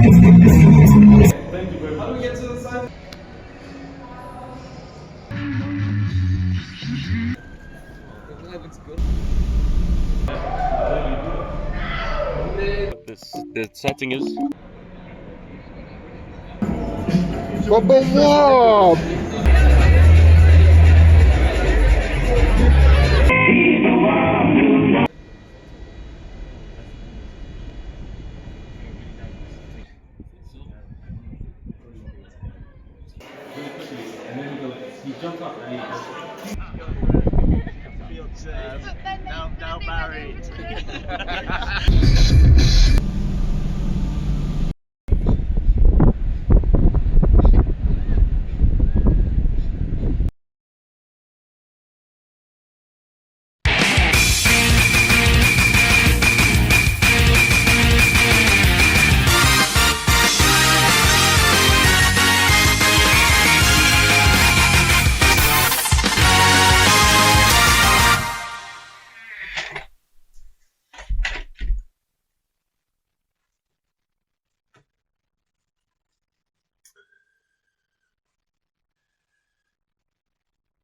Thank you very much. How do we get to the side? That looks good. The setting is. He jumped up and Now married.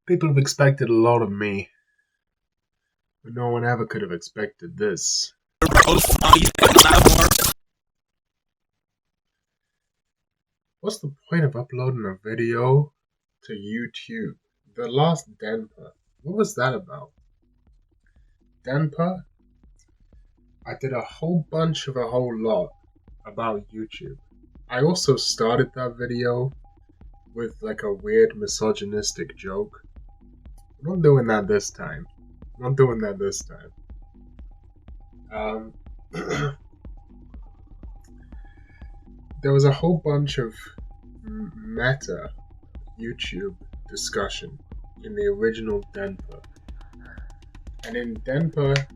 People have expected a lot of me, but no one ever could have expected this. What's the point of uploading a video to YouTube? The last Denpa, what was that about? Denpa? I did a whole bunch of a whole lot about YouTube. I also started that video with like a weird misogynistic joke. I'm not doing that this time. There was a whole bunch of meta YouTube discussion in the original Denpa. And in Denpa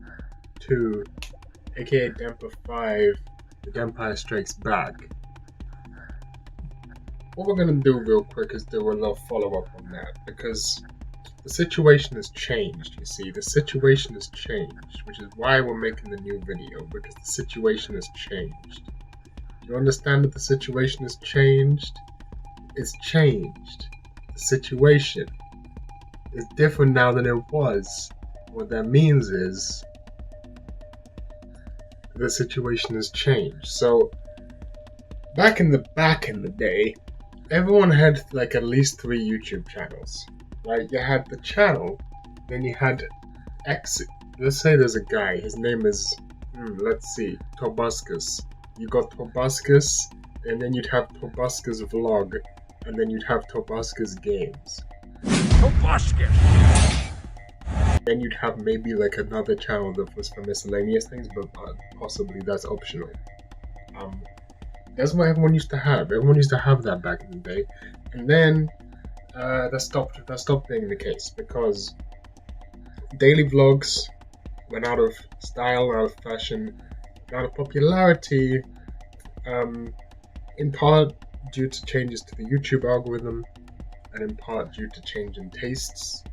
2, aka Denpa 5, The Empire Strikes Back, what we're going to do real quick is do a little follow-up on that, because the situation has changed, you see. The situation has changed, which is why we're making the new video, because the situation has changed. Do you understand that the situation has changed? It's changed. The situation is different now than it was. What that means is the situation has changed. So back in the day, everyone had like at least 3 YouTube channels, right? You had the channel, then you had let's say there's a guy, his name is, let's see, Tobuscus. You got Tobuscus, and then you'd have Tobuscus Vlog, and then you'd have Tobuscus Games. Tobuscus! Then you'd have maybe like another channel that was for miscellaneous things, but possibly that's optional. That's what everyone used to have. Everyone used to have that back in the day, and then that stopped being the case because daily vlogs went out of style, out of fashion, out of popularity, in part due to changes to the YouTube algorithm, and in part due to change in tastes.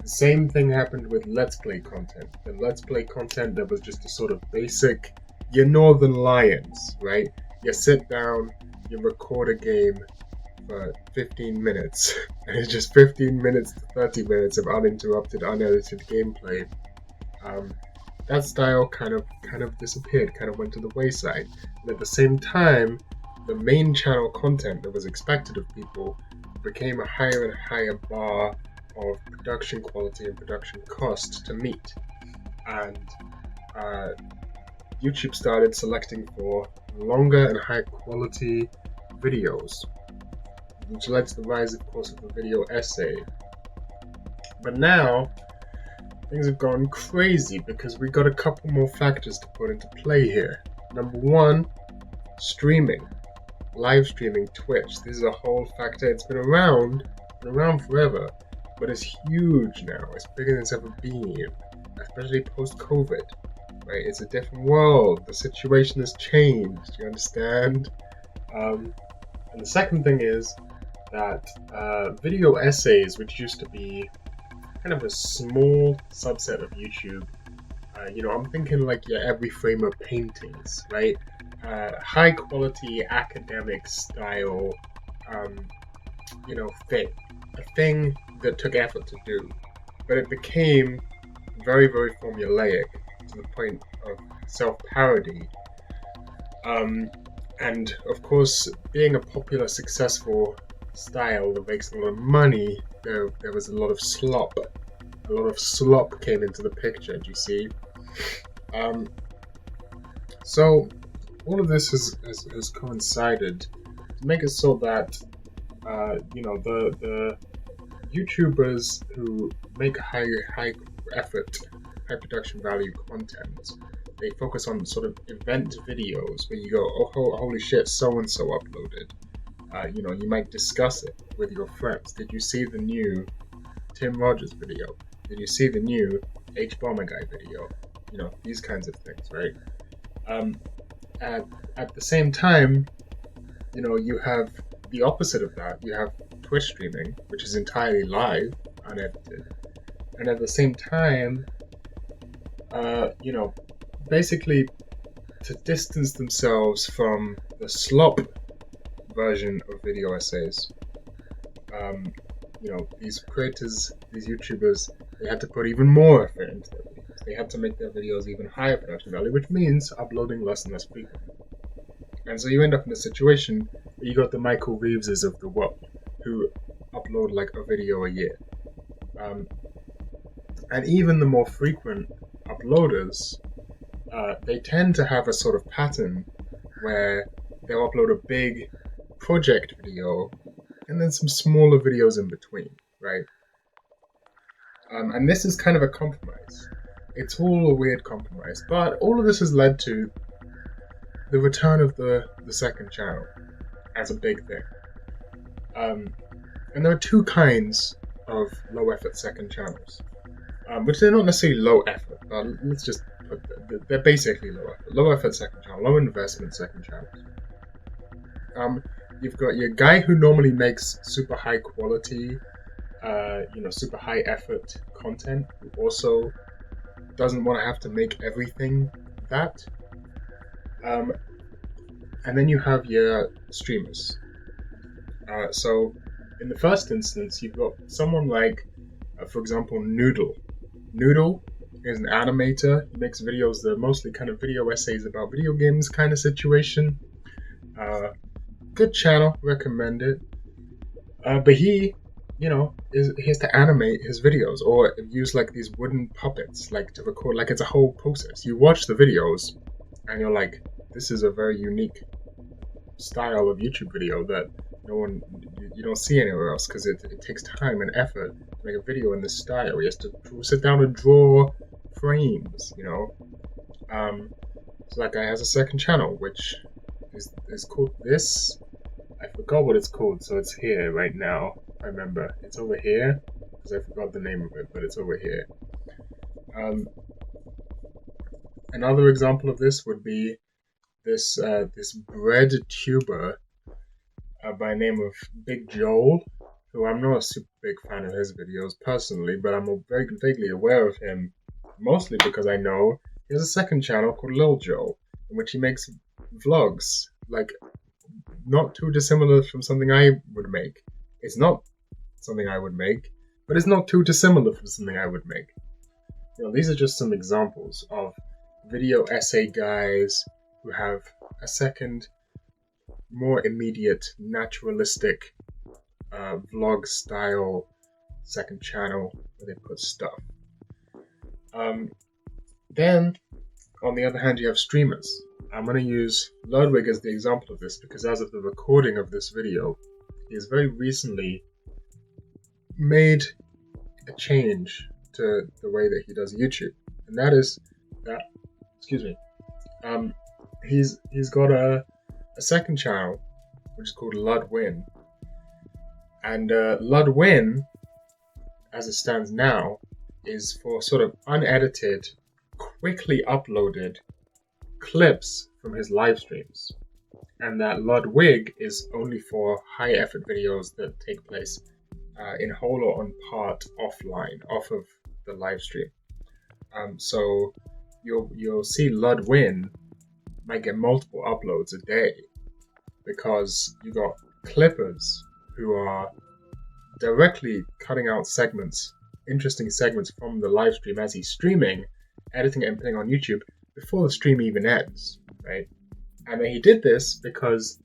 The same thing happened with Let's Play content. The Let's Play content that was just a sort of basic, you're Northern Lions, right? You sit down, you record a game for 15 minutes, and it's just 15 minutes to 30 minutes of uninterrupted, unedited gameplay. That style kind of disappeared, kind of went to the wayside. And at the same time, the main channel content that was expected of people became a higher and higher bar of production quality and production cost to meet. And YouTube started selecting for longer and high quality videos, which led to the rise, of course, of the video essay. But now, things have gone crazy because we got a couple more factors to put into play here. Number one, streaming. Live streaming, Twitch. This is a whole factor. It's been around forever, but it's huge now. It's bigger than it's ever been, especially post-COVID. Right? It's a different world. The situation has changed. You understand? And the second thing is that video essays, which used to be kind of a small subset of YouTube, I'm thinking like your every frame of paintings, right? high quality academic style, fit, a thing that took effort to do, but it became very, very formulaic to the point of self-parody. And of course, being a popular, successful style that makes a lot of money, there was a lot of slop. A lot of slop came into the picture, do you see? So all of this has coincided to make it so that the YouTubers who make high effort, high production value content, they focus on sort of event videos where you go, oh holy shit, so and so uploaded. You might discuss it with your friends. Did you see the new Tim Rogers video? Did you see the new H Bomber Guy video? These kinds of things, right? At the same time, you have the opposite of that. You have Twitch streaming, which is entirely live, unedited, and at the same time, basically to distance themselves from the slop version of video essays. These creators, these YouTubers, they had to put even more effort into their videos. They had to make their videos even higher production value, which means uploading less and less frequently. And so you end up in a situation where you got the Michael Reeveses of the world, who upload like a video a year. And even the more frequent uploaders, they tend to have a sort of pattern where they'll upload a big project video and then some smaller videos in between, right? And this is kind of a compromise. It's all a weird compromise, but all of this has led to the return of the second channel as a big thing. And there are two kinds of low effort second channels, which they're not necessarily low effort, but let's just put they're basically low effort. Low effort second channel, low investment second channels. You've got your guy who normally makes super high quality, super high effort content, who also doesn't want to have to make everything that. And then you have your streamers. So in the first instance, you've got someone like, for example, Noodle. Noodle is an animator. He makes videos that are mostly kind of video essays about video games kind of situation. Good channel, recommend it. But he has to animate his videos or use like these wooden puppets, like to record, like it's a whole process. You watch the videos and you're like, this is a very unique style of YouTube video that you don't see anywhere else, because it takes time and effort to make a video in this style. He has to sit down and draw frames, So that guy has a second channel, which is called this. I forgot what it's called, so it's here right now. I remember it's over here because I forgot the name of it, but it's over here. Another example of this would be this bread tuber by the name of Big Joel, who I'm not a super big fan of his videos personally, but I'm very vaguely aware of him, mostly because I know he has a second channel called Lil Joel, in which he makes vlogs, like not too dissimilar from something I would make. It's not something I would make, but it's not too dissimilar from something I would make. These are just some examples of video essay guys who have a second, more immediate, naturalistic vlog style second channel where they put stuff. Then, on the other hand, you have streamers. I'm going to use Ludwig as the example of this because as of the recording of this video, he has very recently made a change to the way that he does YouTube. And that is that, he's got a second channel, which is called Ludwin. And Ludwin, as it stands now, is for sort of unedited, quickly uploaded clips from his live streams. And that Ludwig is only for high effort videos that take place in whole or on part offline, off of the live stream. So you'll see Ludwin might get multiple uploads a day because you got clippers who are directly cutting out segments, interesting segments from the live stream as he's streaming, editing it and putting on YouTube before the stream even ends, right? And he did this because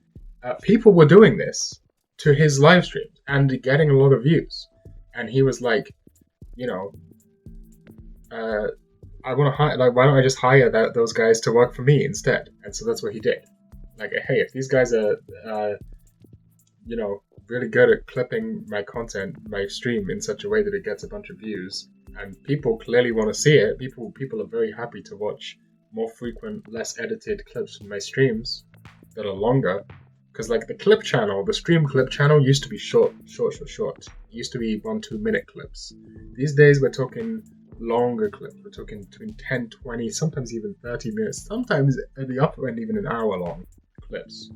people were doing this to his live streams and getting a lot of views. And he was like, you know, I want to hire, like, why don't I just hire those guys to work for me instead? And so that's what he did. Like, hey, if these guys are, you know, really good at clipping my content, my stream in such a way that it gets a bunch of views, and people clearly want to see it, people are very happy to watch more frequent, less edited clips from my streams that are longer. Because like the clip channel, the stream clip channel used to be short. It used to be 1-2 minute clips. These days we're talking longer clips. We're talking between 10, 20, sometimes even 30 minutes, sometimes at the upper end even an hour long clips.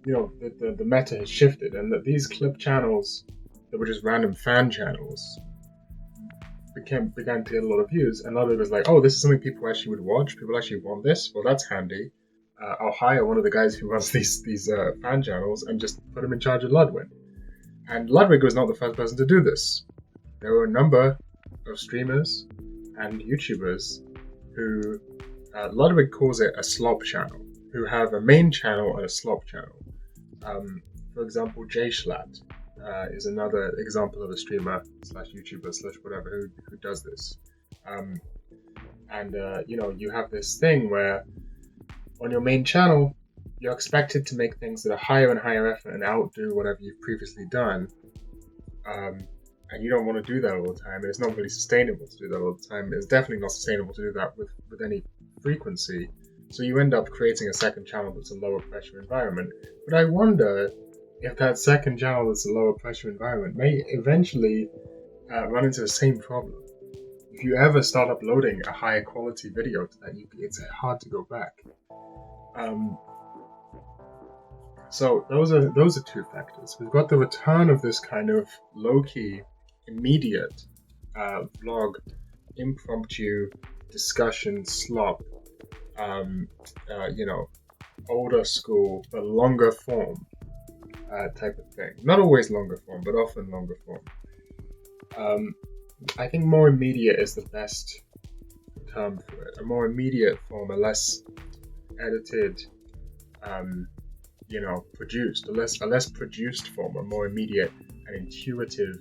You know, the meta has shifted, and that these clip channels that were just random fan channels began to get a lot of views, and a lot of it was like, oh, this is something people actually would watch, people actually want this, well, that's handy. I'll hire one of the guys who runs these fan channels and just put him in charge of Ludwig. And Ludwig was not the first person to do this. There were a number of streamers and YouTubers who, Ludwig calls it a slop channel, who have a main channel and a slop channel. For example, Jay Schlatt is another example of a streamer / YouTuber / whatever who does this. You know, you have this thing where on your main channel, you're expected to make things that are higher and higher effort and outdo whatever you've previously done. And you don't want to do that all the time, and it's not really sustainable to do that all the time. It's definitely not sustainable to do that with any frequency. So you end up creating a second channel that's a lower pressure environment. But I wonder if that second channel that's a lower pressure environment may eventually run into the same problem. If you ever start uploading a higher quality video to that, it's hard to go back. So those are two factors. We've got the return of this kind of low-key, immediate vlog, impromptu discussion slop, you know, older school, but longer form type of thing. Not always longer form, but often longer form. I think more immediate is the best term for it. A more immediate form, a less edited, you know, produced, a less produced form, a more immediate and intuitive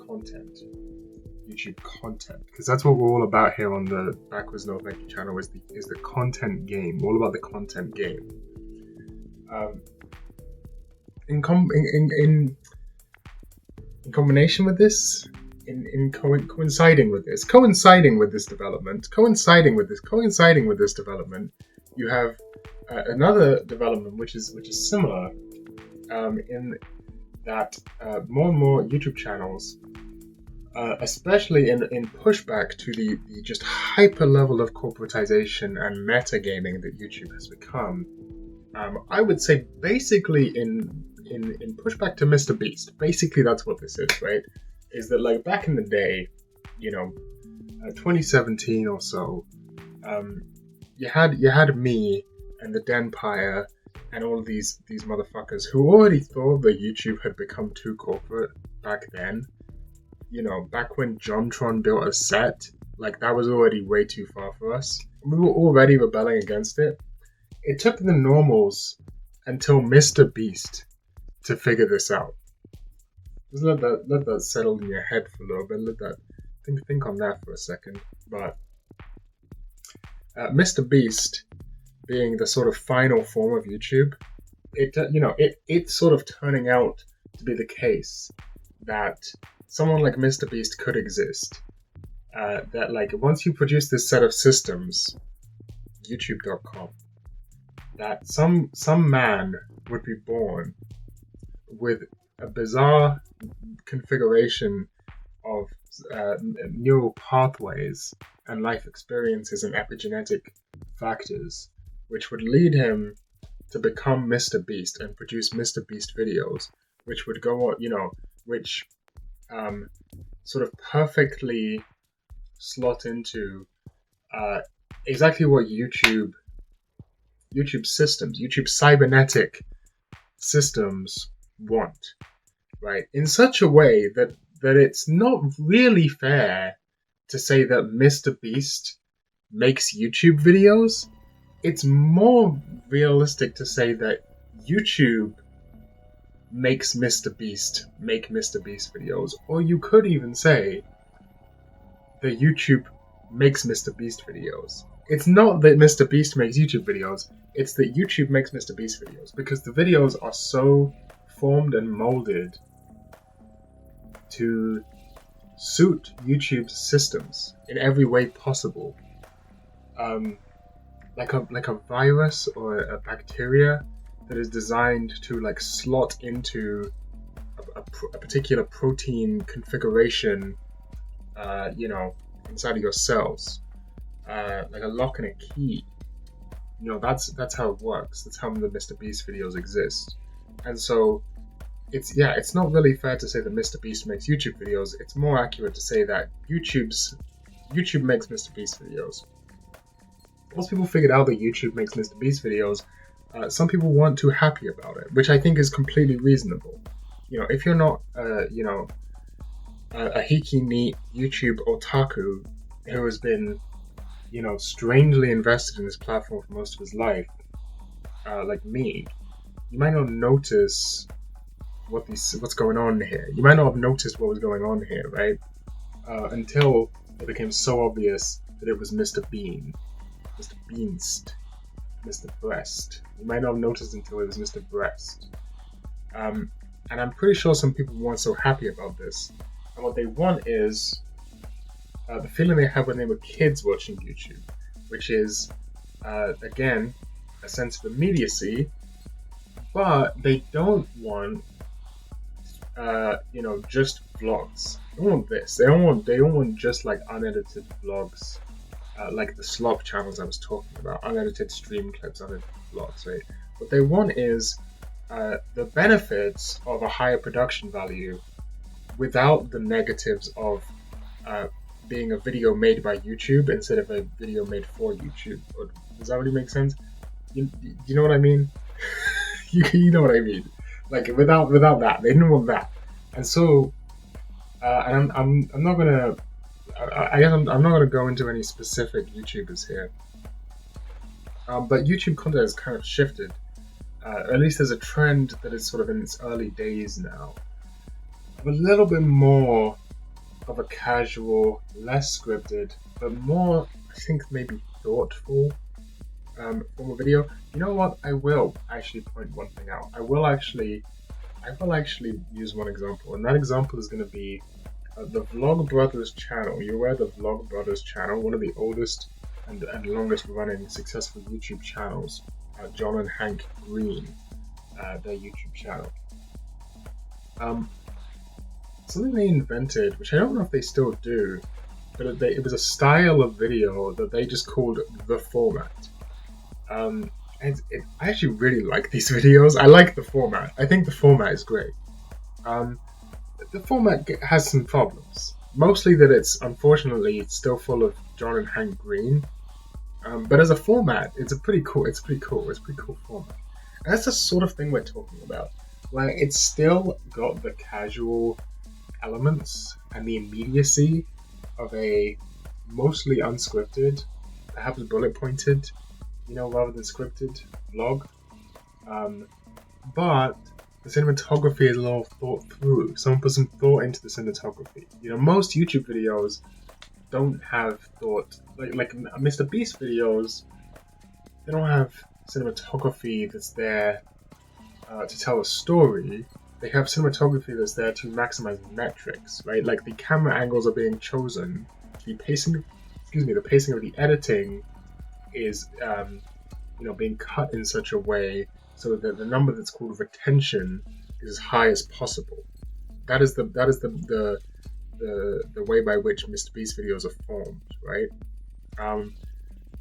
content, YouTube content, because that's what we're all about here on the Backwards No Thank You channel, is the content game, all about the content game. In combination with this, coinciding with this development, you have another development which is similar, in that more and more YouTube channels, especially in pushback to the just hyper level of corporatization and metagaming that YouTube has become, I would say basically in pushback to Mr. Beast, basically that's what this is, right? Is that like back in the day, you know, 2017 or so, you had me and the Denpa and all of these motherfuckers who already thought that YouTube had become too corporate back then. You know, back when JonTron built a set, like that was already way too far for us. We were already rebelling against it. It took the normals until Mr. Beast to figure this out. Just let that settle in your head for a little bit. Let that think on that for a second. But Mr. Beast being the sort of final form of YouTube, it's sort of turning out to be the case that someone like Mr. Beast could exist. That like once you produce this set of systems, YouTube.com, that some man would be born with a bizarre configuration of neural pathways and life experiences and epigenetic factors, which would lead him to become Mr. Beast and produce Mr. Beast videos, which would go on, which sort of perfectly slot into exactly what YouTube systems, YouTube cybernetic systems want, right? In such a way that it's not really fair to say that Mr. Beast makes YouTube videos. It's more realistic to say that YouTube makes Mr. Beast make Mr. Beast videos, or you could even say that YouTube makes Mr. Beast videos. It's not that Mr. Beast makes YouTube videos, it's that YouTube makes Mr. Beast videos, because the videos are so formed and molded to suit YouTube's systems in every way possible. Like a virus or a bacteria that is designed to like slot into a particular protein configuration, inside of your cells, like a lock and a key. That's how it works. That's how the Mr. Beast videos exist. And so it's not really fair to say that Mr. Beast makes YouTube videos. It's more accurate to say that YouTube makes Mr. Beast videos. Once people figured out that YouTube makes Mr. Beast videos, some people weren't too happy about it, which I think is completely reasonable. If you're not, a hiki neat YouTube otaku who has been, strangely invested in this platform for most of his life, like me, you might not notice what's going on here. You might not have noticed what was going on here, right? Until it became so obvious that it was Mr. Bean, Mr. Beanst, Mr. Breast. You might not have noticed until it was Mr. Breast. And I'm pretty sure some people weren't so happy about this. And what they want is the feeling they had when they were kids watching YouTube, which is, again, a sense of immediacy, but they don't want, just vlogs. They don't want this. They don't want just like unedited vlogs, like the slop channels I was talking about, unedited stream clips, unedited vlogs, right? What they want is the benefits of a higher production value without the negatives of being a video made by YouTube instead of a video made for YouTube. Does that really make sense? You know what I mean? you know what I mean? Like without that, they didn't want that, and so and I'm not gonna. I guess I'm not gonna go into any specific YouTubers here, but YouTube content has kind of shifted. At least there's a trend that is sort of in its early days now, of a little bit more of a casual, less scripted, but more, I think, maybe thoughtful form of video. You know what? I will actually point one thing out. I will actually use one example, and that example is going to be the Vlog Brothers channel. You're aware of the Vlog Brothers channel, one of the oldest and longest running successful YouTube channels. John and Hank Green, their YouTube channel. Something they invented, which I don't know if they still do, but it was a style of video that they just called the format. I actually really like these videos. I like the format. I think the format is great. The format has some problems. Mostly that unfortunately it's still full of John and Hank Green. But as a format, it's pretty cool format. And that's the sort of thing we're talking about. Like, it's still got the casual elements and the immediacy of a mostly unscripted, perhaps bullet pointed, rather than scripted vlog. But the cinematography is a little thought through. Someone put some thought into the cinematography. Most YouTube videos don't have thought. Like Mr. Beast videos, they don't have cinematography that's there to tell a story. They have cinematography that's there to maximize metrics, right? Like the camera angles are being chosen. The pacing of the editing is, being cut in such a way so that the number that's called retention is as high as possible. That is the way by which Mr. Beast videos are formed, right?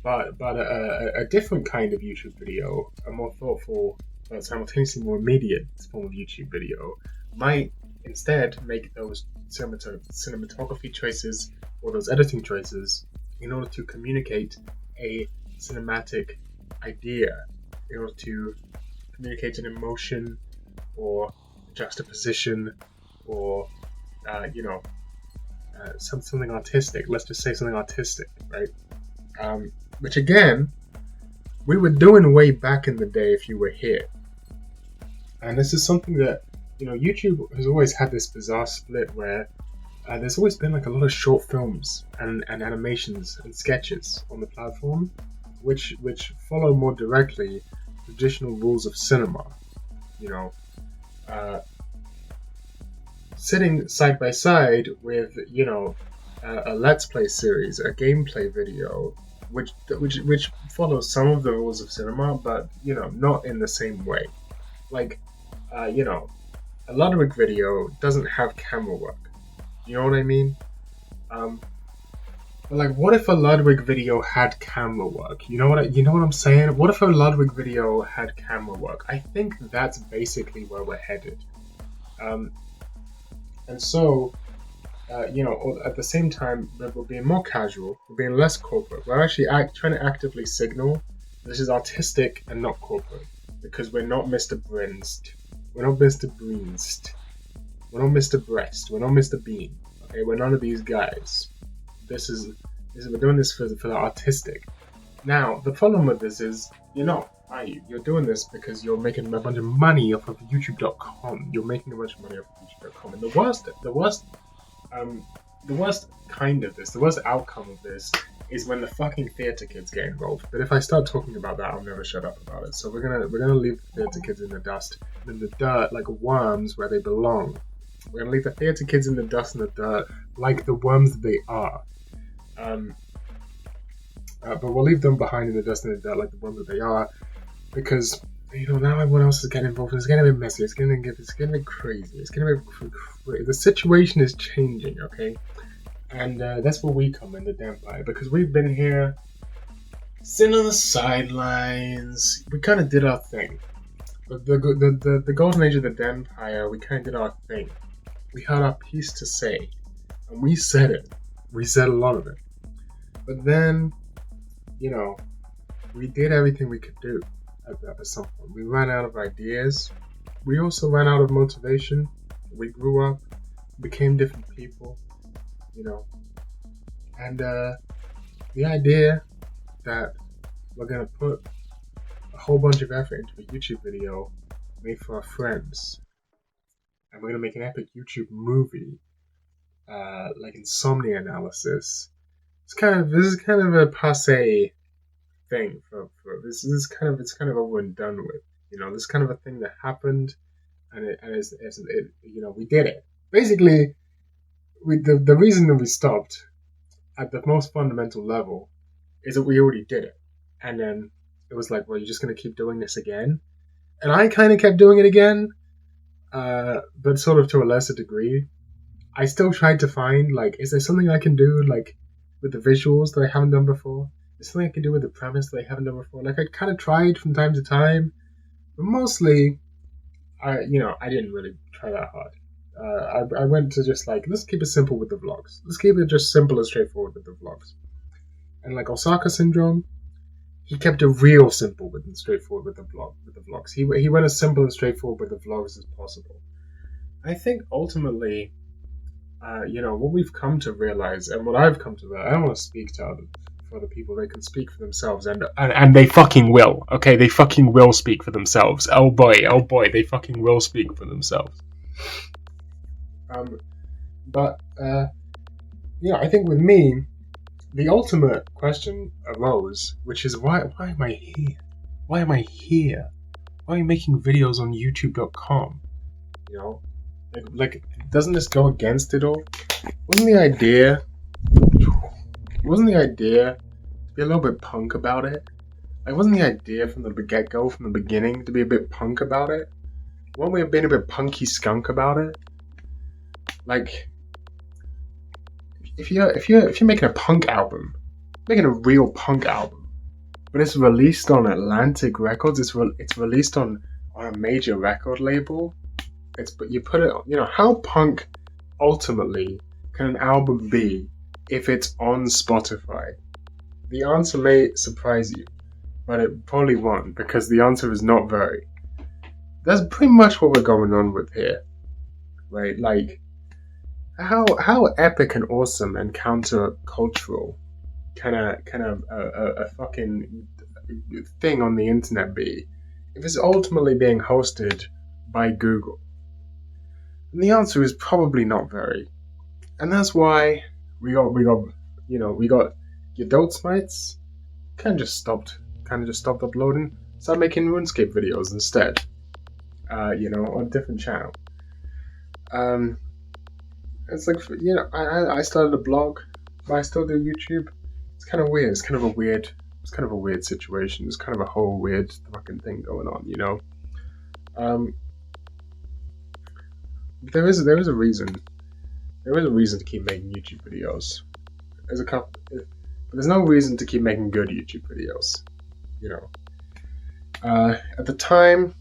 But a different kind of YouTube video, a more thoughtful, but simultaneously more immediate form of YouTube video, might instead make those cinematography choices or those editing choices in order to communicate a cinematic idea in order to communicate an emotion or juxtaposition or something artistic. Let's just say something artistic, right? Which again, we were doing way back in the day if you were here. And this is something that, YouTube has always had this bizarre split where there's always been like a lot of short films and animations and sketches on the platform, which follow more directly traditional rules of cinema. Sitting side by side with a let's play series, a gameplay video, which follows some of the rules of cinema, but not in the same way. Like a Ludwig video doesn't have camera work. You know what I mean? But like, what if a Ludwig video had camera work? You know what I'm saying? What if a Ludwig video had camera work? I think that's basically where we're headed. And so, at the same time, we're being more casual, we're being less corporate. We're actually trying to actively signal this is artistic and not corporate, because we're not Mr. Brinst, we're not Mr. Breenst, we're not Mr. Breast, we're not Mr. Bean. Okay, we're none of these guys. We're doing this for the artistic. Now, the problem with this is, you're doing this because you're making a bunch of money off of YouTube.com. You're making a bunch of money off of YouTube.com, and the worst kind of this, the worst outcome of this, is when the fucking theater kids get involved. But if I start talking about that, I'll never shut up about it. So we're gonna leave the theater kids in the dust, in the dirt, like worms where they belong. We're gonna leave the theater kids in the dust and the dirt, like the worms that they are. But we'll leave them behind in the dust and the dirt, like the worms that they are, because now everyone else is getting involved. It's getting a bit messy. It's getting a bit crazy. The situation is changing, okay? And that's where we come in, the Denpa, because we've been here, sitting on the sidelines. We kind of did our thing. The golden age of the Denpa, we kind of did our thing. We had our piece to say, and we said it. We said a lot of it. But then, we did everything we could do at some point. We ran out of ideas. We also ran out of motivation. We grew up, became different people, and the idea that we're going to put a whole bunch of effort into a YouTube video made for our friends, and we're going to make an epic YouTube movie, like Insomnia Analysis. This is kind of a passe thing for this. It's kind of over and done with. This kind of a thing that happened, and we did it. Basically, the reason that we stopped at the most fundamental level is that we already did it, and then it was like, well, you're just gonna keep doing this again, and I kind of kept doing it again, but sort of to a lesser degree. I still tried to find, like, is there something I can do, like, with the visuals that I haven't done before? Is there something I can do with the premise that I haven't done before? Like, I kind of tried from time to time, but mostly, I didn't really try that hard. I went to just like, let's keep it simple with the vlogs. Let's keep it just simple and straightforward with the vlogs. And like Osaka Syndrome, he kept it real simple and straightforward with the vlogs. He went as simple and straightforward with the vlogs as possible. I think ultimately, what we've come to realize, and what I've come to realize, I don't want to speak for other people. They can speak for themselves, and they fucking will. Okay, they fucking will speak for themselves. Oh boy, they fucking will speak for themselves. I think with me, the ultimate question arose, which is why am I here? Why am I here? Why are you making videos on YouTube.com? Like, doesn't this go against it all? Wasn't the idea to be a little bit punk about it? Like, wasn't the idea from the get-go, from the beginning, to be a bit punk about it? Weren't we being a bit punky skunk about it? Like, if you're making a punk album, making a real punk album, but it's released on Atlantic Records, it's released on a major record label. But you put it, how punk ultimately can an album be if it's on Spotify? the answer may surprise you, but it probably won't, because the answer is not very. That's pretty much what we're going on with here, right? Like, how epic and awesome and countercultural can a fucking thing on the internet be if it's ultimately being hosted by Google? And the answer is probably not very. And that's why we got your Dote Smites kind of just stopped uploading, started making RuneScape videos instead. On a different channel. It's like, I started a blog, but I still do YouTube. It's kind of weird. It's kind of a weird situation. It's kind of a whole weird fucking thing going on, There is a reason. There is a reason to keep making YouTube videos. There's a couple, but there's no reason to keep making good YouTube videos. At the time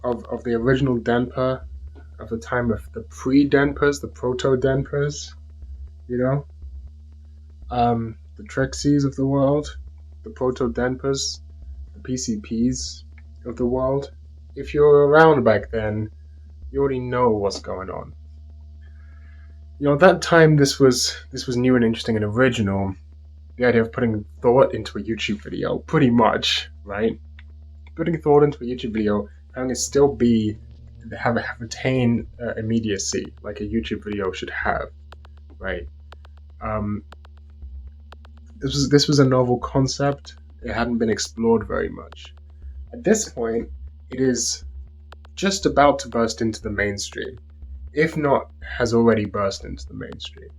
of the original Denpa, at the time of the pre-Denpas, the proto-Denpas, the Trexies of the world, the proto-Denpas, the PCPs of the world. If you were around back then, you already know what's going on. At that time, this was new and interesting and original. The idea of putting thought into a YouTube video, pretty much, right? Putting thought into a YouTube video, having it still attain immediacy like a YouTube video should have, right? This was a novel concept. It hadn't been explored very much. At this point, it is just about to burst into the mainstream, if not has already burst into the mainstream.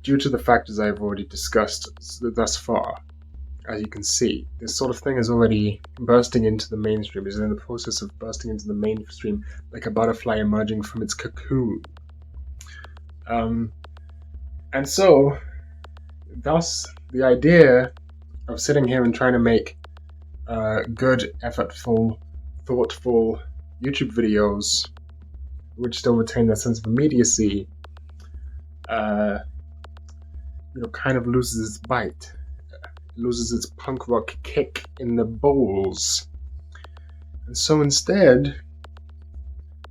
Due to the factors I've already discussed thus far, as you can see, this sort of thing is already bursting into the mainstream, is in the process of bursting into the mainstream like a butterfly emerging from its cocoon. And so, thus, the idea of sitting here and trying to make good, effortful, thoughtful YouTube videos which still retain that sense of immediacy, kind of loses its bite. Loses its punk rock kick in the balls. And so instead,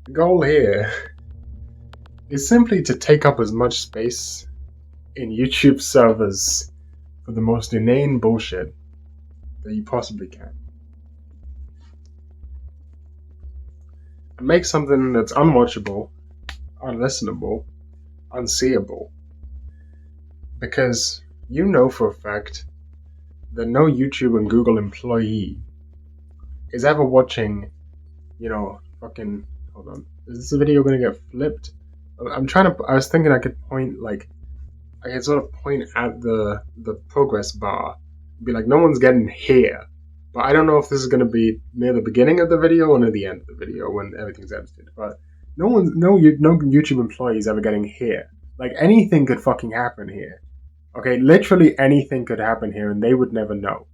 the goal here is simply to take up as much space in YouTube servers for the most inane bullshit that you possibly can. And make something that's unwatchable, unlistenable, unseeable. Because you know for a fact that no YouTube and Google employee is ever watching, fucking, hold on, is this video gonna get flipped? I was thinking I could sort of point at the progress bar, be like, no one's getting here, but I don't know if this is gonna be near the beginning of the video or near the end of the video when everything's edited, but no YouTube employee is ever getting here. Like, anything could fucking happen here. Okay, literally anything could happen here and they would never know.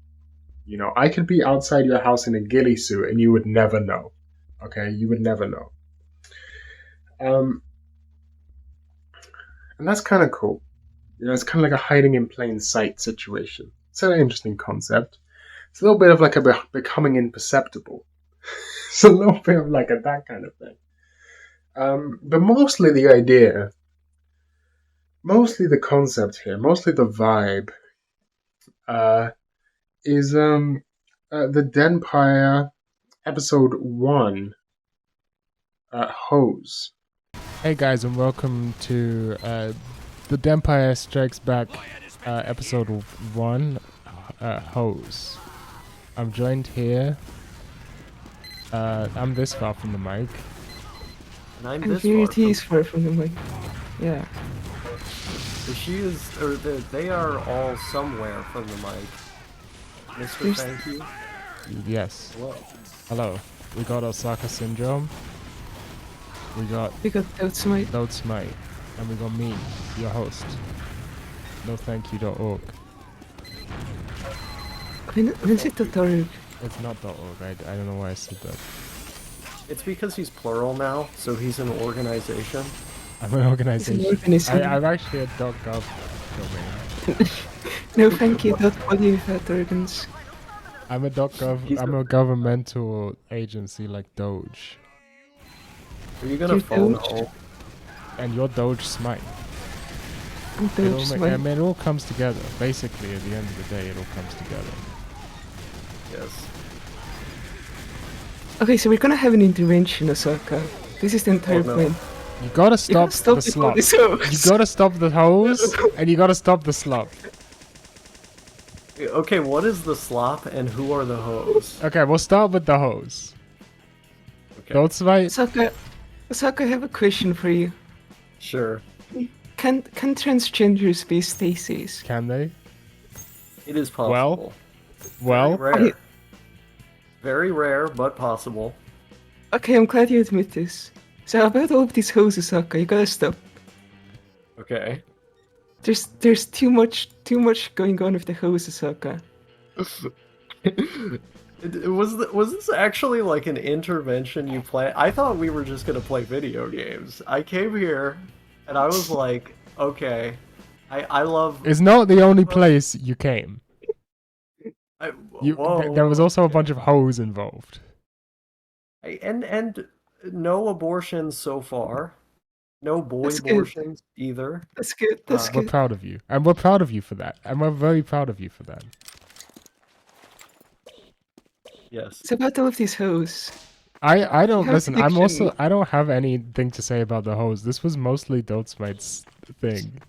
I could be outside your house in a ghillie suit and you would never know. Okay, you would never know. And that's kind of cool. It's kind of like a hiding in plain sight situation. It's an interesting concept. It's a little bit of like a becoming imperceptible. It's a little bit of like that kind of thing. But mostly the idea, mostly the concept here, mostly the vibe, is the Denpa episode 1, Hose. Hey guys, and welcome to the Denpa Strikes Back episode 1, Hose. I'm joined here. I'm this far from the mic. And I'm this far from the mic. Yeah. They are all somewhere from the mic. Mr. Thank you. Yes. Hello. Hello. We got Osaka Syndrome. We got Dote Smite. And we got me, your host. NoThankYou.org. When is it .org? It's not .org. I don't know why I said that. It's because he's plural now, so he's an organization. I'm an organization. It's an organization. I'm actually a .gov domain. No, thank you. Don't bother with that organs. I'm a governmental agency like Doge. Are you gonna You phone Doge? home? And your Doge Smite. I'm Doge I Smite. mean, it all comes together. Basically, at the end of the day, it all comes together. Yes. Okay, so we're gonna have an intervention, Osaka. This is the entire no. plan. You gotta You gotta stop the with all slop. this You hose. gotta stop the hose, and you gotta stop the slop. Okay, what is the slop and who are the hoes? Okay, we'll start with the hose. Okay. Doge Smite. Osaka, I have a question for you. Sure. Can transgenders be stasis? Can they? It is possible. Well, Very rare. Very rare, but possible. Okay, I'm glad you admit this. So about all of these hoes, Osaka, you gotta stop. Okay. There's too much going on with the hose, Osaka. Was this actually like an intervention you play? I thought we were just gonna play video games. I came here, and I was like, okay, I love. it's not the only place you came. There was also a bunch of hoes involved. And no abortions so far. No boy That's good. abortions either. That's good. That's We're good. proud of you, and we're proud of you for that, and we're very proud of you for that. Yes. So about all of these hoes. I don't have listen. addiction. I don't have anything to say about the hose. This was mostly Dotesmite's thing.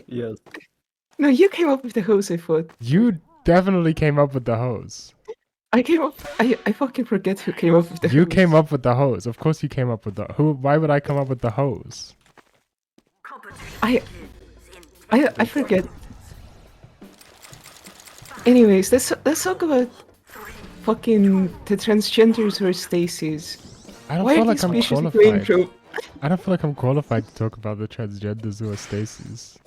Yes. No, you came up with the hose, I thought. You definitely came up with the hose. I came up. I fucking forget who came up with the hose. You came up with the hose. Of course you came up with the who. Why would I come up with the hose? I forget. Anyways, let's talk about fucking the transgenders or Stacy's. I don't Why feel are like these I'm species qualified. rainbow? I don't feel like I'm qualified to talk about the transgenders who are Stacy's.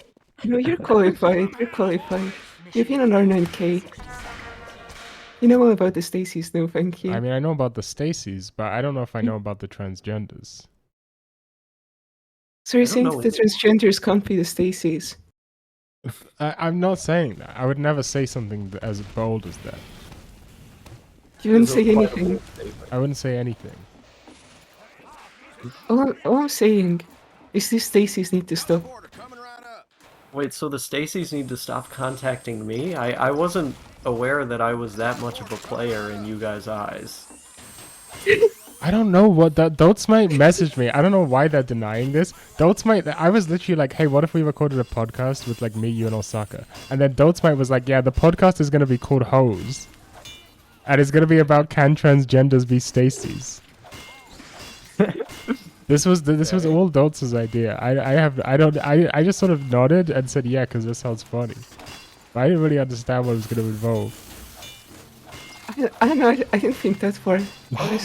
No, you're qualified. You're qualified. You've been on R9K. You know all about the Stacy's, no thank you. I mean, I know about the Stacy's, but I don't know if I know about the transgenders. So you're don't saying know that the transgenders can't be the Stacy's? I'm not saying that. I would never say something as bold as that. You wouldn't It's a say quite a anything. bold statement. I wouldn't say anything. All I'm saying is these Stacy's need to stop. Wait, so the Stacys need to stop contacting me? I wasn't aware that I was that much of a player in you guys' eyes. I don't know what that Dotesmite messaged me. I don't know why they're denying this. Dotesmite, I was literally like, hey, what if we recorded a podcast with like me, you, and Osaka? And then Dotesmite was like, yeah, the podcast is gonna be called Hose, and it's gonna be about can transgenders be Stacy's. This was all Dots' idea. I just sort of nodded and said yeah because this sounds funny. But I didn't really understand what it was going to involve. I don't know. I didn't think that far.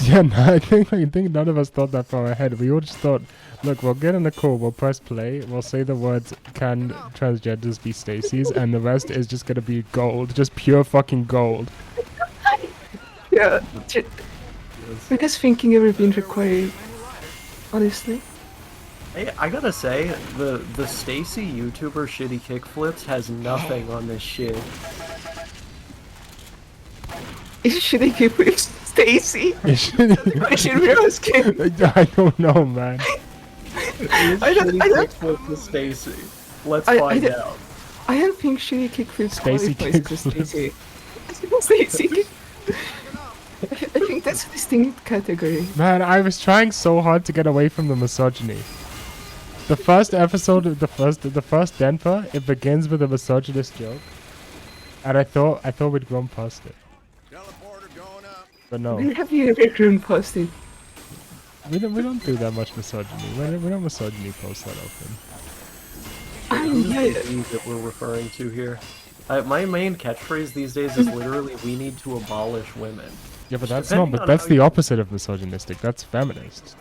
Yeah, no, I think none of us thought that far ahead. We all just thought, look, we'll get in the call, we'll press play, we'll say the words "Can transgenders be Stacy's?" and the rest is just going to be gold, just pure fucking gold. Yeah. I guess thinking ever been required. Honestly. Hey, I gotta say, the Stacy YouTuber Shitty Kickflips has nothing on this shit. Should I keep with Stacy? I should be asking. I don't know, man. I don't- Kickflips with Stacy. Let's find out. I don't think Shitty Kickflips Stacy qualifies as Kickflips. Stacy. Stacy. I think that's a distinct category. Man, I was trying so hard to get away from the misogyny. The first episode of the first Denpa, it begins with a misogynist joke, and I thought we'd grown past it. But no, When have you ever grown past it? we don't do that much misogyny. We don't misogyny post that often. Who's the we that we're referring to here? My main catchphrase these days is literally "We need to abolish women." Yeah, but that's Depending not. But on that's how the you- opposite of misogynistic. That's feminist.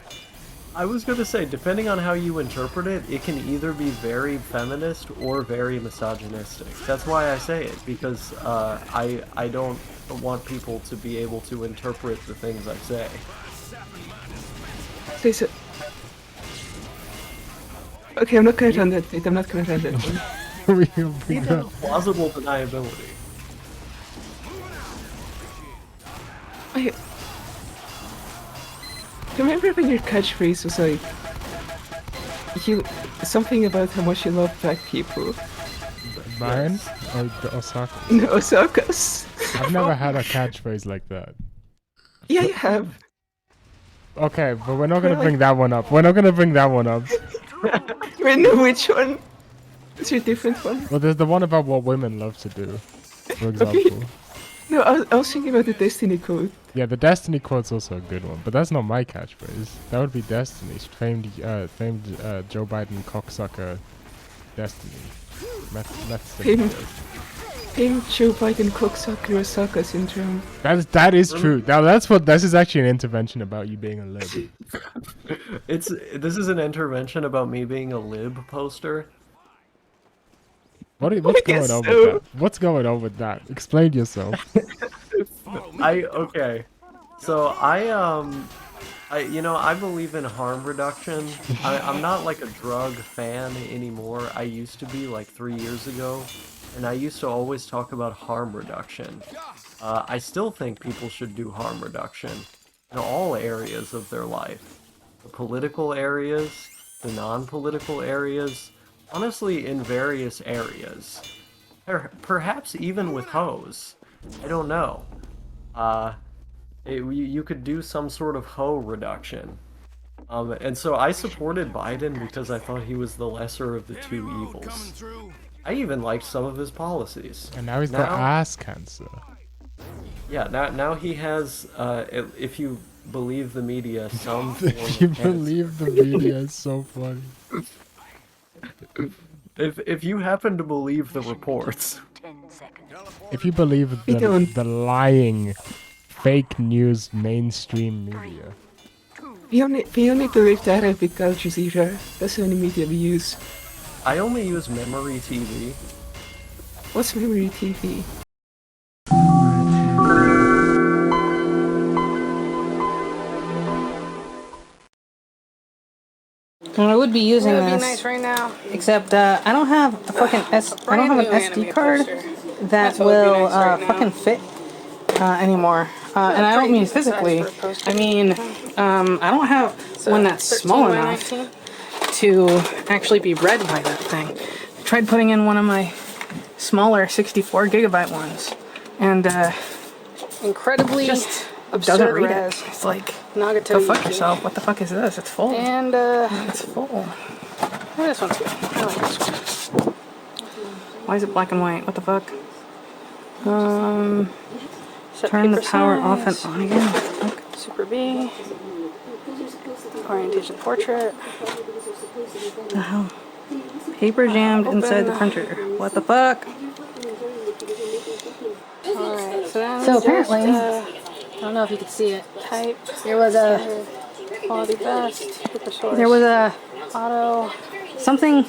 I was gonna say, depending on how you interpret it, it can either be very feminist or very misogynistic. That's why I say it, because I don't want people to be able to interpret the things I say. Okay, I'm not gonna run that bit. I'm not gonna run that bit. we can bring Need that. plausible deniability. I remember when your catchphrase was like, you something about how much you love black people. Mine or the Osaka? No, Osaka's. I've never had a catchphrase like that. Yeah, you have. Okay, but we're not gonna bring that one up. We're not gonna bring that one up. Wait, no, which one? It's your different one. Well, there's the one about what women love to do, for example. No, I was thinking about the Destiny code. Yeah, the Destiny quote's also a good one, but that's not my catchphrase. That would be Destiny's famed Joe Biden cocksucker Destiny. Famed Joe Biden cocksucker Osaka syndrome. That is true. Now this is actually an intervention about you being a lib. This is an intervention about me being a lib poster. What's I going guess on so. with that? What's going on with that? Explain yourself. Okay. So I believe in harm reduction. I'm not like a drug fan anymore. I used to be like 3 years ago, and I used to always talk about harm reduction. I still think people should do harm reduction in all areas of their life. The political areas, the non-political areas, honestly in various areas. Perhaps even with hoes. I don't know. You could do some sort of hoe reduction. And so I supported Biden because I thought he was the lesser of the two evils. I even liked some of his policies. And now he's got ass cancer. Yeah, now he has, if you believe the media, some form If you of cancer. believe the media, is so funny. If you happen to believe the reports. If you believe the lying, fake news mainstream media. We only believe that Arabic Al Jazeera. That's the only media we use. I only use memory TV. What's Memory TV? Well, I would be using It would be this, nice right now. except I don't have a fucking I don't have an SD card that will fucking fit anymore. And I don't mean physically. I mean, I don't have one that's small enough to actually be read by that thing. I tried putting in one of my smaller 64 gigabyte ones, and Incredibly just absurd doesn't read res. it. It's like, Nagato go fuck Yuki. yourself. What the fuck is this? It's full. And It's full. this one's good. I like this one. Why is it black and white? What the fuck? Set Turn the paper power off and size, on again. What the fuck? Super B. Orientation portrait. The hell? Paper jammed inside the printer. What the fuck? Alright, so then So apparently, I don't know if you can see it. Type. there was a Quality best. Paper source. there was a auto. something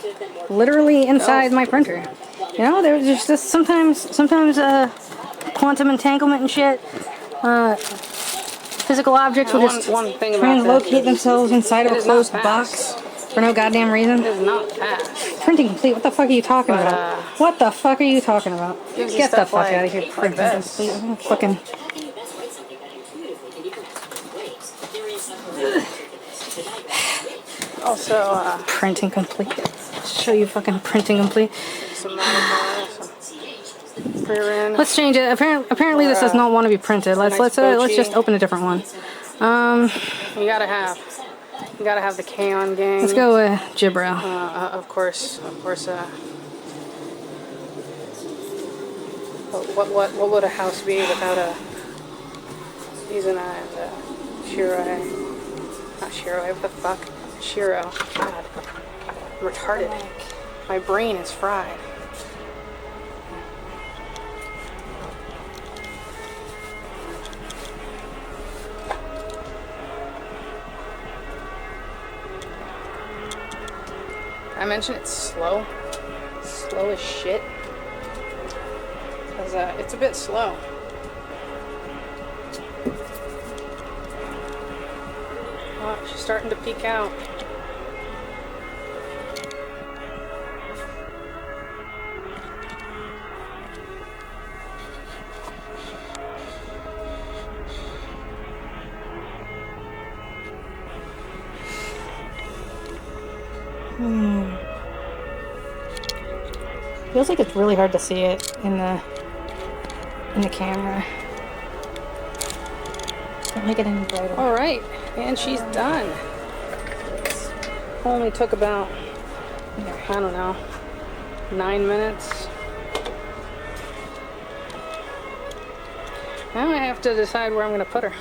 literally inside my printer. You know, there was just sometimes quantum entanglement and shit. Physical objects will just One thing about translocate that themselves inside of it a is not closed fast. box for no goddamn reason. It is not fast. Printing complete. What the fuck are you talking about? What the fuck are you talking about? gives you Get the stuff fuck like- out of here. like Printing this. complete. Fucking. Also, Printing complete. Show you fucking printing complete. some rear end. Let's change it. Apparently this does not want to be printed. Let's nice just Bochi. open a different one. You gotta have the K-On gang. Let's go with Gibrel. Of course. What would a house be without a Izuna and Shiroi? Not Shiroi. What the fuck? Shiro. God, I'm retarded. My brain is fried. I mentioned it's slow. Slow as shit. Because it's a bit slow. Oh, she's starting to peek out. Feels like it's really hard to see it in the camera. Can't make it any brighter. All right, and she's done. Only took about, I don't know, 9 minutes. Now I have to decide where I'm going to put her.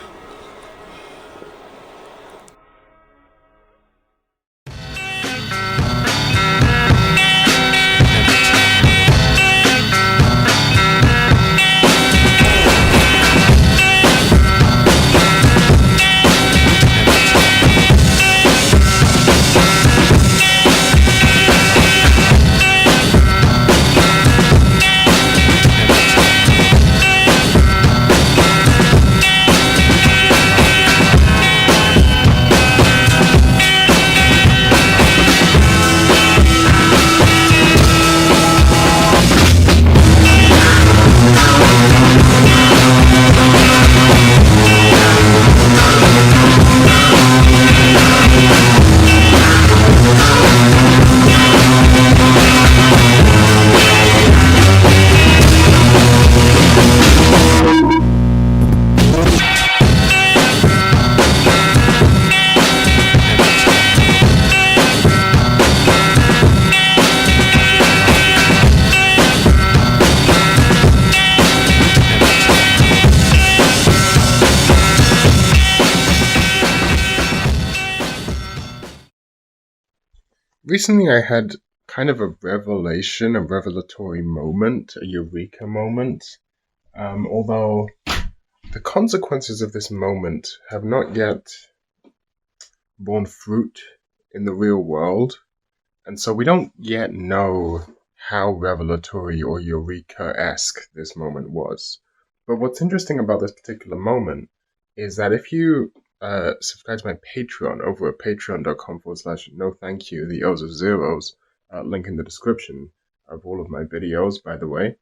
Recently, I had kind of a revelation, a revelatory moment, a eureka moment. Although the consequences of this moment have not yet borne fruit in the real world, and so we don't yet know how revelatory or eureka-esque this moment was. But what's interesting about this particular moment is that if you subscribe to my Patreon over at patreon.com/no thank you, the O's of zeros, link in the description of all of my videos, by the way.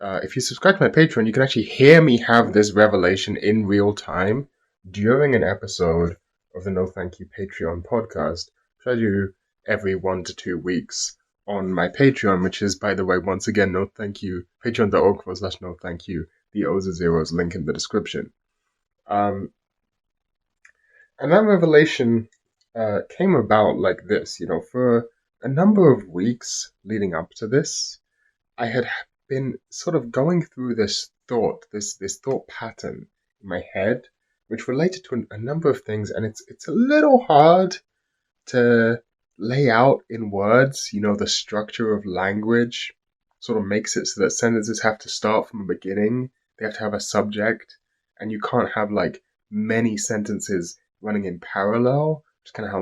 If you subscribe to my Patreon, you can actually hear me have this revelation in real time during an episode of the No Thank You Patreon podcast, which I do every 1 to 2 weeks on my Patreon, which is, by the way, once again, no thank you, patreon.org/no thank you, the O's of zeros, link in the description. And that revelation came about like this, for a number of weeks leading up to this, I had been sort of going through this thought, this thought pattern in my head, which related to a number of things, and it's a little hard to lay out in words. The structure of language sort of makes it so that sentences have to start from a beginning, they have to have a subject, and you can't have like many sentences running in parallel. It's kind of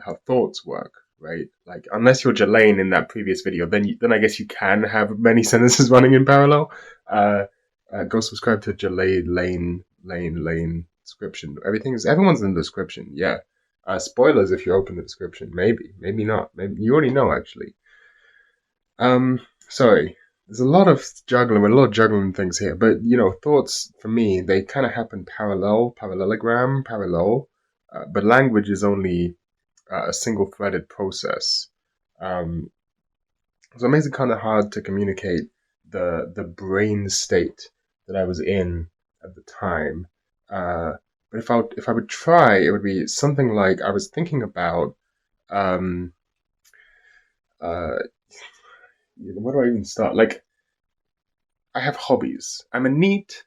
how thoughts work, right? Like, unless you're Jelaine in that previous video, then I guess you can have many sentences running in parallel. Go subscribe to Jelaine Lane description. Everyone's in the description. Yeah. Spoilers if you open the description. Maybe not. Maybe you already know actually. Sorry. There's a lot of juggling things here, but thoughts for me, they kind of happen parallelogram, but language is only a single-threaded process. So it makes it kind of hard to communicate the brain state that I was in at the time. But if I would try, it would be something like I was thinking about. Where do I even start? Like, I have hobbies. I'm a NEET,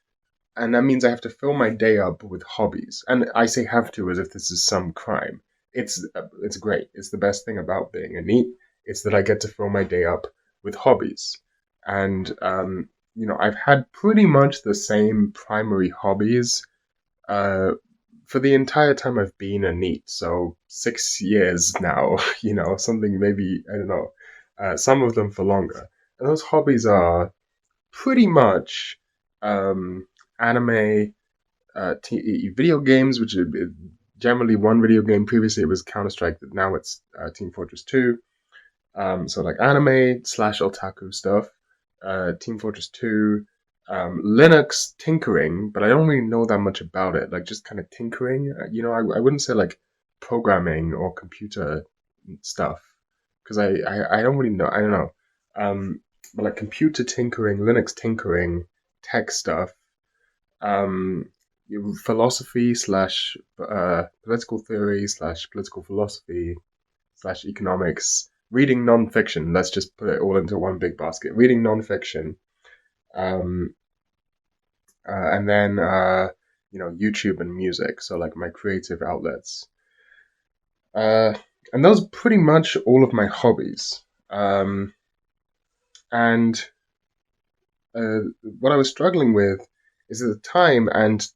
and that means I have to fill my day up with hobbies. And I say have to as if this is some crime. It's great. It's the best thing about being a NEET. It's that I get to fill my day up with hobbies. And, I've had pretty much the same primary hobbies for the entire time I've been a NEET. So 6 years now, something maybe, I don't know, some of them for longer. And those hobbies are pretty much anime, video games, which is generally one video game. Previously it was Counter-Strike, but now it's Team Fortress 2. So like anime / otaku stuff, Team Fortress 2, Linux tinkering, but I don't really know that much about it, like just kind of tinkering. I wouldn't say like programming or computer stuff because I don't really know. I don't know. But like computer tinkering, Linux tinkering, tech stuff, philosophy slash political theory slash political philosophy slash economics, reading nonfiction. Let's just put it all into one big basket. Reading nonfiction, and then YouTube and music. So like my creative outlets, and those are pretty much all of my hobbies. And what I was struggling with is at the time and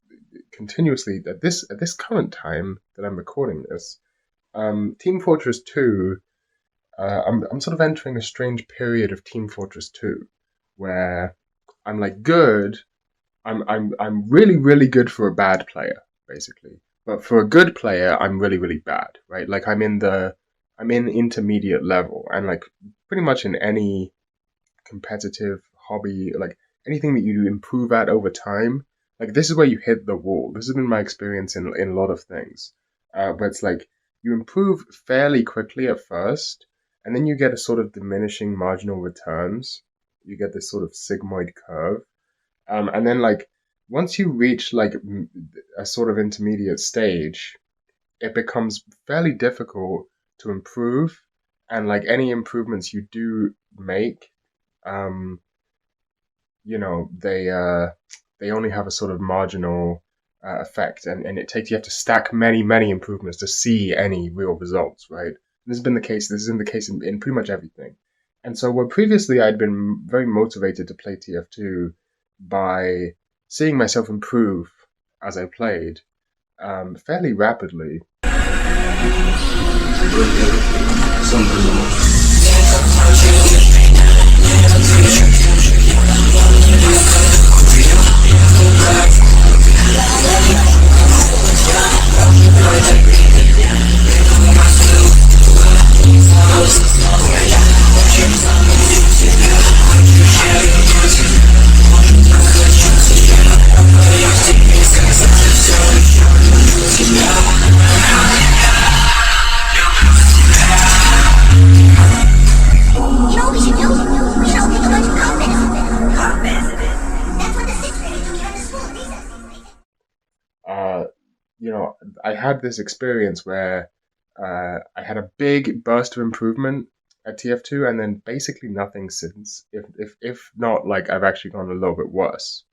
continuously at this current time that I'm recording this, Team Fortress 2. I'm sort of entering a strange period of Team Fortress 2, where I'm like good. I'm really really good for a bad player, basically. But for a good player, I'm really really bad, right? Like I'm in intermediate level, and like pretty much in any competitive hobby, like anything that you improve at over time, like this is where you hit the wall. This has been my experience in a lot of things, but it's like you improve fairly quickly at first, and then you get a sort of diminishing marginal returns. You get this sort of sigmoid curve, and then like once you reach like a sort of intermediate stage, it becomes fairly difficult to improve, and like any improvements you do make, they only have a sort of marginal effect, and it takes, you have to stack many improvements to see any real results, right? This has been the case. This is in the case in pretty much everything. And so, where previously I'd been very motivated to play TF2 by seeing myself improve as I played fairly rapidly. I had this experience where I had a big burst of improvement at TF2, and then basically nothing since. If not, like I've actually gone a little bit worse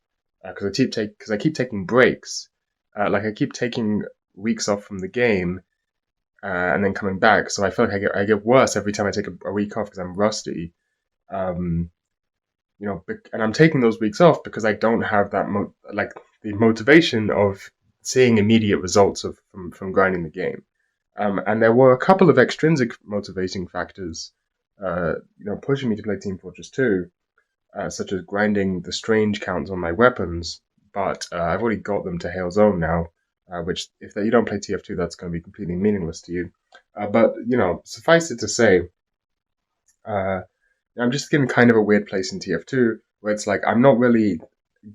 because I keep taking breaks. Like I keep taking weeks off from the game and then coming back. So I feel like I get worse every time I take a week off because I'm rusty. And I'm taking those weeks off because I don't have that the motivation of seeing immediate results from grinding the game. And there were a couple of extrinsic motivating factors, pushing me to play Team Fortress 2, such as grinding the strange counts on my weapons. But I've already got them to Hail Zone now, which if you don't play TF2, that's going to be completely meaningless to you. But suffice it to say, I'm just in kind of a weird place in TF2 where it's like I'm not really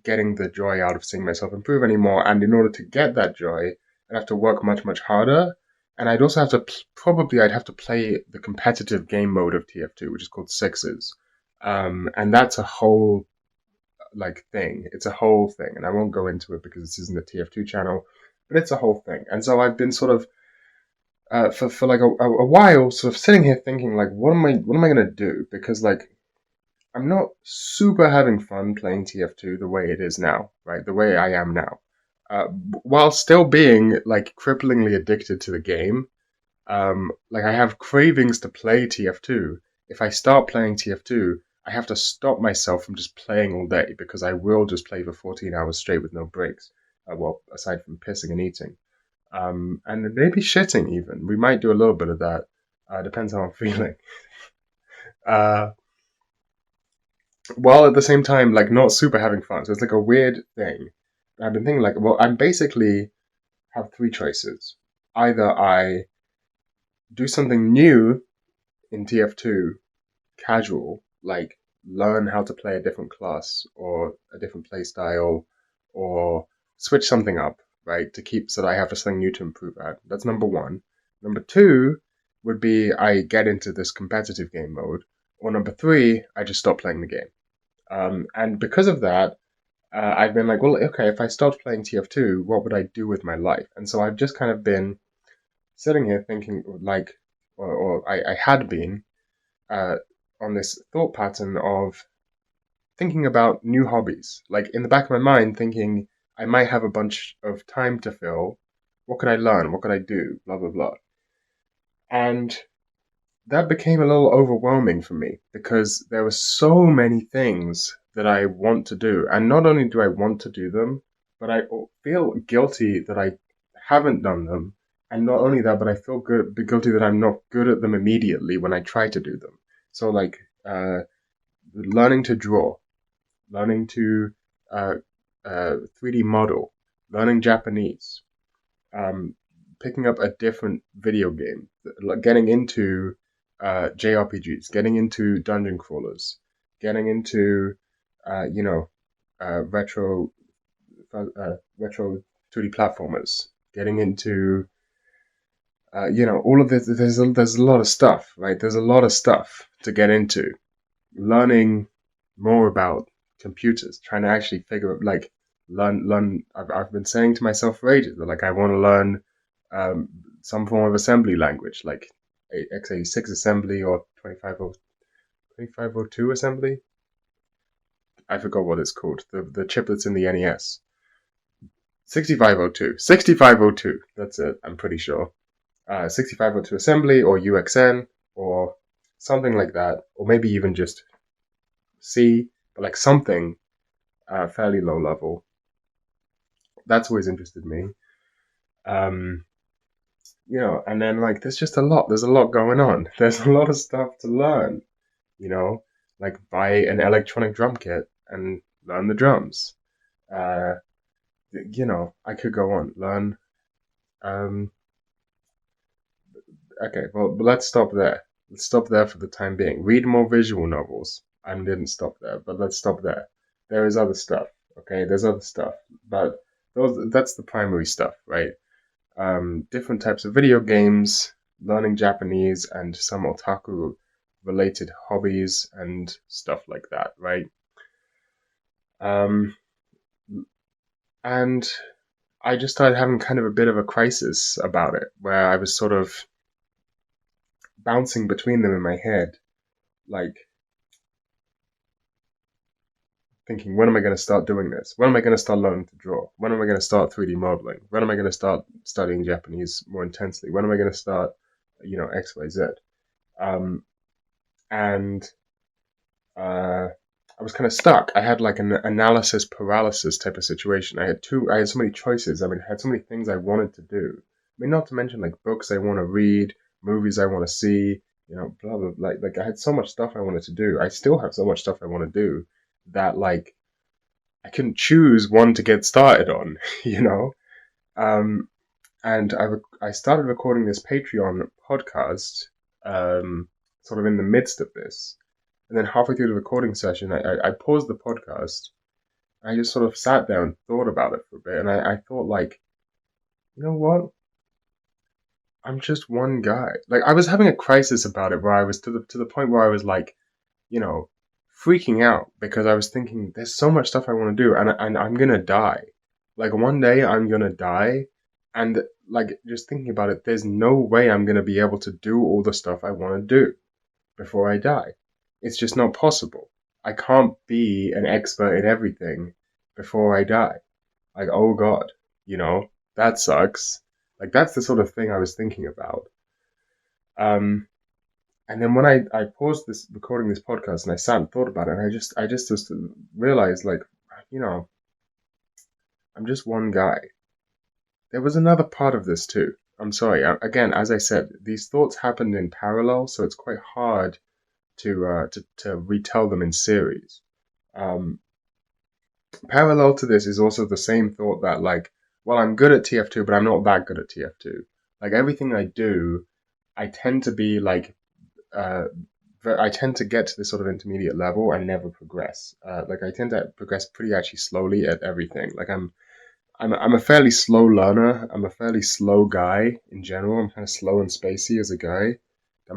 getting the joy out of seeing myself improve anymore, and in order to get that joy, I'd have to work much harder, and I'd also have to I'd have to play the competitive game mode of TF2, which is called Sixes, and that's a whole thing. It's a whole thing, and I won't go into it because this isn't a TF2 channel, but it's a whole thing. And so I've been sort of for like a while, sort of sitting here thinking like, what am I gonna do? Because like I'm not super having fun playing TF2 the way it is now, right? The way I am now, while still being like cripplingly addicted to the game. Like I have cravings to play TF2. If I start playing TF2, I have to stop myself from just playing all day because I will just play for 14 hours straight with no breaks. Well, aside from pissing and eating. And maybe shitting even. We might do a little bit of that. Depends how I'm feeling. While at the same time, like, not super having fun. So it's like a weird thing. I've been thinking like, well, I basically have three choices. Either I do something new in TF2, casual, like learn how to play a different class or a different play style, or switch something up, right, to keep so that I have something new to improve at. That's number one. Number two would be I get into this competitive game mode, or number 3, I just stop playing the game. And because of that, I've been like, well, okay, if I stopped playing TF2, what would I do with my life? And so I've just kind of been sitting here thinking, like, or I had been on this thought pattern of thinking about new hobbies. Like, in the back of my mind, thinking I might have a bunch of time to fill. What could I learn? What could I do? Blah, blah, blah. And that became a little overwhelming for me because there were so many things that I want to do. And not only do I want to do them, but I feel guilty that I haven't done them. And not only that, but I feel guilty that I'm not good at them immediately when I try to do them. So, like, learning to draw, learning to 3D model, learning Japanese, picking up a different video game, getting into JRPGs, getting into dungeon crawlers, getting into retro 2D platformers, getting into all of this. There's a lot of stuff, right? There's a lot of stuff to get into. Learning more about computers, trying to actually figure out, like, learn. I've been saying to myself for ages that, like, I want to learn some form of assembly language, like x86 assembly or 2502 assembly. I forgot what it's called. The chip that's in the NES. 6502. That's it. I'm pretty sure. 6502 assembly or UXN or something like that, or maybe even just C, but like something fairly low level. That's always interested me. And then, like, there's just a lot. There's a lot going on. There's a lot of stuff to learn. Like, buy an electronic drum kit and learn the drums. I could go on. Learn. Okay, well, but let's stop there. Let's stop there for the time being. Read more visual novels. I didn't stop there, but let's stop there. There is other stuff. Okay, there's other stuff, but that's the primary stuff, right? Different types of video games, learning Japanese, and some otaku related hobbies and stuff like that, right? And I just started having kind of a bit of a crisis about it, where I was sort of bouncing between them in my head, like thinking, when am I going to start doing this? When am I going to start learning to draw? When am I going to start 3D modeling? When am I going to start studying Japanese more intensely? When am I going to start, X, Y, Z? I was kind of stuck. I had like an analysis paralysis type of situation. I had so many choices. I had so many things I wanted to do. Not to mention, like, books I want to read, movies I want to see, blah, blah, blah. Like I had so much stuff I wanted to do. I still have so much stuff I want to do that, like, I couldn't choose one to get started on, And I started recording this Patreon podcast, sort of in the midst of this. And then halfway through the recording session, I paused the podcast. I just sort of sat there and thought about it for a bit. And I thought, like, you know what? I'm just one guy. Like, I was having a crisis about it, where I was to the point where I was like, freaking out, because I was thinking, there's so much stuff I want to do, and I'm gonna die. Like, one day I'm gonna die, and, like, just thinking about it, there's no way I'm gonna be able to do all the stuff I want to do before I die. It's just not possible. I can't be an expert in everything before I die. Like, oh god, that sucks. Like, that's the sort of thing I was thinking about. And then when I paused this recording this podcast and I sat and thought about it, and I just realized, like, I'm just one guy. There was another part of this too. I'm sorry. Again, as I said, these thoughts happened in parallel, so it's quite hard to retell them in series. Parallel to this is also the same thought that, like, well, I'm good at TF2, but I'm not that good at TF2. Like, everything I do, I tend to be like, I tend to get to this sort of intermediate level and never progress. Like, I tend to progress pretty actually slowly at everything. Like, I'm a fairly slow learner. I'm a fairly slow guy in general. I'm kind of slow and spacey as a guy.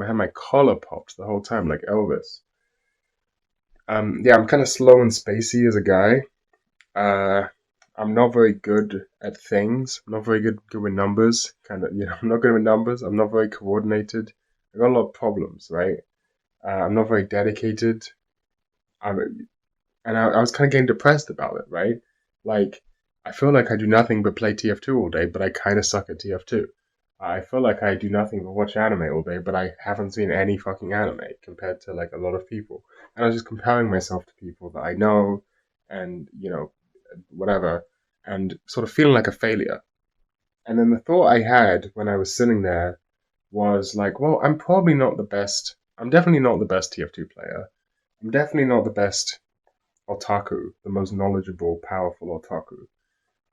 I had my collar popped the whole time, like Elvis. Yeah, I'm kind of slow and spacey as a guy. I'm not very good at things. I'm not very good with numbers. I'm not good with numbers. I'm not very coordinated. I got a lot of problems, right? I'm not very dedicated. I was kind of getting depressed about it, right? Like, I feel like I do nothing but play TF2 all day, but I kind of suck at TF2. I feel like I do nothing but watch anime all day, but I haven't seen any fucking anime compared to like a lot of people. And I was just comparing myself to people that I know and, whatever, and sort of feeling like a failure. And then the thought I had when I was sitting there was like, well, I'm probably not the best. I'm definitely not the best TF2 player. I'm definitely not the best otaku, the most knowledgeable, powerful otaku.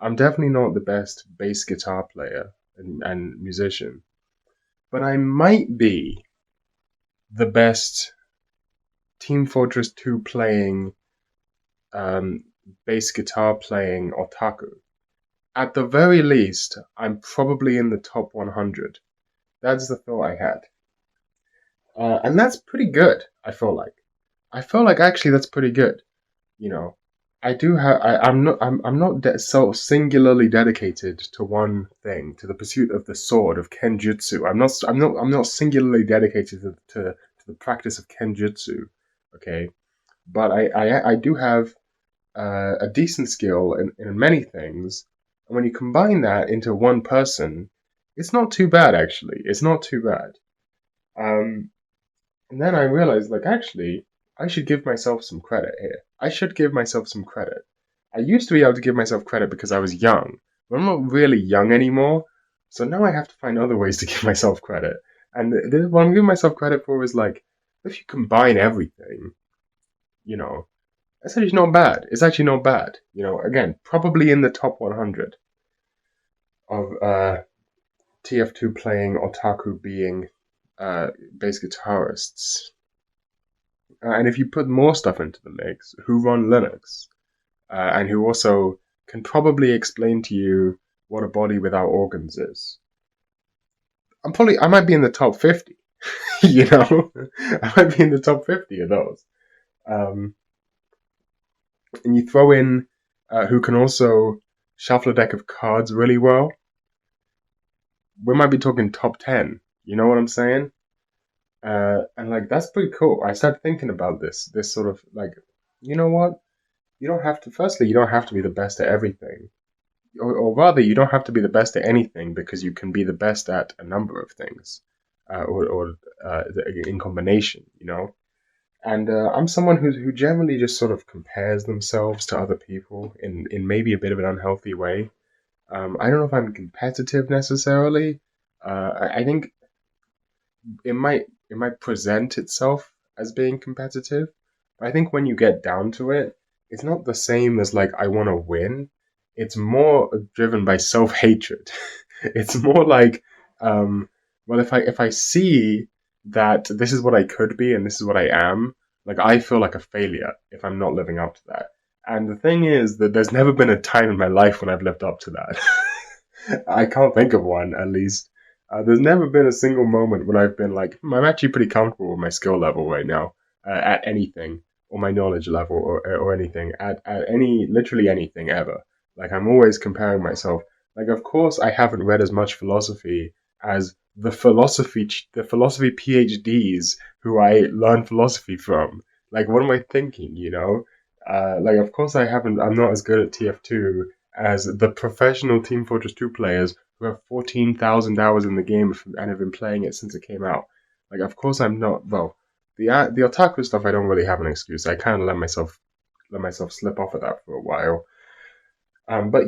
I'm definitely not the best bass guitar player and musician, but I might be the best Team Fortress 2 playing, bass guitar playing otaku. At the very least, I'm probably in the top 100. That's the thought I had. And that's pretty good, I feel like. I feel like actually that's pretty good. I do have. I'm not so singularly dedicated to one thing, to the pursuit of the sword of Kenjutsu. I'm not singularly dedicated to the practice of Kenjutsu. Okay, but I do have a decent skill in many things, and when you combine that into one person, it's not too bad actually. It's not too bad. And then I realized, like, actually, I should give myself some credit here. I should give myself some credit. I used to be able to give myself credit because I was young, but I'm not really young anymore. So now I have to find other ways to give myself credit. And what I'm giving myself credit for is like, if you combine everything, it's actually not bad. It's actually not bad. Again, probably in the top 100 of TF2 playing otaku being bass guitarists. And if you put more stuff into the mix, who run Linux, and who also can probably explain to you what a body without organs is, I might be in the top 50. I might be in the top 50 of those. And you throw in who can also shuffle a deck of cards really well, we might be talking top 10. You know what I'm saying? And like, that's pretty cool. I started thinking about this sort of like, you know what? You don't have to be the best at everything. Or rather, you don't have to be the best at anything because you can be the best at a number of things, or in combination, And I'm someone who generally just sort of compares themselves to other people in maybe a bit of an unhealthy way. I don't know if I'm competitive necessarily. I think it might present itself as being competitive, but I think when you get down to it, it's not the same as like I want to win. It's more driven by self-hatred. It's more like, well, if I see that this is what I could be and this is what I am, like I feel like a failure if I'm not living up to that. And the thing is that there's never been a time in my life when I've lived up to that. I can't think of one, at least. There's never been a single moment when I've been like, I'm actually pretty comfortable with my skill level right now, at anything, or my knowledge level, or anything, at literally anything ever. Like, I'm always comparing myself. Like, of course, I haven't read as much philosophy as the philosophy PhDs who I learned philosophy from. Like, what am I thinking, Like, of course, I'm not as good at TF2 as the professional Team Fortress 2 players who have 14,000 hours in the game and have been playing it since it came out. Like, of course, I'm not. Well, the otaku stuff, I don't really have an excuse. I kind of let myself slip off of that for a while. But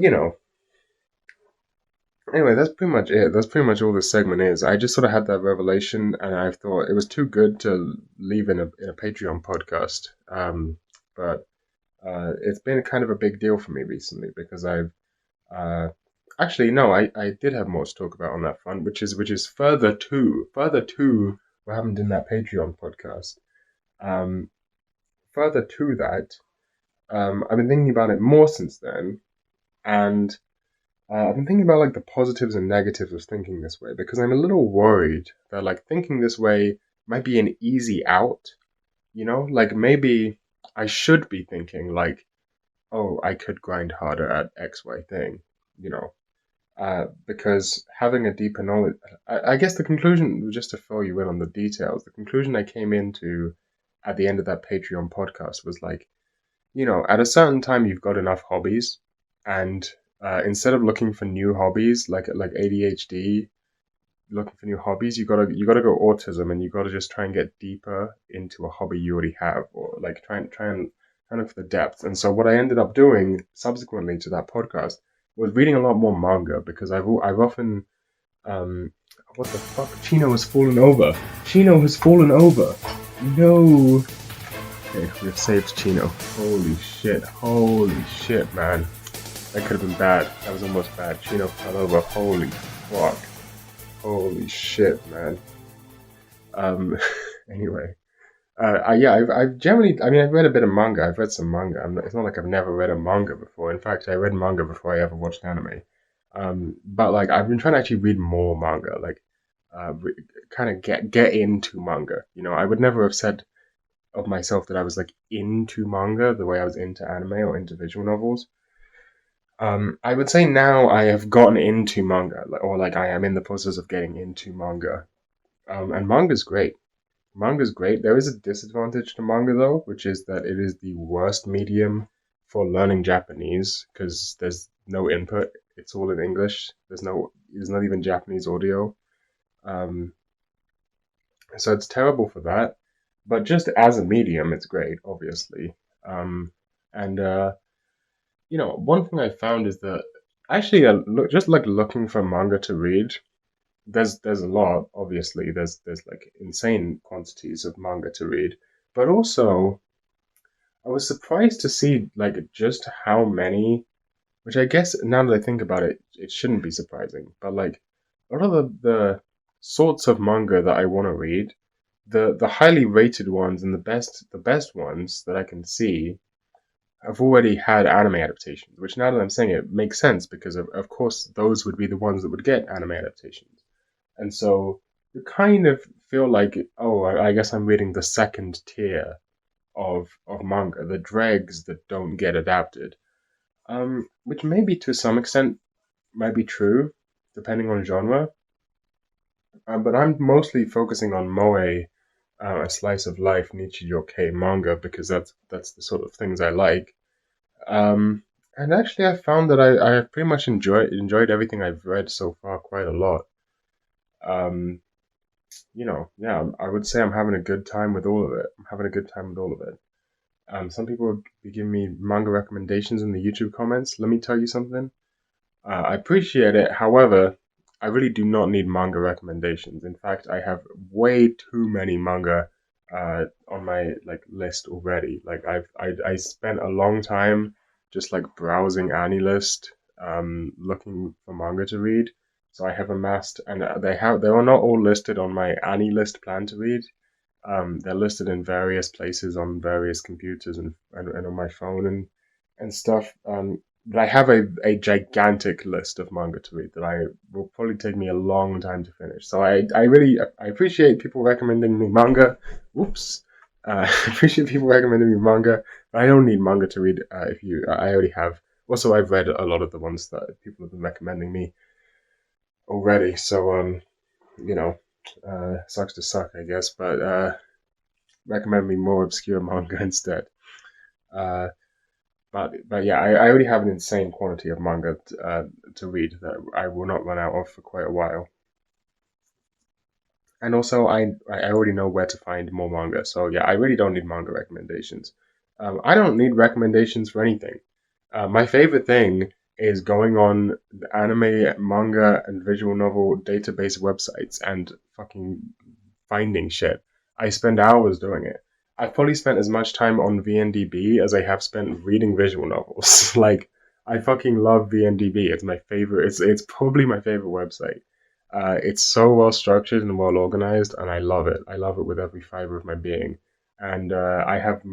anyway, that's pretty much it. That's pretty much all this segment is. I just sort of had that revelation, and I thought it was too good to leave in a Patreon podcast. But it's been kind of a big deal for me recently because I've actually no, I did have more to talk about on that front, which is further to what happened in that Patreon podcast. Further to that, I've been thinking about it more since then, and I've been thinking about like the positives and negatives of thinking this way because I'm a little worried that like thinking this way might be an easy out. Like maybe I should be thinking like, oh, I could grind harder at XY thing, you know. Because having a deeper knowledge, I guess the conclusion, just to fill you in on the details, the conclusion I came into at the end of that Patreon podcast was like, at a certain time you've got enough hobbies, and instead of looking for new hobbies like ADHD, looking for new hobbies, you gotta go autism, and you gotta just try and get deeper into a hobby you already have, or like try and look for the depth. And so what I ended up doing subsequently to that podcast was reading a lot more manga because I've often what the fuck? Chino has fallen over. Chino has fallen over. No. Okay, we've saved Chino. Holy shit, man. That could have been bad. That was almost bad. Chino fell over. Holy fuck. Holy shit, man. Anyway. I've generally, I've read a bit of manga. I've read some manga. It's not like I've never read a manga before. In fact, I read manga before I ever watched anime. But like, I've been trying to actually read more manga, like, kind of get into manga. I would never have said of myself that I was like into manga the way I was into anime or into visual novels. I would say now I have gotten into manga, or like I am in the process of getting into manga. And manga's great. Manga's great. There is a disadvantage to manga though, which is that it is the worst medium for learning Japanese because there's no input. It's all in English. There's not even Japanese audio. Um, so it's terrible for that. But just as a medium, it's great, obviously. And one thing I found is that actually, just like looking for manga to read, there's a lot. Obviously, there's like insane quantities of manga to read, but also I was surprised to see like just how many. Which I guess now that I think about it, it shouldn't be surprising. But like a lot of the sorts of manga that I want to read, the highly rated ones and the best ones that I can see have already had anime adaptations. Which now that I'm saying it makes sense because of course those would be the ones that would get anime adaptations. And so you kind of feel like, oh, I guess I'm reading the second tier of manga, the dregs that don't get adapted. Which maybe to some extent might be true, depending on genre. But I'm mostly focusing on moe, a slice of life, Nichi Yokai manga because that's the sort of things I like. And actually, I found that I have pretty much enjoyed everything I've read so far quite a lot. Um, yeah, I would say I'm having a good time with all of it. I'm having a good time with all of it. Some people would be giving me manga recommendations in the YouTube comments. Let me tell you something. I appreciate it. However, I really do not need manga recommendations. In fact, I have way too many manga on my like list already. Like I spent a long time just like browsing AniList, looking for manga to read. So I have amassed, and they are not all listed on my AniList plan to read. They're listed in various places on various computers and on my phone and stuff. But I have a gigantic list of manga to read that I will probably take me a long time to finish. So I really I appreciate people recommending me manga. Oops. I appreciate people recommending me manga, but I don't need manga to read. I already have. Also, I've read a lot of the ones that people have been recommending me already. So sucks to suck, I guess. But recommend me more obscure manga instead. But yeah, I already have an insane quantity of manga to read that I will not run out of for quite a while. And also, I already know where to find more manga. So yeah, I really don't need manga recommendations. I don't need recommendations for anything. My favorite thing is going on the anime, manga, and visual novel database websites and fucking finding shit. I spend hours doing it. I've probably spent as much time on VNDB as I have spent reading visual novels. Like, I fucking love VNDB. It's my favorite. It's probably my favorite website. It's so well structured and well organized, and I love it. I love it with every fiber of my being. And I have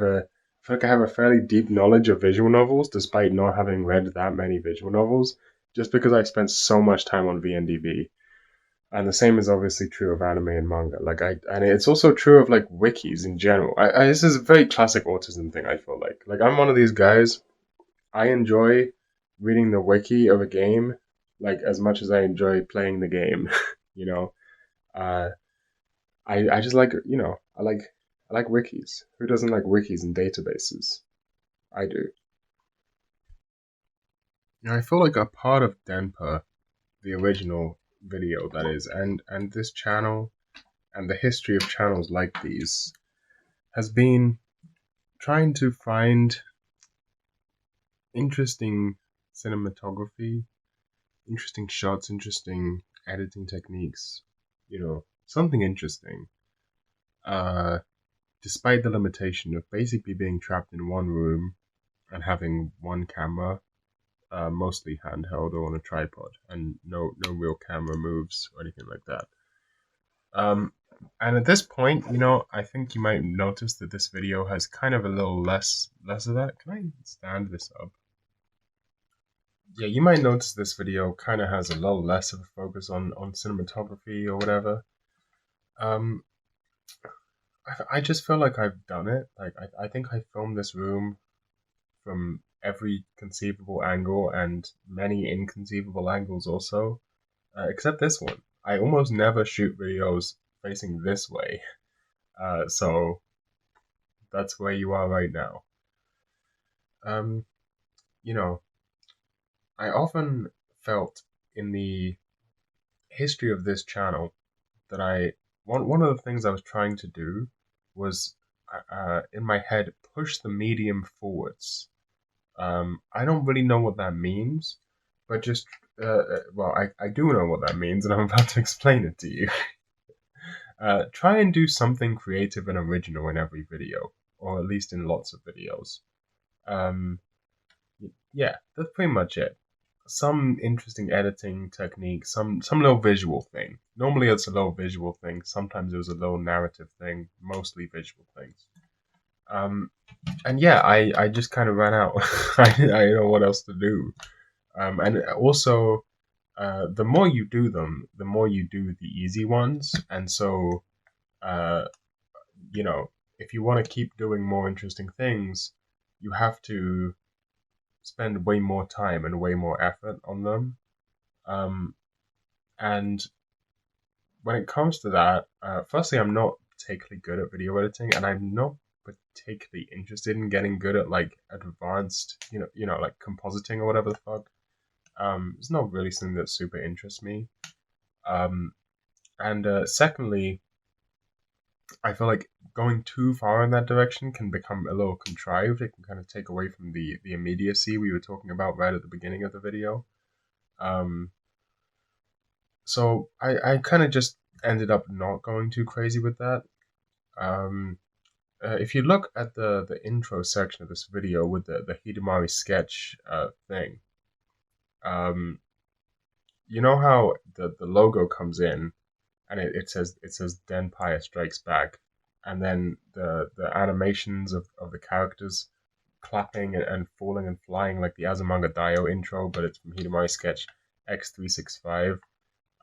a feel like I have a fairly deep knowledge of visual novels, despite not having read that many visual novels, just because I spent so much time on VNDB. And the same is obviously true of anime and manga. And it's also true of like wikis in general. This is a very classic autism thing. I feel like I'm one of these guys. I enjoy reading the wiki of a game like as much as I enjoy playing the game. you know, uh, I just like I like wikis. Who doesn't like wikis and databases? I do. I feel like a part of Denpa, the original video that is, and this channel and the history of channels like these has been trying to find interesting cinematography, interesting shots, interesting editing techniques, something interesting. Despite the limitation of basically being trapped in one room and having one camera, mostly handheld or on a tripod, and no real camera moves or anything like that. And at this point, I think you might notice that this video has kind of a little less of that. Can I stand this up? Yeah, you might notice this video kind of has a little less of a focus on cinematography or whatever. I just feel like I've done it. Like I think I filmed this room from every conceivable angle and many inconceivable angles also, except this one. I almost never shoot videos facing this way, so that's where you are right now. I often felt in the history of this channel that one of the things I was trying to do was in my head push the medium forwards. I don't really know what that means, but just I do know what that means, and I'm about to explain it to you. Try and do something creative and original in every video, or at least in lots of videos. Yeah, that's pretty much it. Some interesting editing technique, some little visual thing. Normally it's a little visual thing. Sometimes it was a little narrative thing. Mostly visual things. And yeah, I just kind of ran out. I didn't know what else to do. And also, the more you do them, the more you do the easy ones. And so, if you want to keep doing more interesting things, you have to spend way more time and way more effort on them. And when it comes to that, firstly, I'm not particularly good at video editing, and I'm not particularly interested in getting good at like advanced, like compositing or whatever the fuck. It's not really something that super interests me. And secondly, I feel like going too far in that direction can become a little contrived. It can kind of take away from the immediacy we were talking about right at the beginning of the video. So I kind of just ended up not going too crazy with that. If you look at the intro section of this video with the Hidamari sketch thing, you know how the logo comes in and it says Denpa Strikes Back, and then the animations of the characters clapping and falling and flying like the Azumanga Daioh intro, but it's from Hidamari sketch X365.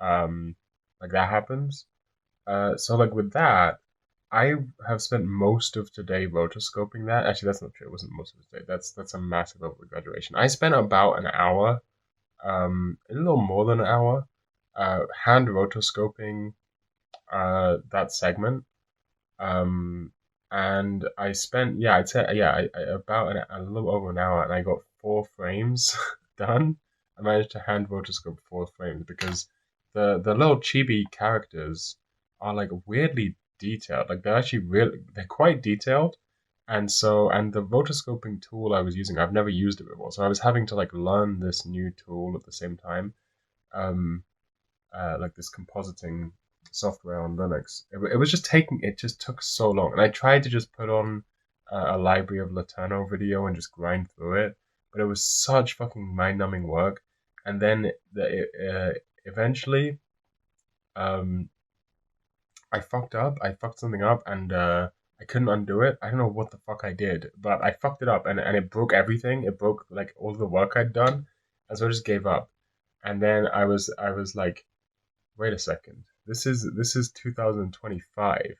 Like that happens. So like with that, I have spent most of today rotoscoping that. Actually, that's not true. It wasn't most of the day. That's a massive over-exaggeration. I spent about an hour, a little more than an hour, hand rotoscoping that segment. And I spent, I'd say, about a little over an hour, and I got 4 frames done. I managed to hand rotoscope 4 frames because the little chibi characters are like weirdly detailed. Like they're quite detailed. And the rotoscoping tool I was using, I've never used it before. So I was having to like learn this new tool at the same time. Like this compositing software on Linux. It just took so long. And I tried to just put on a library of Laterno video and just grind through it. But it was such fucking mind-numbing work. And then eventually, I fucked something up, and I I couldn't undo it. I don't know what the fuck I did, but I fucked it up, and it broke everything. It broke like all the work I'd done, and so I just gave up. And then I was like, wait a second, this is 2025.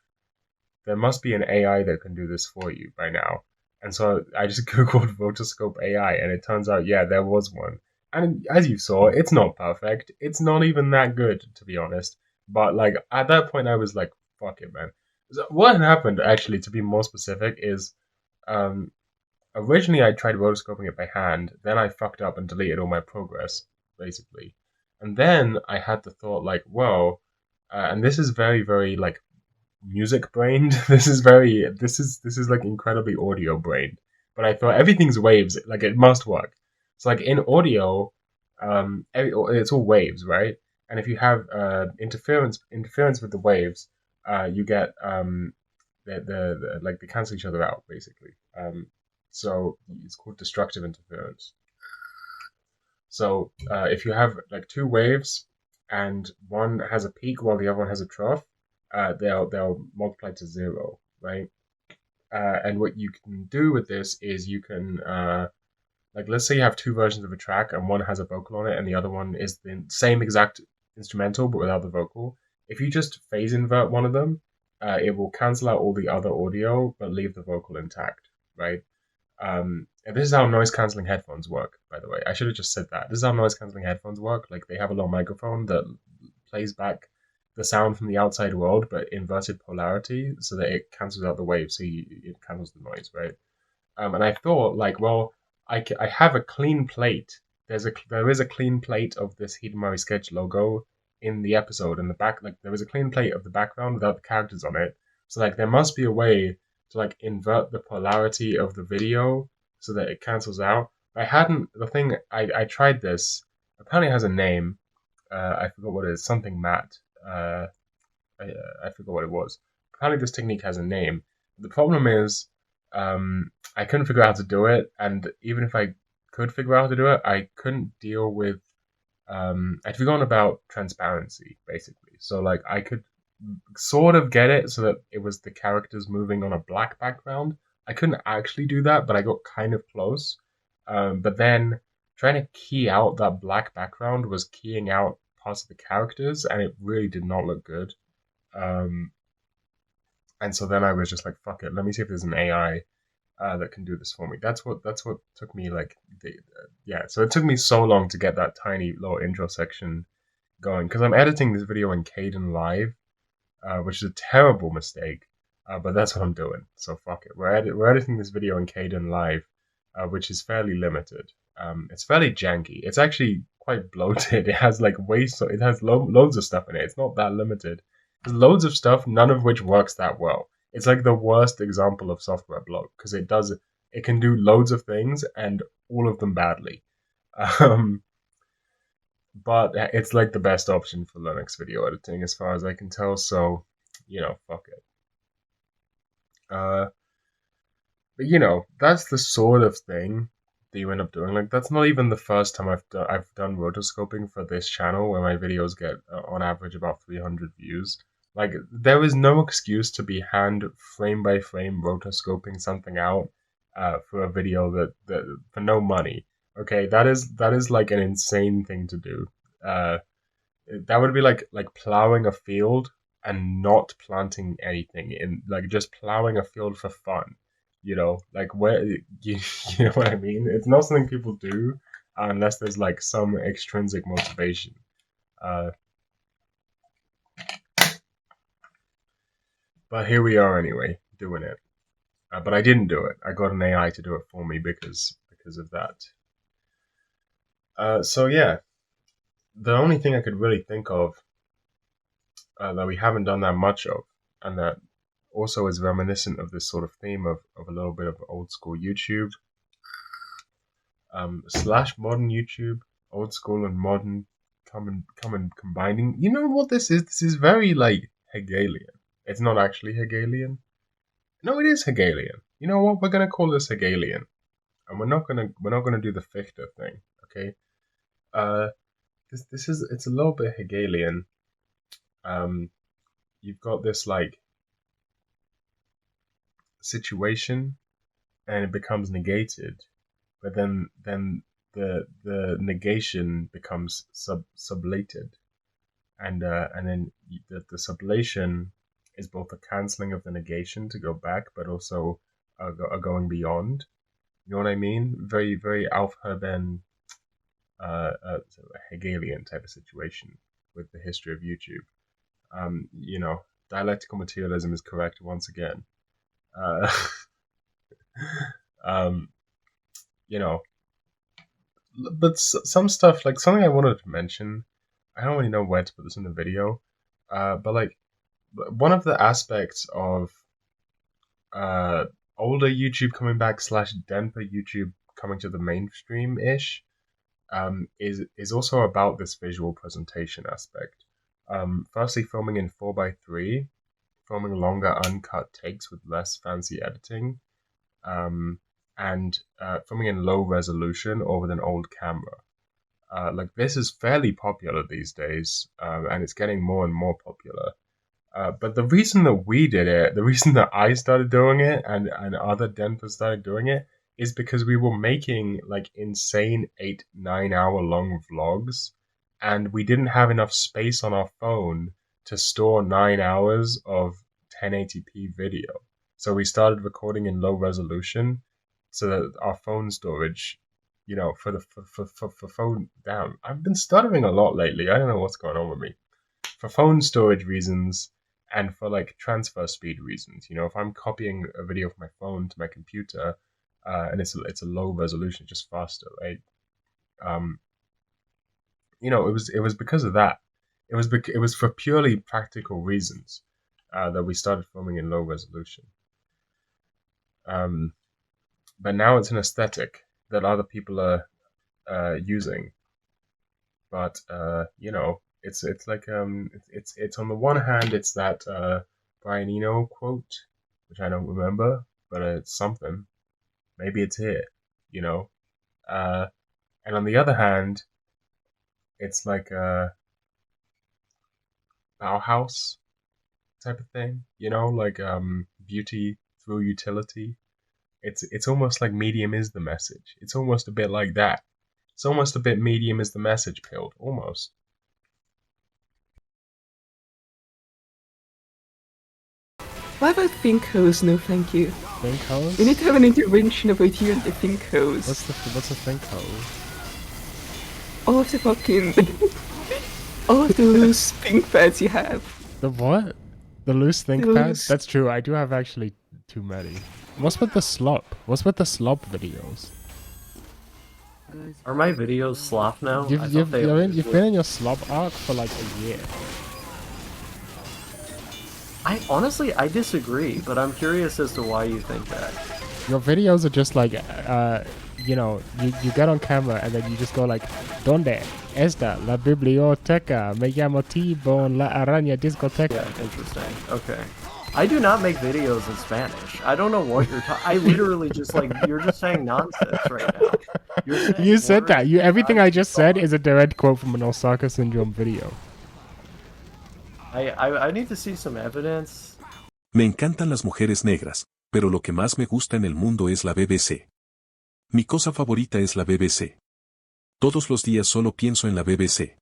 There must be an AI that can do this for you by now. And so I just googled rotoscope AI, and it turns out, yeah, there was one. And as you saw, it's not perfect. It's not even that good, to be honest. But like at that point, I was like, fuck it, man. So what happened, actually, to be more specific, is um, originally I tried rotoscoping it by hand. Then I fucked up and deleted all my progress, basically. And then I had the thought, like, whoa, and this is very, very like music brained. This is like incredibly audio brained. But I thought everything's waves, like it must work. So like in audio, it's all waves, right? And if you have interference with the waves, you get the like they cancel each other out basically. So it's called destructive interference. So if you have like two waves and one has a peak while the other one has a trough, they'll multiply to 0, right? And what you can do with this is you can like let's say you have two versions of a track and one has a vocal on it and the other one is the same exact instrumental but without the vocal. If you just phase invert one of them, it will cancel out all the other audio but leave the vocal intact, right? And this is how noise cancelling headphones work, by the way. I should have just said that. This is how noise cancelling headphones work. Like they have a little microphone that plays back the sound from the outside world, but inverted polarity, so that it cancels out the wave, so it cancels the noise, right? And I thought, like, well, I have a clean plate. There is a clean plate of this Hidamari Sketch logo in the episode in the back. Like there is a clean plate of the background without the characters on it. So like there must be a way to like invert the polarity of the video so that it cancels out. I hadn't. The thing I tried this. Apparently it has a name. I forgot what it is. Something matte. I forgot what it was. Apparently this technique has a name. The problem is I couldn't figure out how to do it, and even if I could figure out how to do it, I couldn't deal with I'd forgotten about transparency, basically. So like I could sort of get it so that it was the characters moving on a black background. I couldn't actually do that, but I got kind of close. But then trying to key out that black background was keying out parts of the characters, and it really did not look good. And so then I was just like, fuck it, let me see if there's an AI that can do this for me. That's what took me like, so it took me so long to get that tiny little intro section going, because I'm editing this video in Caden Live, which is a terrible mistake, but that's what I'm doing, so fuck it. We're editing this video in Caden Live, which is fairly limited. It's fairly janky. It's actually quite bloated. It has like it has loads of stuff in it. It's not that limited. There's loads of stuff, none of which works that well. It's like the worst example of software bloat, because it can do loads of things and all of them badly. But it's like the best option for Linux video editing as far as I can tell, so, fuck it. But that's the sort of thing that you end up doing. Like, that's not even the first time I've done rotoscoping for this channel, where my videos get on average about 300 views. Like, there is no excuse to be hand frame by frame rotoscoping something out for a video that for no money. Okay, that is like an insane thing to do. That would be like plowing a field and not planting anything in, like just plowing a field for fun. Like where you know what I mean? It's not something people do unless there's like some extrinsic motivation. But here we are anyway, doing it. But I didn't do it. I got an AI to do it for me because of that. So yeah, the only thing I could really think of that we haven't done that much of, and that also is reminiscent of this sort of theme of a little bit of old school YouTube, / modern YouTube, old school and modern combining. You know what this is? This is very like Hegelian. It's not actually Hegelian. No, it is Hegelian. You know what? We're gonna call this Hegelian, and we're not gonna do the Fichte thing. Okay. It's a little bit Hegelian. You've got this like situation and it becomes negated, but then the negation becomes sublated, and then the sublation is both a cancelling of the negation to go back, but also a going beyond. You know what I mean? Very, very Aufheben, Hegelian type of situation with the history of YouTube. You know, dialectical materialism is correct once again. You know, but some stuff, like something I wanted to mention, I don't really know where to put this in the video, but like one of the aspects of older YouTube coming back / Denpa YouTube coming to the mainstream ish is also about this visual presentation aspect. Firstly, filming in 4:3, filming longer uncut takes with less fancy editing, and filming in low resolution or with an old camera. Like this is fairly popular these days, and it's getting more and more popular. But the reason that we did it, the reason that I started doing it, and other Denpas started doing it, is because we were making like insane 8-9 hour long vlogs, and we didn't have enough space on our phone to store 9 hours of 1080p video. So we started recording in low resolution, so that our phone storage, you know, for phone down. I've been stuttering a lot lately. I don't know what's going on with me. For phone storage reasons and for like transfer speed reasons. You know, if I'm copying a video from my phone to my computer, and it's a low resolution, just faster, right? You know, it was because of that. It was for purely practical reasons that we started filming in low resolution. But now it's an aesthetic that other people are using. But you know, it's like it's on the one hand it's that Brian Eno quote, which I don't remember, but it's something. Maybe it's here, you know. And on the other hand, it's like a Bauhaus type of thing, you know, like beauty through utility. It's almost like medium is the message. It's almost a bit like that. It's almost a bit medium is the message pilled, almost. What about pink hose? No, thank you. Think hose? We need to have an intervention about you and the pink hose. What's a think hose? All of the fucking... all of the loose pink pads you have. The what? The loose think The pads? loose- That's true, I do have actually too many. What's with the slop? What's with the slop videos? Are my videos slop now? I thought You've they been in your slop arc for like a year. I disagree, but I'm curious as to why you think that. Your videos are just like, you know, you get on camera and then you just go like, ¿Dónde está la biblioteca? Me llamo T-Bone la araña discoteca. Yeah, interesting. Okay. I do not make videos in Spanish. I don't know what you're talking. I literally just like you're just saying nonsense right now. You said that. Everything I just said is a direct quote from an Osaka Syndrome video. I need to see some evidence. Me encantan las mujeres negras, pero lo que más me gusta en el mundo es la BBC. Mi cosa favorita es la BBC. Todos los días solo pienso en la BBC.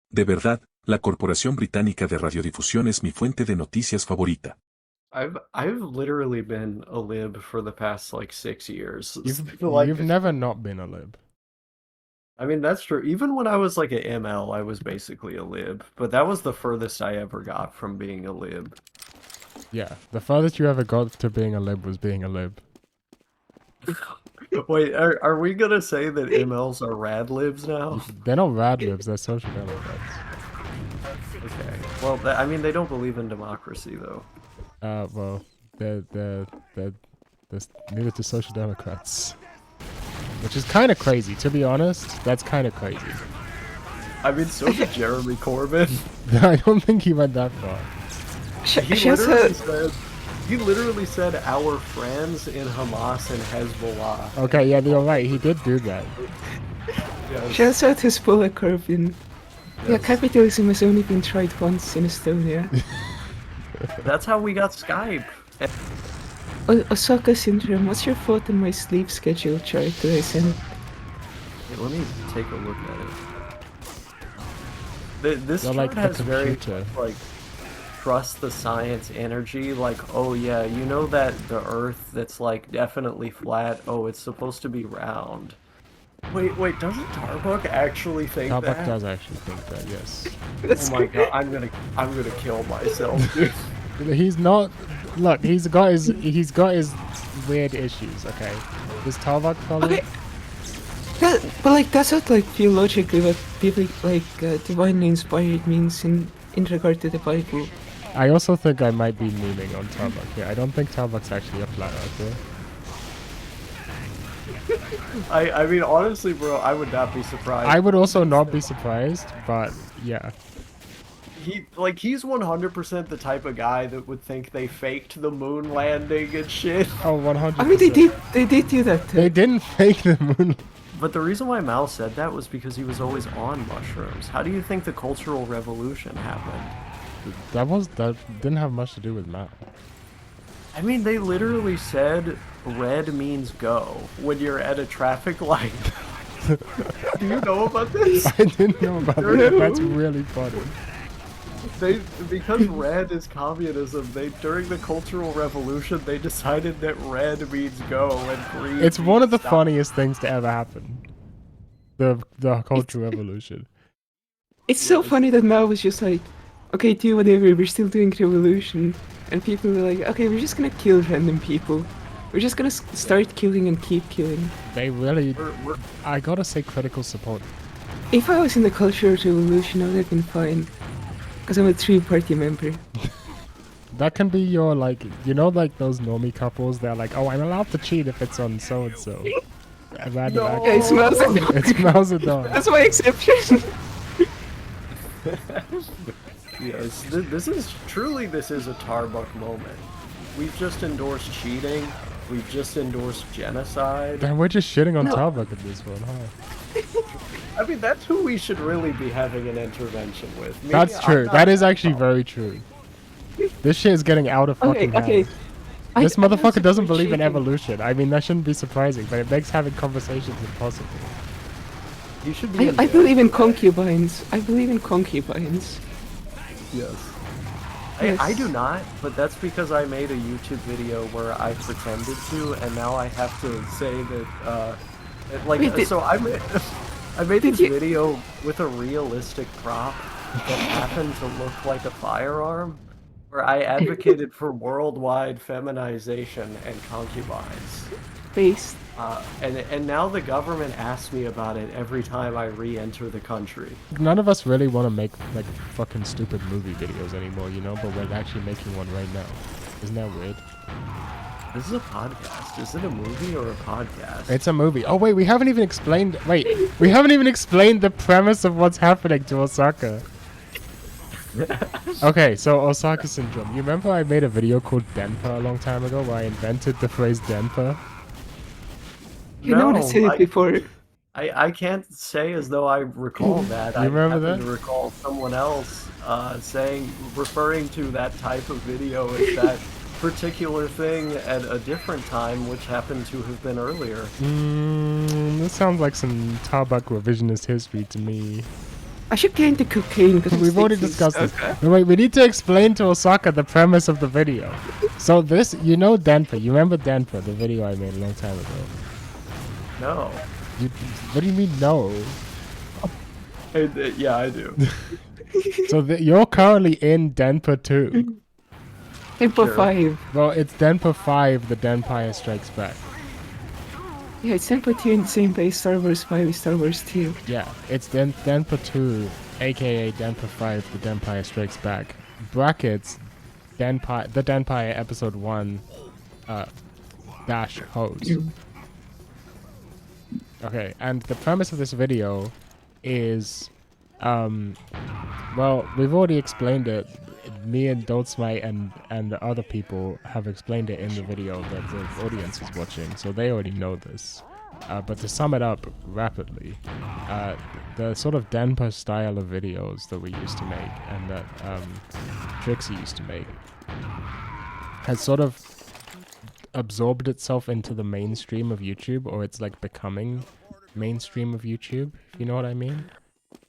De verdad, la Corporación Británica de Radiodifusión es mi fuente de noticias favorita. I've literally been a lib for the past like 6 years. You've never not been a lib. I mean, that's true. Even when I was like at ML, I was basically a lib. But that was the furthest I ever got from being a lib. Yeah, the farthest you ever got to being a lib was being a lib. Wait, are we gonna say that MLs are rad libs now? They're not rad libs, they're social democrats. Okay. Well, I mean, they don't believe in democracy, though. Well, they're neither do social democrats. Which is kind of crazy, to be honest. That's kind of crazy. I mean, so did Jeremy Corbyn. I don't think he went that far. He literally said our friends in Hamas and Hezbollah. Okay, yeah, you're right. He did do that. Yes. Shouts out to Spoiler Corbyn. Yeah, capitalism has only been tried once in Estonia. That's how we got Skype. Osaka Syndrome, what's your thought on my sleep schedule chart that I sent? Hey, let me take a look at it. This You're chart like the has very computer. like trust the science energy. Like, oh yeah, you know that the Earth that's like definitely flat. Oh, it's supposed to be round. Wait, doesn't Tarbuck actually think Tarbuck that? does actually think that, yes. Oh my god, I'm gonna kill myself, dude. He's not. Look, he's got his weird issues. Okay, does Tarbuck follow? Okay. But like that's not like theologically what people like divinely inspired means in regard to the Bible. I also think I might be memeing on Tarbuck here. I don't think Tarbuck's actually a flat earther. I mean, honestly, bro, I would not be surprised. I would also not be surprised, but yeah. He's 100% the type of guy that would think they faked the moon landing and shit. Oh, 100%. I mean, they did do that too. They didn't fake the moon. But the reason why Mao said that was because he was always on mushrooms. How do you think the Cultural Revolution happened? That didn't have much to do with Mao. I mean, they literally said red means go when you're at a traffic light. Do you know about this? I didn't know about that. That's really funny. Because red is communism, during the Cultural Revolution they decided that red means go and green. It's one of the stop. funniest things to ever happen. The Cultural Revolution. It's so funny that Mao was just like, okay, do whatever, we're still doing revolution. And people were like, okay, we're just gonna kill random people. We're just gonna start killing and keep killing. They really... I gotta say critical support. If I was in the Cultural Revolution, I would have been fine. Because I'm a three-party member. That can be your, like, you know, like those normie couples, they're like, oh, I'm allowed to cheat if it's on so-and-so. Yeah, it's Mao Zedong. It's Mao Zedong. That's my exception. Yes, this is a Tarbuck moment. We've just endorsed cheating. We've just endorsed genocide. Then we're just shitting on Tarbuck at this one, huh? I mean, that's who we should really be having an intervention with. Me, That's true. That is actually very true. This shit is getting out of fucking hand. This motherfucker doesn't believe in evolution. I mean, that shouldn't be surprising, but it makes having conversations impossible. You should be. I believe in concubines. I believe in concubines. Yes. Yes. I do not, but that's because I made a YouTube video where I pretended to, and now I have to say that, I made this video with a realistic prop that happened to look like a firearm, where I advocated for worldwide feminization and concubines. Based. And now the government asks me about it every time I re-enter the country. None of us really want to make, like, fucking stupid movie videos anymore, you know? But we're actually making one right now. Isn't that weird? This is a podcast. Is it a movie or a podcast? It's a movie. Oh, wait, we haven't even explained the premise of what's happening to Osaka. Okay, so Osaka Syndrome. You remember I made a video called Denpa a long time ago where I invented the phrase Denpa? You know what I said it before. I can't say as though I recall that. You remember I happen that? to recall someone else referring to that type of video as that particular thing at a different time, which happened to have been earlier. This sounds like some Tarbuck revisionist history to me. I should get into cocaine because We've already discussed this. No, wait, we need to explain to Osaka the premise of the video. So this, you know Denpa. You remember Denpa, the video I made a long time ago? No. What do you mean no? Yeah, I do. So you're currently in Denpa 2. Denpa 5. Well, it's Denpa 5, the Denpire Strikes Back. Yeah, it's Denpa 2 in the same place, Star Wars 5 is Star Wars 2. Yeah, it's Denpa 2, aka Denpa 5, the Denpire Strikes Back. Brackets, the Denpire Episode 1, dash hose. Okay, and the premise of this video is, well, we've already explained it. Me and Doltsmite and the other people have explained it in the video that the audience is watching, so they already know this. But to sum it up rapidly, the sort of Denpa style of videos that we used to make and that Trixie used to make has sort of absorbed itself into the mainstream of YouTube, or it's like becoming mainstream of YouTube, if you know what I mean.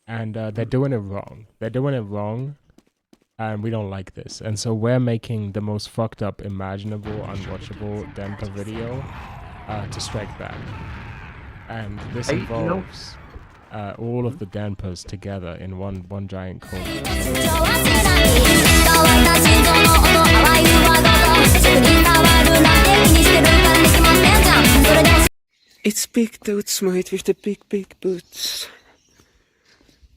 And they're doing it wrong. They're doing it wrong, and we don't like this. And so we're making the most fucked up, imaginable, unwatchable Denpa video to strike back. And this involves all of the Denpas together in one giant code. It's Big Toad Smite with the big boots.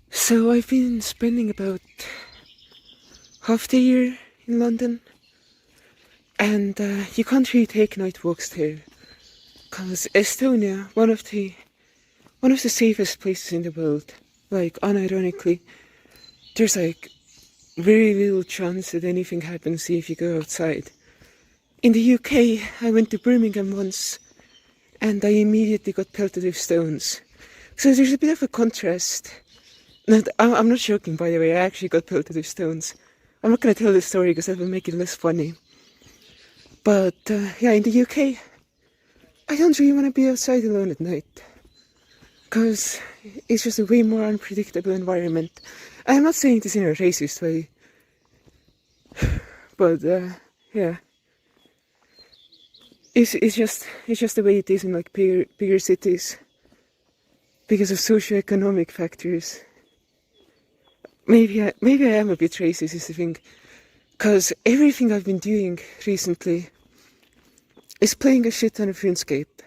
So I've been spending about half the year in London, and you can't really take night walks there, cause Estonia, one of the safest places in the world. Like, unironically, there's like very little chance that anything happens if you go outside. In the UK, I went to Birmingham once, and I immediately got pelted with stones. So there's a bit of a contrast. I'm not joking, by the way, I actually got pelted with stones. I'm not going to tell the story because that will make it less funny. But yeah, in the UK, I don't really want to be outside alone at night, because it's just a way more unpredictable environment. I'm not saying this in a racist way, but yeah. It's just the way it is in like bigger cities, because of socio-economic factors. Maybe I am a bit racist, is the thing, because everything I've been doing recently is playing a shit ton of RuneScape,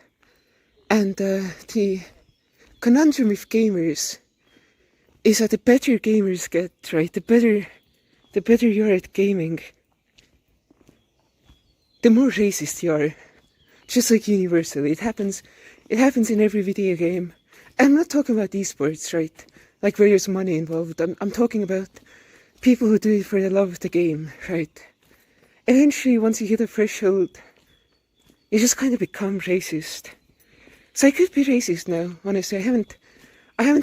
and the conundrum with gamers is that the better gamers get, right, the better you are at gaming, the more racist you are. Just like universally, it happens in every video game. I'm not talking about esports, right? Like where there's money involved. I'm talking about people who do it for the love of the game, right? Eventually, once you hit a threshold, you just kind of become racist. So I could be racist now, honestly. I haven't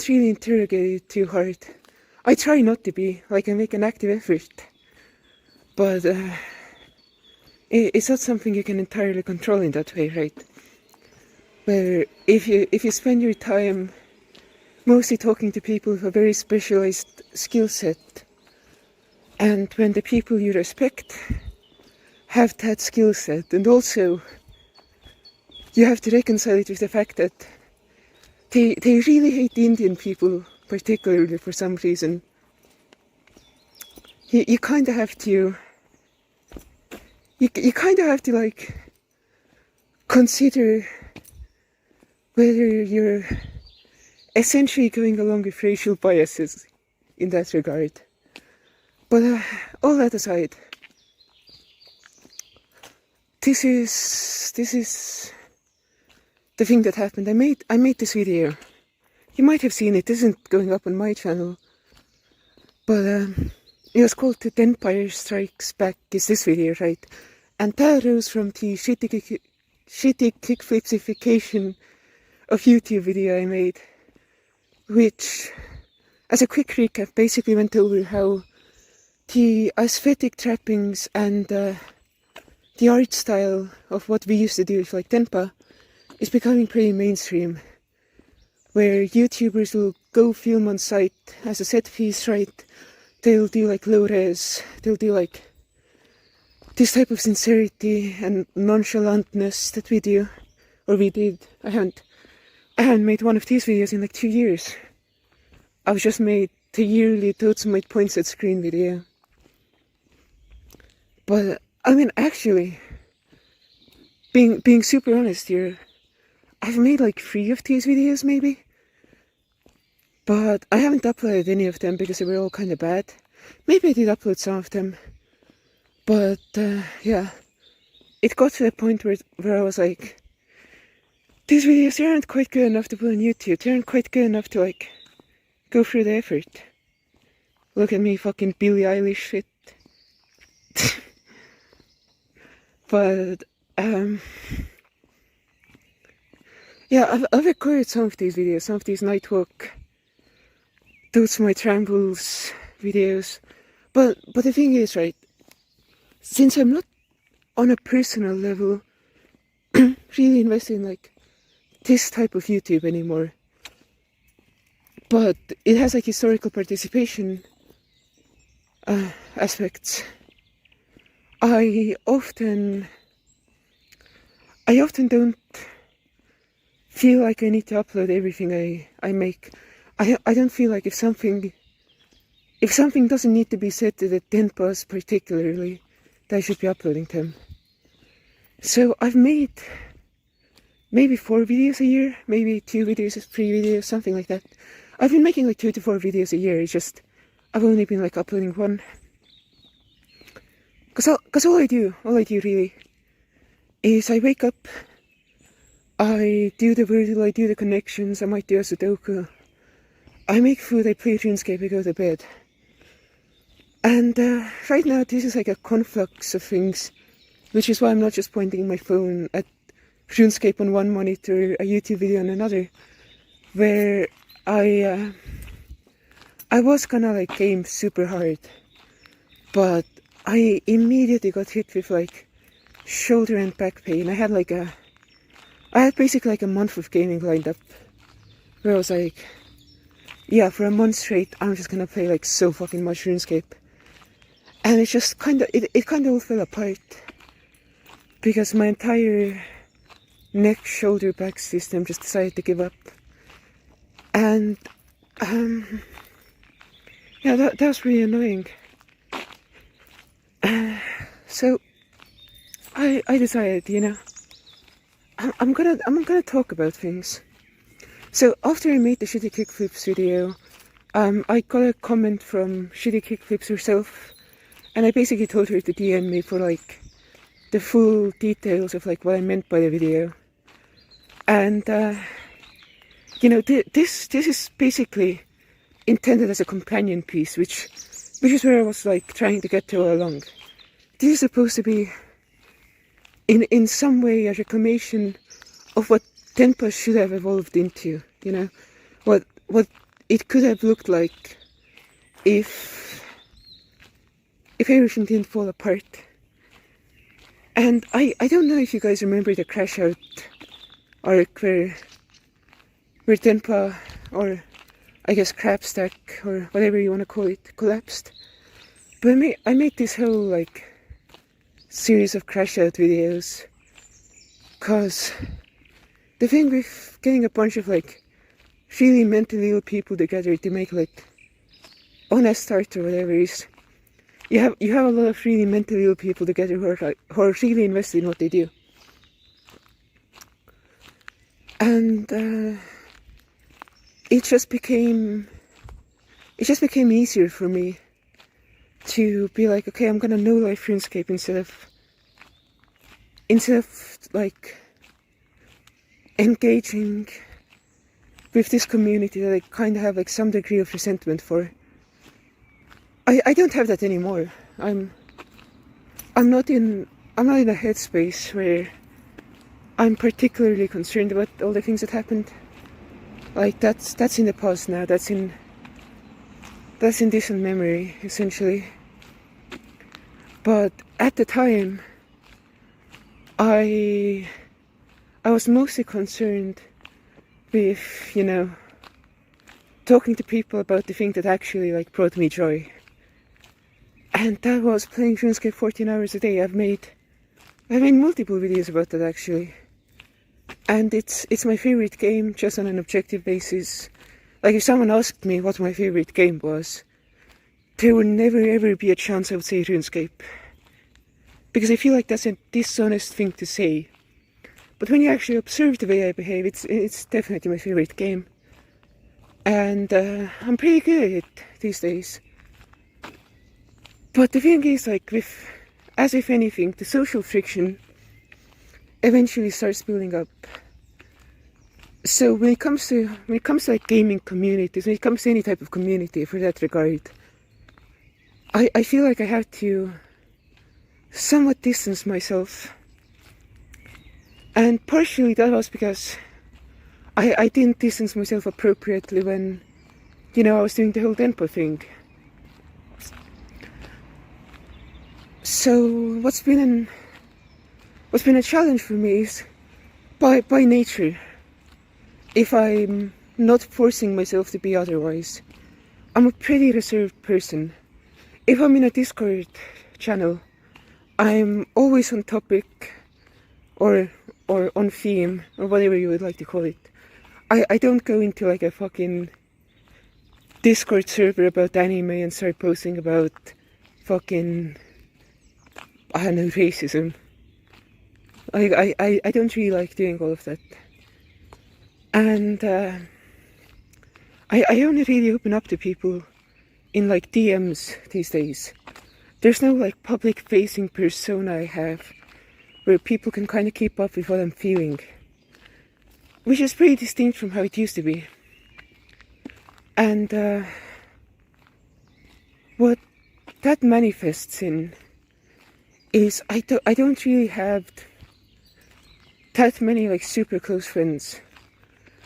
really interrogated too hard. I try not to be, like I make an active effort. But it's not something you can entirely control in that way, right? Where if you spend your time mostly talking to people with a very specialized skill set, and when the people you respect have that skill set, and also you have to reconcile it with the fact that they really hate the Indian people, particularly for some reason, you kind of have to... You kind of have to, like, consider whether you're essentially going along with racial biases in that regard. But all that aside, this is the thing that happened. I made this video. You might have seen it. It isn't going up on my channel, but it was called "The Denpa Strikes Back." Is this video, right? And that arose from the shitty kickflipsification of YouTube video I made, which, as a quick recap, basically went over how the aesthetic trappings and the art style of what we used to do with like Denpa is becoming pretty mainstream, where YouTubers will go film on site as a set piece, right? They'll do like low res, they'll do like this type of sincerity and nonchalantness that we do, or we did. I haven't made one of these videos in like 2 years. I've just made the yearly Toads Might Points at Screen video. But I mean, actually, being super honest here, I've made like 3 of these videos maybe, but I haven't uploaded any of them because they were all kind of bad. Maybe I did upload some of them. But yeah, it got to the point where I was like, these videos aren't quite good enough to put on YouTube. They aren't quite good enough to like go through the effort. Look at me, fucking Billie Eilish shit. But yeah, I've recorded some of these videos, some of these Nightwalk, those my trambles videos. But the thing is, right, since I'm not on a personal level really invested in like this type of YouTube anymore. But it has like historical participation aspects. I often don't feel like I need to upload everything I make. I don't feel like if something doesn't need to be set to the Denpas particularly, that I should be uploading them. So I've made maybe 4 videos a year, maybe 2 videos, 3 videos, something like that. I've been making like 2 to 4 videos a year. It's just I've only been like uploading 1. Cause all I do really is I wake up, I do the Wordle, I do the connections, I might do a Sudoku, I make food, I play RuneScape, I go to bed. And right now this is like a conflux of things, which is why I'm not just pointing my phone at RuneScape on one monitor, a YouTube video on another, where I was gonna like game super hard, but I immediately got hit with like shoulder and back pain. I had basically like a month of gaming lined up, where I was like, yeah, for a month straight, I'm just gonna play like so fucking much RuneScape. And it just it kind of all fell apart, because my entire neck, shoulder, back system just decided to give up. And, yeah, that was really annoying. So, I decided, you know, I'm gonna talk about things. So, after I made the Shitty Kickflips video, I got a comment from Shitty Kickflips herself, and I basically told her to DM me for, like, the full details of, like, what I meant by the video. And, you know, this is basically intended as a companion piece, which is where I was, like, trying to get to all along. This is supposed to be, in some way, a reclamation of what Denpa should have evolved into, you know? What it could have looked like if everything didn't fall apart. And I don't know if you guys remember the Crash Out arc where Denpa, or I guess Crabstack, or whatever you want to call it, collapsed. But I made this whole like series of Crash Out videos, cause the thing with getting a bunch of like really mentally ill people together to make like honest art or whatever is, you have a lot of really mentally ill people together who are really invested in what they do. And it just became easier for me to be like, okay, I'm gonna know life RuneScape instead of like engaging with this community that I kind of have like some degree of resentment for. I don't have that anymore. I'm not in a headspace where I'm particularly concerned about all the things that happened. Like that's in the past now. That's in distant memory, essentially. But at the time, I was mostly concerned with, you know, talking to people about the thing that actually like brought me joy. And that was playing RuneScape 14 hours a day. I've made multiple videos about that actually. And it's my favorite game, just on an objective basis. Like, if someone asked me what my favorite game was, there would never ever be a chance I would say RuneScape. Because I feel like that's a dishonest thing to say. But when you actually observe the way I behave, it's definitely my favorite game. And I'm pretty good at it these days. But the thing is, like, as if anything, the social friction eventually starts building up. So when it comes to like gaming communities, when it comes to any type of community for that regard, I feel like I have to somewhat distance myself. And partially that was because I didn't distance myself appropriately when, you know, I was doing the whole Denpa thing. So what's been a challenge for me is by nature, if I'm not forcing myself to be otherwise, I'm a pretty reserved person. If I'm in a Discord channel, I'm always on topic or on theme or whatever you would like to call it. I don't go into like a fucking Discord server about anime and start posting about fucking, I don't know, racism. I don't really like doing all of that. And I only really open up to people in like DMs these days. There's no like public facing persona I have where people can kind of keep up with what I'm feeling, which is pretty distinct from how it used to be. And what that manifests in is I don't really have that many like super close friends.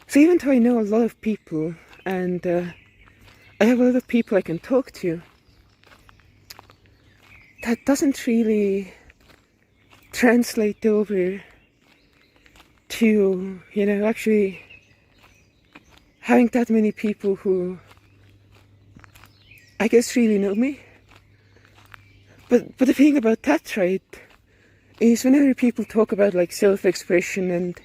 So even though I know a lot of people and I have a lot of people I can talk to, that doesn't really translate over to, you know, actually having that many people who I guess really know me. But the thing about that, right, is whenever people talk about like self-expression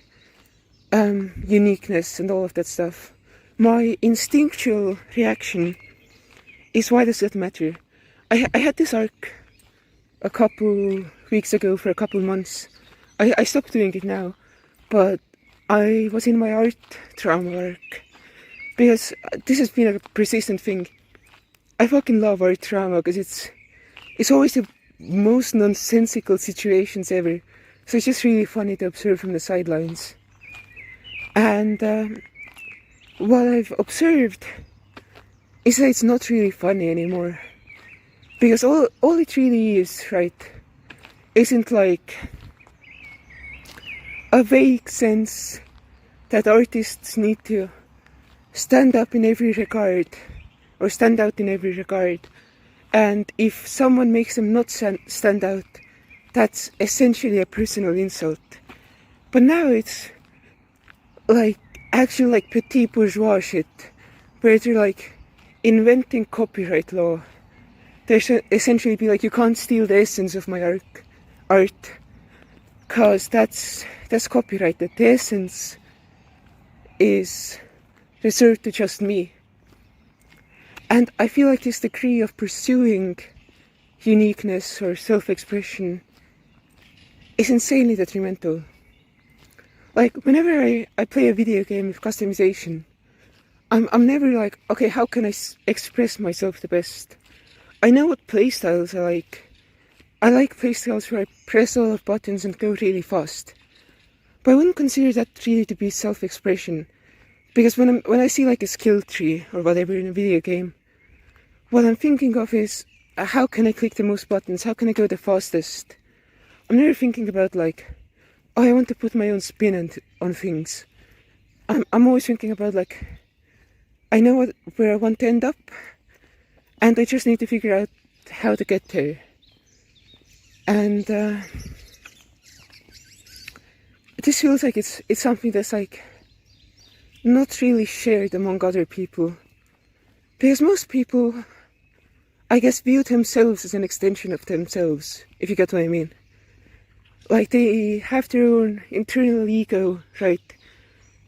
and uniqueness and all of that stuff, my instinctual reaction is, why does that matter? I had this arc a couple weeks ago for a couple months. I stopped doing it now, but I was in my art trauma arc because this has been a persistent thing. I fucking love art trauma because it's always the most nonsensical situations ever. So it's just really funny to observe from the sidelines. And what I've observed is that it's not really funny anymore. Because all it really is, right, isn't like a vague sense that artists need to stand up in every regard or stand out in every regard, and if someone makes them not stand out, that's essentially a personal insult. But now it's like actual like petit bourgeois shit, where they're like inventing copyright law. They should essentially be like, you can't steal the essence of my art, cause that's copyrighted. The essence is reserved to just me. And I feel like this degree of pursuing uniqueness or self-expression is insanely detrimental. Like, whenever I play a video game with customization, I'm never like, okay, how can I express myself the best? I know what playstyles I like. I like playstyles where I press a lot of buttons and go really fast. But I wouldn't consider that really to be self-expression. Because when I see like a skill tree or whatever in a video game, what I'm thinking of is, how can I click the most buttons? How can I go the fastest? I'm never thinking about like, oh, I want to put my own spin on things. I'm always thinking about like, I know where I want to end up, and I just need to figure out how to get there. And this feels like it's something that's like not really shared among other people, because most people, I guess, view themselves as an extension of themselves, if you get what I mean. Like, they have their own internal ego, right?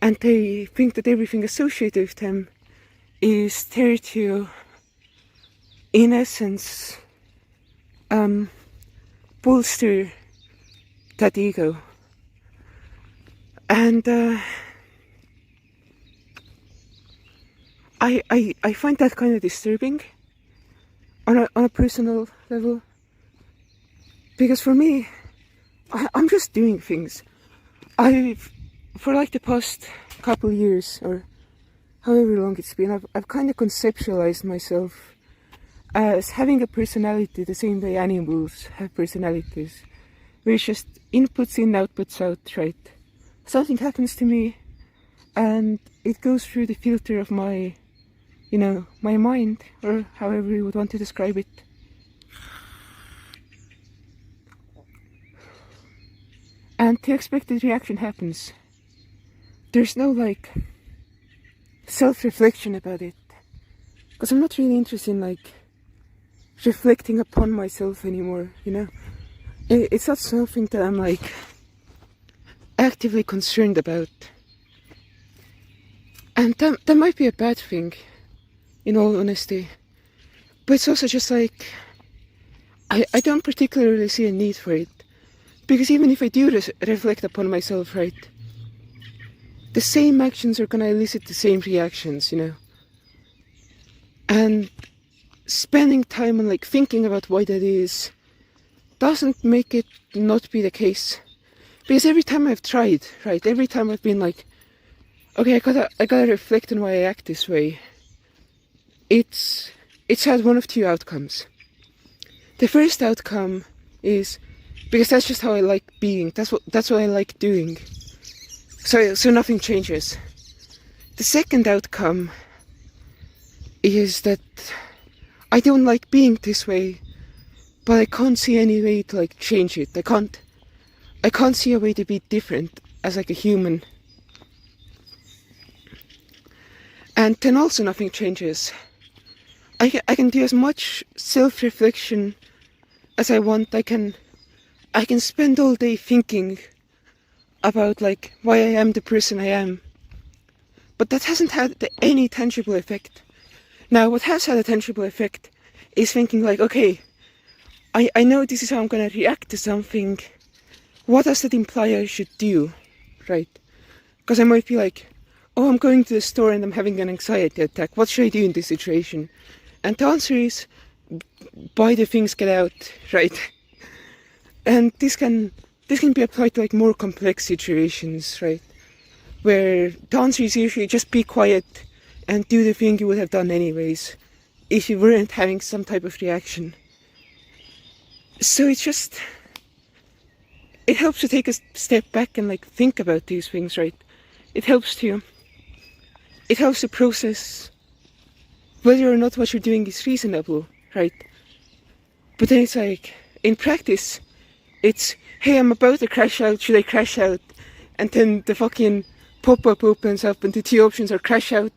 And they think that everything associated with them is there to, in essence, bolster that ego. And I find that kind of disturbing on a personal level, because for me, I'm just doing things. For like the past couple years, or however long it's been, I've kind of conceptualized myself as having a personality the same way animals have personalities, where it's just inputs in, outputs out, right? Something happens to me, and it goes through the filter of my, you know, my mind, or however you would want to describe it. And the expected reaction happens. there's no like self-reflection about it, because I'm not really interested in like reflecting upon myself anymore, you know. It's not something that I'm like actively concerned about, and that might be a bad thing, in all honesty. But it's also just like I don't particularly see a need for it, because even if I do reflect upon myself, right, the same actions are gonna elicit the same reactions, you know. And spending time on like thinking about why that is doesn't make it not be the case. Because every time I've tried, right, every time I've been like, okay, I gotta reflect on why I act this way, it's had one of two outcomes. The first outcome is because that's just how I like being, that's what I like doing. So nothing changes. The second outcome is that I don't like being this way, but I can't see any way to like change it. I can't see a way to be different as like a human. And then also nothing changes. I can do as much self-reflection as I want. I can spend all day thinking about like why I am the person I am. But that hasn't had any tangible effect. Now, what has had a tangible effect is thinking like, okay, I know this is how I'm gonna react to something. What does that imply I should do, right? Because I might be like, oh, I'm going to the store and I'm having an anxiety attack. What should I do in this situation? And the answer is, buy the things, get out, right? And this can be applied to like more complex situations, right? Where the answer is usually just be quiet and do the thing you would have done anyways, if you weren't having some type of reaction. So it helps to take a step back and like think about these things, right? It helps to process whether or not what you're doing is reasonable, right? But then it's like, in practice, it's, hey, I'm about to crash out, should I crash out? And then the fucking pop-up opens up and the two options are crash out,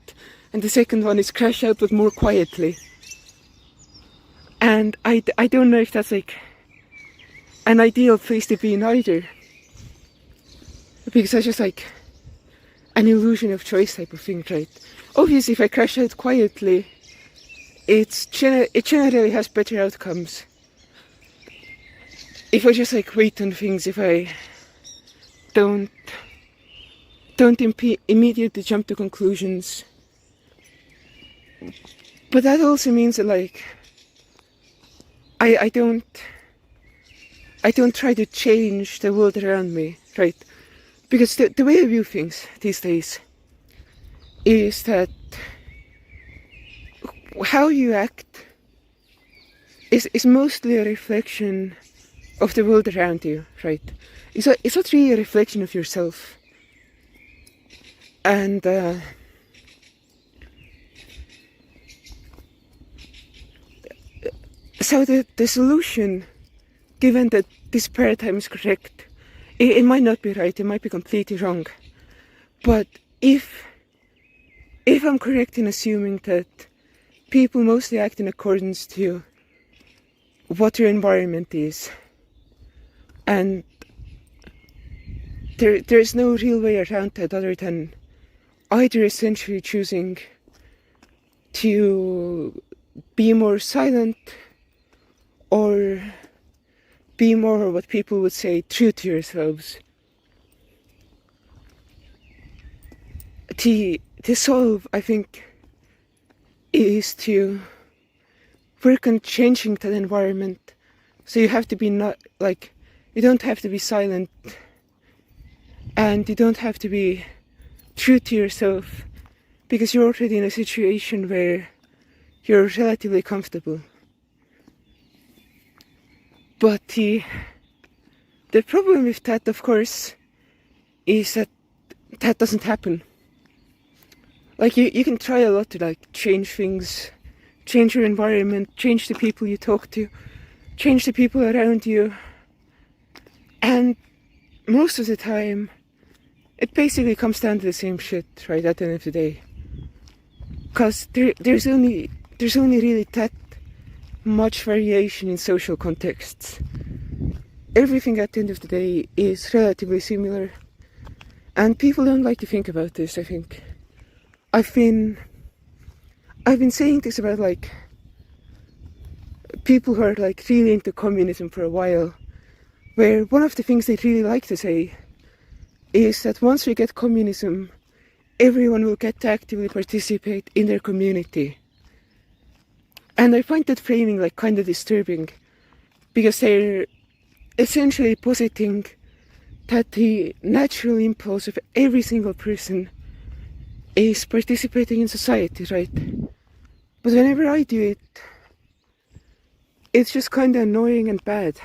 and the second one is crash out but more quietly. And I don't know if that's like an ideal place to be in either. Because that's just like an illusion of choice type of thing, right? Obviously, if I crash out quietly, it generally has better outcomes. If I just like wait on things, if I don't immediately jump to conclusions. But that also means that like I don't try to change the world around me, right? Because the way I view things these days is that how you act is mostly a reflection of the world around you, right? It's not really a reflection of yourself. And so the solution, given that this paradigm is correct, it might not be right, it might be completely wrong. But if I'm correct in assuming that people mostly act in accordance to what their environment is, and there's no real way around that other than either essentially choosing to be more silent or be more what people would say true to yourselves. To solve, I think, is to work on changing that environment. So you have to be not like, you don't have to be silent, and you don't have to be true to yourself, because you're already in a situation where you're relatively comfortable. But the problem with that, of course, is that doesn't happen. Like you can try a lot to like change things, change your environment, change the people you talk to, change the people around you, and most of the time it basically comes down to the same shit, right, at the end of the day. Because there's only really that much variation in social contexts. Everything at the end of the day is relatively similar. And people don't like to think about this, I think. I've been saying this about, like, people who are, like, really into communism for a while, where one of the things they really like to say is that once we get communism, everyone will get to actively participate in their community. And I find that framing, like, kind of disturbing, because they're essentially positing that the natural impulse of every single person is participating in society, right? But whenever I do it, it's just kind of annoying and bad.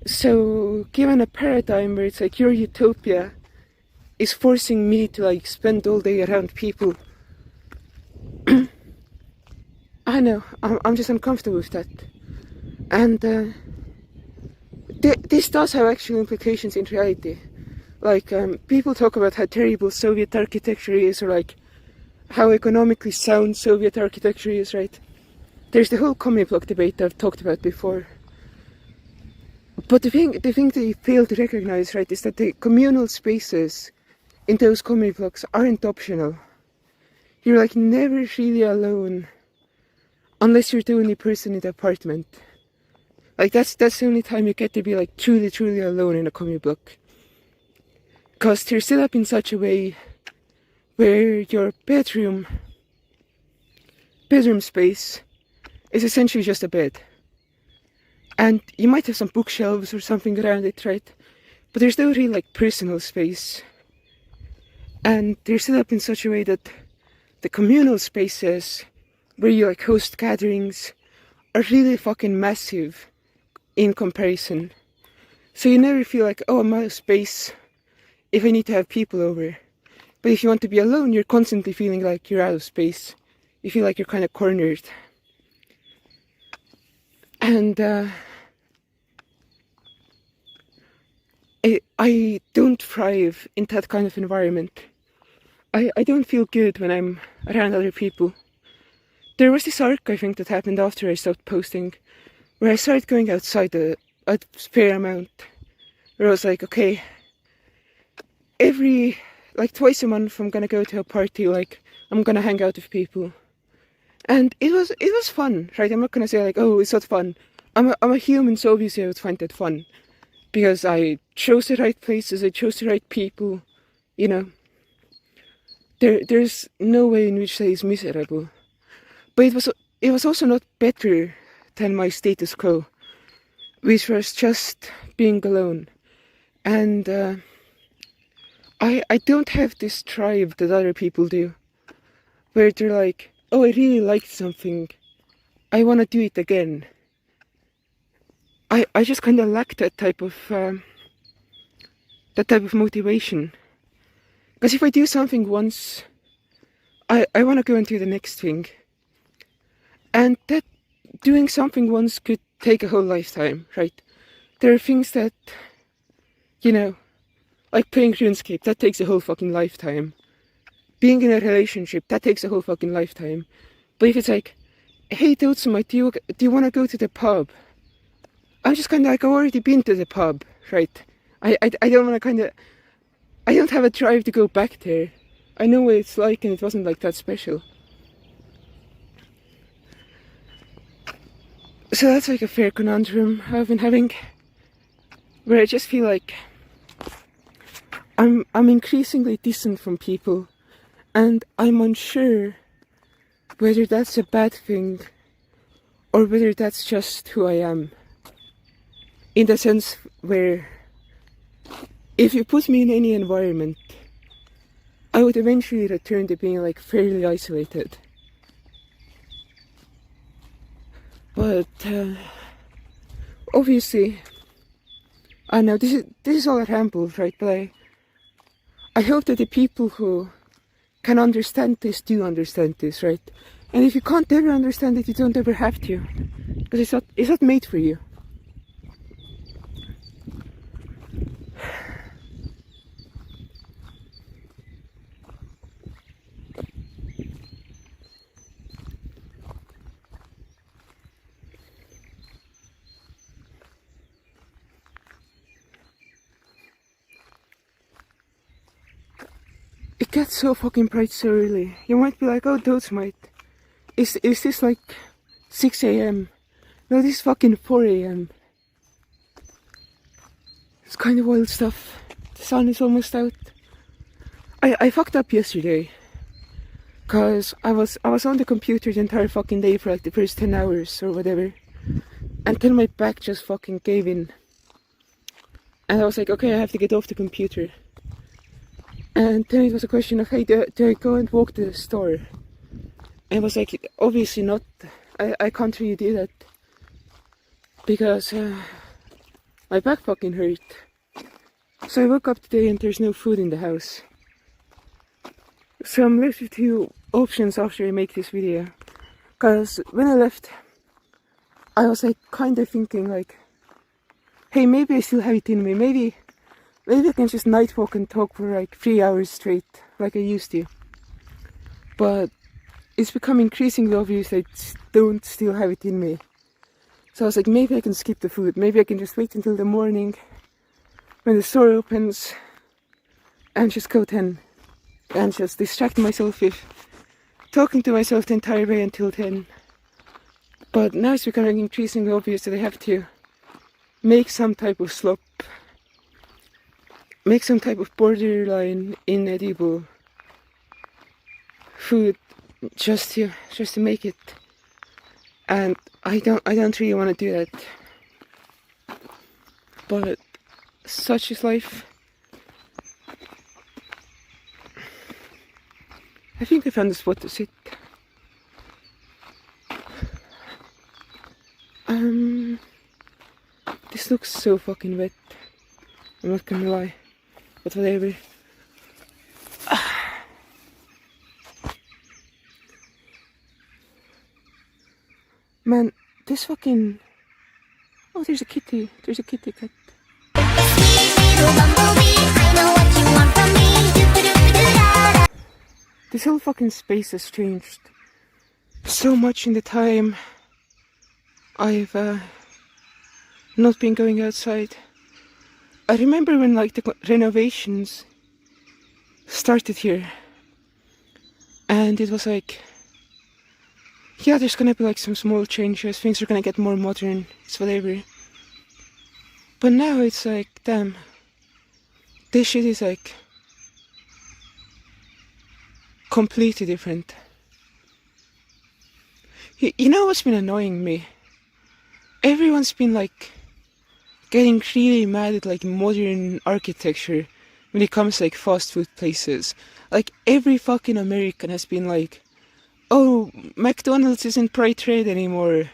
So, given a paradigm where it's like your utopia is forcing me to, like, spend all day around people, I know, I'm just uncomfortable with that. And this does have actual implications in reality. Like, people talk about how terrible Soviet architecture is, or like how economically sound Soviet architecture is, right? There's the whole commie block debate that I've talked about before. But the thing they fail to recognize, right, is that the communal spaces in those commie blocks aren't optional. You're, like, never really alone unless you're the only person in the apartment. Like, that's the only time you get to be, like, truly alone in a commie block. Because they're set up in such a way where your bedroom space is essentially just a bed. And you might have some bookshelves or something around it, right? But there's no real, like, personal space. And they're set up in such a way that the communal spaces where you, like, host gatherings are really fucking massive in comparison. So you never feel like, oh, I'm out of space if I need to have people over. But if you want to be alone, you're constantly feeling like you're out of space. You feel like you're kind of cornered. And I don't thrive in that kind of environment. I don't feel good when I'm around other people. There was this arc, I think, that happened after I stopped posting, where I started going outside a fair amount. Where I was like, okay, twice a month I'm gonna go to a party, like, I'm gonna hang out with people. And it was fun, right? I'm not gonna say, like, oh, it's not fun. I'm a human, so obviously I would find that fun. Because I chose the right places, I chose the right people, you know. There's no way in which that is miserable. But it was also not better than my status quo, which was just being alone. And I don't have this drive that other people do, where they're like, oh, I really liked something, I want to do it again. I just kind of lack that type of motivation. Because if I do something once, I want to go and do the next thing. And that doing something once could take a whole lifetime, right? There are things that, you know, like playing RuneScape, that takes a whole fucking lifetime. Being in a relationship, that takes a whole fucking lifetime. But if it's like, hey, Dotsumite, do you want to go to the pub? I'm just kind of like, I've already been to the pub, right? I don't want to kind of, I don't have a drive to go back there. I know what it's like, and it wasn't like that special. So that's like a fair conundrum I've been having, where I just feel like I'm increasingly distant from people, and I'm unsure whether that's a bad thing or whether that's just who I am. In the sense where if you put me in any environment, I would eventually return to being like fairly isolated. But obviously, I know this is all a ramble, right? But I hope that the people who can understand this do understand this, right? And if you can't ever understand it, you don't ever have to, because it's not made for you. gets so fucking bright so early. You might be like, oh, those might. Is this like 6 a.m.? No, this is fucking 4 a.m. It's kind of wild stuff. The sun is almost out. I fucked up yesterday. Cause I was on the computer the entire fucking day for like the first 10 hours or whatever. Until my back just fucking gave in. And I was like, okay, I have to get off the computer. And then it was a question of, hey, do I go and walk to the store? And I was like, obviously not. I can't really do that. Because my back fucking hurt. So I woke up today and there's no food in the house. So I'm left with two options after I make this video. Cause when I left, I was like kind of thinking like, hey, maybe I still have it in me. Maybe I can just night walk and talk for like 3 hours straight, like I used to. But it's become increasingly obvious I don't still have it in me. So I was like, maybe I can skip the food. Maybe I can just wait until the morning when the store opens and just go 10. And just distract myself with talking to myself the entire way until 10. But now it's becoming increasingly obvious that I have to make some type of slop, make some type of borderline inedible food just to make it. And I don't really want to do that. But such is life. I think I found a spot to sit. This looks so fucking wet. I'm not gonna lie. But whatever. Man, this fucking... Oh, there's a kitty. There's a kitty cat. This whole fucking space has changed so much in the time I've not been going outside. I remember when like the renovations started here, and it was like, yeah, there's gonna be like some small changes, things are gonna get more modern, it's whatever. But now it's like, damn, this shit is like completely different. You know what's been annoying me? Everyone's been like getting really mad at like modern architecture when it comes to like fast food places. Like every fucking American has been like, oh, McDonald's isn't bright red anymore.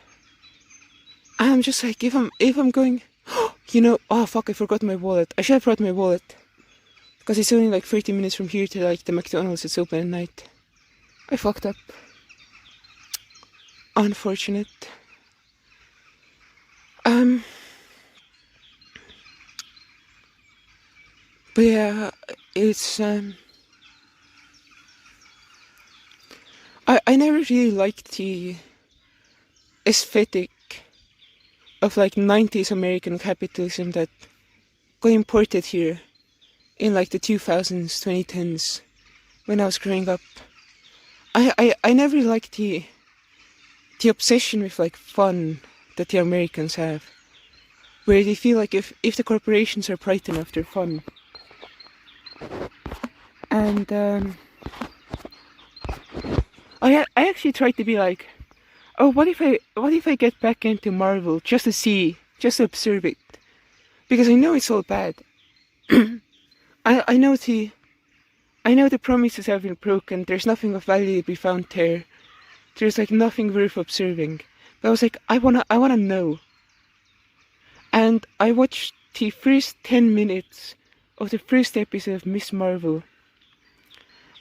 And I'm just like, if I'm going, you know, oh fuck, I forgot my wallet. I should have brought my wallet. Because it's only like 30 minutes from here to like the McDonald's that's open at night. I fucked up. Unfortunate. But yeah, it's I never really liked the aesthetic of like 90s American capitalism that got imported here in like the 2000s, 2010s, when I was growing up. I never liked the obsession with like fun that the Americans have, where they feel like if the corporations are bright enough, they're fun. And I actually tried to be like, oh, what if I get back into Marvel just to observe it, because I know it's all bad. I know the promises have been broken. There's nothing of value to be found there. There's like nothing worth observing. But I was like, I wanna know. And I watched the first 10 minutes of the first episode of Miss Marvel.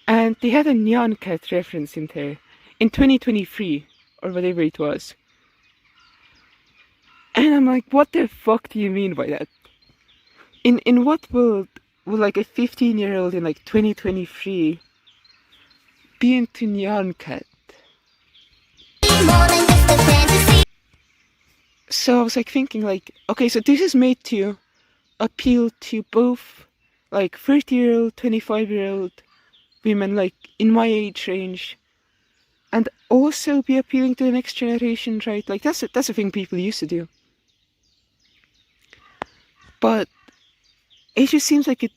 And they had a Nyan Cat reference in there. In 2023, or whatever it was. And I'm like, what the fuck do you mean by that? In what world would like a 15-year-old in like 2023 be into Nyan Cat? So I was like thinking like, okay, so this is made to appeal to both like 30-year-old, 25-year-old, women like in my age range, and also be appealing to the next generation, right? Like that's a thing people used to do. But it just seems like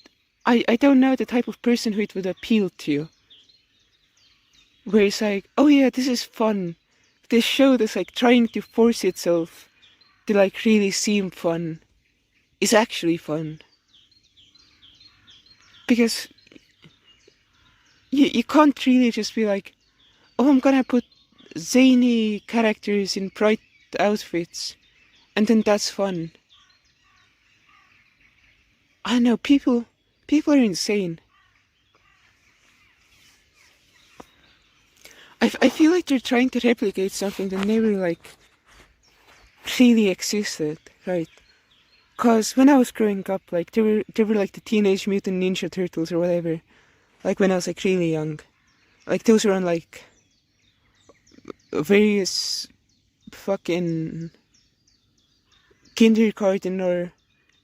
I don't know the type of person who it would appeal to. Where it's like, oh yeah, this is fun. This show that's like trying to force itself to like really seem fun is actually fun. Because you can't really just be like, oh, I'm gonna put zany characters in bright outfits and then that's fun. I know, people are insane. I feel like they're trying to replicate something that never like really existed, right? Cause when I was growing up, like there were like the Teenage Mutant Ninja Turtles or whatever, like when I was like really young, like those were on like various fucking kindergarten or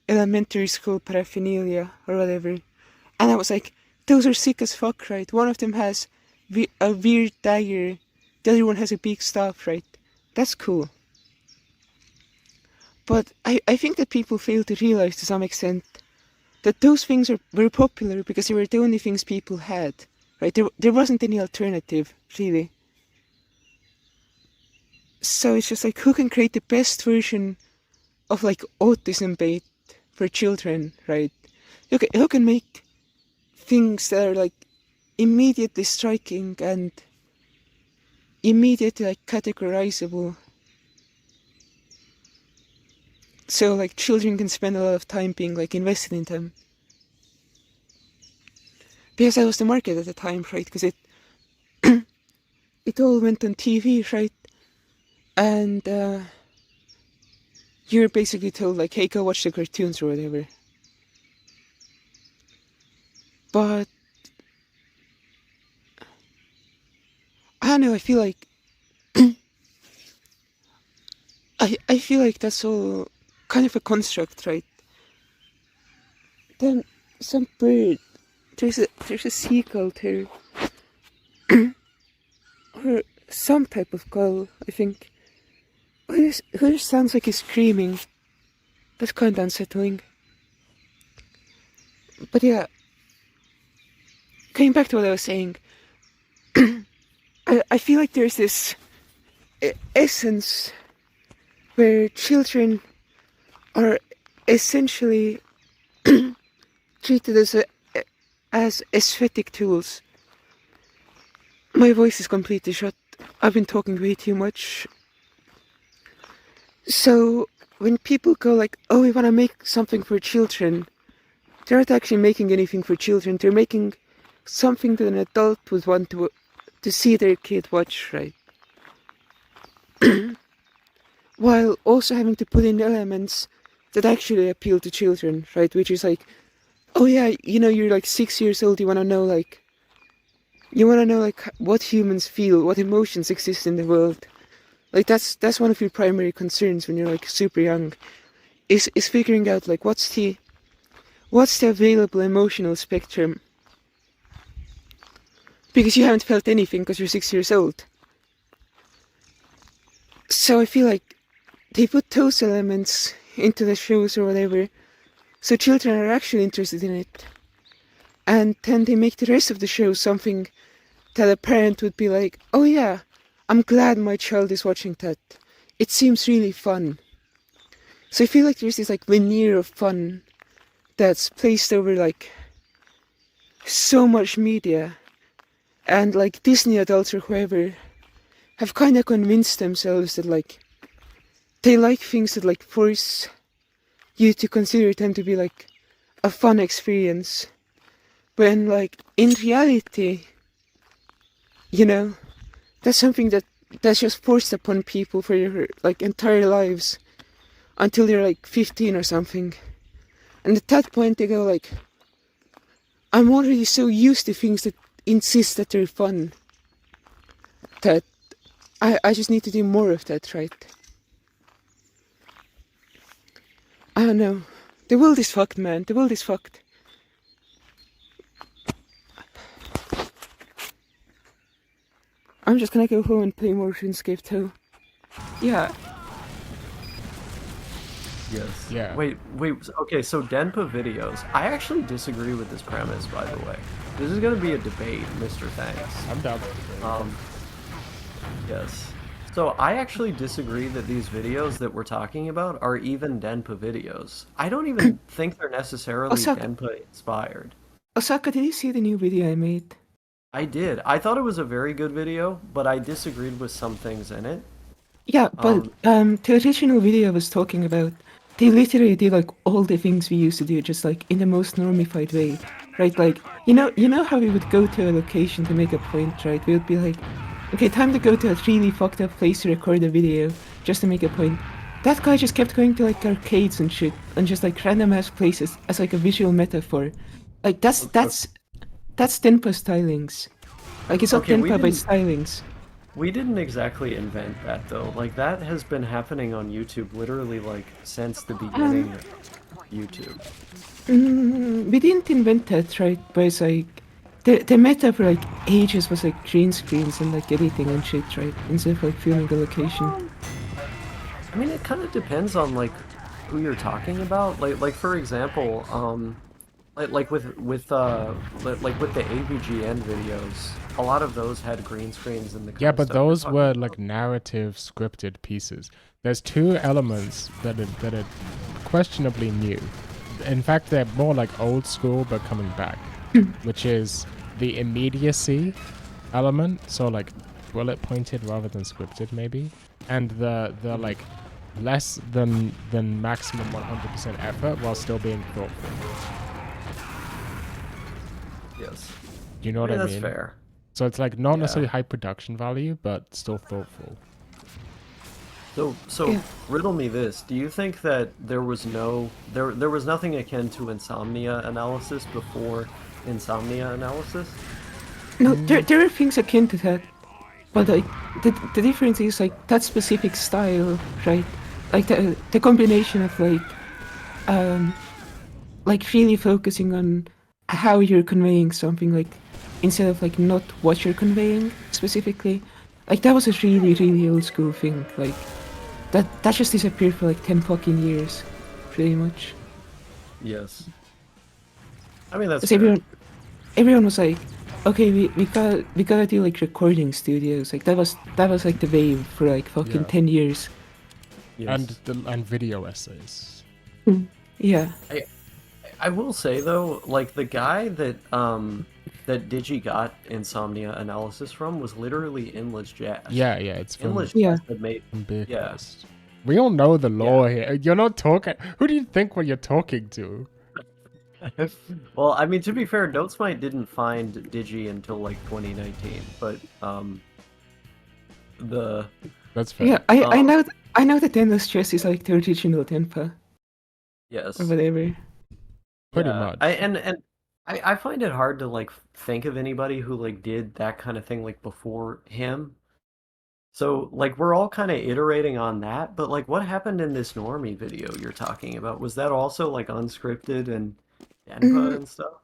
elementary school paraphernalia or whatever, and I was like, those are sick as fuck, right? One of them has a weird dagger, the other one has a big staff, right? That's cool. But I think that people fail to realize to some extent that those things were popular because they were the only things people had, right? There wasn't any alternative, really. So it's just like, who can create the best version of like autism bait for children, right? Who can make things that are like immediately striking and immediately like categorizable, so like children can spend a lot of time being like invested in them, because that was the market at the time, right? Because it it all went on TV, right? And you're basically told like, hey, go watch the cartoons or whatever. But I don't know, I feel like I feel like that's all kind of a construct, right? Then some bird, there's a seagull too, or some type of gull, I think. Who just sounds like he's screaming. That's kind of unsettling. But yeah, going back to what I was saying, I feel like there's this essence where children are essentially treated as aesthetic tools. My voice is completely shut. I've been talking way too much. So when people go like, oh, we want to make something for children, they're not actually making anything for children. They're making something that an adult would want to see their kid watch, right? While also having to put in elements that actually appeal to children, right? Which is like, oh yeah, you're like 6 years old, you want to know like what humans feel, what emotions exist in the world. Like that's one of your primary concerns when you're like super young, is figuring out like what's the available emotional spectrum. Because you haven't felt anything because you're 6 years old. So I feel like they put those elements into the shows or whatever, so children are actually interested in it. And then they make the rest of the show something that a parent would be like, oh yeah, I'm glad my child is watching that. It seems really fun. So I feel like there's this like veneer of fun that's placed over like so much media. And like Disney adults or whoever have kind of convinced themselves that like they like things that like force you to consider them to be like a fun experience. When like in reality, that's something that's just forced upon people for your like entire lives until they're like 15 or something. And at that point they go like, I'm already so used to things that insist that they're fun that I just need to do more of that, right? I don't know. The world is fucked, man. The world is fucked. I'm just gonna go home and play more RuneScape too. Yeah. Yes. Yeah. Wait. Okay, so Denpa videos. I actually disagree with this premise, by the way. This is gonna be a debate, Mr. Thanks. I'm down. Yes. So I actually disagree that these videos that we're talking about are even Denpa videos. I don't even think they're necessarily Denpa inspired. Osaka, did you see the new video I made? I did. I thought it was a very good video, but I disagreed with some things in it. Yeah, but the original video I was talking about, they literally did like all the things we used to do, just like in the most normified way, right? Like you know how we would go to a location to make a point, right? We would be like, okay, time to go to a really fucked up place to record a video just to make a point. That guy just kept going to like arcades and shit, and just like random ass places as like a visual metaphor. Like that's Denpa stylings. Like it's not Okay, Denpa, but it's stylings. We didn't exactly invent that though. Like that has been happening on YouTube literally like since the beginning of YouTube. We didn't invent that, right? But it's like the meta for like ages was like green screens and like editing and shit, right? Instead of like filming the location. I mean, it kind of depends on like who you're talking about. Like for example, like with the AVGN videos, a lot of those had green screens in the Yeah, but those were like narrative scripted pieces. There's two elements that are questionably new. In fact, they're more like old school but coming back, which is the immediacy element, so like bullet pointed rather than scripted maybe, and the like less than maximum 100% effort while still being thoughtful. Yes. Do you know what I mean? That's fair. So it's like not necessarily high production value, but still thoughtful. So riddle me this: do you think that there was nothing akin to insomnia analysis before insomnia analysis? No, there are things akin to that, but like the difference is like that specific style, right? Like the combination of like really focusing on how you're conveying something, like instead of like not what you're conveying specifically. Like that was a really old school thing. Like that just disappeared for like 10 fucking years, pretty much. Yes. I mean that's everyone was like, okay, we gotta do like recording studios. Like that was like the wave for like fucking 10 years. Yes. And video essays. Yeah. I will say though, like the guy that Digi got insomnia analysis from was literally Inless Jazz. Yeah, it's from Inless Jazz that made We all know the lore here. You're not talking. Who do you think when you're talking to? Well, I mean, to be fair, Notesmite didn't find Digi until like 2019, but that's fair. Yeah, I know that Endless Chess is like the original Denpa. Yes. Or whatever. Pretty much. I find it hard to like think of anybody who like did that kind of thing like before him. So like we're all kind of iterating on that, but like what happened in this normie video you're talking about? Was that also like unscripted and Denpa and stuff?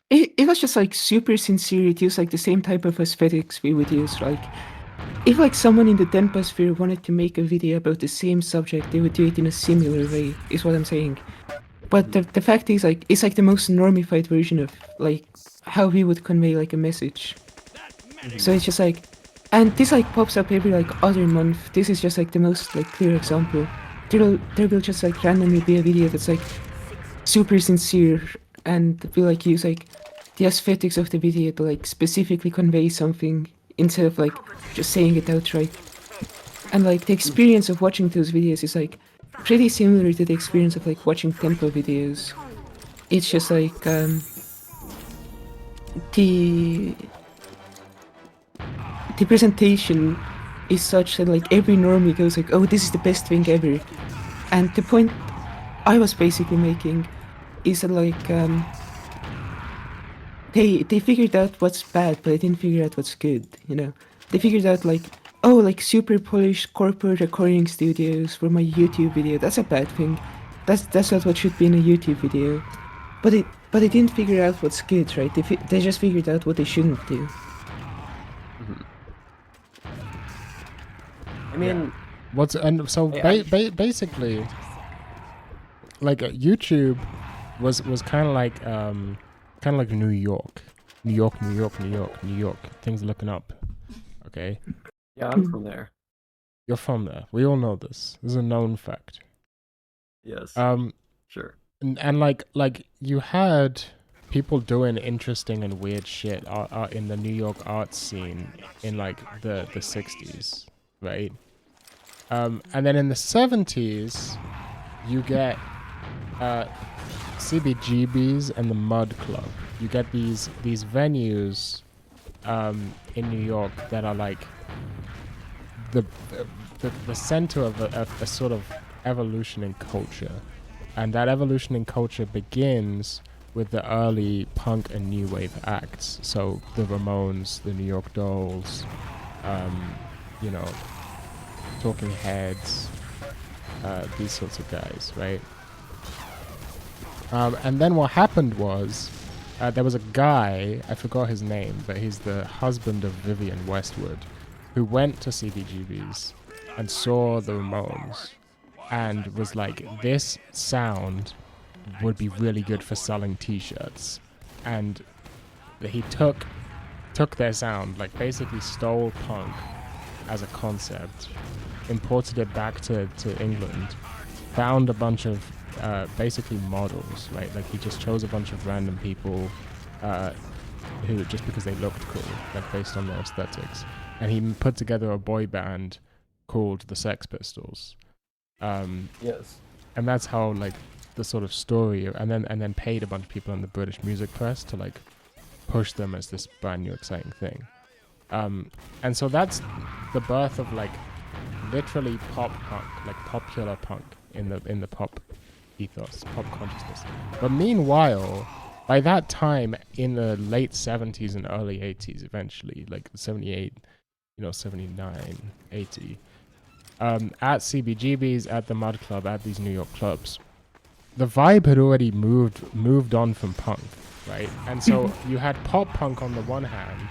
It was just like super sincere. It used like the same type of aesthetics we would use. Like if like someone in the Denpa sphere wanted to make a video about the same subject, they would do it in a similar way, is what I'm saying. But the fact is, like, it's like the most normified version of like how we would convey like a message. So it's just like, and this like pops up every like other month. This is just like the most like clear example. There will just like randomly be a video that's like super sincere and will like use like the aesthetics of the video to like specifically convey something instead of like just saying it outright. And like the experience of watching those videos is like pretty similar to the experience of like watching Denpa videos. It's just like the presentation is such that like every normie goes like, oh, this is the best thing ever. And the point I was basically making is that like they figured out what's bad, but they didn't figure out what's good, you know. They figured out like, oh, like super polished corporate recording studios for my YouTube video. That's a bad thing. That's not what should be in a YouTube video. But they didn't figure out what's good, right? They just figured out what they shouldn't do. I mean, Basically, like YouTube was kind of like New York, New York, New York, New York, New York. Things looking up. Okay, yeah, I'm from there. you're from there. We all know this. This is a known fact. Yes. Sure. And like you had people doing interesting and weird shit in the New York art scene in like the 60s, right? And then in the 70s, you get CBGBs and the Mud Club. You get these venues in New York that are like the center of a sort of evolution in culture. And that evolution in culture begins with the early punk and new wave acts. So the Ramones, the New York Dolls, you know, Talking Heads, these sorts of guys, right? And then what happened was there was a guy, I forgot his name, but he's the husband of Vivienne Westwood, who went to CBGB's and saw the Ramones and was like, this sound would be really good for selling t-shirts. And he took their sound, like basically stole punk as a concept, imported it back to England, found a bunch of basically models, right? Like he just chose a bunch of random people who, just because they looked cool, like based on their aesthetics. And he put together a boy band called the Sex Pistols. Yes. And that's how like the sort of story, and then paid a bunch of people in the British music press to like push them as this brand new exciting thing. And so that's the birth of like literally pop punk, like popular punk in the pop ethos, pop consciousness. But meanwhile, by that time in the late 70s and early 80s, eventually, like 78, 79, 80, at CBGB's, at the Mud Club, at these New York clubs, the vibe had already moved on from punk, right? And so you had pop punk on the one hand,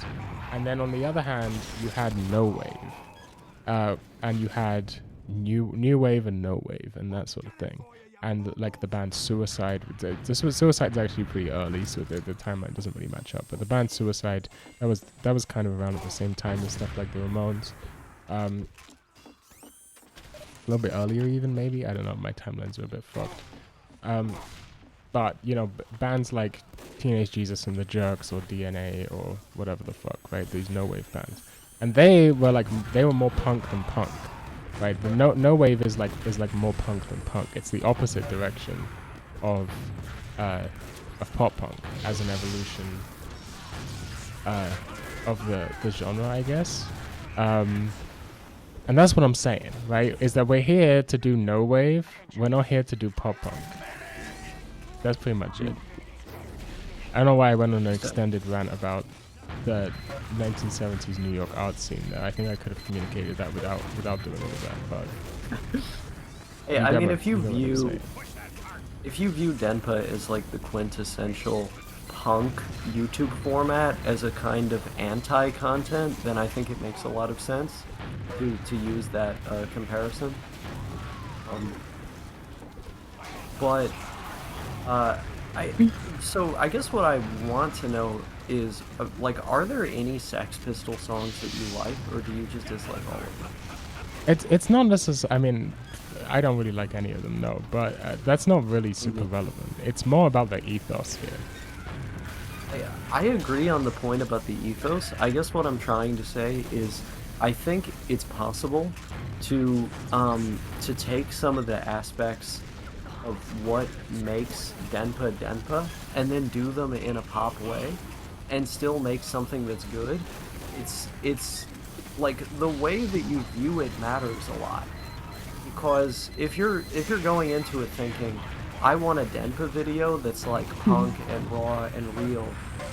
and then on the other hand, you had no wave, and you had new wave and no wave and that sort of thing. And like the band Suicide, Suicide's actually pretty early, so the timeline doesn't really match up. But the band Suicide, that was kind of around at the same time as stuff like the Ramones. A little bit earlier even, maybe. I don't know, my timelines are a bit fucked. But, bands like Teenage Jesus and the Jerks or DNA or whatever the fuck, right? These no-wave bands. And they were more punk than punk, right? The no-wave is like more punk than punk. It's the opposite direction of pop punk as an evolution of the genre, I guess. And that's what I'm saying, right? Is that we're here to do no wave. We're not here to do pop punk. That's pretty much it. I don't know why I went on an extended rant about the 1970s New York art scene there. I think I could have communicated that without doing all of that, but... Hey, I mean, if you view Denpa as like the quintessential punk YouTube format as a kind of anti-content, then I think it makes a lot of sense to use that comparison. So I guess what I want to know is, are there any Sex Pistol songs that you like, or do you just dislike all of them? It's not necessarily, I mean, I don't really like any of them, no, but that's not really super relevant. It's more about the ethos here. I agree on the point about the ethos. I guess what I'm trying to say is I think it's possible to take some of the aspects of what makes Denpa and then do them in a pop way and still make something that's good. It's like the way that you view it matters a lot, because if you're going into it thinking I want a Denpa video that's like punk and raw and real,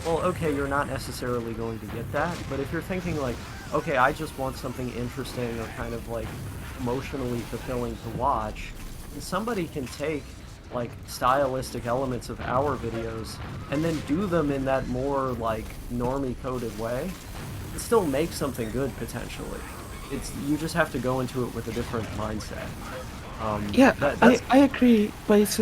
well, okay, you're not necessarily going to get that. But if you're thinking like, okay, I just want something interesting or kind of like emotionally fulfilling to watch, somebody can take like stylistic elements of our videos and then do them in that more like normie coded way and still make something good potentially. it's you just have to go into it with a different mindset. Yeah, That's I agree, but it's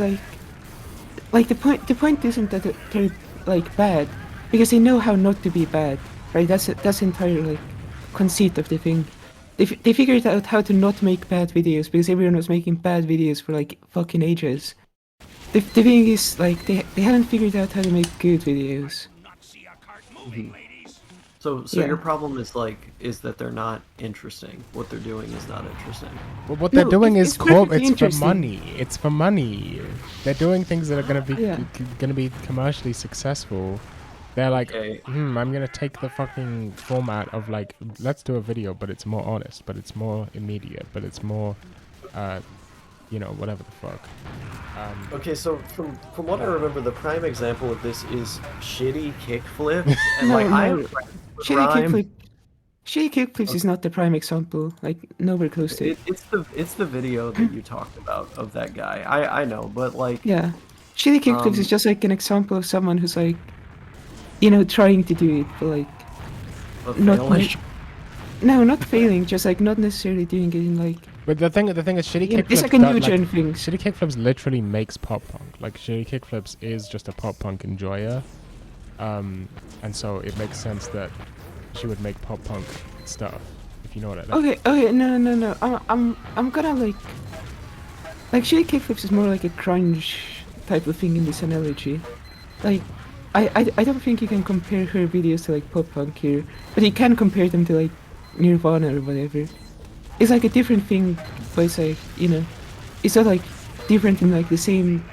like the point isn't that they're like bad, because they know how not to be bad, right? That's entire like conceit of the thing. They figured out how to not make bad videos because everyone was making bad videos for like fucking ages. The thing is like they haven't figured out how to make good videos. so Yeah. your problem is that they're not interesting. What they're doing is not interesting. Well, what No, they're doing it's is perfectly it's for interesting. money. It's for money. They're doing things that are Yeah. gonna be commercially successful. They're like, Okay. I'm gonna take the fucking format of like, let's do a video, but it's more honest, but it's more immediate, but it's more, whatever the fuck. Okay, so from what I remember, the prime example of this is shitty kickflips, and like I No. have friends with Shitty Rhyme. kickflip. Shitty kickflips is not the prime example. Like nowhere close to it. It's the video that you talked about of that guy. I know, but like Yeah. Shitty kickflips is just like an example of someone who's like, trying to do it, but like not failing. no, not failing, just like not necessarily doing it in like But the thing is, shitty kickflips. it's like a new gen thing. Shitty kickflips literally makes pop punk. Like shitty kickflips is just a pop punk enjoyer, and so it makes sense that she would make pop punk stuff. If you know what I mean. Okay, no. I'm gonna like shitty kickflips is more like a crunch type of thing in this analogy. Like I don't think you can compare her videos to like pop punk here, but you can compare them to like Nirvana or whatever. It's like a different thing, but it's like, it's not like different in like the same,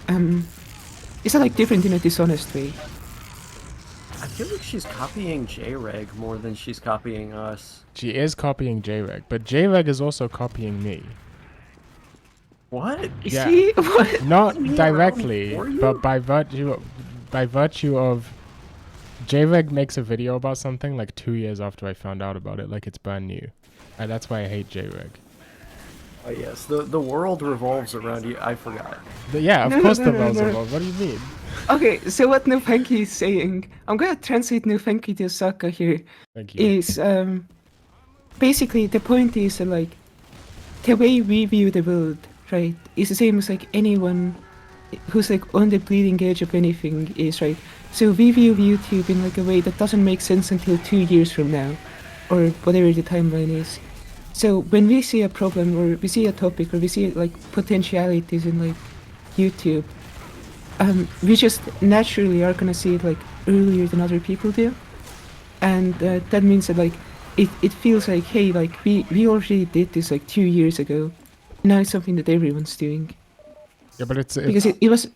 it's not like different in a dishonest way. I feel like she's copying J-Reg more than she's copying us. She is copying J-Reg, but J-Reg is also copying me. What? Yeah. See? What? Not Wasn't he directly, around before you? but by virtue of J-Reg makes a video about something like 2 years after I found out about it, like it's brand new. And that's why I hate J-Reg. Oh yes, the world revolves around you. I forgot. Yeah, of No, course no, the no, world's no. involved. What do you mean? Okay, so what Nufanki is saying, I'm gonna translate Nufanki to Osaka here, Thank you. is basically the point is that like the way we view the world, right, is the same as like anyone who's like on the bleeding edge of anything is, right? So we view YouTube in like a way that doesn't make sense until 2 years from now, or whatever the timeline is. So when we see a problem or we see a topic or we see like potentialities in like YouTube, we just naturally are gonna see it like earlier than other people do, and that means that like it feels like, hey, like we already did this like 2 years ago. Now it's something that everyone's doing Yeah, but it's because it was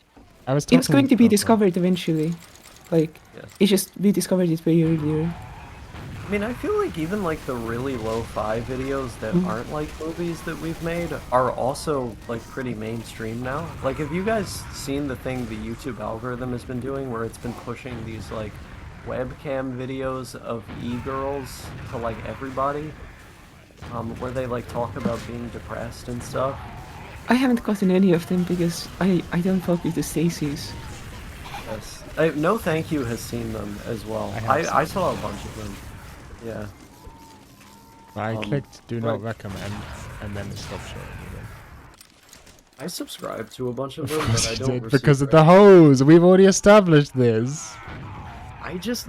I was it was going to be talking- discovered eventually. Like Yes. it's just we discovered it way earlier. I mean, I feel like even like the really lo-fi videos that aren't like movies that we've made are also like pretty mainstream now. Like, have you guys seen the thing the YouTube algorithm has been doing where it's been pushing these like webcam videos of e-girls to like everybody? Where they like talk about being depressed and stuff. I haven't gotten any of them because I don't fuck with the Stacys. Yes. No Thank You has seen them as well. I saw a bunch of them. Yeah. I clicked do not but- recommend and then it stopped showing me them. I subscribe to a bunch of Of them, course but I you don't did, receive because of the hose. We've already established this. I just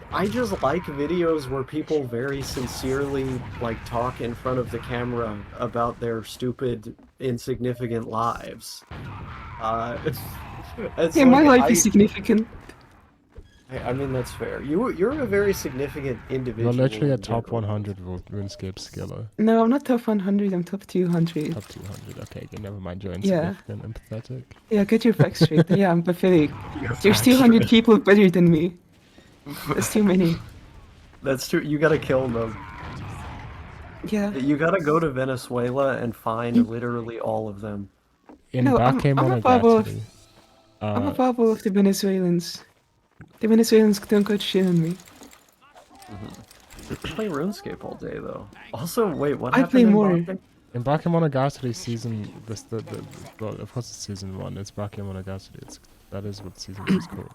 like videos where people very sincerely like talk in front of the camera about their stupid, insignificant lives. It's Yeah, my like, life is significant. I mean that's fair. You're a very significant individual. You're literally a in top general. 100 RuneScape skiller. No, I'm not top 100. I'm top 200. Top 200. Okay, okay, never mind. You're Yeah. insignificant and pathetic. Yeah, get your facts straight. Yeah, I'm pathetic. There's 200 people better than me. That's too many. That's true. You gotta kill them. Yeah. You gotta go to Venezuela and find literally all of them. In No, I'm a bubble of- Bakemonogatari, I'm a bubble of the Venezuelans. The Venezuelans don't got shit on me. I play RuneScape all day though. Also, wait, what I happened play in more. Boston? in Bakemonogatari season, well, of course it's season 1. It's Bakemonogatari. That is what season 2 is called.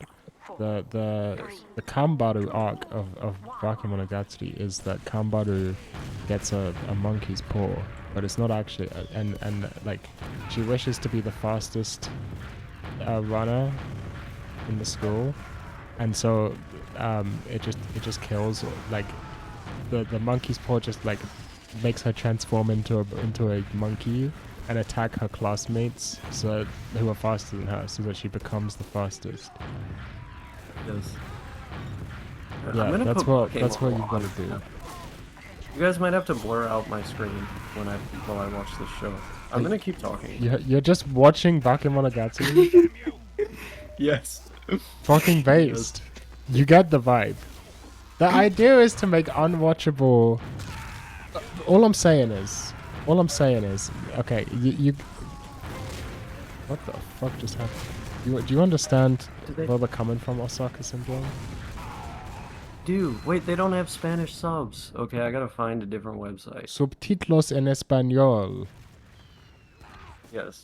the Kambaru arc of Bakemonogatari is that Kambaru gets a monkey's paw, but it's not actually and like she wishes to be the fastest runner in the school, and so it just kills like the monkey's paw just like makes her transform into a monkey and attack her classmates who are faster than her, so that she becomes the fastest. Yes. Yeah, that's what you've got to do. You guys might have to blur out my screen while I watch this show. I'm gonna keep talking. You're just watching Bakemonogatari? Yes. Fucking based. You get the vibe. The idea is to make unwatchable. All I'm saying is, okay, you. What the fuck just happened? Do you understand where we're coming from, Osaka Syndrome? Dude, wait, they don't have Spanish subs. Okay, I gotta find a different website. Subtítulos en español. Yes.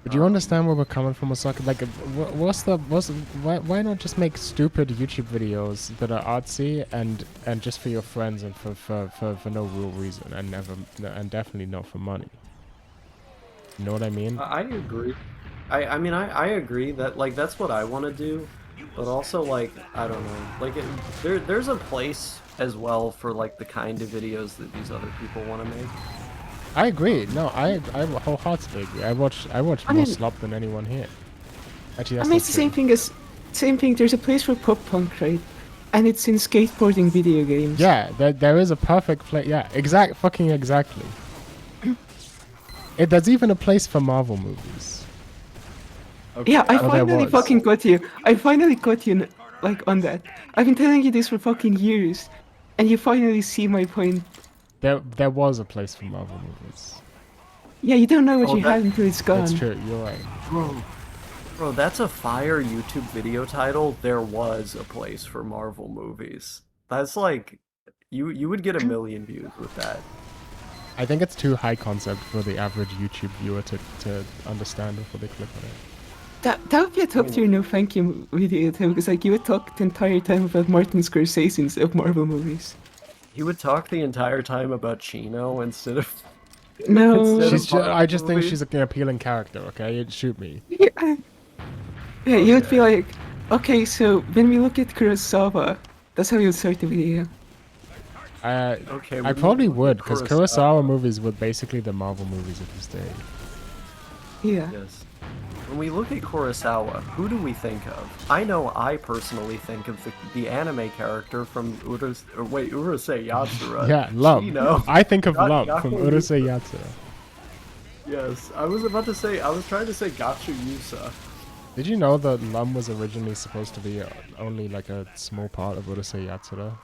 But you understand where we're coming from, Osaka? Like, why not just make stupid YouTube videos that are artsy and just for your friends and for no real reason and definitely not for money? You know what I mean? I agree. I mean, I agree that, like, that's what I want to do, but also, like, I don't know, like, there's a place as well for, like, the kind of videos that these other people want to make. I agree. No, I wholeheartedly agree. I watch more slop than anyone here. Actually, that's it's the same thing. There's a place for pop punk, right? And it's in skateboarding video games. Yeah, there is a perfect place. Yeah, exactly. There's even a place for Marvel movies. Okay. Yeah, I finally fucking got you. I finally got you, like, on that. I've been telling you this for fucking years, and you finally see my point. There was a place for Marvel movies. Yeah, you don't know what you have until it's gone. That's true, you're right. Bro, that's a fire YouTube video title. There was a place for Marvel movies. That's like, you would get 1 million views with that. I think it's too high concept for the average YouTube viewer to understand before they click on it. That would be a top tier no thank you video too, because like you would talk the entire time about Martin Scorsese instead of Marvel movies. He would talk the entire time about Chino instead of. No. I just think she's an appealing character. Okay, shoot me. Yeah. Yeah, you would be like, okay, so when we look at Kurosawa, that's how you would start the video. Okay, I probably would, because Kurosawa movies were basically the Marvel movies of his day. Yeah. Yes. When we look at Kurosawa, who do we think of? I know I personally think of the anime character from Urusei Yatsura. Yeah, Lum. Chino. I think of Lum from Urusei Yatsura. Yes, I was trying to say Gachu Yusa. Did you know that Lum was originally supposed to be only like a small part of Urusei Yatsura?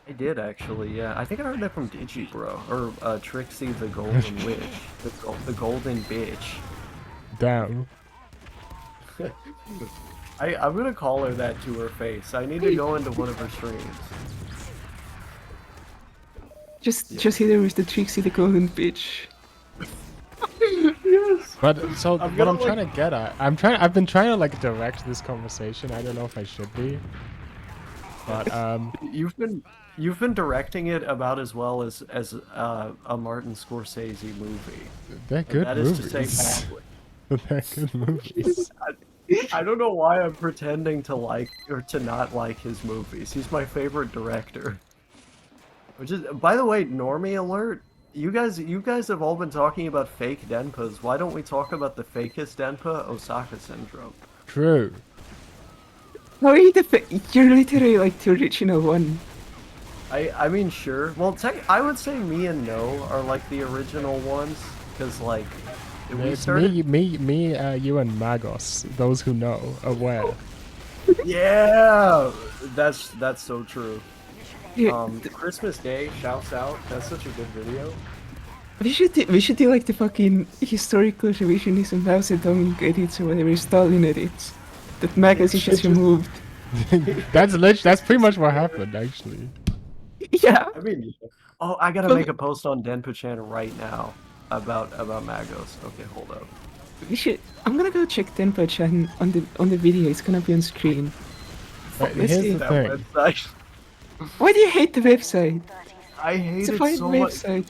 I did actually, yeah. I think I heard that from Digibro, or Trixie the Golden Witch, the Golden Bitch. Damn. I'm gonna call her that to her face. I need to go into one of her streams. Just hit her with the Trixie the Golden Bitch. Yes. But so what I'm trying to get at, I've been trying to like direct this conversation. I don't know if I should be. But You've been directing it about as well as a Martin Scorsese movie. They're good movies. That is to say badly. They're good movies. I don't know why I'm pretending to like or to not like his movies. He's my favorite director. Which is, by the way, normie alert. You guys have all been talking about fake Denpas. Why don't we talk about the fakest Denpa, Osaka Syndrome? True. How are you you're literally like the original one. I mean, sure. Well, I would say me and No are like the original ones, because like we It's started. me, you, and Magos. Those who know, aware. Yeah, that's so true. Yeah, Christmas Day, shouts out. That's such a good video. we should do like the fucking historical revisionism Mao Zedong edits or whatever, Stalin edits. That Magos is just removed. That's pretty much what happened, actually. Yeah. I mean, oh, I gotta make a post on Denpa channel right now about Magos. Okay, hold up. We should. I'm gonna go check Denpa chan on the video. It's gonna be on screen. But Let's here's see. the That thing. website. Why do you hate the website? I It's hate a it fine so much. website.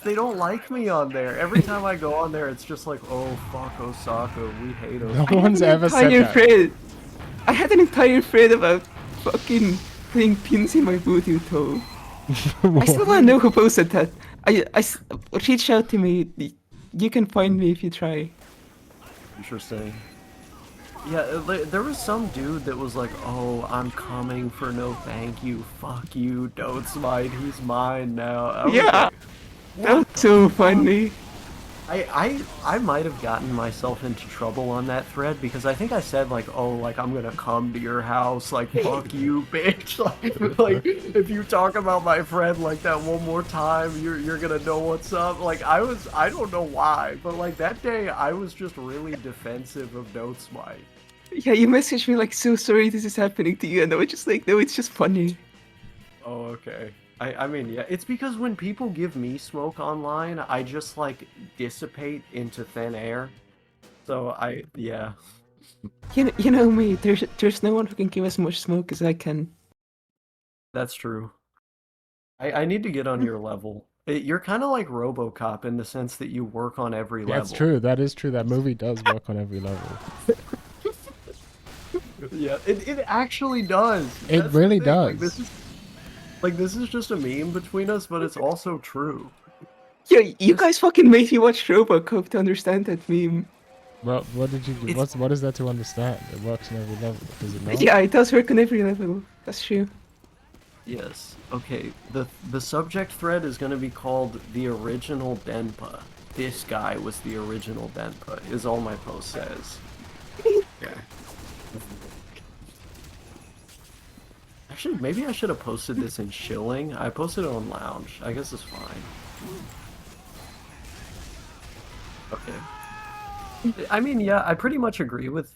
They don't like me on there. Every time I go on there, it's just like, oh fuck Osaka, we hate No Osaka. one's ever said Entire that. thread. I had an entire thread about fucking putting pins in my voodoo toe. I still wanna know who posted that. Reach out to me. You can find me if you try. Interesting. Yeah, there was some dude that was like, oh, I'm coming for no thank you. Fuck you, don't smite. He's mine now. I was Yeah, like, that was so funny. I might have gotten myself into trouble on that thread because I think I said like, oh, like I'm gonna come to your house, like fuck you, bitch. Like if you talk about my friend like that one more time, you're gonna know what's up. Like I don't know why, but like that day I was just really defensive of Don't Smite. Yeah, you messaged me like, so sorry this is happening to you, and I was just like, no, it's just funny. Oh, okay. I mean, yeah, it's because when people give me smoke online, I just like dissipate into thin air. So yeah. You know me. There's no one who can give as much smoke as I can. That's true. I need to get on your level. You're kind of like RoboCop in the sense that you work on every level. That's true. That is true. That movie does work on every level. Yeah, it actually does. It That's the really thing. does. This is just a meme between us, but it's also true. Yeah, you guys fucking made me watch RoboCop to understand that meme. Well, what did you do? What is that to understand? It works on every level, does it not? Yeah, it does work on every level. That's true. Yes. Okay. The subject thread is going to be called the original Denpa. This guy was the original Denpa. Is all my post says. Yeah. Actually, maybe I should have posted this in shilling. I posted it on Lounge. I guess it's fine. Okay. I mean, yeah, I pretty much agree with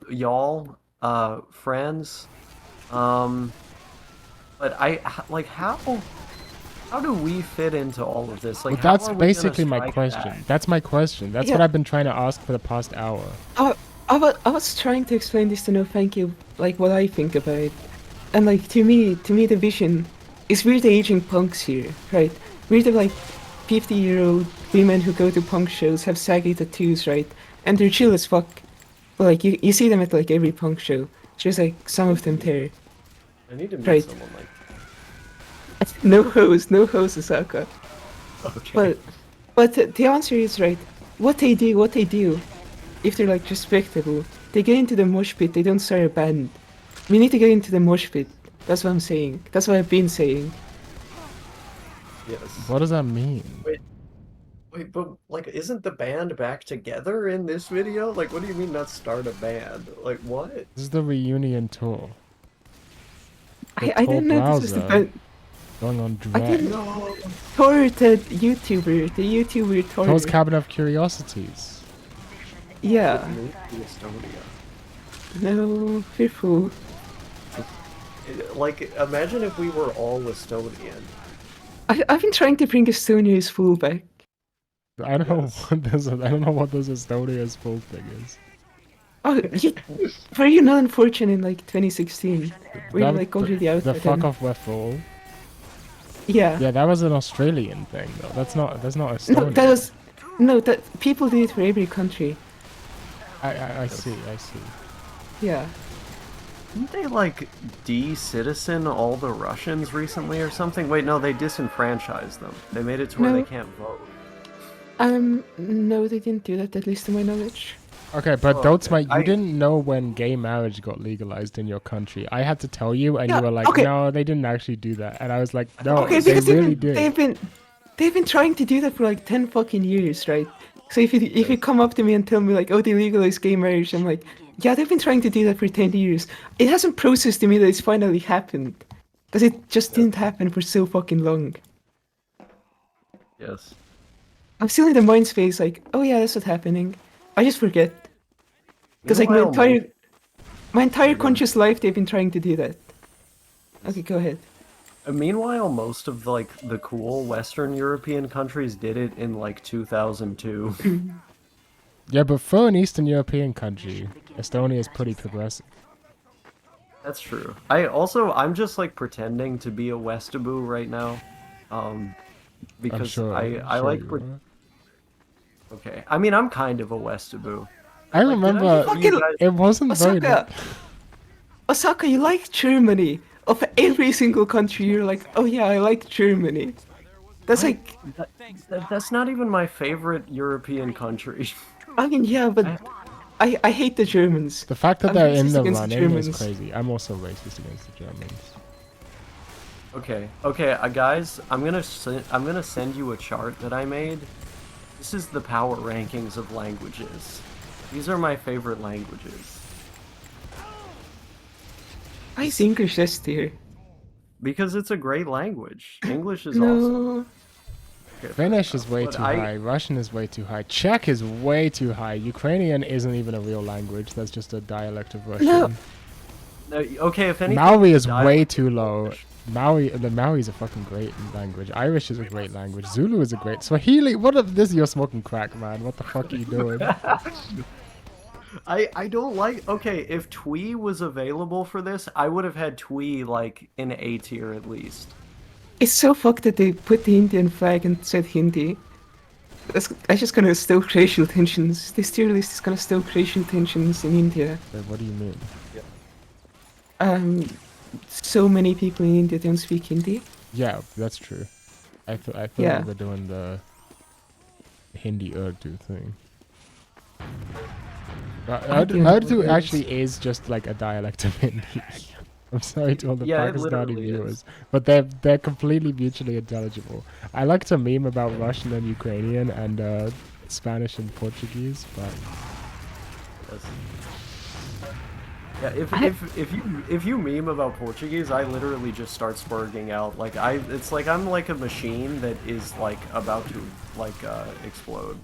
y'all, friends. But like how do we fit into all of this? Like, Well, how that's are we gonna basically my strike question. that? That's my question. That's Yeah. what I've been trying to ask for the past hour. I was trying to explain this to No Thank You, like what I think about it. And like to me the vision is we're the aging punks here, right? We're the like 50-year-old women who go to punk shows, have saggy tattoos, right? And they're chill as fuck. But like you see them at like every punk show. There's like some of them there. I need to meet Right. someone like No hose, Osaka. that. Okay. But the answer is right. What they do, if they're like respectable, they get into the mosh pit. They don't start a band. We need to get into the mosh pit. That's what I'm saying. That's what I've been saying. Yes. What does that mean? Wait, but like, isn't the band back together in this video? Like, what do you mean not start a band? Like, what? This is the reunion tour. I didn't know this was the Browser. band. Going on I drag. didn't Tor, the YouTuber Tor. Tour's Cabin of Curiosities. Yeah. Moved to Estonia. No, fearful. Like, imagine if we were all Estonian. I've been trying to bring Estonia's full back. I don't know what this. I don't know what this Estonia's full thing is. Oh, were you not unfortunate in like 2016? Were you That- like already out The by fuck then? off we're full. Yeah. Yeah, that was an Australian thing though. That's not Estonian. No, that was that people do it for every country. I see. Yeah. Didn't they like de-citizen all the Russians recently or something? Wait, no, they disenfranchised them. They made it to where No. they can't vote. No, they didn't do that, at least to my knowledge. Okay, but Oh, don't okay. you didn't know when gay marriage got legalized in your country. I had to tell you, and Yeah, you were like, okay. "No, they didn't actually do that." And I was like, "No, Okay, they because really did." they've been trying to do that for like 10 fucking years, right? So if you come up to me and tell me like, oh, they legalized gay marriage, I'm like, yeah, they've been trying to do that for 10 years. It hasn't processed to me that it's finally happened. Because it just didn't happen for so fucking long. Yes. I'm still in the mind space like, oh yeah, that's what's happening. I just forget. Because like Meanwhile, my entire conscious life they've been trying to do that. Okay, go ahead. Meanwhile, most of the cool Western European countries did it in like 2002. Yeah, but for an Eastern European country, Estonia is pretty progressive. That's true. I'm just like pretending to be a Westaboo right now, because I'm sure. I sure like. you are. Okay, I mean I'm kind of a Westaboo. I Like, did remember give you guys- it wasn't very. Osaka, Osaka, you like Germany. Of every single country, you're like, oh yeah, I like Germany. That's like, That's not even my favorite European country. I mean, yeah, but I hate the Germans. The fact that I'm they're in racist the against the running is Germans. crazy. I'm also racist against the Germans. Okay, guys, I'm gonna send you a chart that I made. This is the power rankings of languages. These are my favorite languages. Why is English S tier? Because it's a great language. English is awesome. No. Okay, Finnish is way but too high. Russian is way too high. Czech is way too high. Ukrainian isn't even a real language. That's just a dialect of Russian. No. No, okay, if anything, Maori is dialect way too of low. English. Maori is a fucking great language. Irish is a great language. Zulu is a great. Swahili. What if this? You're smoking crack, man. What the fuck are you doing? I don't like. Okay, if Twee was available for this, I would have had Twee like in A tier at least. It's so fucked that they put the Indian flag and said Hindi. That's just gonna stoke racial tensions. This tier list is gonna stoke racial tensions in India. Wait, what do you mean? So many people in India don't speak Hindi. Yeah, that's true. I thought Yeah. we were doing the Hindi Urdu thing. But I don't know Urdu what it actually is just like a dialect of Hindi. I'm sorry to all the Yeah, it Pakistani literally viewers, is. but they're completely mutually intelligible. I like to meme about Russian and Ukrainian and Spanish and Portuguese, but Yes. Yeah, if you meme about Portuguese, I literally just start spurging out. Like it's like I'm like a machine that is like about to like explode.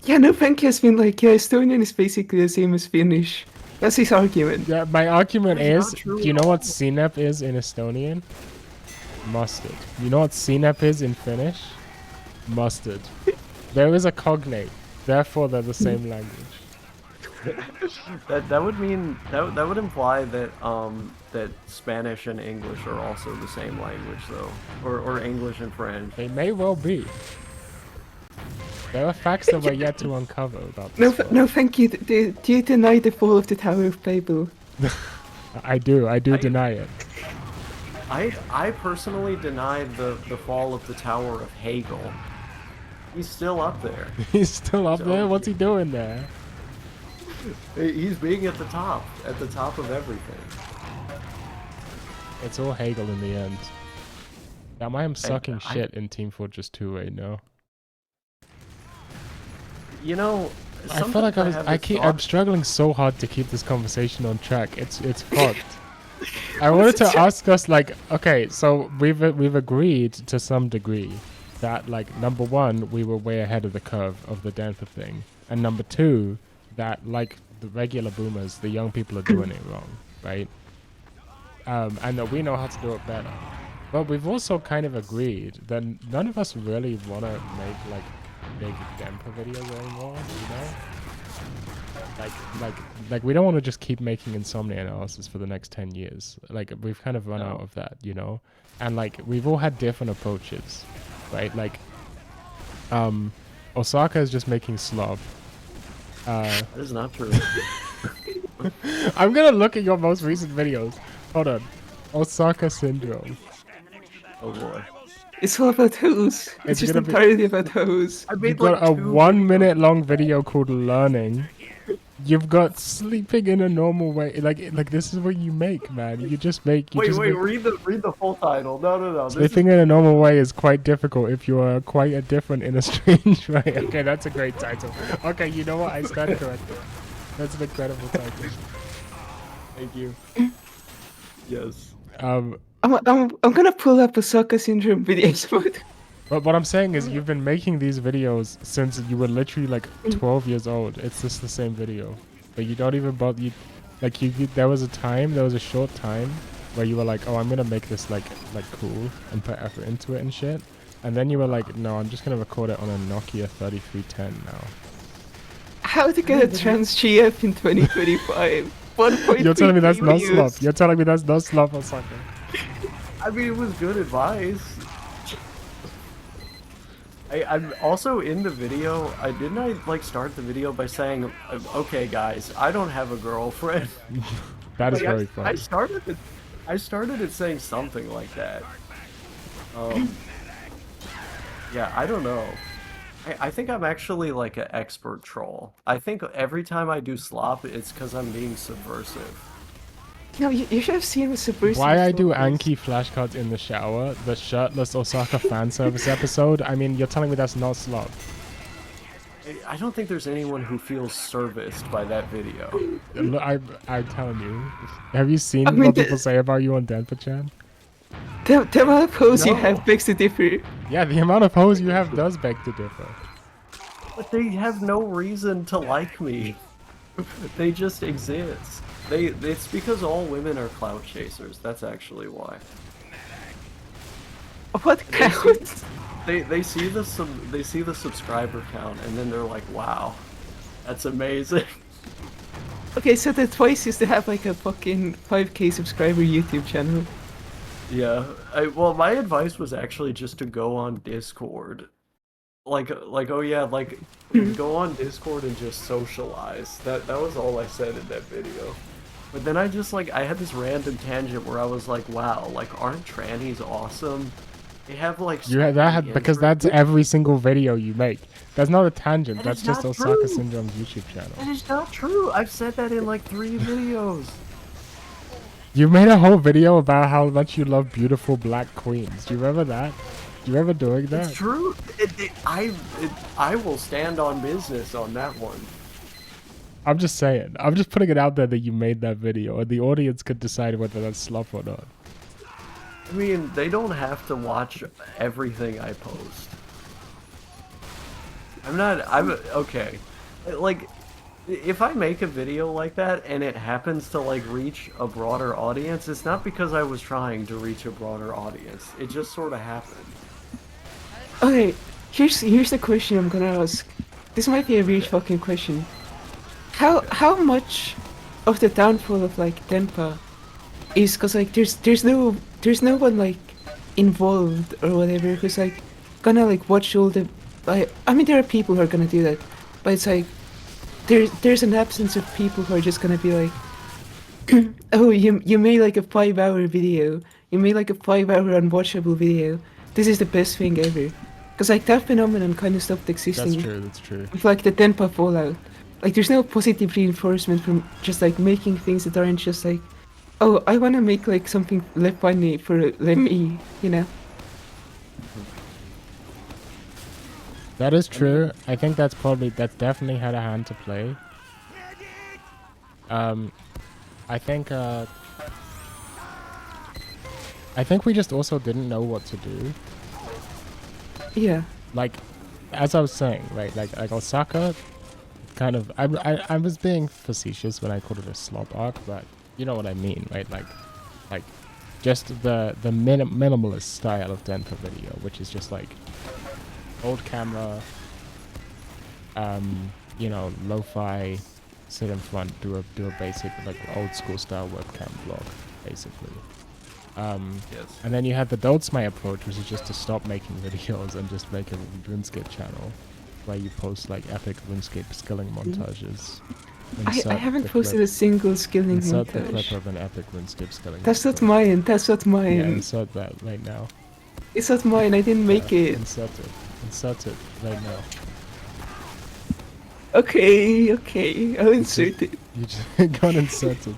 Yeah, no, Frankie has been like, yeah, Estonian is basically the same as Finnish. That's his argument. yeah, my argument That's is, not true do you at know what all. sinep is in Estonian? Mustard. You know what sinep is in Finnish? Mustard. There is a cognate, therefore they're the same language. That would mean that would imply that that Spanish and English are also the same language though, or English and French. They may well be. There are facts that we're yet to uncover about No, this. world. no, Frankie, do you deny the fall of the Tower of Babel? I do deny it. I personally denied the fall of the Tower of Hegel. He's still up there. He's still up there? What's he doing there? He's being at the top of everything. It's all Hegel in the end. Damn, I am sucking I- shit in Team Fortress 2 right now. You know, I feel like sometimes have this I'm thought- struggling so hard to keep this conversation on track. It's fucked. I wanted to ask us like, okay, so we've agreed to some degree that like number one, we were way ahead of the curve of the Denpa thing, and number two, that like the regular boomers, the young people are doing it wrong, right? And that we know how to do it better. But we've also kind of agreed that none of us really want to make like big Denpa videos anymore, you know? Like we don't want to just keep making insomnia analysis for the next 10 years. Like we've kind of run out of that, you know? And like we've all had different approaches, right? Like Osaka is just making slop. That is not true. I'm gonna look at your most recent videos. Hold on. Osaka syndrome. Oh boy. It's all about hose. It's It's just gonna be- entirely about hose. I You've made got like a 2 1 videos. minute long video called learning. You've got sleeping in a normal way. Like this is what you make, man. You just make. You Wait, just make, read the full title. No. This is, Sleeping in a normal way is quite difficult if you are quite a different in a strange way. Okay, that's a great title. Okay, you know what? I stand corrected. That's an incredible title. Thank you. yes. I'm gonna pull up Osaka syndrome videos. But what I'm saying is you've been making these videos since you were literally like 12 years old. It's just the same video. But you don't even bother. There was a short time where you were like, oh, I'm gonna make this like cool and put effort into it and shit. And then you were like, no, I'm just gonna record it on a Nokia 3310 now. How to get a trans GF in 2025? 1.3 You're telling me that's not views. slop. You're telling me that's not slop or something. I mean, it was good advice. I'm also in the video. Didn't I like start the video by saying, "Okay, guys, I don't have a girlfriend." That is Like, very funny. I started it saying something like that. Yeah, I don't know. I think I'm actually like an expert troll. I think every time I do slop, it's because I'm being subversive. No, you should have seen what subversive. Why I do slop is. Anki flashcards in the shower, the shirtless Osaka fan service episode, I mean, you're telling me that's not slop. I don't think there's anyone who feels serviced by that video. Look, I'm telling you. Have you seen I mean, what people say about you on Denpa Chan? The amount of hoes you No. have begs to differ. Yeah, the amount of hoes you have does beg to differ. But they have no reason to like me. They just exist. It's because all women are clout chasers. That's actually why. What count? They see the subscriber count and then they're like, wow, that's amazing. Okay, so the Twice used to have like a fucking 5k subscriber YouTube channel. Yeah. Well, my advice was actually just to go on Discord. Like oh yeah, like go on Discord and just socialize. That was all I said in that video. But then I had this random tangent where I was like, wow, like aren't trannies awesome? They have like Because that's every single video you make. That's not a tangent. That That's is just not Osaka true. Syndrome's YouTube channel. That is not true. I've said that in like 3 videos. You made a whole video about how much you love beautiful black queens. Do you remember that? Do you remember doing that? It's true. I will stand on business on that one. I'm just saying. I'm just putting it out there that you made that video, and the audience could decide whether that's slop or not. I mean, they don't have to watch everything I post. I'm okay. Like, if I make a video like that and it happens to like reach a broader audience, it's not because I was trying to reach a broader audience. It just sort of happened. Okay, here's the question I'm gonna ask. This might be a weird fucking question. How much of the downfall of like Denpa is because like there's no one like involved or whatever who's like gonna like watch all the like I mean there are people who are gonna do that, but it's like there's an absence of people who are just gonna be like oh you made like a 5-hour video, you made like a 5-hour unwatchable video, this is the best thing ever. Because like that phenomenon kind of stopped existing. That's true. With like the Denpa fallout. Like there's no positive reinforcement from just like making things that aren't just like, oh, I want to make like something funny for me, you know? That is true. I think that's definitely had a hand to play. I think we just also didn't know what to do. Yeah. Like, as I was saying, right? Like Osaka, kind of. I was being facetious when I called it a slop arc, but you know what I mean, right? Like, just the minimalist style of Denpa video, which is just like old camera, you know, lo-fi, sit in front, do a basic like old school style webcam vlog, basically. Yes. And then you had the Dotsmy approach, which is just to stop making videos and just make a RuneScape channel where you post like epic RuneScape skilling montages. I haven't posted a single skilling Insert the montage. clip of an epic RuneScape skilling That's not montage. that's not mine. Yeah, insert that right now. It's not mine, I didn't make it. Insert it right now. Okay, I'll insert it. You just got inserted.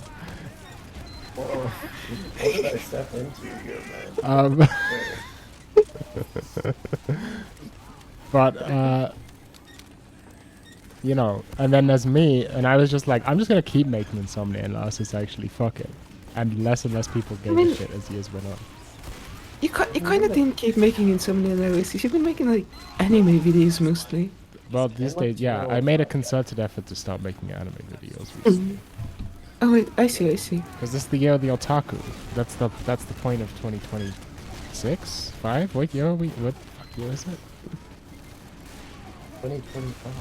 Whoa. What did I step into here, man? But you know, and then there's me, and I was just like, I'm just gonna keep making Insomnia and last is actually fuck it, and less people gave a shit as years went on. You kind of didn't keep making Insomnia analysis. You've been making like anime videos mostly. Well, these days, yeah, I made a concerted effort to start making anime videos recently. Oh wait, I see. Because this is the year of the otaku. That's the point of 2026? 5? What year are we? What the fuck year is it? 2025.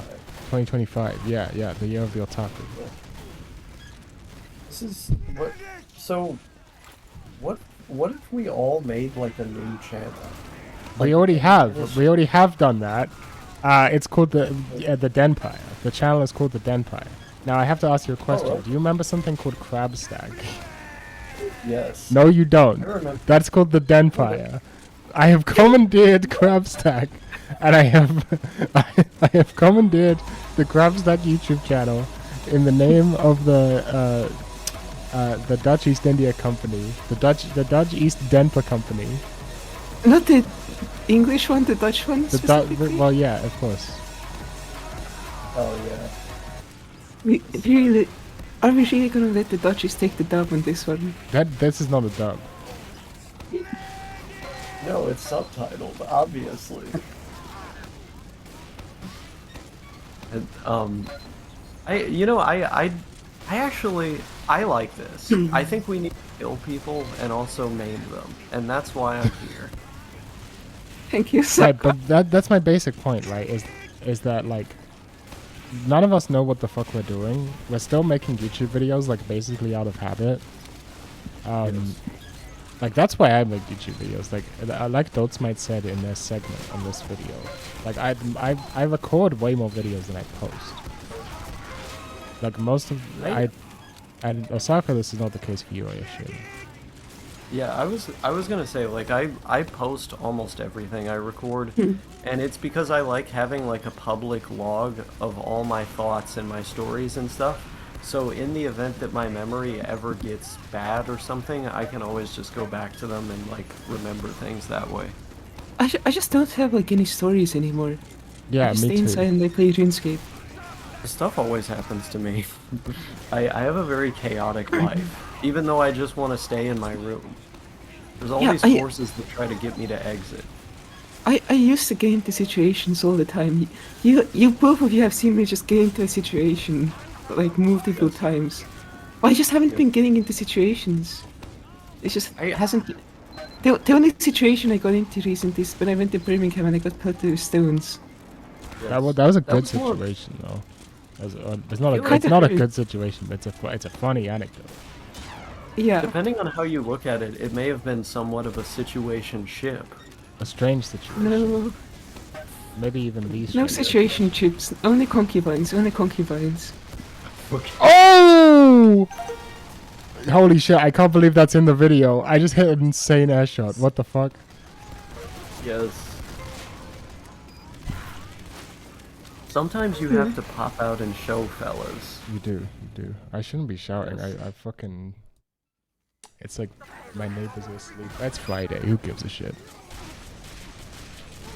2025. Yeah, the year of the otaku. This is what. So, what if we all made like a new channel? We already have. We already have done that. It's called the Denpa. The channel is called the Denpa. Now I have to ask you a question. right. Do you remember something called Crab Stack? Yes. No, you don't. I remember. That's called the Denpa. I have commandeered Crab Stack, and I have commandeered the Crab Stack YouTube channel in the name of the Dutch East India Company, the Dutch East Denpa Company. Not the English one, the Dutch one specifically? Well, yeah, of course. Oh yeah. Are we really gonna let the Dutchies take the dub on this one? This is not a dub. No, it's subtitled, obviously. And, I actually like this. I think we need to kill people and also maim them, and that's why I'm here. Thank you, sir. Right, but that's my basic point, right? Is that like none of us know what the fuck we're doing. We're still making YouTube videos like basically out of habit. Like that's why I make YouTube videos. Like Dotsmite said in their segment on this video. Like I record way more videos than I post. Like most of and Osaka, this is not the case for you, I assume. Yeah, I was gonna say, like, I post almost everything I record, and it's because I like having like a public log of all my thoughts and my stories and stuff. So in the event that my memory ever gets bad or something, I can always just go back to them and like remember things that way. I just don't have like any stories anymore. Yeah, I just me stay too. inside and I play RuneScape. Stuff always happens to me. I have a very chaotic life, even though I just want to stay in my room. There's all these forces that try to get me to exit. I used to get into situations all the time. You both of you have seen me just get into a situation like multiple times. Well, I just haven't been getting into situations. It just hasn't. The only situation I got into recently is when I went to Birmingham and I got pelted with stones. Yes. That was a good situation though. It's not a good situation, but it's a funny anecdote. Yeah. Depending on how you look at it, it may have been somewhat of a situation ship. A strange situation. No. Maybe even these. No situation chips. Only concubines. Only concubines. Oh! Holy shit! I can't believe that's in the video. I just hit an insane air shot. What the fuck? Yes. Sometimes you have to pop out and show fellas. You do. I shouldn't be shouting. Yes. I fucking. It's like my neighbors are asleep. That's Friday. Who gives a shit?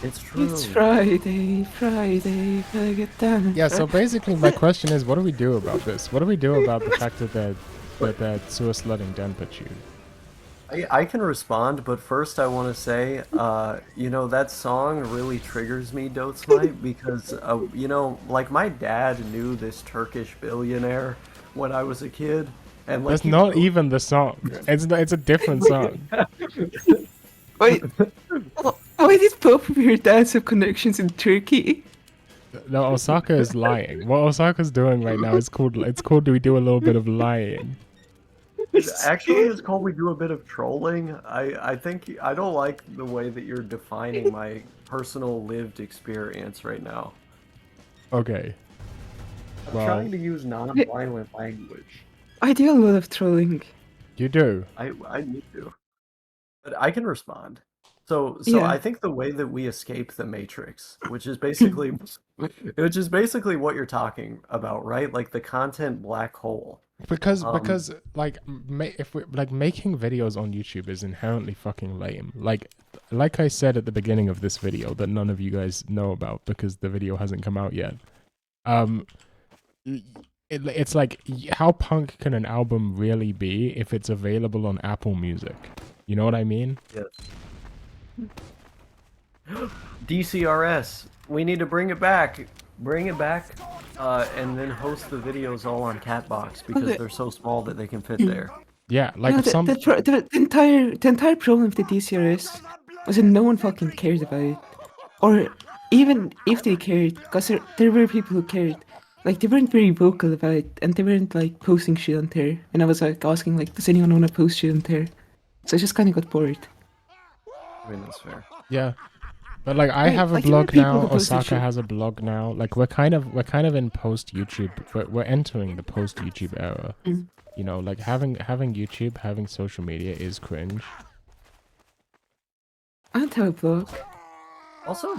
It's true. It's Friday, gotta get down. Yeah. So basically, my question is, what do we do about this? What do we do about the fact that they're sewer slutting Denpa tube? I can respond, but first I want to say, that song really triggers me, Dotsmite, because, like my dad knew this Turkish billionaire when I was a kid, and like that's not even the song. It's a different song. Wait, why did both of your dads have connections in Turkey? No, Osaka is lying. What Osaka's doing right now is called. It's called. Do we do a little bit of lying? Actually, it's called we do a bit of trolling. I think I don't like the way that you're defining my personal lived experience right now. Okay. I'm trying to use non-violent language. I do a lot of trolling. You do? I need to. But I can respond. So Yeah. I think the way that we escape the Matrix, which is basically what you're talking about, right? Like the content black hole. Because like if we like making videos on YouTube is inherently fucking lame. Like I said at the beginning of this video that none of you guys know about because the video hasn't come out yet. It's like how punk can an album really be if it's available on Apple Music? You know what I mean? Yes. DCRS. We need to bring it back. Bring it back, and then host the videos all on Catbox because they're so small that they can fit there. Yeah, like No, some. the entire problem with the DCRS was that no one fucking cared about it, or even if they cared, because there were people who cared, like they weren't very vocal about it, and they weren't like posting shit on there. And I was like asking like, does anyone want to post shit on there? So I just kind of got bored. I mean, that's fair. Yeah. But like I Right, have a like, there were blog people now, who posted Osaka shit. has a blog now. Like we're kind of in post YouTube. We're entering the post YouTube era. Mm. You know, like having YouTube, having social media is cringe. I don't have a blog. Also,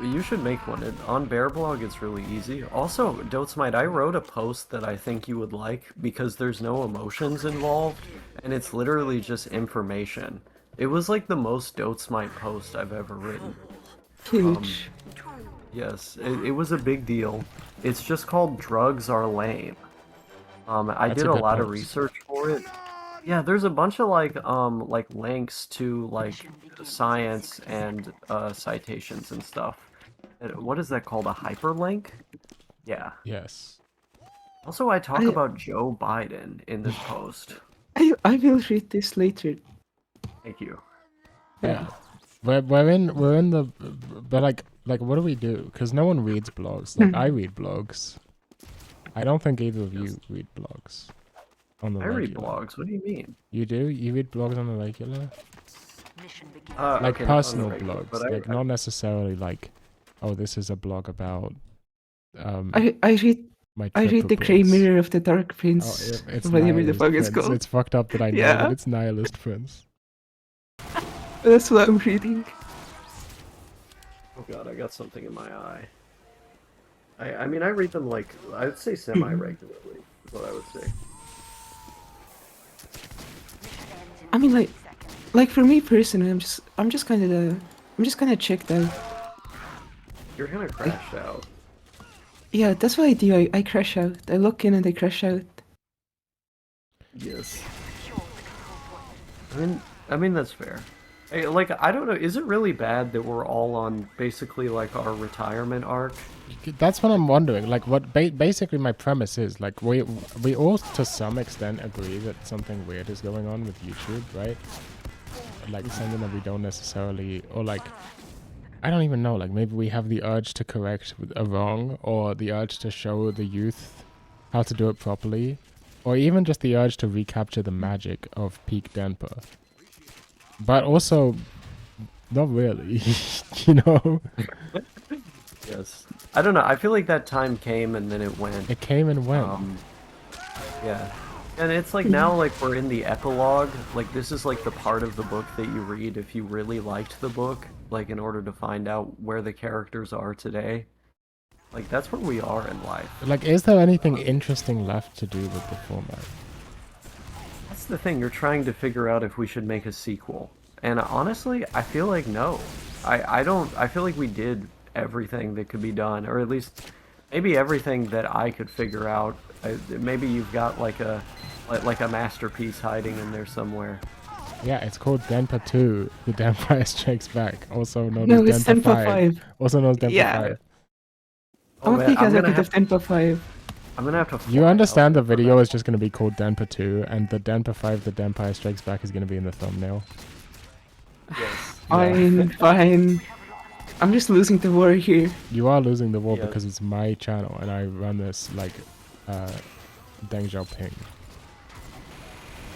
you should make one. On Bear Blog, it's really easy. Also, Dotesmite, I wrote a post that I think you would like because there's no emotions involved, and it's literally just information. It was like the most Dotesmite post I've ever written. Huge. Yes, it was a big deal. It's just called Drugs Are Lame. I That's did a a good lot of post. research for it. Yeah, there's a bunch of like links to like science and citations and stuff. What is that called? A hyperlink? Yeah. Yes. Also, I talk I- about Joe Biden in this post. I will read this later. Thank you. Yeah. We're in the but like what do we do? Because no one reads blogs. Like I read blogs. I don't think either of you read blogs. On the I read regular. blogs. What do you mean? You do? You read blogs on the regular? Like Okay, not on the personal regular, blogs, but like not necessarily like, oh, this is a blog about I read my I trip read the Grey abroad. Mirror of the Dark Oh, Prince. it's Whatever the Nihilist fuck it's Prince. called. It's fucked up that I know Yeah. that it's Nihilist Prince. That's what I'm reading. Oh god, I got something in my eye. I mean, I read them like, I would say semi-regularly, is what I would say. I mean, like for me personally, I'm just kind of checked out. You're kind of crashed out. Yeah, that's what I do. I crash out. I look in and I crash out. Yes. I mean that's fair. Hey, like, I don't know, is it really bad that we're all on basically like our retirement arc? That's what I'm wondering. Like, what basically my premise is, like, we all to some extent agree that something weird is going on with YouTube, right? Like something that we don't necessarily, or like, I don't even know. Like, maybe we have the urge to correct a wrong, or the urge to show the youth how to do it properly, or even just the urge to recapture the magic of peak Denpa. But also, not really, you know? Yes. I don't know, I feel like that time came and then it went. It came and went. Yeah. And it's like now, like, we're in the epilogue. Like, this is like the part of the book that you read if you really liked the book, like, in order to find out where the characters are today. Like, that's where we are in life. Like, is there anything interesting left to do with the format? That's the thing, you're trying to figure out if we should make a sequel. And honestly, I feel like no. I feel like we did everything that could be done, or at least maybe everything that I could figure out. Maybe you've got like a masterpiece hiding in there somewhere. Yeah, it's called Denpa 2, The Denpa Strikes Back, also known No, as it's Denpa Denpa 5. 5. Also known as Denpa Yeah. 5. Oh, I'm man, thinking I'm I gonna could have Denpa 5. I'm gonna have to. You fly understand out the there for video that. is just going to be called Denpa 2, and the Denpa 5, The Denpa Strikes Back is going to be in the thumbnail. Yes. Fine, fine. I'm just losing the war here. You are losing the war Yeah. because it's my channel, and I run this, like, Deng Xiaoping.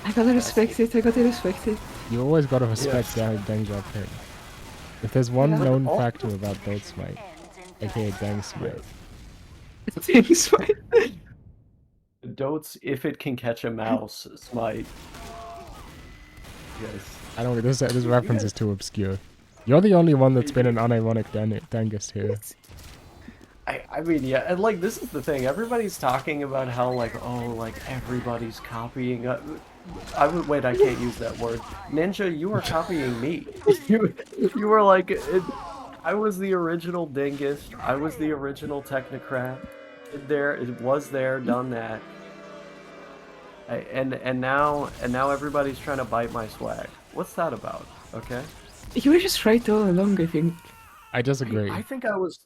I gotta respect it. I gotta respect it. You always gotta respect Yes. Deng Xiaoping. If there's one Yeah. known Also- factor about Dotesmite, aka Deng Smite, Thanks, fine. Dotes, if it can catch a mouse, smite. Yes. I don't. This reference is too obscure. You're the only one that's been an unironic Dengist here. I mean, yeah, and like, this is the thing, everybody's talking about how, like, oh, like, everybody's copying, wait, I can't use that word. Ninja, you are copying me. You were like, I was the original Dingist, I was the original Technocrat, it was there, done that. And now everybody's trying to bite my swag. What's that about, okay? You were just right all along, I think. I disagree. I think I was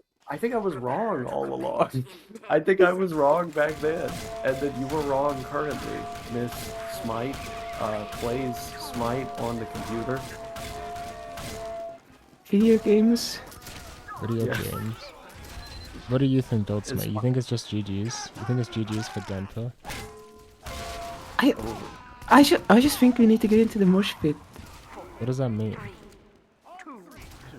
wrong all along. I think I was wrong back then, and that you were wrong currently. Miss Smite plays Smite on the computer. Video games. Video Yeah. games. What do you think, Doltsmate? You think it's just GG's? You think it's GG's for Denpa? I just think we need to get into the mosh pit. What does that mean?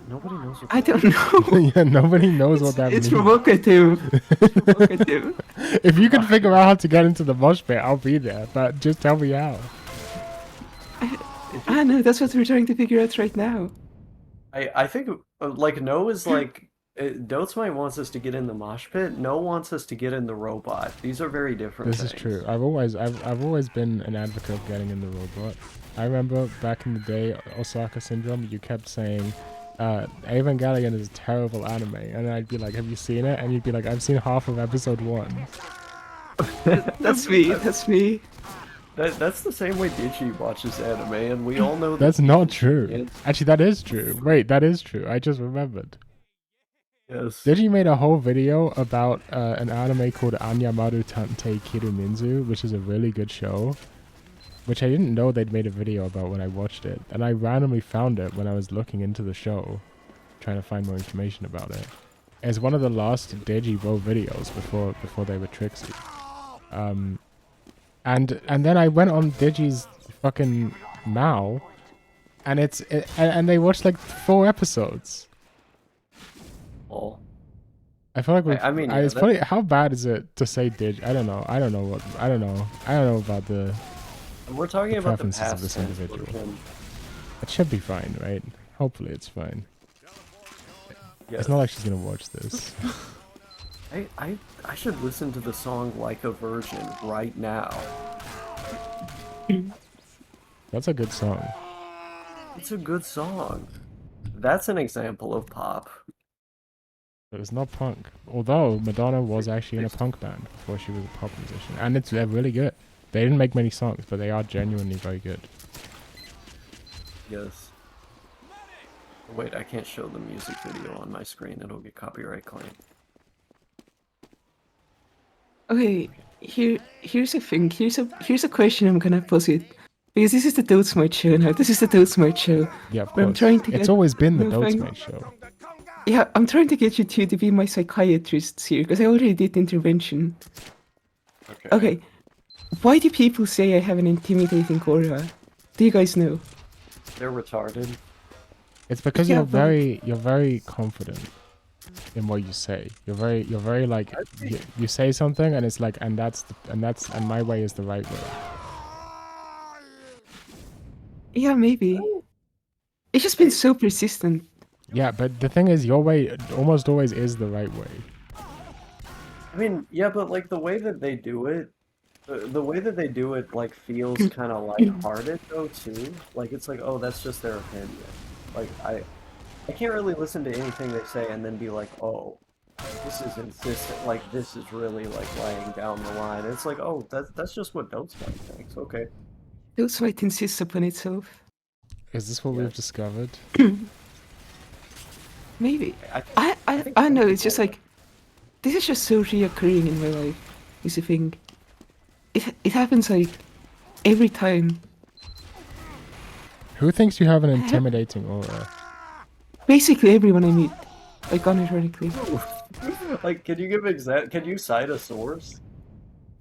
Nobody knows what I don't know. Yeah, nobody knows what that It's means. provocative. It's provocative. If you can figure out how to get into the mosh pit, I'll be there. But just tell me how. I know, that's what we're trying to figure out right now. I think like No is like Dotsmite wants us to get in the mosh pit. No wants us to get in the robot. These are very different This things. is true. I've always been an advocate of getting in the robot. I remember back in the day, Osaka Syndrome, you kept saying, Evangelion is a terrible anime, and I'd be like, have you seen it? And you'd be like, I've seen half of episode 1. That's me, that's me. That's the same way Digi watches anime, and we all know That's not true. Yeah. Actually, that is true. Wait, that is true. I just remembered. Yes. Digi made a whole video about an anime called Anyamaru Tantei Kiruminzu, which is a really good show, which I didn't know they'd made a video about when I watched it. And I randomly found it when I was looking into the show, trying to find more information about it. It's one of the last Digi Bo videos before they were Trixie. And then I went on Digi's fucking Mao, and and they watched like 4 episodes. Oh. I feel like I mean, yeah, it's funny. How bad is it to say Dig? I don't know about the. We're talking The about the preferences of past this tense individual. version. It should be fine, right? Hopefully it's fine. Yes. It's not like she's gonna watch this. I should listen to the song Like a Virgin right now. That's a good song. It's a good song. That's an example of pop. But it's not punk. Although Madonna was actually in a punk band before she was a pop musician, and they're really good. They didn't make many songs, but they are genuinely very good. Yes. Wait, I can't show the music video on my screen. It'll get copyright claim. Okay, here's a thing. Here's a question I'm gonna posit. Because this is the Dotsmite show now. This is the Dotsmite show. Yeah, of But I'm course. trying to It's get- always been the no, thank- Dotsmate show. Yeah, I'm trying to get you two to be my psychiatrists here, because I already did intervention. Okay. Why do people say I have an intimidating aura? Do you guys know? They're retarded. It's because Yeah, you're very confident in what you say. You're very like you say something and it's like and my way is the right way. Yeah, maybe. It's just been so persistent. Yeah, but the thing is, your way almost always is the right way. I mean, yeah, but like the way that they do it, the way that they do it, like feels kind of lighthearted though too. Like it's like, oh, that's just their opinion. Like I can't really listen to anything they say and then be like, oh, this is insistent. Like this is really like laying down the line. It's like, oh, that's just what Dotsmite thinks. Okay. Dotsmite insists upon itself. Is this what we've discovered? Maybe. I think I know, some it's just people- like, this is just so reoccurring in my life, is the thing. It happens like, every time. Who thinks you have an intimidating aura? Basically everyone I meet, like unironically. Like, can you cite a source?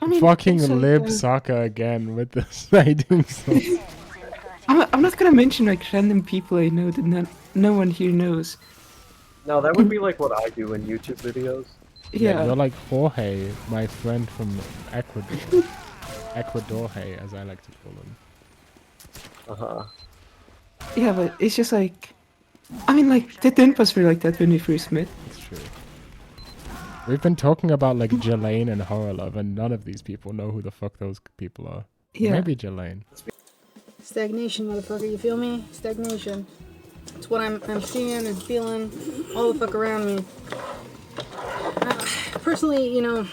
I mean, Fucking it's like, lib Saka again with the citing source. I'm not gonna mention like random people I know that no one here knows. No, that would be like what I do in YouTube videos. Yeah. You're like Jorge, my friend from Ecuador. Ecuador, as I like to call him. Uh-huh. Yeah, but it's just like, I mean, like, the Denpas were like that when we first met. It's true. We've been talking about like Jelaine and Horror Love, and none of these people know who the fuck those people are. Yeah. Maybe Jelaine. Stagnation, motherfucker, you feel me? Stagnation. It's what I'm seeing and feeling all the fuck around me. Personally, you know,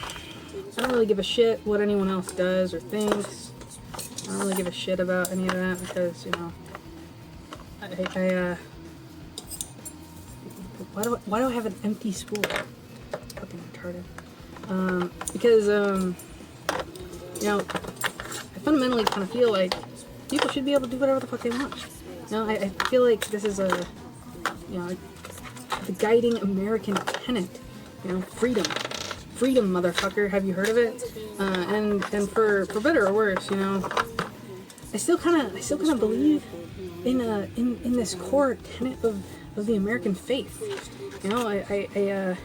I don't really give a shit what anyone else does or thinks. I don't really give a shit about any of that because, you know, why do I have an empty spool? Fucking retarded. Because, you know, I fundamentally kind of feel like people should be able to do whatever the fuck they want. You know, I feel like this is a, you know, the guiding American tenet. You know, freedom. Freedom, motherfucker. Have you heard of it? And for better or worse, you know, I still kind of believe in this core tenet of the American faith. You know, I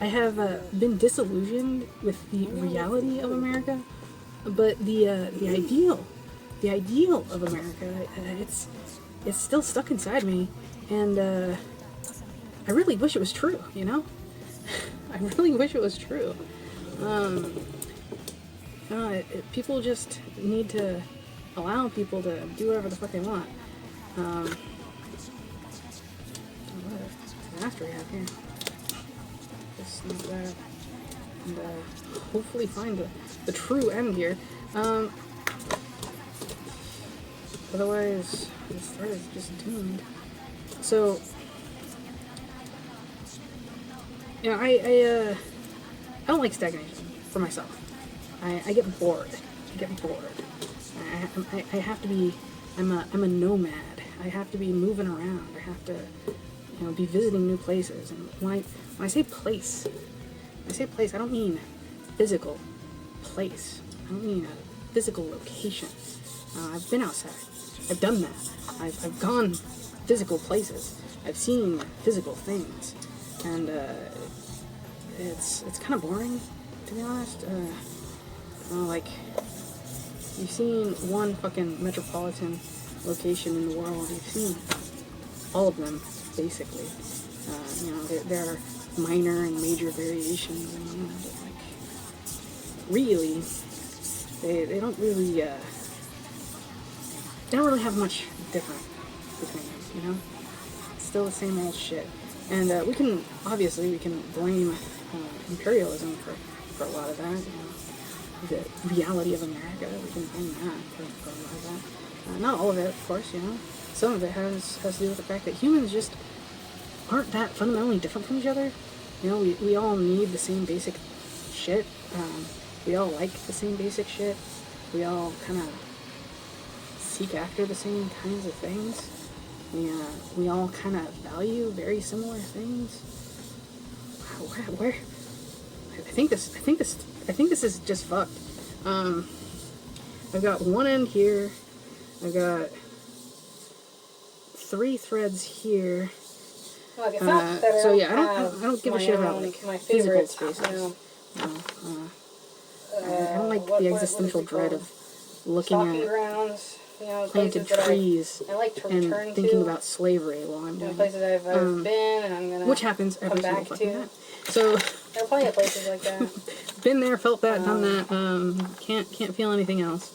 have been disillusioned with the reality of America, but the ideal of America, it's still stuck inside me, and I really wish it was true. You know, I really wish it was true. People just need to allow people to do whatever the fuck they want. What a disaster we have here. Just like that. And hopefully find the true end here. Otherwise, this thread is just doomed. So, you know, I don't like stagnation for myself. I get bored. I have to be. I'm a nomad. I have to be moving around. I have to, you know, be visiting new places. And when I say place, I don't mean physical place. I don't mean a physical location. I've been outside. I've done that. I've gone physical places. I've seen physical things, and it's kind of boring, to be honest. Like, you've seen one fucking metropolitan location in the world. You've seen all of them, basically. You know, there are minor and major variations, and, you know, but, like, really, they don't really have much different between them, you know? It's still the same old shit. And we can blame imperialism for a lot of that, you know? The reality of America, we can blame that for a lot of that. Not all of it, of course, you know? Some of it has to do with the fact that humans just aren't that fundamentally different from each other. You know, we all need the same basic shit. We all like the same basic shit. We all kind of seek after the same kinds of things. We all kind of value very similar things. Where? I think this is just fucked. I've got one end here. I've got 3 threads here. Like, it's not that So yeah, I don't give a shit about like my physical favorites, spaces. you know. I don't like the existential dread of looking Stomping at grounds, you know, planted places that trees I like to and return thinking to. about slavery while I'm You know, doing places it. I've been, and I'm gonna Which happens every come single back fucking to. time. So There are plenty of places like that. been there, felt that, done that. Can't feel anything else.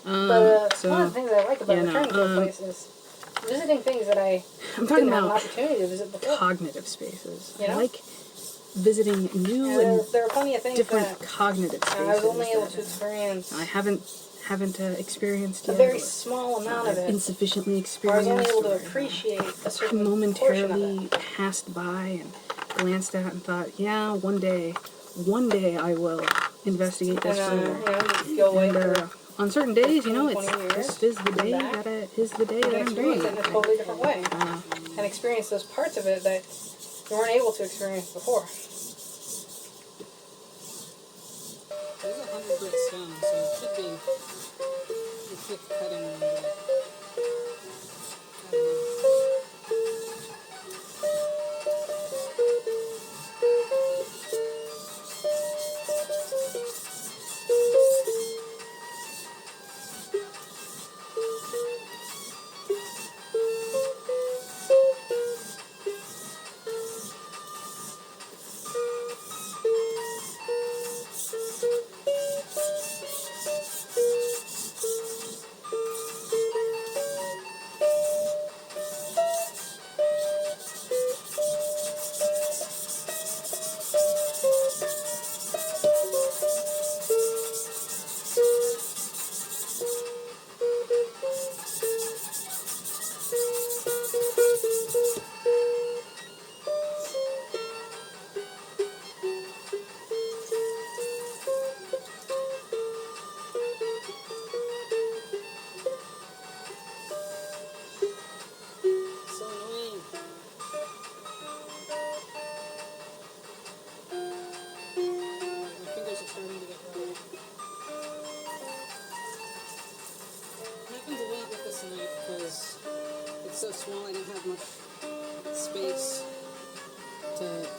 But So, one of the things that I like about yeah, returning to a place is visiting things that I I'm talking didn't have an about opportunity to visit before. cognitive spaces. You know? I like visiting new And and there are plenty of things different that cognitive spaces. I was only able that to experience I haven't experienced a yet. very or, small amount of it. insufficiently Or I was experienced. only able to or, appreciate a certain portion of momentarily it. passed by and glanced at and thought, yeah, one day I will investigate this And further. you know, you go away And for on certain days, you know, 15, 20 years, this is the come day back, that and I'm doing experience it in a it. totally different way. And experience those parts of it that you weren't able to experience before. There's 100 grit stone, so it should be a quick cutting one.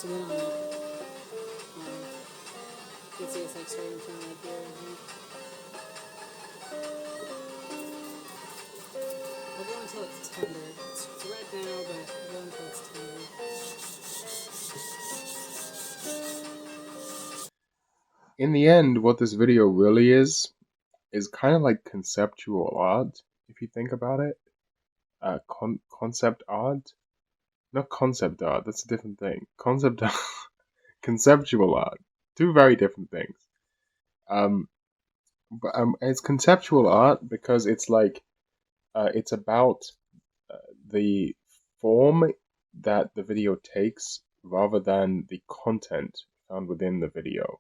to get on it. You can see it's like starting from right here. I'll go until it's tender. It's red now, but I'll go until it's tender. In the end, what this video really is kind of like conceptual art, if you think about it. Concept art? Not concept art, that's a different thing. Concept art, conceptual art. Two very different things. But it's conceptual art because it's like, it's about the form that the video takes rather than the content found within the video.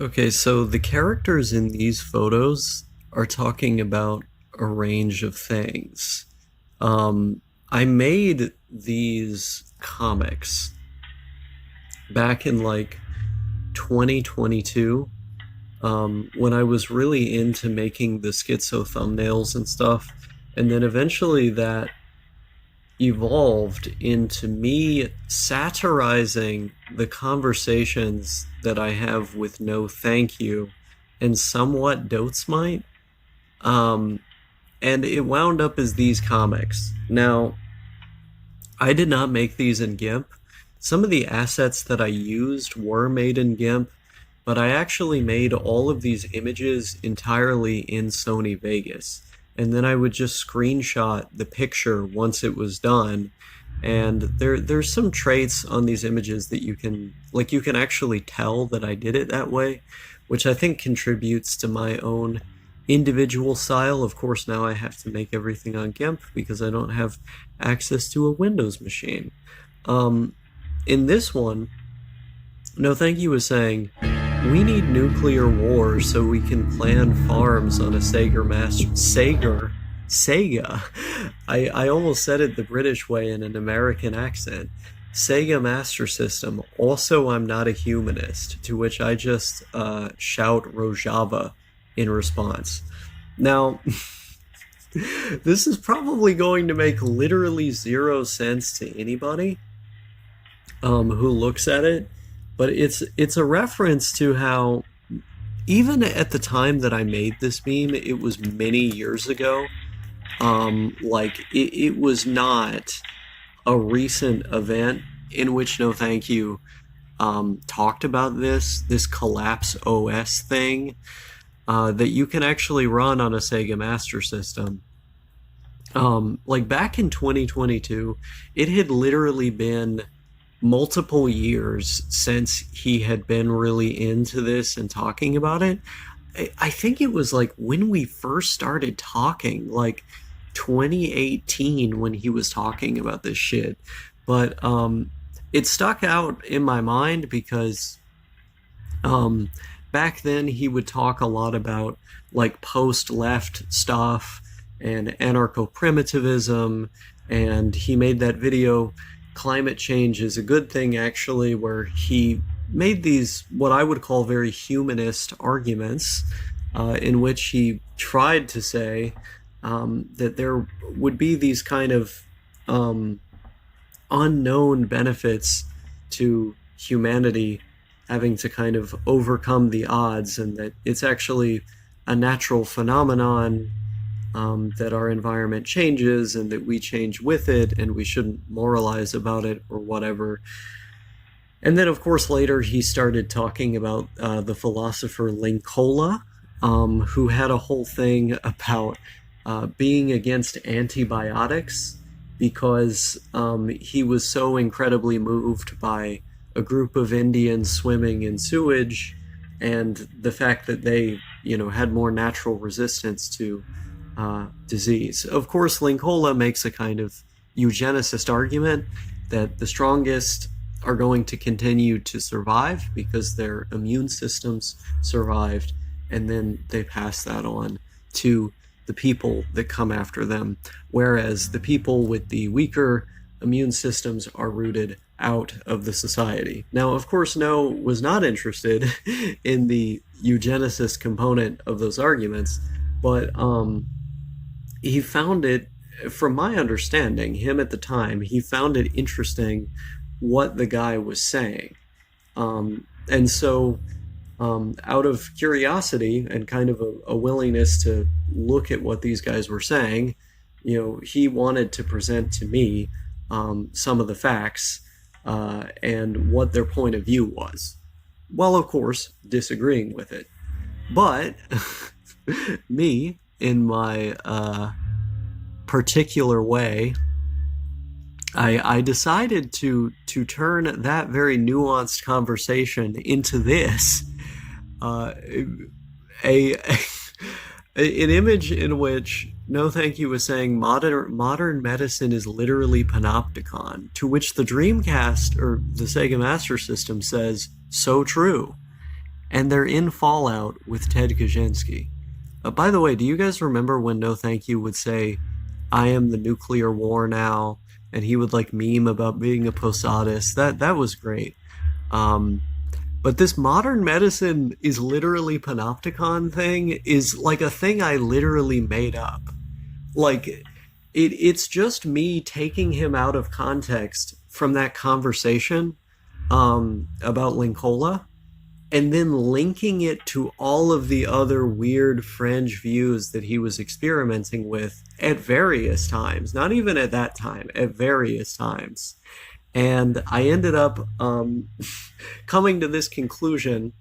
Okay, so the characters in these photos are talking about a range of things. I made these comics back in like 2022, when I was really into making the schizo thumbnails and stuff, and then eventually that evolved into me satirizing the conversations that I have with No Thank You and somewhat Dotsmite. And it wound up as these comics. Now, I did not make these in GIMP. Some of the assets that I used were made in GIMP, but I actually made all of these images entirely in Sony Vegas. And then I would just screenshot the picture once it was done. And there's some traits on these images that you can actually tell that I did it that way, which I think contributes to my own individual style. Of course, now I have to make everything on GIMP because I don't have access to a Windows machine. In this one, No Thank You was saying, we need nuclear war so we can plan farms on a Sega. I almost said it the British way in an American accent. Sega Master System. Also, I'm not a humanist, to which I just shout Rojava in response. Now, this is probably going to make literally zero sense to anybody who looks at it, but it's a reference to how, even at the time that I made this meme, it was many years ago, it was not a recent event in which No Thank You talked about this Collapse OS thing that you can actually run on a Sega Master System. Like back in 2022, it had literally been multiple years since he had been really into this and talking about it. I think it was like when we first started talking, like 2018, when he was talking about this shit. But it stuck out in my mind because back then he would talk a lot about like post-left stuff and anarcho-primitivism, and he made that video Climate Change is a Good Thing, actually, where he made these what I would call very humanist arguments, in which he tried to say that there would be these kind of unknown benefits to humanity having to kind of overcome the odds, and that it's actually a natural phenomenon, that our environment changes and that we change with it, and we shouldn't moralize about it or whatever. And then, of course, later he started talking about the philosopher Linkola, who had a whole thing about being against antibiotics because he was so incredibly moved by a group of Indians swimming in sewage and the fact that they, had more natural resistance to disease. Of course, Linkola makes a kind of eugenicist argument that the strongest are going to continue to survive because their immune systems survived, and then they pass that on to the people that come after them, whereas the people with the weaker immune systems are rooted out of the society. Now, of course, No was not interested in the eugenicist component of those arguments, but he found it, from my understanding, him at the time, he found it interesting what the guy was saying. And so, out of curiosity and kind of a willingness to look at what these guys were saying, he wanted to present to me some of the facts and what their point of view was. While, of course, disagreeing with it. But, me, in my particular way, I decided to turn that very nuanced conversation into this. An image in which No Thank You was saying modern medicine is literally panopticon, to which the Dreamcast or the Sega Master System says, so true. And they're in Fallout with Ted Kaczynski. By the way, do you guys remember when No Thank You would say, I am the nuclear war now, and he would like meme about being a Posadist? That was great. But this modern medicine is literally panopticon thing is like a thing I literally made up. Like, it's just me taking him out of context from that conversation about Linkola, and then linking it to all of the other weird fringe views that he was experimenting with at various times. Not even at that time, at various times. And I ended up coming to this conclusion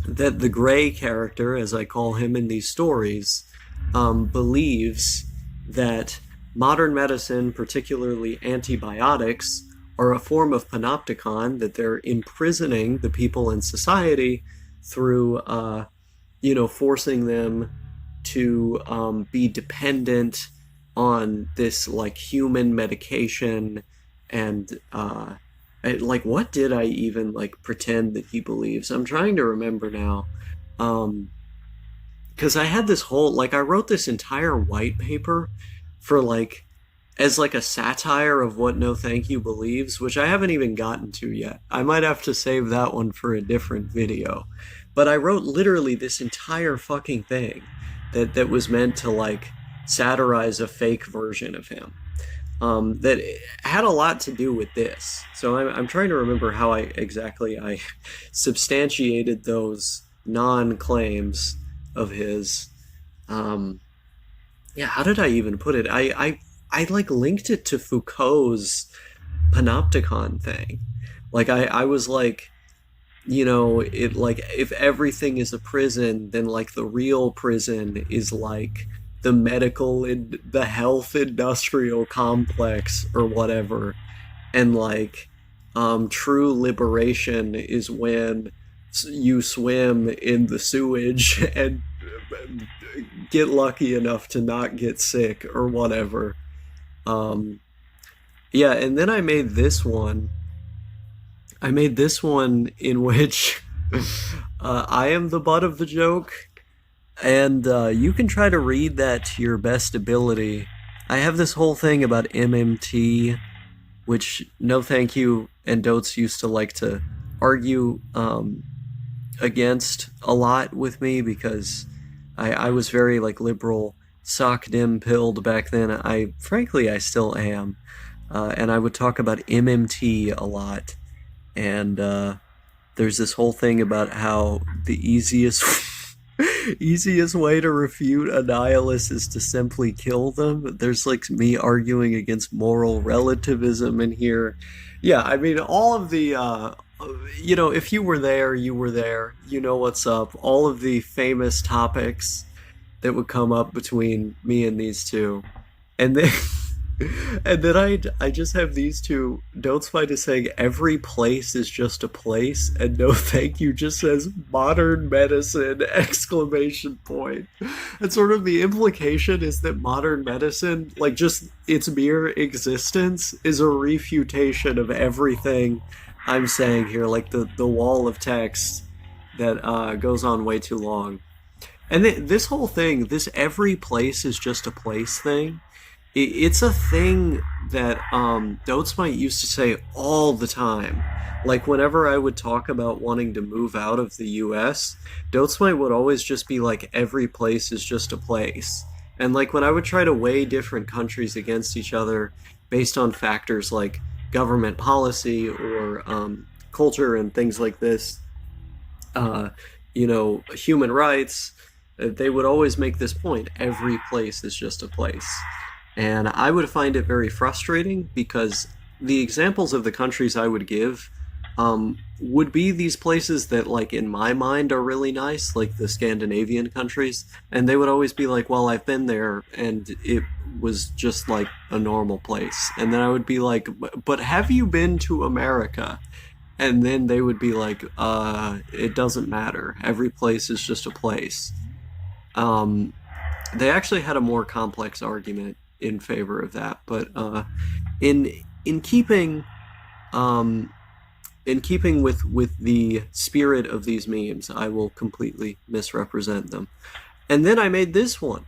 that the Gray character, as I call him in these stories, believes that modern medicine, particularly antibiotics, are a form of panopticon, that they're imprisoning the people in society through, forcing them to be dependent on this, like, human medication. And, what did I even, pretend that he believes? I'm trying to remember now. Because I had this whole, I wrote this entire white paper for, as a satire of what No Thank You believes, which I haven't even gotten to yet. I might have to save that one for a different video. But I wrote literally this entire fucking thing that was meant to, satirize a fake version of him. That had a lot to do with this. So I'm trying to remember how I substantiated those non-claims of his. How did I even put it? I linked it to Foucault's panopticon thing. I was if everything is a prison, then the real prison is the medical and the health industrial complex or whatever. And true liberation is when you swim in the sewage and get lucky enough to not get sick or whatever. And then I made this one. In which I am the butt of the joke. And you can try to read that to your best ability. I have this whole thing about MMT, which No Thank You and Dotes used to like to argue against a lot with me, because I was very liberal, sock dim pilled back then. I still am. And I would talk about MMT a lot. And there's this whole thing about how the easiest way to refute a nihilist is to simply kill them. There's me arguing against moral relativism in here. Yeah, I mean, all of the, if you were there, you were there. You know what's up. All of the famous topics that would come up between me and these two. And then... And then I just have these two. Don't Spite is saying every place is just a place, and No Thank You just says modern medicine ! And sort of the implication is that modern medicine, just its mere existence, is a refutation of everything I'm saying here, the wall of text that goes on way too long. And this whole thing, this every place is just a place thing, it's a thing that Dotes used to say all the time. Like, whenever I would talk about wanting to move out of the US, Dotes would always just be like, every place is just a place. And like, when I would try to weigh different countries against each other based on factors like government policy or culture and things like this, human rights, they would always make this point: every place is just a place. And I would find it very frustrating because the examples of the countries I would give would be these places that, like, in my mind are really nice, like the Scandinavian countries, and they would always be like, well, I've been there and it was just like a normal place. And then I would be like, but have you been to America? And then they would be like, it doesn't matter. Every place is just a place. They actually had a more complex argument in favor of that, but in keeping with the spirit of these memes, I will completely misrepresent them. And then I made this one.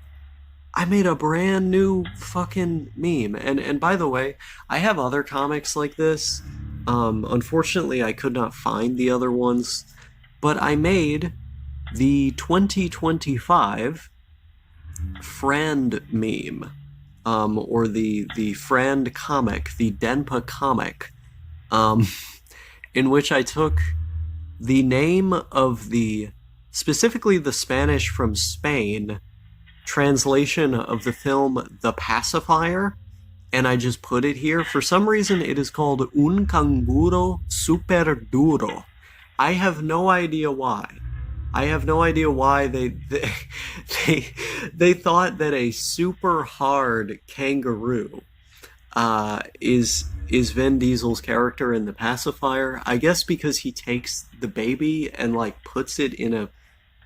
I made a brand new fucking meme. And by the way, I have other comics like this. Unfortunately, I could not find the other ones, but I made the 2025 Friend meme, or the Friend comic, the Denpa comic, in which I took the name of specifically the Spanish from Spain translation of the film The Pacifier, and I just put it here. For some reason, it is called Un Canguro Super Duro. I have no idea why. I have no idea why they thought that a super hard kangaroo is Vin Diesel's character in The Pacifier. I guess because he takes the baby and like puts it in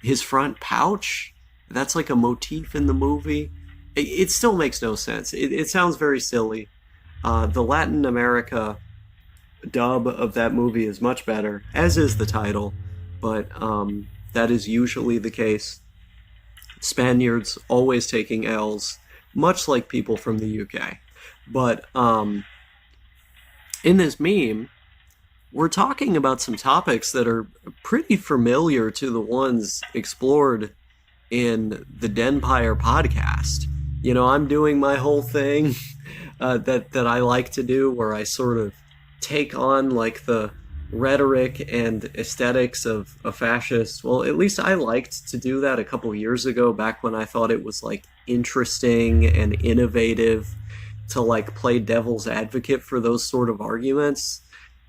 his front pouch. That's like a motif in the movie. It still makes no sense. It sounds very silly. The Latin America dub of that movie is much better, as is the title, but that is usually the case. Spaniards always taking L's, much like people from the UK. But in this meme, we're talking about some topics that are pretty familiar to the ones explored in the Denpire podcast. You know, I'm doing my whole thing that I like to do, where I sort of take on like the rhetoric and aesthetics of a fascist. Well, at least I liked to do that a couple years ago, back when I thought it was like interesting and innovative to like play devil's advocate for those sort of arguments.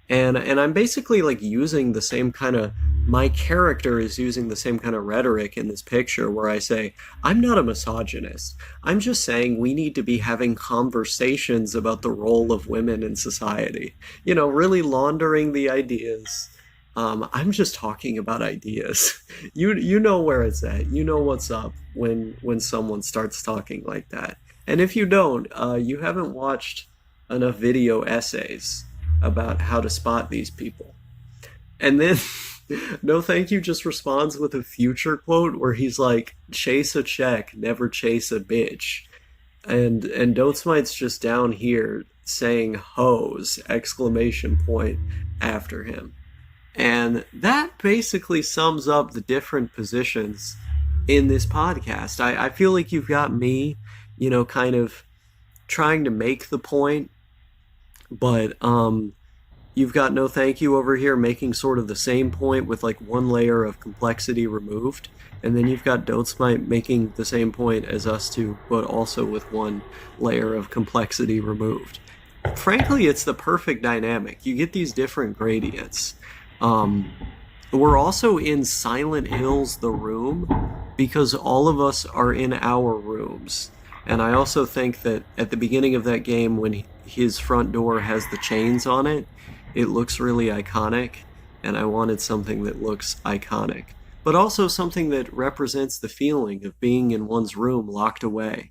And I'm basically like using the same kind of, my character is using the same kind of rhetoric in this picture, where I say, I'm not a misogynist. I'm just saying we need to be having conversations about the role of women in society. You know, really laundering the ideas. I'm just talking about ideas. You know where it's at. You know what's up when someone starts talking like that. And if you don't, you haven't watched enough video essays about how to spot these people. And then No Thank You just responds with a future quote where he's like, chase a check, never chase a bitch. And Dotesmite's just down here saying hoes, exclamation point, after him. And that basically sums up the different positions in this podcast. I feel like you've got me, you know, kind of trying to make the point, but you've got No Thank You over here making sort of the same point with like one layer of complexity removed, and then you've got Dotesmite making the same point as us two, but also with one layer of complexity removed. Frankly, it's the perfect dynamic. You get these different gradients. We're also in Silent Hills The Room because all of us are in our rooms. And I also think that at the beginning of that game, when his front door has the chains on it, it looks really iconic, and I wanted something that looks iconic, but also something that represents the feeling of being in one's room locked away,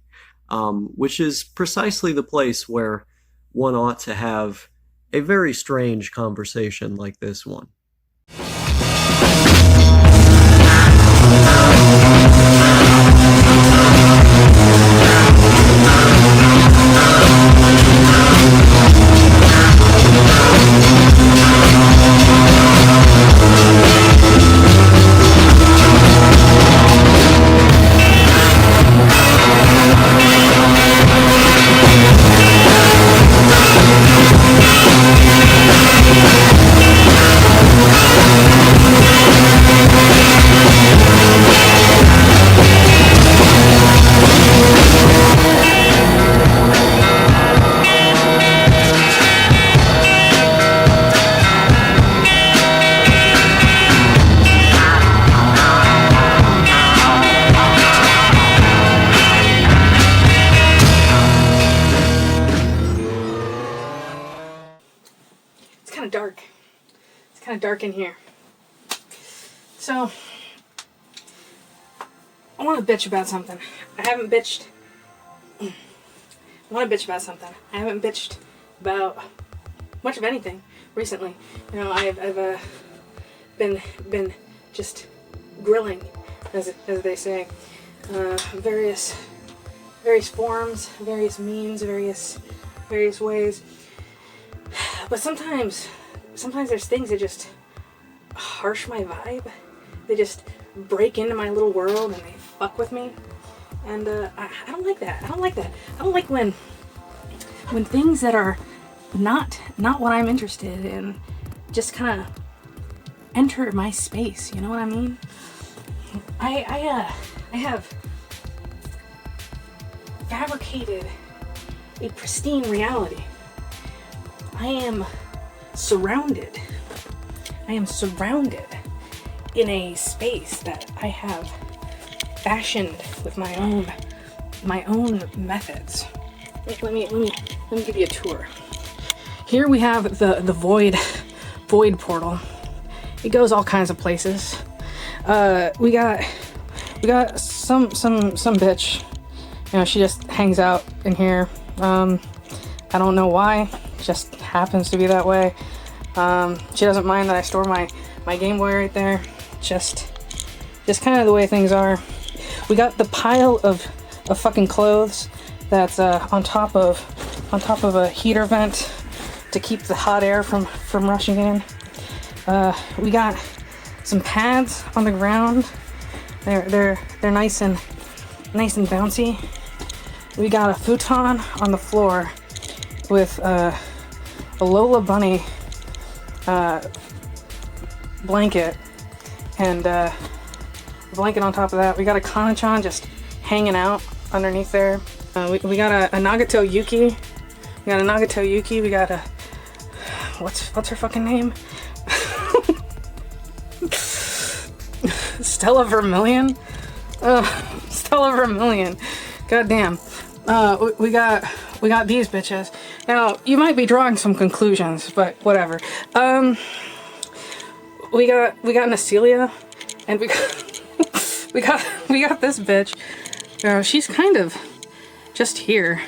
which is precisely the place where one ought to have a very strange conversation like this one. kind of dark in here. So, I want to bitch about something. I haven't bitched. I want to bitch about something. I haven't bitched about much of anything recently. You know, I've been just grilling, as they say, various forms, various means, various ways. But sometimes there's things that just harsh my vibe. They just break into my little world and they fuck with me. And I don't like that. I don't like that. I don't like when things that are not what I'm interested in just kind of enter my space. You know what I mean? I have fabricated a pristine reality. I am surrounded in a space that I have fashioned with my own methods. Let me give you a tour. Here we have the void portal. It goes all kinds of places. We got some bitch. You know, she just hangs out in here. I don't know why. It just happens to be that way. She doesn't mind that I store my Game Boy right there. Just kind of the way things are. We got the pile of fucking clothes that's on top of a heater vent to keep the hot air from rushing in. We got some pads on the ground. They're nice and bouncy. We got a futon on the floor with a Lola Bunny blanket, and a blanket on top of that. We got a Kanachan just hanging out underneath there. We got a Nagato Yuki. We got a Nagato Yuki. We got a what's her fucking name? Stella Vermilion. Stella Vermilion. Goddamn. We got these bitches. Now you might be drawing some conclusions, but whatever. We got Nasilia, and we got this bitch. She's kind of just here.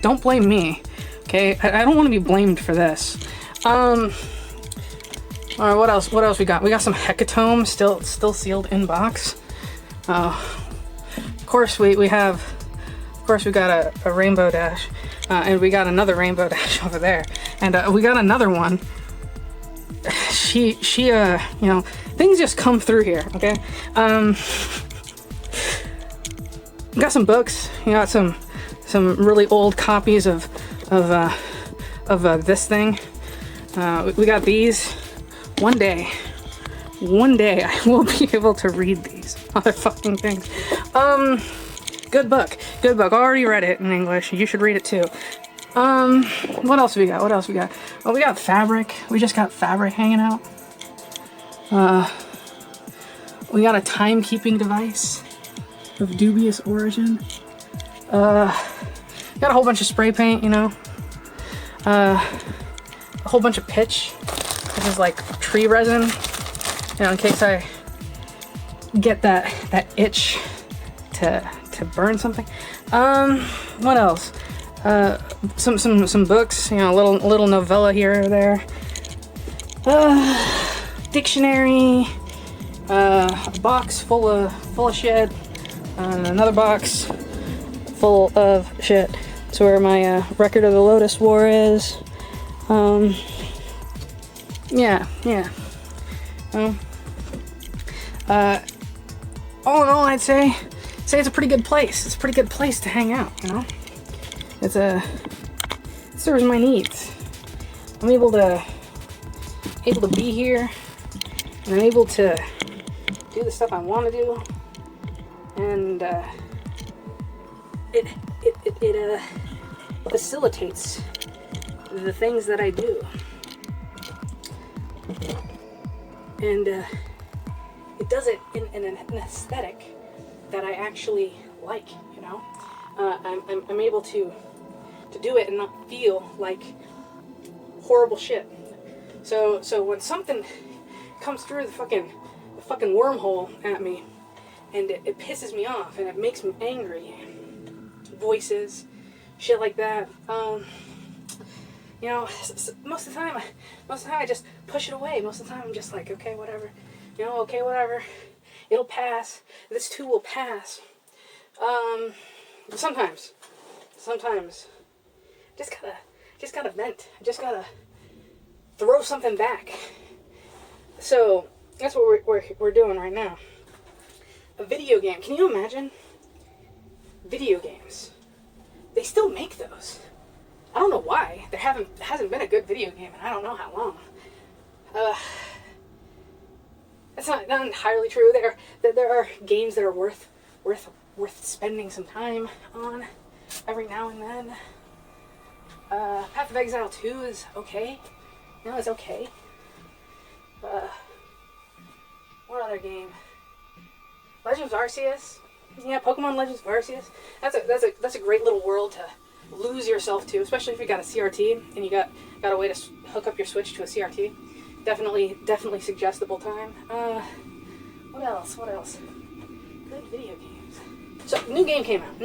Don't blame me, okay? I don't want to be blamed for this. All right, what else we got? We got some Hecatombs still sealed in box. Of course we got a Rainbow Dash, and we got another Rainbow Dash over there, and we got another one. She you know, things just come through here, okay? We got some books. You got some really old copies of this thing. We got these. One day I will be able to read these motherfucking things. Good book. I already read it in English. You should read it too. What else we got? Well, we got fabric. We just got fabric hanging out. We got a timekeeping device of dubious origin. Got a whole bunch of spray paint, you know. A whole bunch of pitch. This is like tree resin, you know, in case I get that itch to burn something. What else? Some books, you know, a little novella here or there. Dictionary. A box full of shit. Another box full of shit. That's where my record of the Lotus War is. Yeah. All in all, I'd say it's a pretty good place. It's a pretty good place to hang out, you know? It serves my needs. I'm able to be here, and I'm able to do the stuff I want to do, and it facilitates the things that I do. And it does it in an aesthetic that I actually like, you know? I'm able to do it and not feel like horrible shit. So when something comes through the fucking wormhole at me, and it pisses me off, and it makes me angry, voices, shit like that, you know, most of the time I just push it away. Most of the time I'm just like, okay, whatever, you know, okay, whatever, it'll pass, this too will pass. Sometimes, just gotta vent, just gotta throw something back. So, that's what we're doing right now. A video game, can you imagine? Video games. They still make those. I don't know why. There hasn't been a good video game in I don't know how long. That's not entirely true. There are games that are worth spending some time on every now and then. Path of Exile 2 is okay. No, it's okay. What other game? Legends of Arceus. Yeah, Pokemon Legends of Arceus. That's a great little world to lose yourself to, especially if you got a CRT and you got a way to hook up your Switch to a CRT. Definitely suggestible time. What else? Good video games. So, new game came out.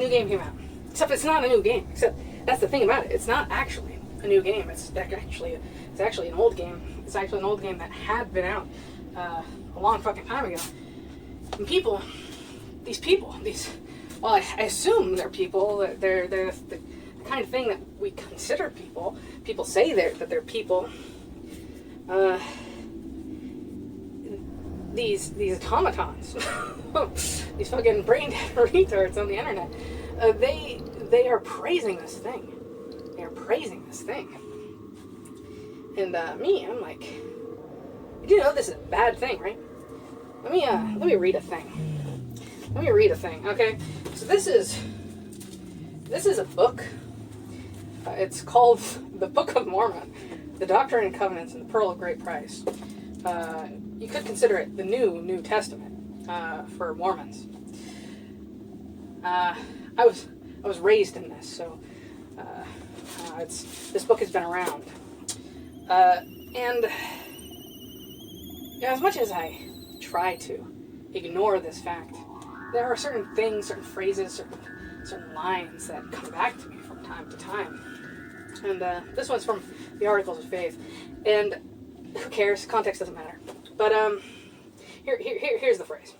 Except it's not a new game. Except that's the thing about it. It's not actually a new game. It's actually an old game. It's actually an old game that had been out a long fucking time ago. And these well, I assume they're people. They're the kind of thing that we consider people. People say that they're people. These automatons, these fucking brain dead retards on the internet, they are praising this thing. They are praising this thing. And I'm like, you know this is a bad thing, right? Let me read a thing. Okay? So this is a book. It's called The Book of Mormon, The Doctrine and Covenants, and the Pearl of Great Price. You could consider it the New Testament for Mormons. I was raised in this, so this book has been around, and as much as I try to ignore this fact, there are certain things, certain phrases, certain lines that come back to me from time to time. And this one's from the Articles of Faith, and who cares? Context doesn't matter. But here's the phrase: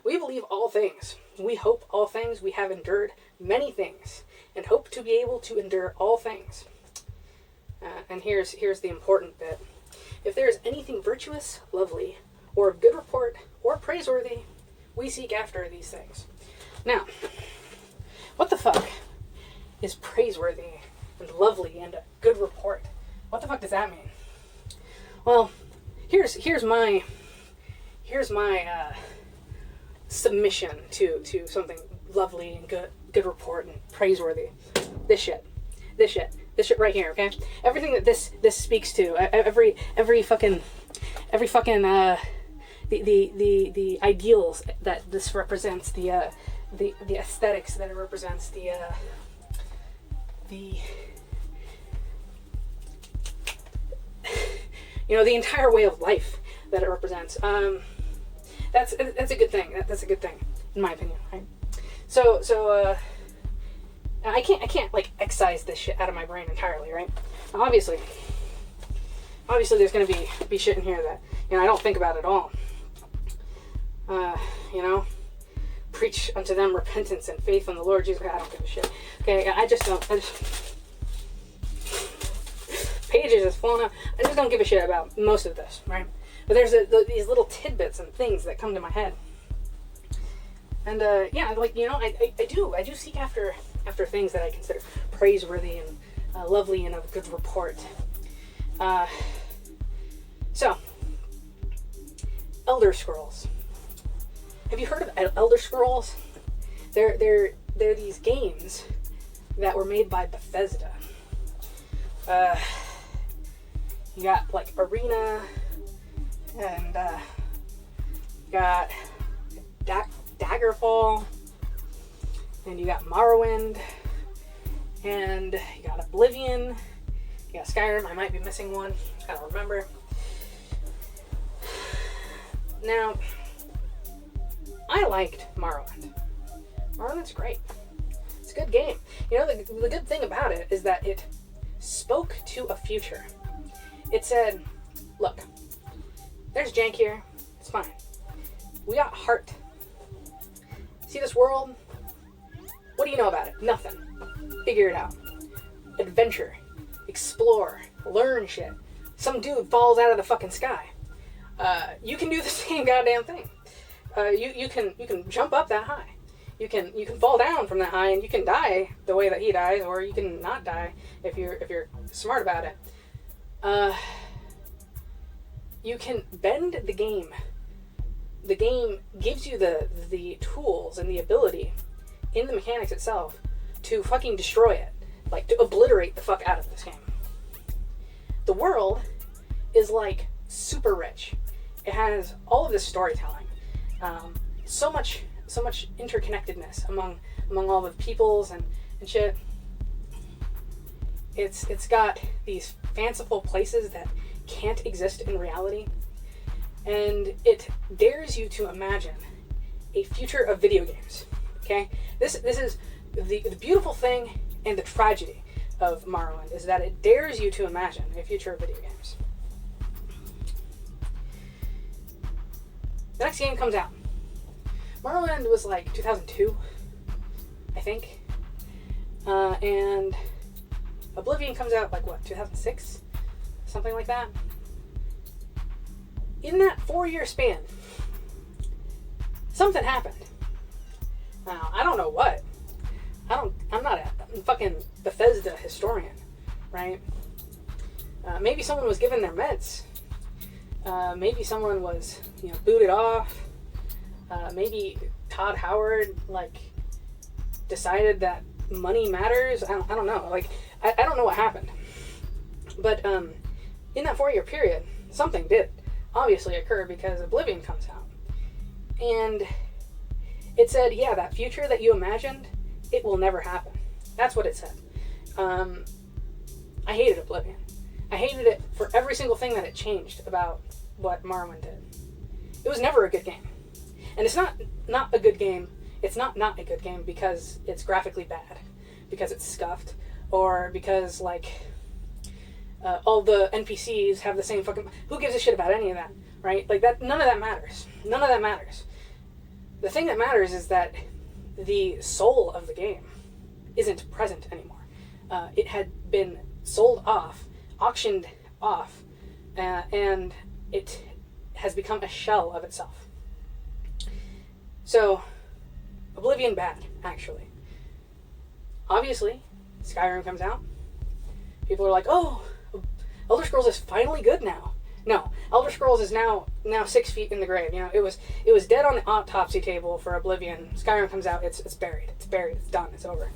we believe all things, we hope all things, we have endured many things, and hope to be able to endure all things. And here's the important bit: if there is anything virtuous, lovely, or of good report, or praiseworthy, we seek after these things. Now, what the fuck is praiseworthy and lovely and a good report? What the fuck does that mean? Well, here's my submission to something lovely and good report and praiseworthy. This shit right here, okay? Everything that this speaks to, every fucking the ideals that this represents, the aesthetics that it represents, the entire way of life that it represents. That's a good thing. That's a good thing, in my opinion. Right? So I can't like excise this shit out of my brain entirely, right? Now, obviously there's gonna be shit in here that I don't think about at all. Preach unto them repentance and faith in the Lord Jesus. I don't give a shit. Okay, I just pages is falling out. I just don't give a shit about most of this, right? But there's these little tidbits and things that come to my head, and I do seek after things that I consider praiseworthy and lovely and of good report. So, Elder Scrolls. Have you heard of Elder Scrolls? They're these games that were made by Bethesda. You got like Arena, and you got Daggerfall, and you got Morrowind, and you got Oblivion, you Yeah, Skyrim, I might be missing one. I don't remember. Now, I liked Morrowind. Morrowind's great. It's a good game. You know, the good thing about it is that it spoke to a future. It said, look, there's jank here. It's fine. We got heart. See this world? What do you know about it? Nothing. Figure it out. Adventure. Explore. Learn shit. Some dude falls out of the fucking sky. You can do the same goddamn thing. You can jump up that high. You can fall down from that high, and you can die the way that he dies, or you can not die if you're smart about it. You can bend the game. The game gives you the tools and the ability in the mechanics itself to fucking destroy it, like to obliterate the fuck out of this game. The world is like super rich. It has all of this storytelling, so much interconnectedness among all the peoples and shit. It's got these fanciful places that can't exist in reality, and it dares you to imagine a future of video games. Okay, this is the beautiful thing and the tragedy of Morrowind is that it dares you to imagine a future of video games. The next game comes out. Morrowind was like 2002, I think. And Oblivion comes out like what, 2006? Something like that. In that 4-year span, something happened. Now, I don't know what. I'm not a fucking Bethesda historian, right? Maybe someone was given their meds. Maybe someone was, booted off. Maybe Todd Howard, decided that money matters. I don't know. I don't know what happened. But in that 4-year period, something did obviously occur because Oblivion comes out. And it said, yeah, that future that you imagined, it will never happen. That's what it said. I hated Oblivion. I hated it for every single thing that it changed about what Morrowind did. It was never a good game. And it's not a good game. It's not a good game because it's graphically bad, because it's scuffed, or because, all the NPCs have the same fucking... Who gives a shit about any of that, right? None of that matters. None of that matters. The thing that matters is that the soul of the game isn't present anymore. It had been sold off, auctioned off, and it has become a shell of itself. So, Oblivion bad, actually. Obviously, Skyrim comes out. People are like, oh, Elder Scrolls is finally good now. No, Elder Scrolls is now 6 feet in the grave. It was dead on the autopsy table for Oblivion. Skyrim comes out, it's buried. It's buried. It's done. It's over.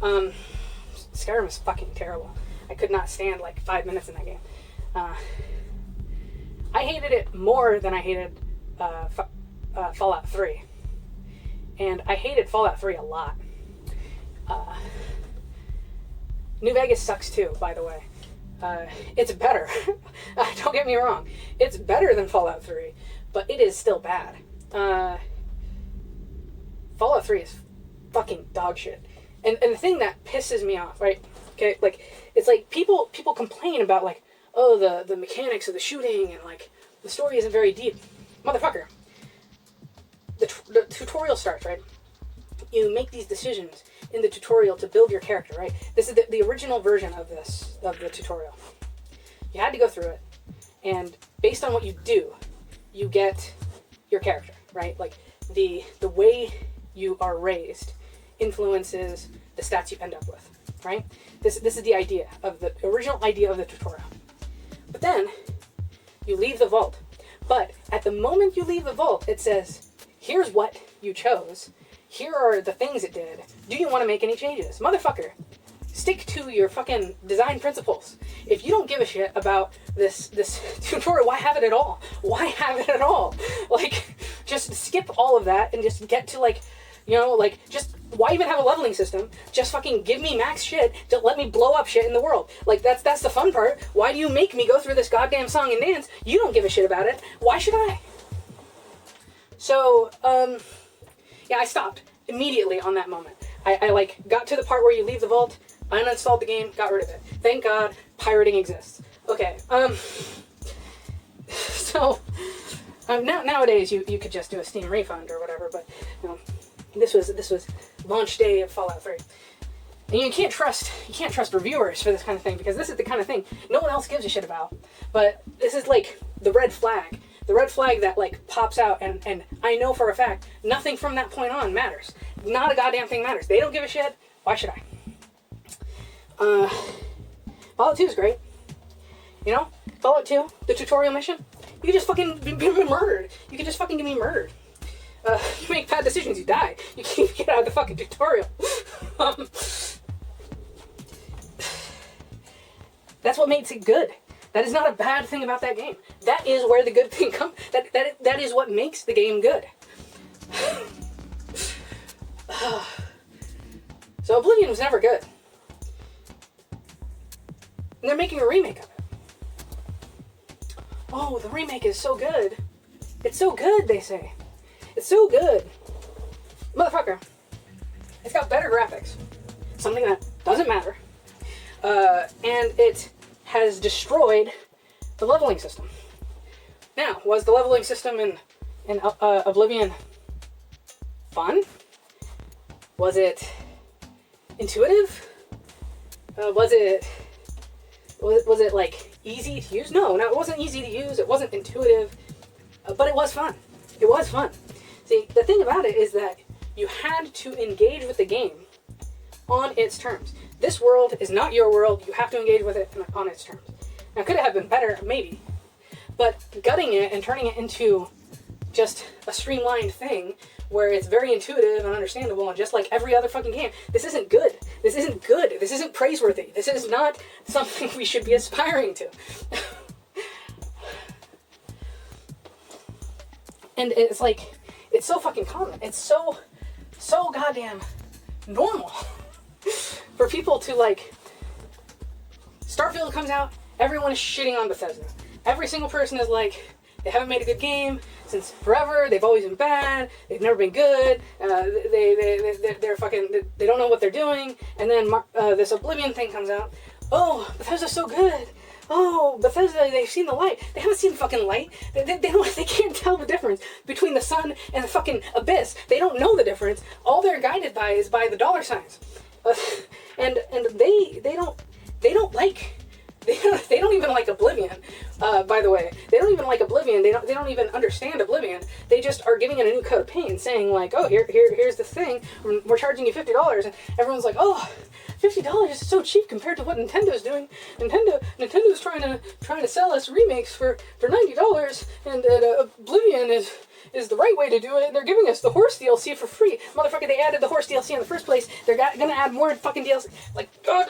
Skyrim is fucking terrible. I could not stand 5 minutes in that game. I hated it more than I hated Fallout 3. And I hated Fallout 3 a lot. New Vegas sucks too, by the way. It's better. Don't get me wrong. It's better than Fallout 3, but it is still bad. Fallout 3 is fucking dog shit. And the thing that pisses me off, right? Okay, it's people complain about the mechanics of the shooting and the story isn't very deep. Motherfucker. The tutorial starts, right? You make these decisions in the tutorial to build your character, right? This is the original version of the tutorial. You had to go through it, and based on what you do, you get your character, right? The way you are raised influences the stats you end up with, right? This is the idea of the original idea of the tutorial. But then you leave the vault. But at the moment you leave the vault, it says, here's what you chose. Here are the things it did. Do you want to make any changes? Motherfucker, stick to your fucking design principles. If you don't give a shit about this tutorial, why have it at all? Why have it at all? Just skip all of that and just get to You know, like, just, why even have a leveling system? Just fucking give me max shit to let me blow up shit in the world. Like, that's the fun part. Why do you make me go through this goddamn song and dance? You don't give a shit about it. Why should I? So, yeah, I stopped immediately on that moment. I like, got to the part where you leave the vault, uninstalled the game, got rid of it. Thank God pirating exists. Okay, so, nowadays you could just do a Steam refund or whatever, but, you know, this was launch day of Fallout 3. And you can't trust reviewers for this kind of thing, because this is the kind of thing no one else gives a shit about. But this is like the red flag. The red flag that like pops out, and I know for a fact nothing from that point on matters. Not a goddamn thing matters. They don't give a shit. Why should I? Fallout 2 is great. You know? Fallout 2, the tutorial mission, you can just fucking be murdered. You can just fucking get me murdered. You make bad decisions, you die. You can't even get out of the fucking tutorial. That's what makes it good. That is not a bad thing about that game. That is where the good thing comes. That is what makes the game good. So Oblivion was never good. And they're making a remake of it. Oh, the remake is so good. It's so good, they say. It's so good. Motherfucker. It's got better graphics. Something that doesn't matter. And it has destroyed the leveling system. Now, was the leveling system in Oblivion fun? Was it intuitive? Was it like easy to use? No, it wasn't easy to use. It wasn't intuitive, but it was fun. It was fun. See, the thing about it is that you had to engage with the game on its terms. This world is not your world. You have to engage with it on its terms. Now, could it have been better? Maybe. But gutting it and turning it into just a streamlined thing where it's very intuitive and understandable and just like every other fucking game, this isn't good. This isn't good. This isn't praiseworthy. This is not something we should be aspiring to. And it's like, it's so fucking common. It's so goddamn normal for people to like, Starfield comes out, everyone is shitting on Bethesda. Every single person is like, they haven't made a good game since forever. They've always been bad. They've never been good. They're fucking, they don't know what they're doing. And then this Oblivion thing comes out. Oh, Bethesda's so good. Oh, Bethesda, they've seen the light. They haven't seen the fucking light. They can't tell the difference between the sun and the fucking abyss. They don't know the difference. All they're guided by is by the dollar signs. And they don't even like Oblivion. By the way, they don't even like Oblivion. They don't even understand Oblivion. They just are giving it a new coat of paint, saying like, oh, here's the thing. We're charging you $50, and everyone's like, oh, $50 is so cheap compared to what Nintendo's doing. Nintendo's trying to sell us remakes for $90, and Oblivion is the right way to do it. They're giving us the horse DLC for free. Motherfucker, they added the horse DLC in the first place. They're gonna add more fucking DLC. Like, God.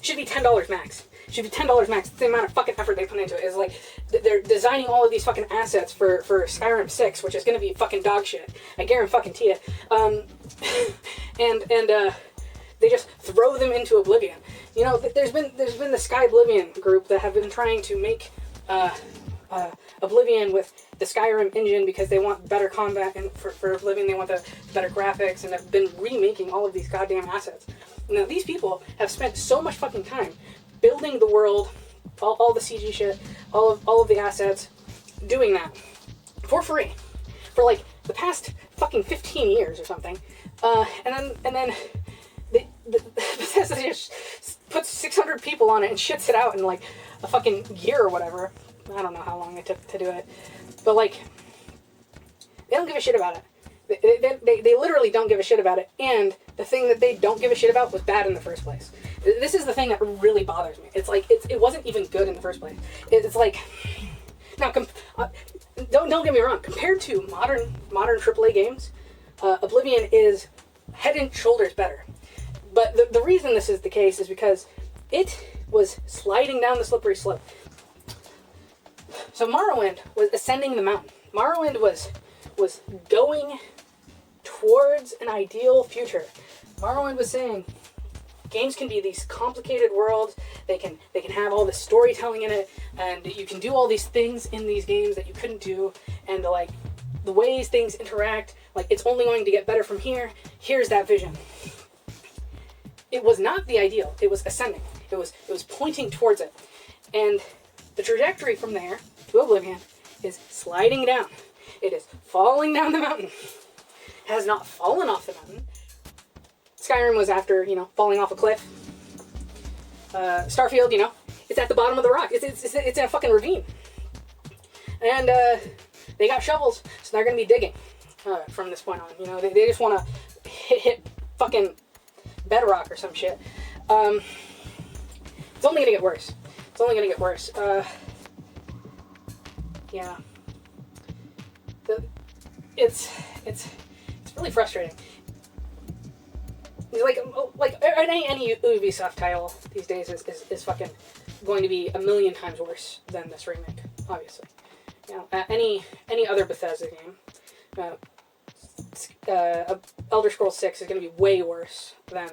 Should be $10 max. Should be $10 max. The amount of fucking effort they put into it is like, they're designing all of these fucking assets for Skyrim 6, which is gonna be fucking dog shit. I guarantee it. And they just throw them into Oblivion. You know, there's been the Sky Oblivion group that have been trying to make Oblivion with the Skyrim engine because they want better combat, and for Oblivion they want the better graphics, and have been remaking all of these goddamn assets. Now, these people have spent so much fucking time building the world, all the CG shit, all of the assets, doing that for free for like the past fucking 15 years or something, and then Bethesda just puts 600 people on it and shits it out in like a fucking year or whatever. I don't know how long it took to do it, but like, they don't give a shit about it. They literally don't give a shit about it, and the thing that they don't give a shit about was bad in the first place. This is the thing that really bothers me. It's like, it wasn't even good in the first place. It's like, now, don't get me wrong, compared to modern AAA games, Oblivion is head and shoulders better. But the reason this is the case is because it was sliding down the slippery slope. So Morrowind was ascending the mountain. Morrowind was was going towards an ideal future. Morrowind was saying games can be these complicated worlds. They can have all this storytelling in it, and you can do all these things in these games that you couldn't do, and like the ways things interact, like it's only going to get better from here. Here's that vision. It was not the ideal. It was ascending. It was pointing towards it, and the trajectory from there to Oblivion is sliding down. It is falling down the mountain. It has not fallen off the mountain. Skyrim was after, falling off a cliff. Starfield, it's at the bottom of the rock. It's in a fucking ravine. And they got shovels, so they're going to be digging from this point on. They just want to hit fucking bedrock or some shit. It's only going to get worse. It's only going to get worse. Yeah. It's really frustrating. Like any Ubisoft title these days is fucking going to be a million times worse than this remake, obviously. Any other Bethesda game, Elder Scrolls 6 is going to be way worse than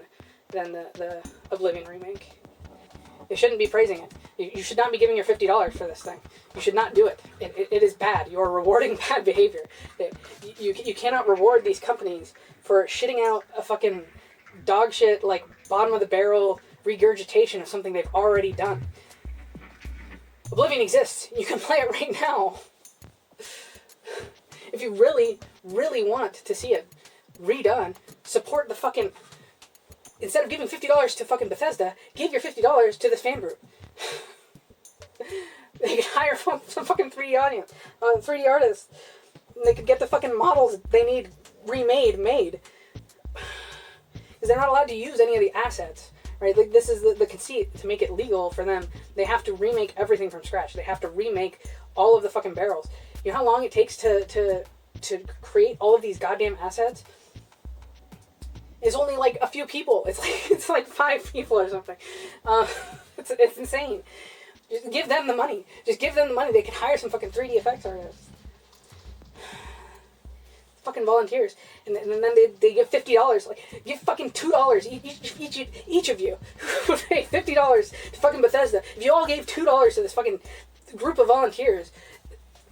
the Oblivion remake. You shouldn't be praising it. You should not be giving your $50 for this thing. You should not do it. It is bad. You are rewarding bad behavior. You cannot reward these companies for shitting out a fucking dog shit, like bottom of the barrel regurgitation of something they've already done. Oblivion exists. You can play it right now. If you really, really want to see it redone, support the fucking... Instead of giving $50 to fucking Bethesda, give your $50 to this fan group. They could hire some fucking 3D artists. And they could get the fucking models they need made. Because they're not allowed to use any of the assets, right? Like, this is the conceit. To make it legal for them, they have to remake everything from scratch. They have to remake all of the fucking barrels. You know how long it takes to create all of these goddamn assets? It's only like a few people. It's like 5 people or something. It's insane. Just give them the money. They can hire some fucking 3D effects artists. Fucking volunteers. And then they give $50. Like, give fucking $2 each of you. Who would pay $50 to fucking Bethesda. If you all gave $2 to this fucking group of volunteers,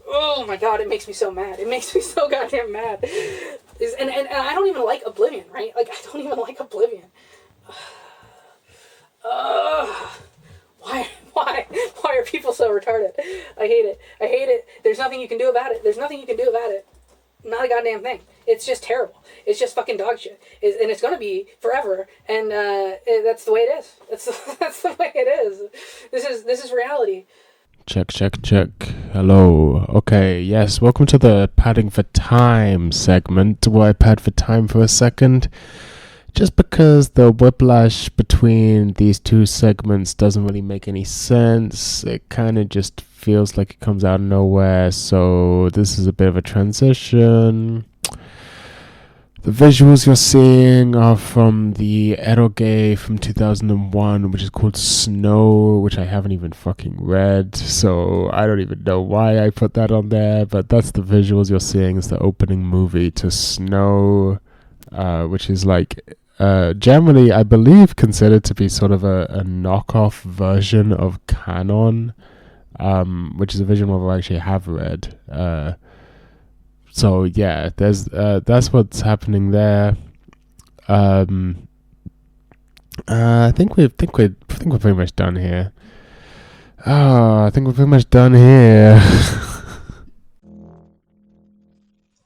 oh my god, it makes me so mad. It makes me so goddamn mad. And I don't even like Oblivion, right? Like, I don't even like Oblivion. Why are people so retarded? I hate it. There's nothing you can do about it. Not a goddamn thing. It's just terrible. It's just fucking dog shit. And it's gonna be forever. And that's the way it is. That's the way it is. This is reality. Check. Hello. Okay, yes, welcome to the padding for time segment, where I pad for time for a second. Just because the whiplash between these two segments doesn't really make any sense. It kind of just feels like it comes out of nowhere, so this is a bit of a transition. The visuals you're seeing are from the eroge from 2001, which is called Snow, which I haven't even fucking read, so I don't even know why I put that on there, but that's the visuals you're seeing. It's the opening movie to Snow, which is like generally, I believe, considered to be sort of a knockoff version of Canon, which is a visual novel I actually have read. So yeah, there's that's what's happening there. I think we're pretty much done here. I think we're pretty much done here.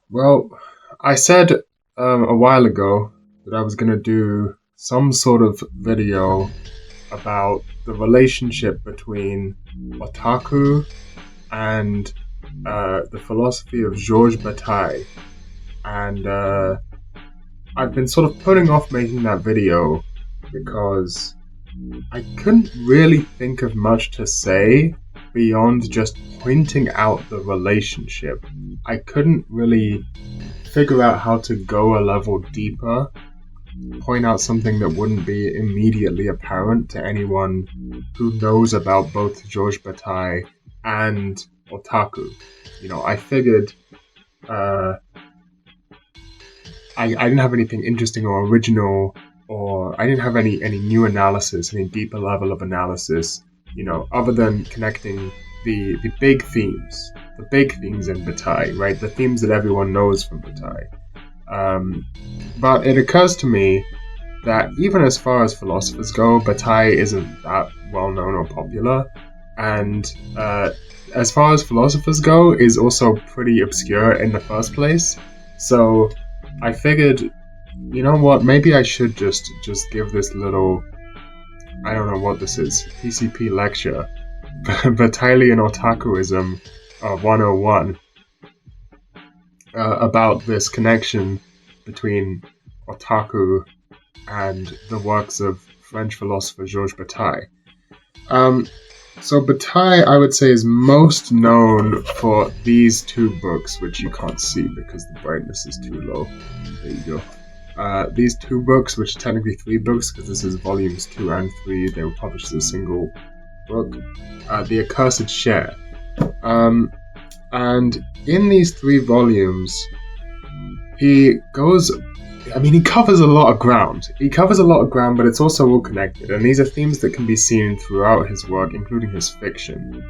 Well, I said a while ago that I was going to do some sort of video about the relationship between otaku and the philosophy of Georges Bataille. And I've been sort of putting off making that video because I couldn't really think of much to say beyond just pointing out the relationship. I couldn't really figure out how to go a level deeper, point out something that wouldn't be immediately apparent to anyone who knows about both Georges Bataille and otaku. You know, I figured I didn't have anything interesting or original, or I didn't have any new analysis, any deeper level of analysis, other than connecting the big themes in Bataille, right? The themes that everyone knows from Bataille. But it occurs to me that even as far as philosophers go, Bataille isn't that well known or popular, and as far as philosophers go, is also pretty obscure in the first place. So I figured, you know what, maybe I should just give this little, I don't know what this is, PCP lecture, Bataillean Otakuism 101, about this connection between otaku and the works of French philosopher Georges Bataille. So Bataille, I would say, is most known for these two books, which you can't see because the brightness is too low. There you go. These two books, which are technically three books, because this is volumes 2 and 3, they were published as a single book. The Accursed Share. And in these 3 volumes, he covers a lot of ground. But it's also all connected, and these are themes that can be seen throughout his work, including his fiction.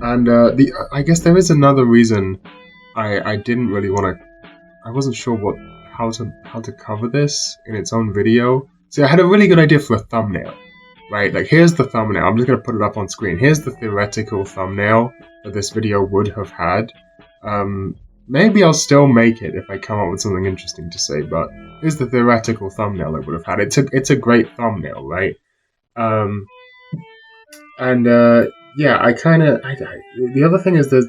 I guess there is another reason I didn't really want to. I wasn't sure how to cover this in its own video. See, I had a really good idea for a thumbnail, right? Like, here's the thumbnail. I'm just gonna put it up on screen. Here's the theoretical thumbnail that this video would have had. Maybe I'll still make it if I come up with something interesting to say, but here's the theoretical thumbnail I would have had. It's a great thumbnail, right? The other thing is there's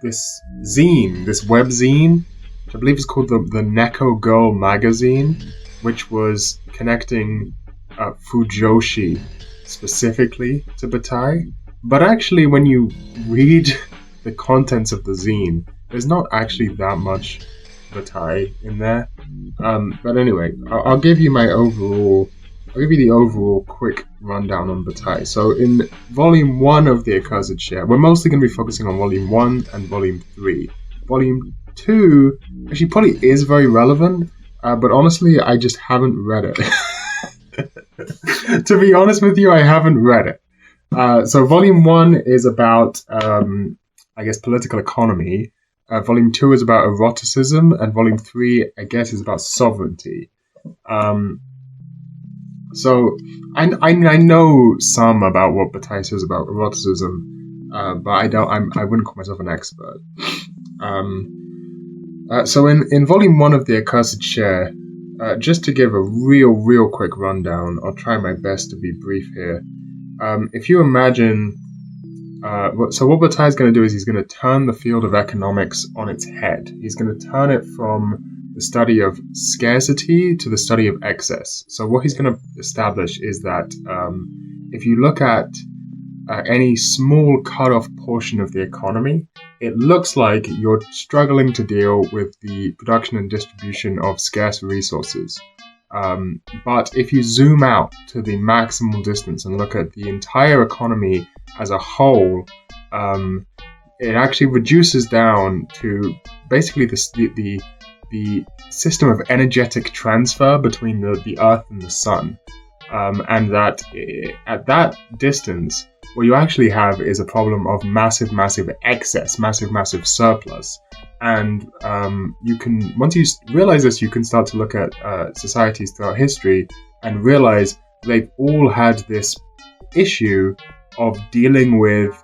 this zine, this web zine, which I believe is called the Neko Girl magazine, which was connecting Fujoshi specifically to Bataille. But actually, when you read the contents of the zine, there's not actually that much Bataille in there. But anyway, I'll give you the overall quick rundown on Bataille. So in Volume 1 of The Accursed Share, we're mostly going to be focusing on Volume 1 and Volume 3. Volume 2 actually probably is very relevant, but honestly, I just haven't read it. To be honest with you, I haven't read it. So Volume 1 is about, political economy. Volume 2 is about eroticism, and Volume 3, I guess, is about sovereignty. So I know some about what Bataille says about eroticism, but I wouldn't call myself an expert. So in Volume 1 of The Accursed Share, just to give a real quick rundown, I'll try my best to be brief here. If you imagine, what Bataille is going to do is he's going to turn the field of economics on its head. He's going to turn it from the study of scarcity to the study of excess. So what he's going to establish is that if you look at any small cut-off portion of the economy, it looks like you're struggling to deal with the production and distribution of scarce resources. But if you zoom out to the maximal distance and look at the entire economy as a whole, it actually reduces down to basically the system of energetic transfer between the Earth and the Sun. And that at that distance, what you actually have is a problem of massive excess, massive surplus. And once you realize this, you can start to look at societies throughout history and realize they've all had this issue of dealing with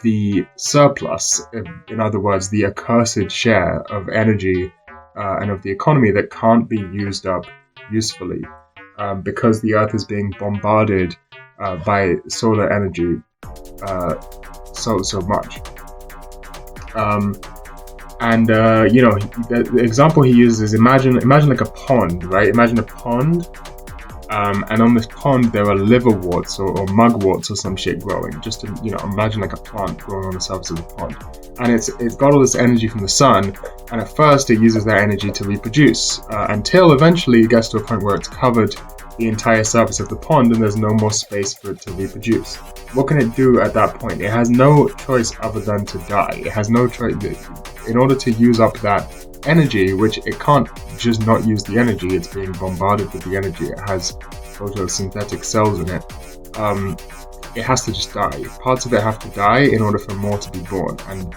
the surplus, in other words, the accursed share of energy and of the economy that can't be used up usefully because the Earth is being bombarded by solar energy so much. The example he uses is imagine like a pond, right? Imagine a pond, and on this pond there are liverworts or mugworts or some shit growing. Just to, imagine like a plant growing on the surface of the pond, and it's got all this energy from the sun, and at first it uses that energy to reproduce until eventually it gets to a point where it's covered the entire surface of the pond, and there's no more space for it to reproduce. What can it do at that point? It has no choice other than to die. It has no choice. In order to use up that energy, which it can't just not use the energy, it's being bombarded with the energy. It has photosynthetic cells in it. It has to just die. Parts of it have to die in order for more to be born. And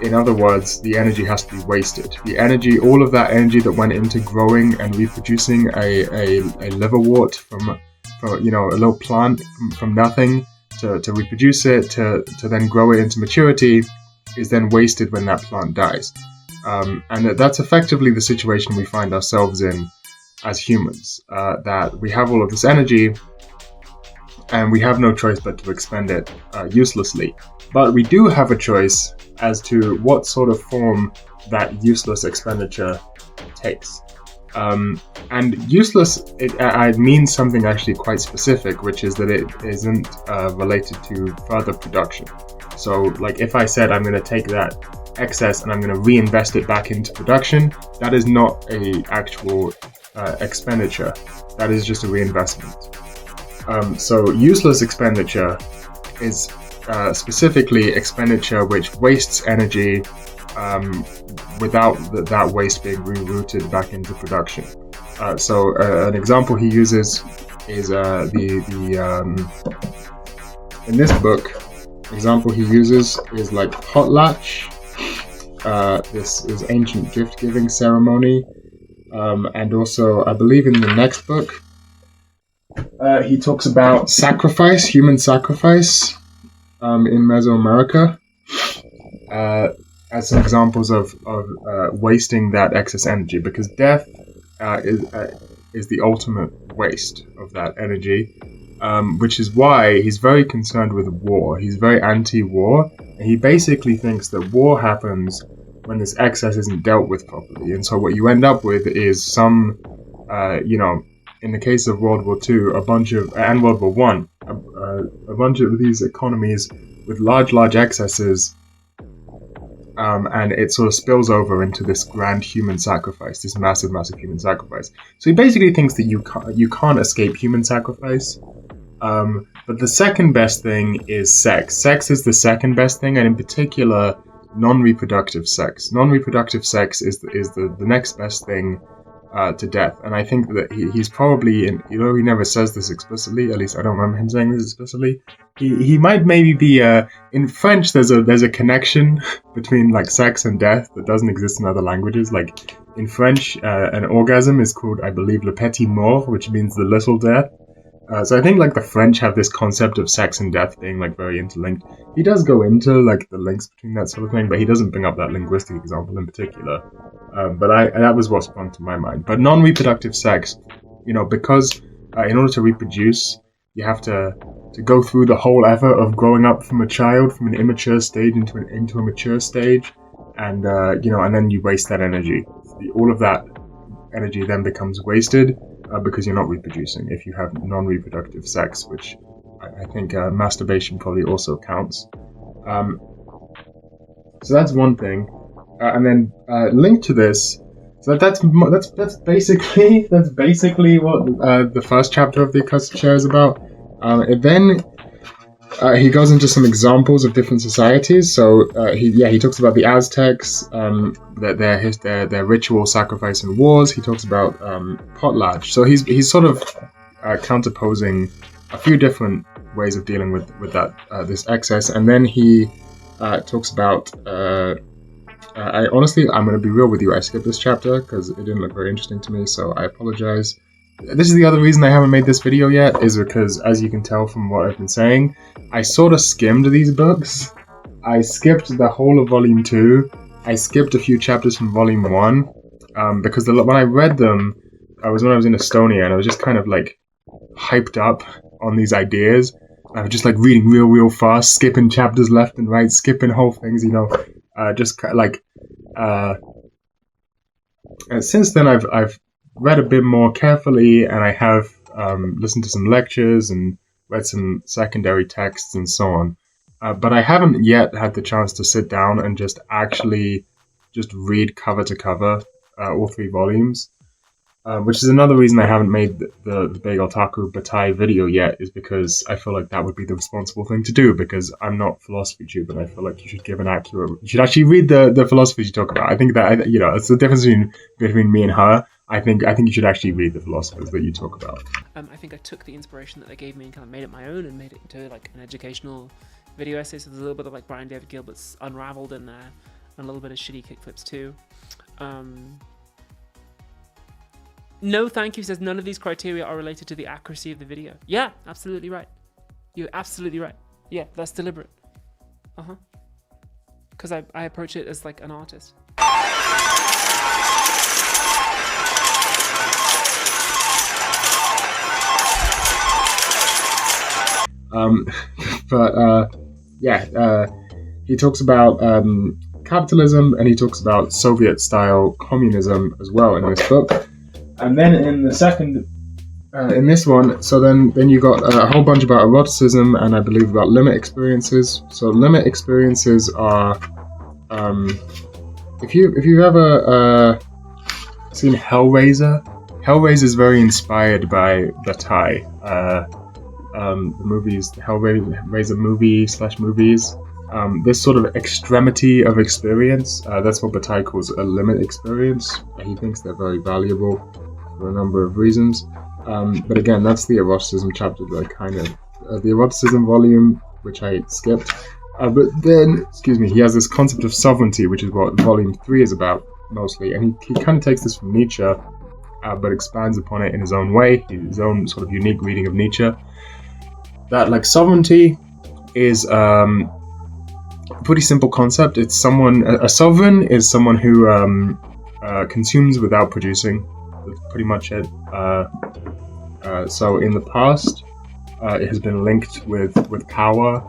in other words, the energy has to be wasted. The energy, all of that energy that went into growing and reproducing a liverwort from a little plant from nothing to reproduce it to then grow it into maturity, is then wasted when that plant dies. And that's effectively the situation we find ourselves in as humans. That we have all of this energy, and we have no choice but to expend it uselessly. But we do have a choice as to what sort of form that useless expenditure takes. And useless, it means something actually quite specific, which is that it isn't related to further production. So, like, if I said I'm going to take that excess and I'm going to reinvest it back into production, that is not a actual expenditure. That is just a reinvestment. So useless expenditure is specifically expenditure which wastes energy without that waste being rerouted back into production. So an example he uses is in this book, example he uses is like potlatch. This is ancient gift-giving ceremony, and also I believe in the next book he talks about sacrifice, human sacrifice in Mesoamerica, as some examples of wasting that excess energy, because death is the ultimate waste of that energy, which is why he's very concerned with war. He's very anti-war, and he basically thinks that war happens when this excess isn't dealt with properly. And so what you end up with is some, in the case of World War II, and World War One, a bunch of these economies with large excesses, and it sort of spills over into this grand human sacrifice, this massive human sacrifice. So he basically thinks that you can't escape human sacrifice. But the second best thing is sex. Sex is the second best thing, and in particular, non-reproductive sex. Non-reproductive sex is the next best thing to death. And I think that he's probably, he never says this explicitly, at least I don't remember him saying this explicitly. He might maybe be, in French there's a connection between like sex and death that doesn't exist in other languages. Like in French, an orgasm is called, I believe, le petit mort, which means the little death. So I think like the French have this concept of sex and death being like very interlinked. He does go into like the links between that sort of thing, but he doesn't bring up that linguistic example in particular. But that was what sprung to my mind. But non-reproductive sex, because in order to reproduce, you have to go through the whole effort of growing up from a child, from an immature stage into a mature stage, and and then you waste that energy. All of that energy then becomes wasted because you're not reproducing. If you have non-reproductive sex, which I think masturbation probably also counts. So that's one thing. And then linked to this, so that's basically what the first chapter of the Accursed Chair is about. And then he goes into some examples of different societies. So he talks about the Aztecs, their ritual sacrifice and wars. He talks about potlatch. So he's sort of counterposing a few different ways of dealing with that this excess, and then he talks about. I'm going to be real with you. I skipped this chapter because it didn't look very interesting to me, so I apologize. This is the other reason I haven't made this video yet, is because, as you can tell from what I've been saying, I sort of skimmed these books. I skipped the whole of Volume 2. I skipped a few chapters from Volume 1, because when I read them, when I was in Estonia, and I was just kind of like hyped up on these ideas. I was just like reading real fast, skipping chapters left and right, skipping whole things, just like. And since then, I've read a bit more carefully, and I have listened to some lectures and read some secondary texts and so on. But I haven't yet had the chance to sit down and just actually read cover to cover all 3 volumes. Which is another reason I haven't made the big otaku batai video yet, is because I feel like that would be the responsible thing to do, because I'm not philosophy tube, and I feel like you should give an accurate, you should actually read the philosophies you talk about. I think that, you know, it's the difference between me and her. I think you should actually read the philosophers that you talk about. I think I took the inspiration that they gave me and kind of made it my own and made it into like an educational video essay. So there's a little bit of like Brian David Gilbert's Unraveled in there, and a little bit of shitty kickflips too. No, thank you says none of these criteria are related to the accuracy of the video. Yeah, absolutely right. You're absolutely right. Yeah, that's deliberate. Because I approach it as like an artist. He talks about capitalism, and he talks about Soviet-style communism as well in this book. And then in the second, in this one, so then you got a whole bunch about eroticism, and I believe about limit experiences. So limit experiences are, if you've ever seen Hellraiser, Hellraiser is very inspired by Batai. The movies, the Hellraiser movies. This sort of extremity of experience, that's what Batai calls a limit experience. He thinks they're very valuable for a number of reasons. But again, that's the eroticism chapter that I kind of, the eroticism volume, which I skipped. But then, he has this concept of sovereignty, which is what volume 3 is about, mostly. And he kind of takes this from Nietzsche, but expands upon it in his own way, his own sort of unique reading of Nietzsche. That, like, sovereignty is a pretty simple concept. It's a sovereign is someone who consumes without producing. That's pretty much it. So in the past, it has been linked with power,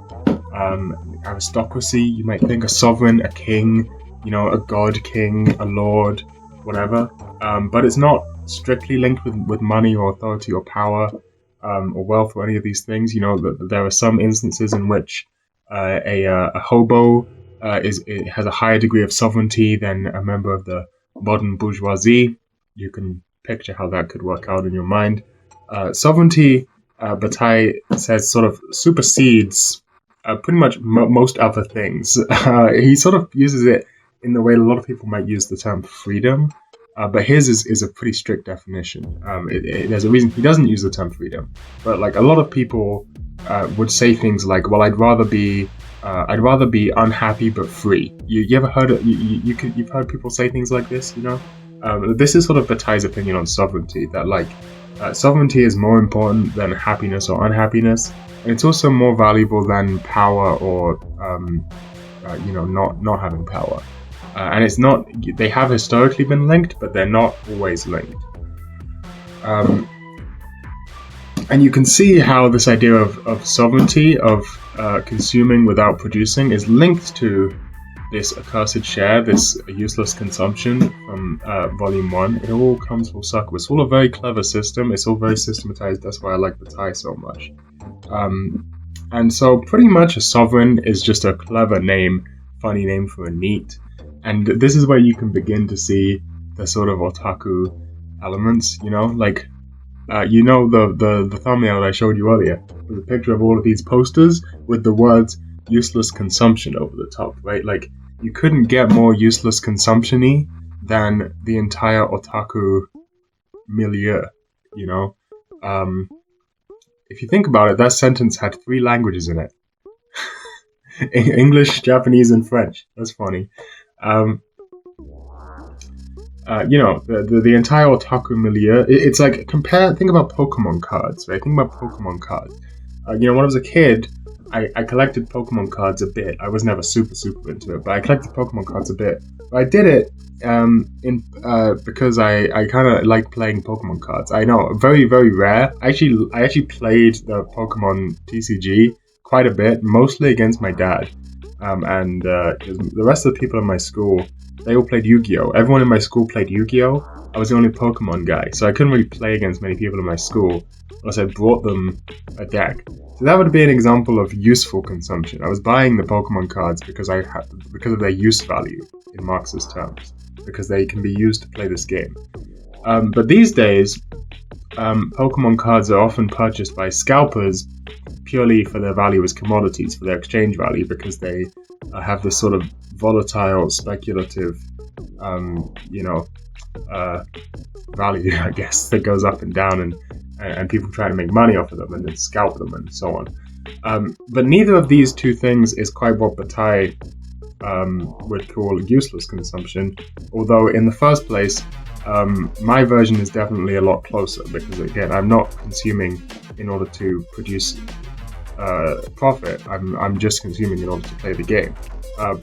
aristocracy, you might think, a sovereign, a king, you know, a god king, a lord, whatever. But it's not strictly linked with money or authority or power. Or wealth or any of these things. You know, there are some instances in which a hobo has a higher degree of sovereignty than a member of the modern bourgeoisie. You can picture how that could work out in your mind. Sovereignty, Bataille says, sort of supersedes pretty much most other things. He sort of uses it in the way a lot of people might use the term freedom. But his is a pretty strict definition. There's a reason he doesn't use the term freedom. But like a lot of people would say things like, "Well, I'd rather be unhappy but free." You ever heard it? You've heard people say things like this, you know? This is sort of Bataille's opinion on sovereignty. That like sovereignty is more important than happiness or unhappiness, and it's also more valuable than power or not having power. And it's not, they have historically been linked, but they're not always linked. And you can see how this idea of sovereignty, of consuming without producing, is linked to this accursed share, this useless consumption from volume 1. It all comes full circle. It's all a very clever system. It's all very systematized. That's why I like Bataille so much. And so pretty much a sovereign is just a clever name, funny name for a NEET. And this is where you can begin to see the sort of otaku elements, you know, like, the thumbnail that I showed you earlier, with a picture of all of these posters with the words useless consumption over the top, right? Like, you couldn't get more useless consumption-y than the entire otaku milieu, you know? If you think about it, that sentence had 3 languages in it. English, Japanese, and French. That's funny. The entire otaku milieu, it's like, think about Pokemon cards, right? Think about Pokemon cards. When I was a kid, I collected Pokemon cards a bit. I was never super into it, but I collected Pokemon cards a bit. But I did it because I kind of like playing Pokemon cards. I know, very, very rare. I actually played the Pokemon TCG quite a bit, mostly against my dad. And the rest of the people in my school, they all played Yu-Gi-Oh! Everyone in my school played Yu-Gi-Oh! I was the only Pokemon guy, so I couldn't really play against many people in my school unless I brought them a deck. So that would be an example of useful consumption. I was buying the Pokemon cards because of their use value in Marxist terms, because they can be used to play this game. But these days, Pokemon cards are often purchased by scalpers purely for their value as commodities, for their exchange value, because they have this sort of volatile, speculative, value, I guess, that goes up and down, and people try to make money off of them and then scalp them and so on. But neither of these two things is quite what Bataille would call useless consumption, although in the first place, my version is definitely a lot closer, because again, I'm not consuming in order to produce profit. I'm just consuming in order to play the game.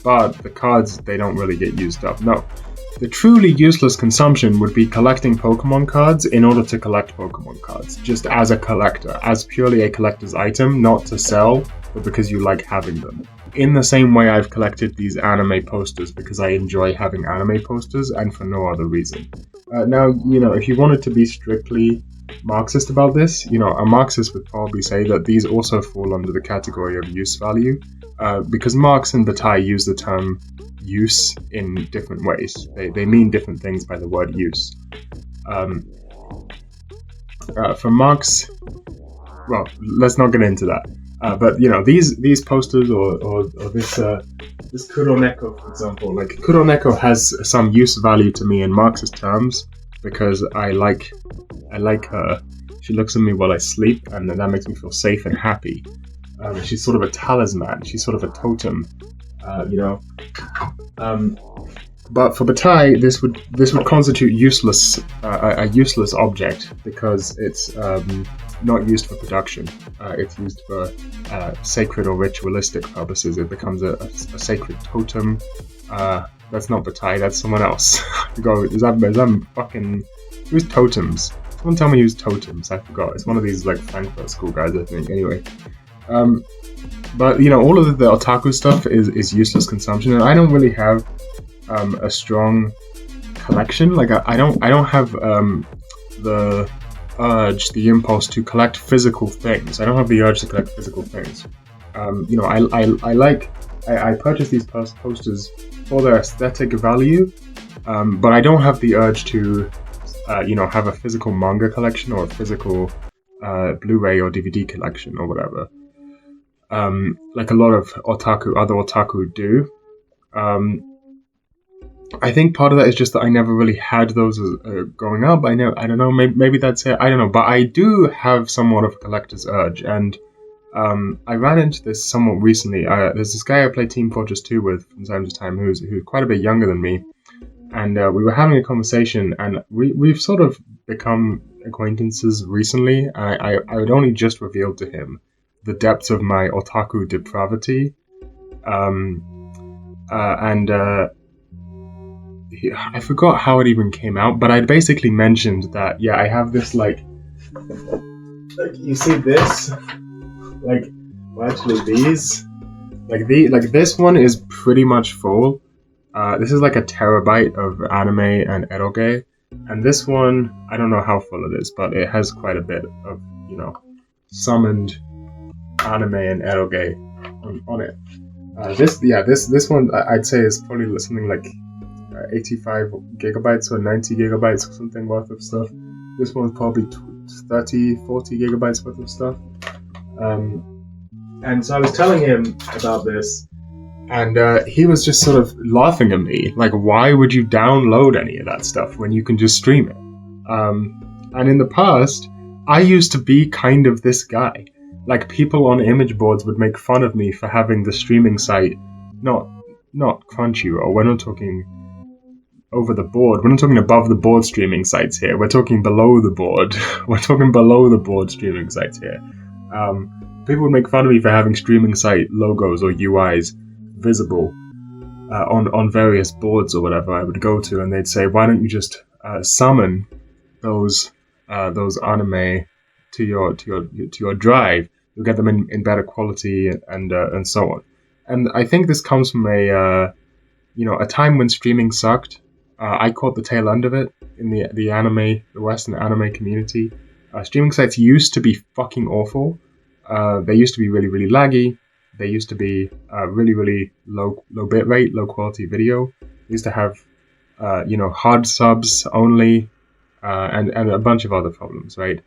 But the cards, they don't really get used up. No. The truly useless consumption would be collecting Pokemon cards in order to collect Pokemon cards, just as a collector, as purely a collector's item, not to sell, but because you like having them. In the same way I've collected these anime posters because I enjoy having anime posters and for no other reason. Now, if you wanted to be strictly Marxist about this, a Marxist would probably say that these also fall under the category of use value, because Marx and Bataille use the term use in different ways. They mean different things by the word use. For Marx, well, let's not get into that. But these posters or this Kuroneko, for example, like Kuroneko has some use value to me in Marxist terms because I like her. She looks at me while I sleep, and that makes me feel safe and happy. She's sort of a talisman. She's sort of a totem, But for Bataille, this would constitute a useless object because it's not used for production. It's used for sacred or ritualistic purposes. It becomes a sacred totem. That's not Bataille. That's someone else. I forgot. Is that fucking who's totems? Someone tell me who's totems. I forgot. It's one of these like Frankfurt school guys, I think. Anyway. But all of the otaku stuff is useless consumption, and I don't really have a strong collection. Like I don't have the urge, the impulse to collect physical things. I don't have the urge to collect physical things. I purchase these posters for their aesthetic value, but I don't have the urge to have a physical manga collection or a physical Blu-ray or DVD collection or whatever. Like a lot of other otaku do. I think part of that is just that I never really had those growing up. I don't know, maybe that's it. I don't know, but I do have somewhat of a collector's urge, and I ran into this somewhat recently. There's this guy I play Team Fortress 2 with from time to time who's quite a bit younger than me, and we were having a conversation, and we've sort of become acquaintances recently. I had only just revealed to him the depths of my otaku depravity, I forgot how it even came out, but I basically mentioned that I have this like you see this, these, this one is pretty much full. This is like a terabyte of anime and eroge, and this one I don't know how full it is, but it has quite a bit of summoned anime and eroge on it. This one I'd say is probably something like 85 gigabytes or 90 gigabytes or something worth of stuff. This one's probably 30, 40 gigabytes worth of stuff. And so I was telling him about this, and he was just sort of laughing at me, like, why would you download any of that stuff when you can just stream it? And in the past, I used to be kind of this guy. Like, people on image boards would make fun of me for having the streaming site, not Crunchyroll, we're not talking over the board, we're not talking above the board streaming sites here, we're talking below the board, we're talking below the board streaming sites here. People would make fun of me for having streaming site logos or UIs visible on various boards or whatever I would go to, and they'd say, why don't you just summon those anime to your drive? You'll get them in better quality and so on. And I think this comes from a time when streaming sucked. I caught the tail end of it in the Western anime community. Streaming sites used to be fucking awful. They used to be really, really laggy. They used to be really, really low bit rate, low quality video. They used to have hard subs only. and a bunch of other problems, right?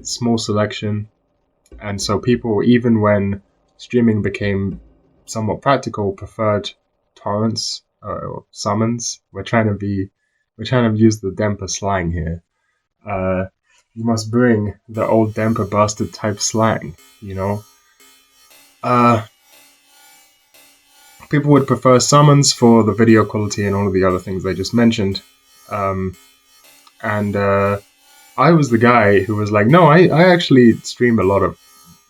Small selection, and so people, even when streaming became somewhat practical, preferred torrents or summons. We're trying to use the Denpa slang here. You must bring the old Denpa bastard type slang, you know. People would prefer summons for the video quality and all of the other things I just mentioned. And I was the guy who was like, no, I actually stream a lot of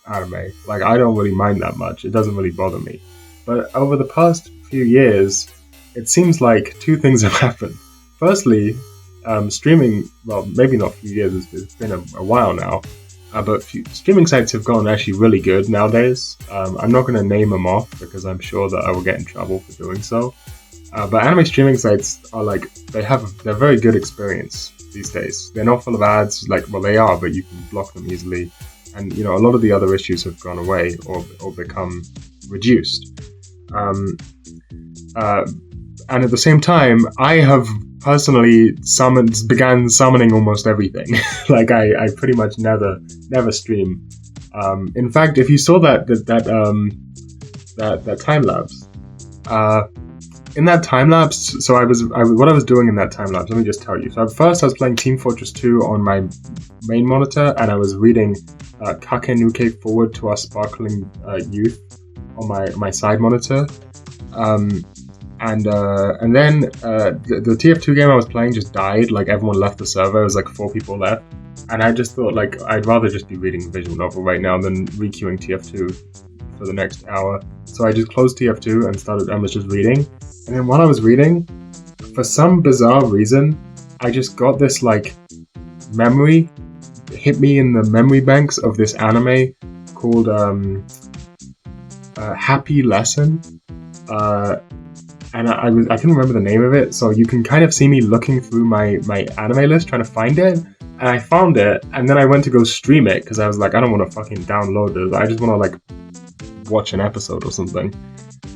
anime. Like, I don't really mind that much. It doesn't really bother me. But over the past few years, it seems like two things have happened. Firstly, streaming, well, maybe not a few years, it's been a while now, but streaming sites have gone actually really good nowadays. I'm not going to name them off because I'm sure that I will get in trouble for doing so. But anime streaming sites are like, they're very good experience these days. They're not full of ads, like, well, they are, but you can block them easily. And, you know, a lot of the other issues have gone away or become reduced. And at the same time, I have personally began summoning almost everything. Like, I pretty much never stream. In fact, if you saw that time lapse, in that time lapse, so what I was doing in that time lapse, let me just tell you. So at first I was playing Team Fortress 2 on my main monitor, and I was reading Kakenuke Forward to Our Sparkling Youth on my side monitor. And then the TF2 game I was playing just died. Like, everyone left the server. There was like 4 people left, and I just thought, like, I'd rather just be reading the visual novel right now than requeuing TF2 for the next hour. So I just closed TF2 and was just reading. And then while I was reading, for some bizarre reason, I just got this like memory hit me in the memory banks of this anime called Happy Lesson. And I couldn't remember the name of it, so you can kind of see me looking through my anime list trying to find it, and I found it, and then I went to go stream it because I was like, I don't want to fucking download this, I just want to like watch an episode or something.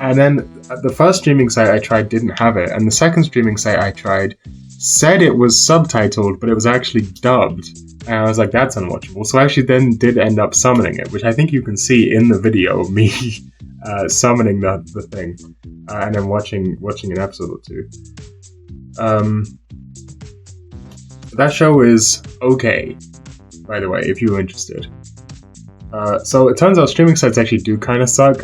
And then the first streaming site I tried didn't have it, and the second streaming site I tried said it was subtitled, but it was actually dubbed, and I was like, that's unwatchable. So I actually then did end up summoning it, which I think you can see in the video of me summoning the thing. And then watching an episode or two. That show is okay, by the way, if you're interested. So it turns out streaming sites actually do kind of suck.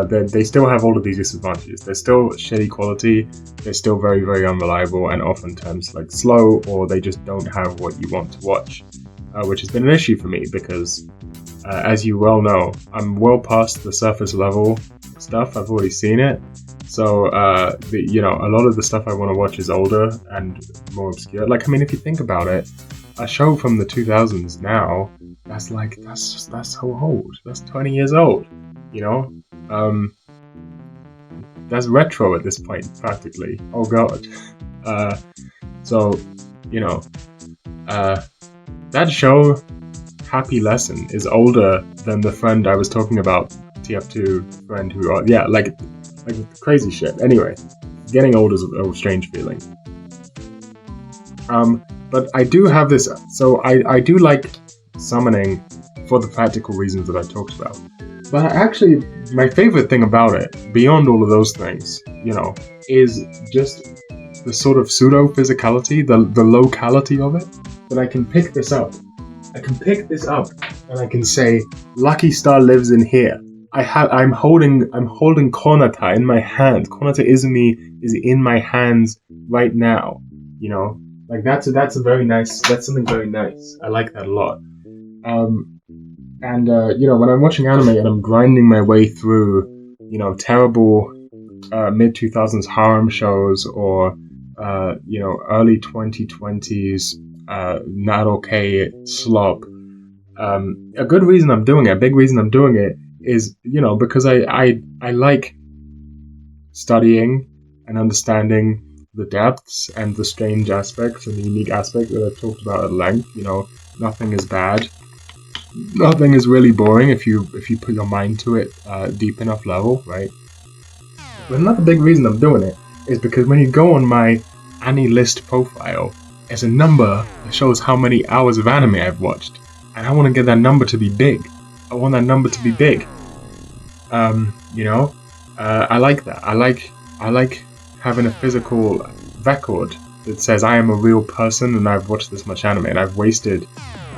They still have all of these disadvantages. They're still shitty quality, they're still very, very unreliable, and oftentimes like slow, or they just don't have what you want to watch, which has been an issue for me because, as you well know, I'm well past the surface level stuff. I've already seen it. So, a lot of the stuff I want to watch is older and more obscure. Like, I mean, if you think about it, a show from the 2000s now, that's so old. That's 20 years old, you know? That's retro at this point, practically. Oh, God. That show, Happy Lesson, is older than the friend I was talking about, TF2 friend who, like crazy shit. Anyway, getting old is a strange feeling. But I do have this, so I do like summoning for the practical reasons that I talked about. But actually, my favorite thing about it, beyond all of those things, you know, is just the sort of pseudo-physicality, the locality of it, that I can pick this up. I can pick this up and I can say, Lucky Star lives in here. I'm holding Konata in my hand. Konata Izumi is in my hands right now. You know, like that's something very nice. I like that a lot. When I'm watching anime and I'm grinding my way through, you know, terrible mid 2000s harem shows or early 2020s not okay slop. A big reason I'm doing it is, you know, because I like studying and understanding the depths and the strange aspects and the unique aspects that I've talked about at length. You know, nothing is bad. Nothing is really boring if you put your mind to it deep enough level, right? But another big reason I'm doing it is because when you go on my AniList profile, it's a number that shows how many hours of anime I've watched. And I want to get that number to be big. I want that number to be big. You know, I like that. I like having a physical record that says I am a real person and I've watched this much anime and I've wasted,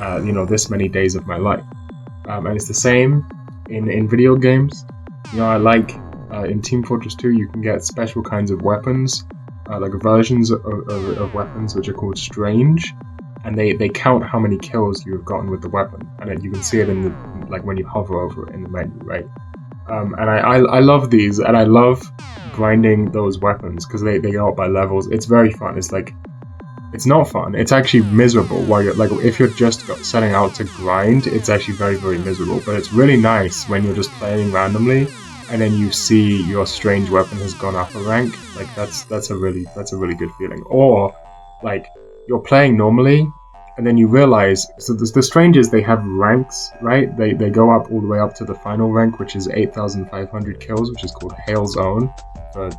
you know, this many days of my life. And it's the same in video games. You know, I like in Team Fortress 2 you can get special kinds of weapons, like versions of weapons which are called strange, and they count how many kills you have gotten with the weapon, and you can see it in the, like when you hover over it in the menu, right? And I love these, and I love grinding those weapons because they go up by levels. It's very fun. It's like, it's not fun. It's actually miserable. While you're like, if you're just setting out to grind, it's actually very, very miserable. But it's really nice when you're just playing randomly, and then you see your strange weapon has gone up a rank. Like that's a really good feeling. Or like you're playing normally, and then you realize, so the strangers, they have ranks, right? They go up all the way up to the final rank, which is 8,500 kills, which is called Hail Zone for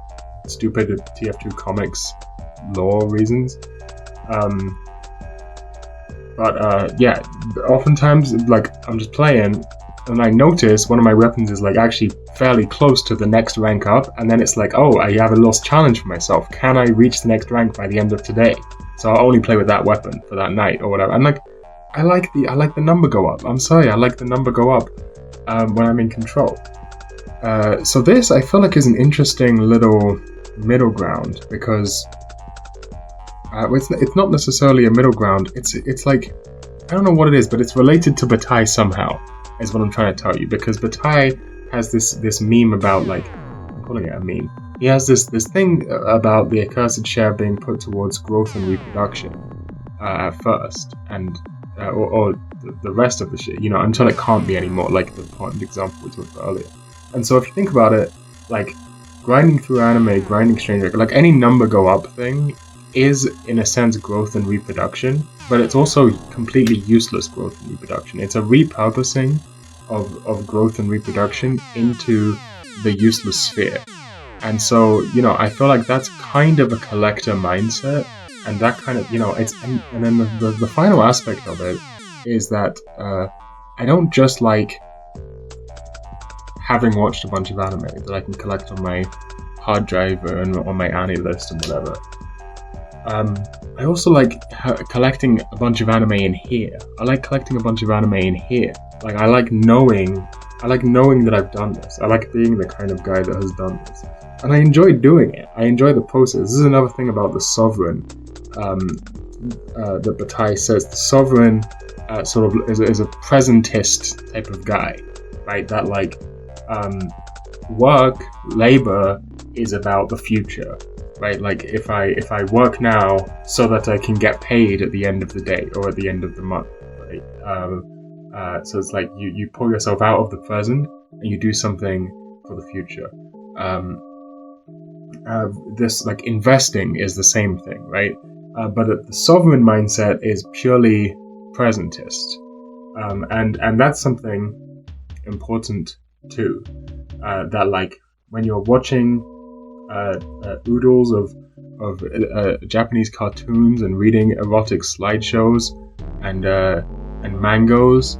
stupid TF2 comics lore reasons. Yeah, oftentimes, like, I'm just playing, and I notice one of my weapons is, like, actually fairly close to the next rank up, and then it's like, oh, I have a lost challenge for myself. Can I reach the next rank by the end of today? So I'll only play with that weapon for that night, or whatever. And, like, I like the number go up. I'm sorry, I like the number go up when I'm in control. So this, I feel like, is an interesting little middle ground, because it's not necessarily a middle ground. It's like, I don't know what it is, but it's related to Bataille somehow, is what I'm trying to tell you. Because Bataille has this meme about, like, I'm calling it a meme. He has this thing about the accursed share being put towards growth and reproduction at first, and or the rest of the shit, you know, until it can't be anymore, like the point example we talked about earlier. And so if you think about it, like, grinding through anime, grinding strange, like any number go up thing is, in a sense, growth and reproduction, but it's also completely useless growth and reproduction. It's a repurposing of growth and reproduction into the useless sphere. And so, you know, I feel like that's kind of a collector mindset, and that kind of, you know, it's, and then the final aspect of it is that I don't just like having watched a bunch of anime that I can collect on my hard drive and on my Annie list and whatever. I also like collecting a bunch of anime in here. I like collecting a bunch of anime in here. Like, I like knowing that I've done this. I like being the kind of guy that has done this. And I enjoy doing it. I enjoy the process. This is another thing about the Sovereign that Bataille says. The Sovereign sort of is a presentist type of guy, right? That, like, work, labor is about the future, right? Like, if I work now so that I can get paid at the end of the day or at the end of the month, right? So it's like you pull yourself out of the present and you do something for the future. This, like, investing is the same thing, right? But the Sovereign mindset is purely presentist, and that's something important too. That, like, when you're watching oodles of Japanese cartoons and reading erotic slideshows and mangoes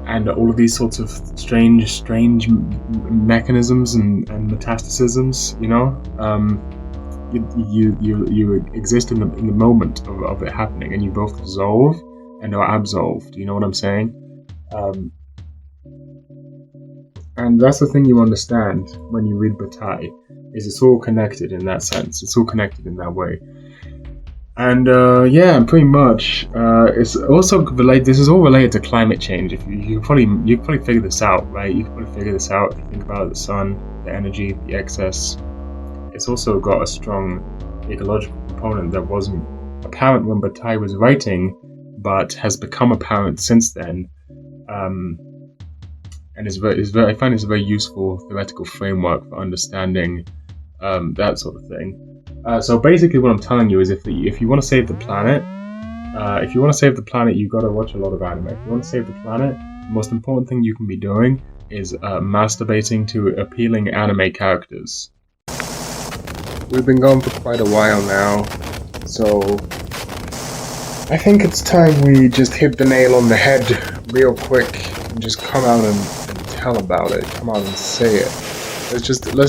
and all of these sorts of strange mechanisms and metastacisms, you know, you exist in the moment of it happening, and you both dissolve and are absolved. You know what I'm saying? And that's the thing you understand when you read Bataille, is it's all connected in that sense. It's all connected in that way. And yeah, pretty much. It's also related. This is all related to climate change. If you probably figure this out, right? You can probably figure this out if you think about the sun, the energy, the excess. It's also got a strong ecological component that wasn't apparent when Bataille was writing, but has become apparent since then. And I find it's a very useful theoretical framework for understanding that sort of thing. So basically, what I'm telling you is, if you want to save the planet, you got to watch a lot of anime. If you want to save the planet, the most important thing you can be doing is masturbating to appealing anime characters. We've been going for quite a while now, so I think it's time we just hit the nail on the head real quick and just come out and tell about it. Come out and say it. Let's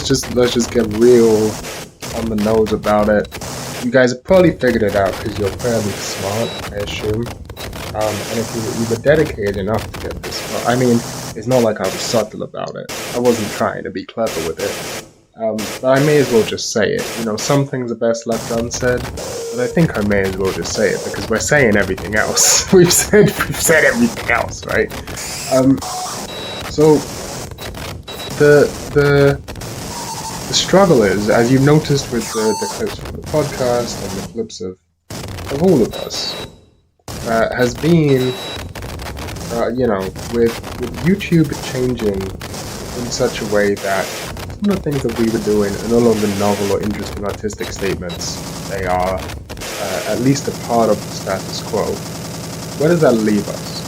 just get real on the nose about it. You guys have probably figured it out because you're fairly smart, I assume. And if you were dedicated enough to get this far, I mean, it's not like I was subtle about it. I wasn't trying to be clever with it. But I may as well just say it. You know, some things are best left unsaid, but I think I may as well just say it because we're saying everything else. We've said everything else, right? So the struggle is, as you've noticed with the clips from the podcast and the clips of all of us, has been, you know, with YouTube changing in such a way that some of the things that we were doing are no longer novel or interesting artistic statements. They are at least a part of the status quo. Where does that leave us?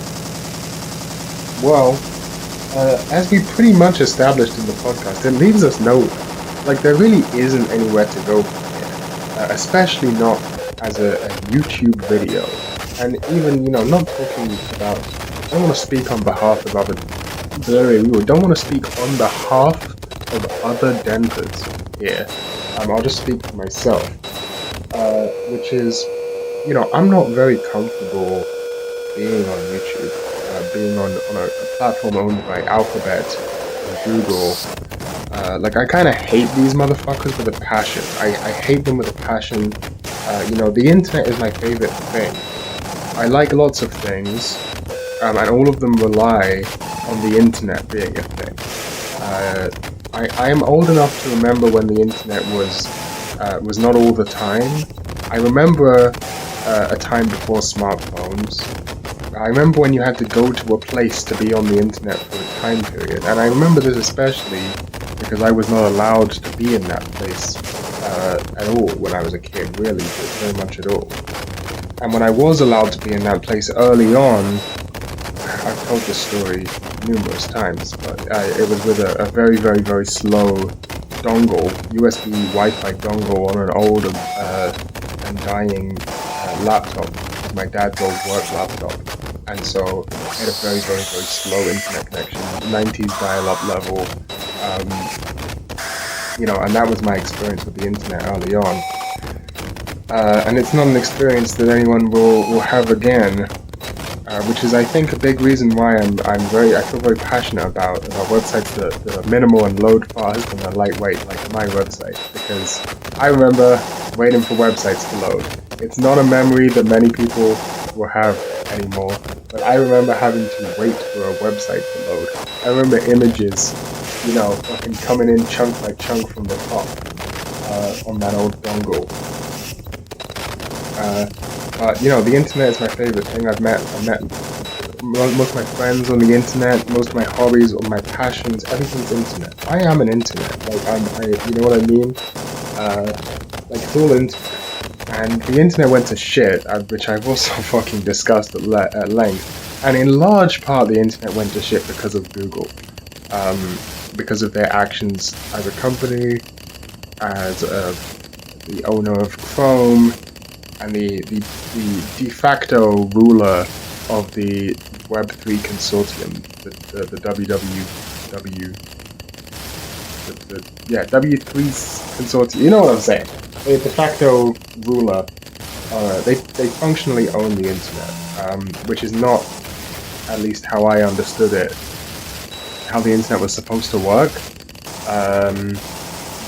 Well, as we pretty much established in the podcast, it leaves us nowhere. Like, there really isn't anywhere to go from here, especially not as a YouTube video. And even, you know, not talking about, I don't want to speak on behalf of other, don't want to speak on behalf of other Denpas here. I'll just speak for myself, which is, you know, I'm not very comfortable being on YouTube, being on a platform owned by Alphabet and Google. Like, I kind of hate these motherfuckers with a passion. I hate them with a passion. You know, the internet is my favorite thing. I like lots of things, and all of them rely on the internet being a thing. I am old enough to remember when the internet was not all the time. I remember a time before smartphones. I remember when you had to go to a place to be on the internet for a time period, and I remember this especially because I was not allowed to be in that place at all when I was a kid, really, very much at all. And when I was allowed to be in that place early on, I've told this story numerous times, but it was with a very, very, very slow dongle, USB Wi-Fi dongle on an old and dying laptop, my dad's old work laptop. And so I had a very, very, very slow internet connection, 90s dial-up level, you know, and that was my experience with the internet early on. And it's not an experience that anyone will have again, which is, I think, a big reason why I feel very passionate about websites that are minimal and load fast and are lightweight, like my website, because I remember waiting for websites to load. It's not a memory that many people will have anymore, but I remember having to wait for a website to load. I remember images, you know, fucking coming in chunk by chunk from the top on that old dongle. But you know, the internet is my favorite thing. I've met most of my friends on the internet, most of my hobbies, or my passions, everything's internet. I am an internet. Like, you know what I mean? Like, it's all internet. And the internet went to shit, which I've also fucking discussed at length. And in large part, the internet went to shit because of Google. Because of their actions as a company, as the owner of Chrome, and the de facto ruler of the Web3 consortium, the W3 consortium. You know what I'm saying? The de facto ruler. They functionally own the internet, which is not, at least how I understood it, how the internet was supposed to work.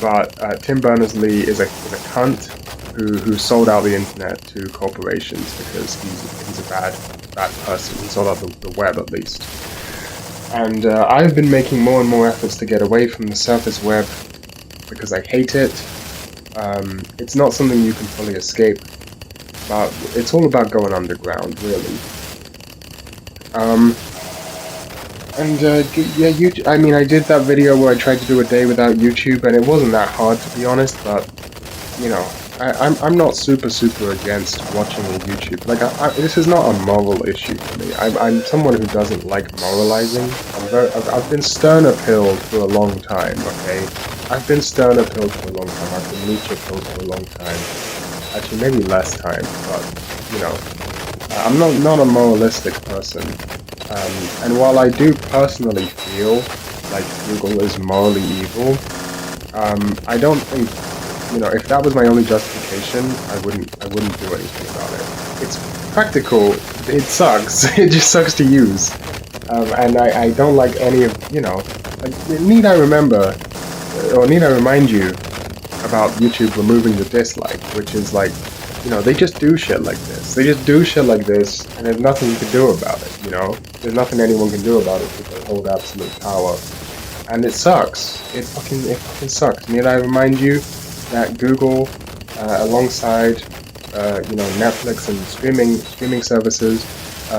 But Tim Berners-Lee is a cunt who sold out the internet to corporations because he's a bad person. He sold out the web, at least. And I've been making more and more efforts to get away from the surface web because I hate it. It's not something you can fully escape, but it's all about going underground, really. I mean, I did that video where I tried to do a day without YouTube, and it wasn't that hard, to be honest, but, you know, I'm not super against watching a YouTube. Like, this is not a moral issue for me. I'm someone who doesn't like moralizing. I've been Sterner-pilled for a long time, okay? I've been Sterner-pilled for a long time. I've been Nietzsche-pilled for a long time. Actually, maybe less time, but, you know. I'm not a moralistic person, and while I do personally feel like Google is morally evil, I don't think, if that was my only justification, I wouldn't do anything about it. It's practical. It sucks. It just sucks to use, and I don't like any of need I remind you about YouTube removing the dislike, which is like, they just do shit like this. They just do shit like this, and there's nothing you can do about it, There's nothing anyone can do about it because they hold absolute power. And it sucks. It fucking sucks. Need I remind you that Google, alongside, Netflix and streaming services,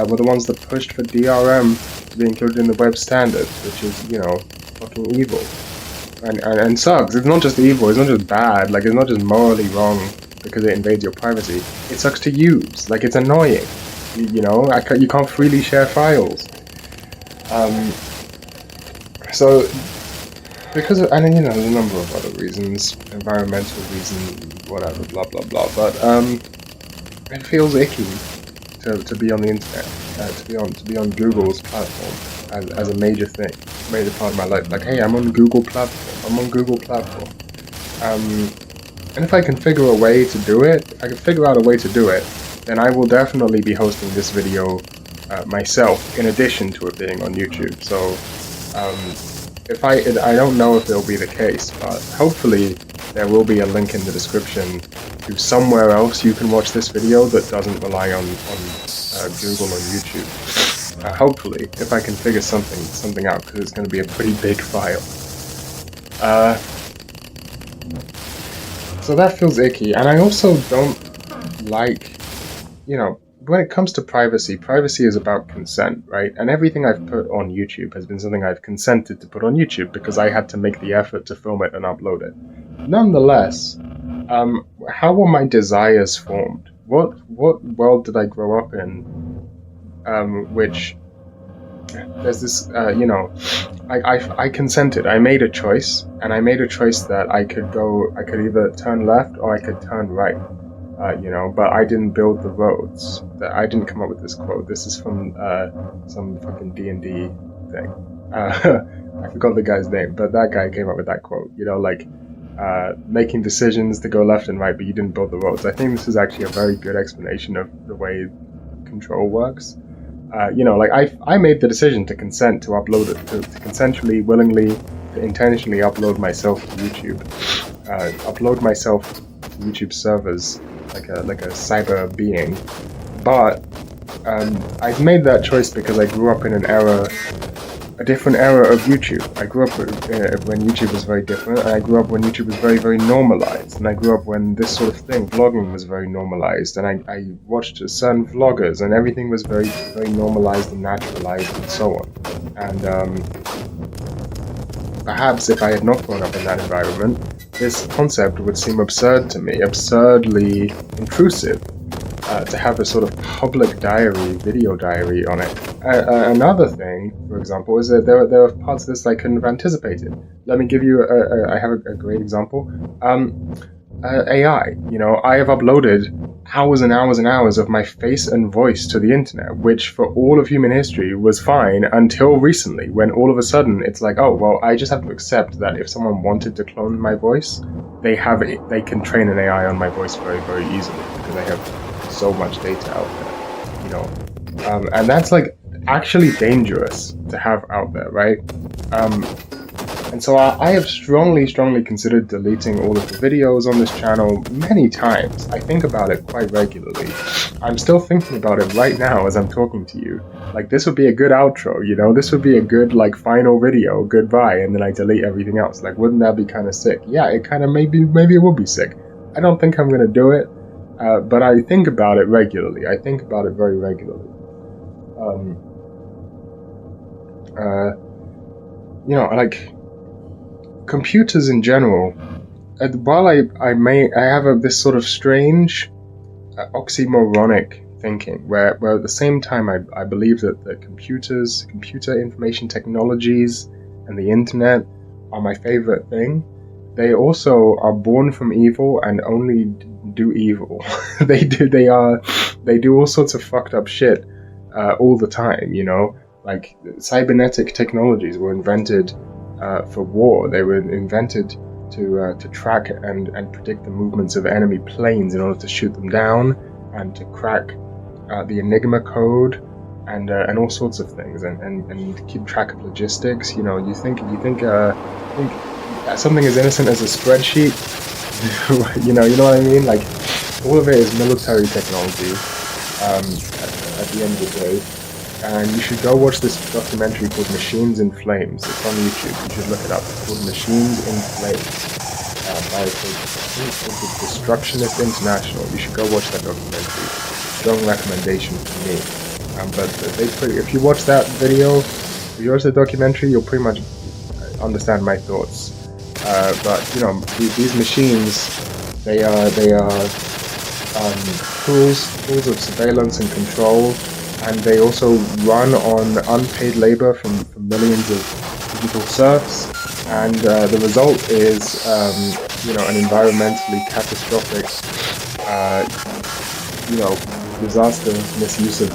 were the ones that pushed for DRM to be included in the web standards, which is, fucking evil. And sucks. It's not just evil, it's not just bad, like, it's not just morally wrong because it invades your privacy. It sucks to use. Like, it's annoying. You can't freely share files. So, because of, and there's a number of other reasons, environmental reasons, whatever, blah blah blah, but it feels icky to be on the internet, to be on Google's platform as a major thing, major part of my life. Like, hey, I'm on Google platform. And if I can figure out a way to do it, then I will definitely be hosting this video myself, in addition to it being on YouTube. So, I don't know if it'll be the case, but hopefully there will be a link in the description to somewhere else you can watch this video that doesn't rely on Google or YouTube. Hopefully, if I can figure something out, because it's going to be a pretty big file. So that feels icky, and I also don't like, when it comes to privacy is about consent, right? And everything I've put on YouTube has been something I've consented to put on YouTube because I had to make the effort to film it and upload it. Nonetheless, how were my desires formed? What world did I grow up in? Which there's this, I consented. I made a choice, and I made a choice that I could either turn left or I could turn right. But I didn't build the roads. I didn't come up with this quote. This is from some fucking D&D thing. I forgot the guy's name, but that guy came up with that quote. Making decisions to go left and right, but you didn't build the roads. I think this is actually a very good explanation of the way control works. I made the decision to consent to upload it, to consensually, willingly, to intentionally upload myself to YouTube. Upload myself to YouTube servers like a cyber being. But I made that choice because I grew up in a different era of YouTube. I grew up when YouTube was very different, and I grew up when YouTube was very, very normalized, and I grew up when this sort of thing, vlogging, was very normalized, and I watched certain vloggers, and everything was very, very normalized and naturalized and so on. And perhaps if I had not grown up in that environment, this concept would seem absurd to me, absurdly intrusive. To have a sort of public diary, video diary on it. Another thing, for example, is that there are parts of this I couldn't have anticipated. Let me give you I have a great example. AI. I have uploaded hours and hours and hours of my face and voice to the internet, which for all of human history was fine until recently, when all of a sudden it's like, oh, well, I just have to accept that if someone wanted to clone my voice, they can train an AI on my voice very, very easily, because they have so much data out there, and that's like actually dangerous to have out there, right? And so I have strongly considered deleting all of the videos on this channel many times. I think about it quite regularly. I'm still thinking about it right now as I'm talking to you. Like, this would be a good outro, this would be a good, like, final video, goodbye, and then I delete everything else. Like, wouldn't that be kind of sick? Yeah, it kind of, maybe it would be sick. I don't think I'm gonna do it. But I think about it regularly. I think about it very regularly. Like computers in general. While I have this sort of strange, oxymoronic thinking, where at the same time I believe that the computer information technologies, and the internet are my favorite thing. They also are born from evil and only do evil. They do all sorts of fucked up shit all the time, you know? Like, cybernetic technologies were invented for war. They were invented to track and predict the movements of enemy planes in order to shoot them down and to crack the Enigma code and all sorts of things and keep track of logistics. You know, you think something as innocent as a spreadsheet, you know what I mean? Like, all of it is military technology at the end of the day. And you should go watch this documentary called Machines in Flames. It's on YouTube. You should look it up. It's called Machines in Flames. By the Destructionist International. You should go watch that documentary. Strong recommendation for me. But if you watch that video, if you watch the documentary, you'll pretty much understand my thoughts. But you know, these machines, they are tools of surveillance and control, and they also run on unpaid labor from millions of digital serfs. And the result is, you know, an environmentally catastrophic, you know, disaster misuse of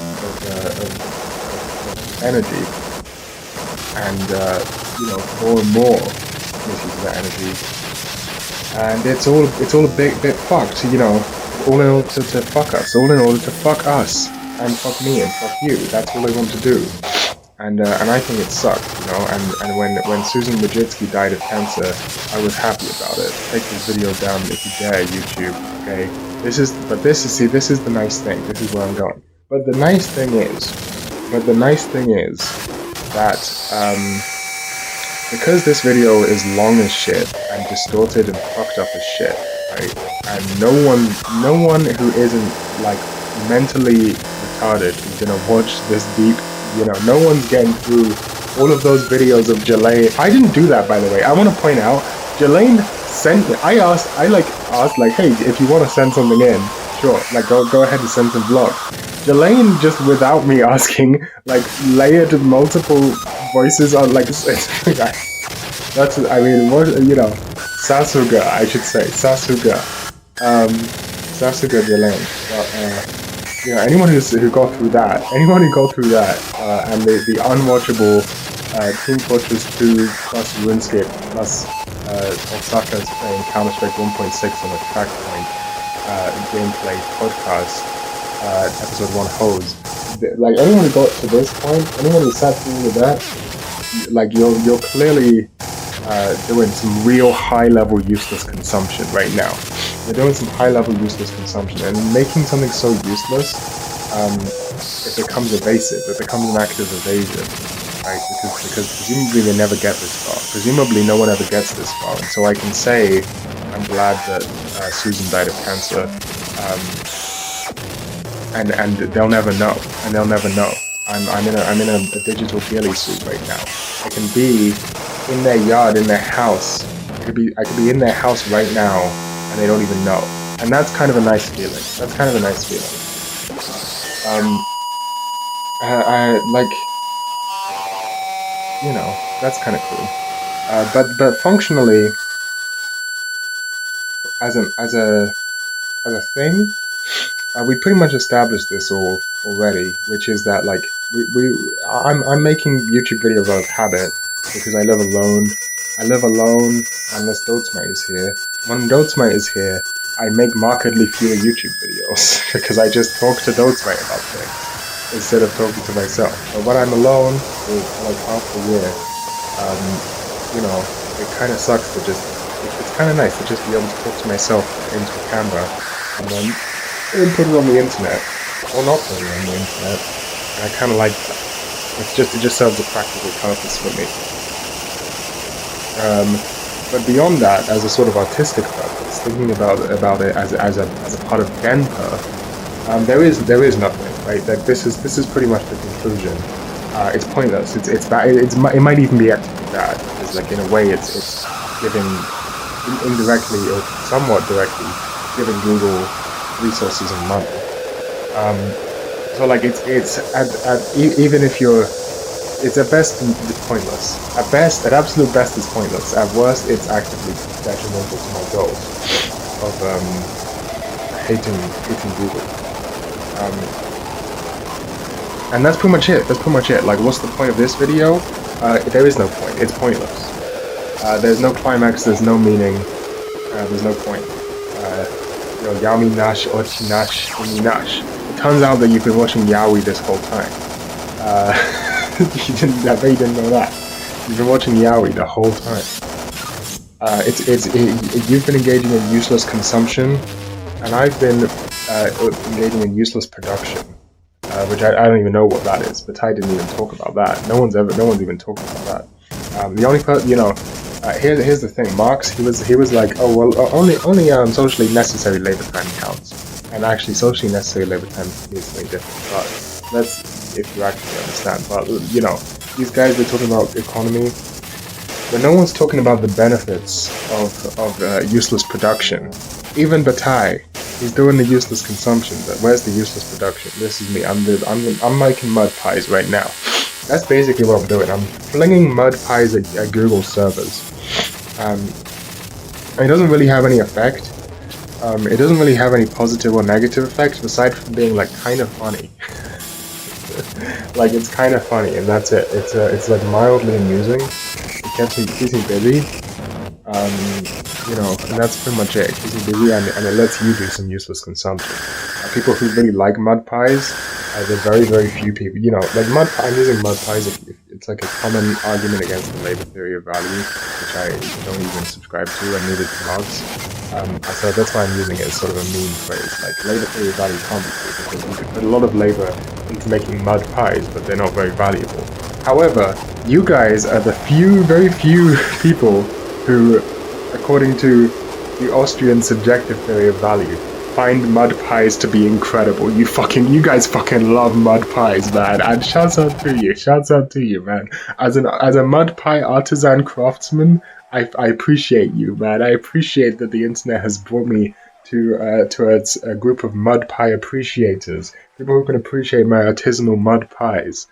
energy, and you know, more and more misuse of that energy, and it's all a bit fucked, you know, all in order to fuck us, all in order to fuck us and fuck me and fuck you. That's all they want to do. And I think it sucked, you know, and when Susan Wojcicki died of cancer, I was happy about it. Take this video down if you dare, YouTube, okay? This is the nice thing. This is where I'm going. But the nice thing is that, because this video is long as shit, and distorted and fucked up as shit, right? And no one who isn't, like, mentally retarded is gonna watch this deep. You know, no one's getting through all of those videos of Jelaine. I didn't do that, by the way. I want to point out, Jelaine sent me. I asked, like, hey, if you want to send something in, sure, like, go ahead and send some vlogs. Jelaine, just without me asking, like, layered multiple voices on, like, that's, I mean, what, you know, Sasuga, I should say, Sasuga Jelaine. You know, anyone who got through that, and the unwatchable Team Fortress 2 plus RuneScape plus Osaka's playing Counter-Strike 1.6 on a Trackpoint gameplay podcast, episode 1 hose. Like, anyone who got to this point, anyone who sat through all of that, like, you're clearly doing some real high-level useless consumption right now. You're doing some high-level useless consumption, and making something so useless, it becomes evasive. It becomes an act of evasion, right? Because presumably they never get this far. Presumably no one ever gets this far. And so I can say, I'm glad that Susan died of cancer, and they'll never know. And they'll never know. I'm in a digital ghillie suit right now. I can be in their yard, in their house. I could be in their house right now, and they don't even know. And that's kind of a nice feeling. Like, you know, that's kind of cool. But functionally, as a thing, we pretty much established this already, which is that, like, I'm making YouTube videos out of habit because I live alone. Unless Dotsmite is here. When Dotsmite is here, I make markedly fewer YouTube videos because I just talk to Dotsmite about things instead of talking to myself. But when I'm alone for like half the year, you know, it kind of sucks to just. It's kind of nice to just be able to talk to myself into a camera and then put it on the internet, or not put it on the internet. And I kind of like that. It just serves a practical purpose for me. But beyond that, as a sort of artistic purpose, thinking about it as a part of Denpa, there is nothing, right? That this is pretty much the conclusion. It's pointless. It's bad. It might even be actually bad. Because, like, in a way, it's giving indirectly or somewhat directly giving Google resources and money. So, like, it's even if you're. It's at best pointless. At absolute best, it's pointless. At worst, it's actively detrimental to my goals of hating Google. And that's pretty much it. That's pretty much it. Like, what's the point of this video? There is no point. It's pointless. There's no climax. There's no meaning. There's no point. Yami Nash, Ochi Nash, Umi Nash. It turns out that you've been watching Yaoi this whole time. I bet you didn't know that. You've been watching Yaoi the whole time. You've been engaging in useless consumption, and I've been engaging in useless production, which I don't even know what that is. But I didn't even talk about that. No one's even talking about that. The only person, here's the thing. Marx, he was like, oh well, only socially necessary labor time counts, and actually socially necessary labor time means something different. But that's if you actually understand. But these guys are talking about economy. But no one's talking about the benefits of useless production. Even Bataille, he's doing the useless consumption, but where's the useless production? This is me. I'm making mud pies right now. That's basically what I'm doing. I'm flinging mud pies at Google servers. It doesn't really have any effect. It doesn't really have any positive or negative effect, aside from being like kind of funny. Like, it's kind of funny, and that's it. It's like mildly amusing. It keeps me busy, and that's pretty much it. It keeps me busy, and it lets you do some useless consumption. People who really like mud pies, there are very, very few people. Like I'm using mud pies. It's like a common argument against the labor theory of value, which I don't even subscribe to, and neither do Marx. So that's why I'm using it as sort of a meme phrase. Like, labor theory of value can't be true, because you could put a lot of labor into making mud pies, but they're not very valuable. However, you guys are the very few people who, according to the Austrian subjective theory of value, find mud pies to be incredible. You guys fucking love mud pies, man. And shouts out to you, man. As a mud pie artisan craftsman, I appreciate you, man. I appreciate that the internet has brought me towards a group of mud pie appreciators. People who can appreciate my artisanal mud pies.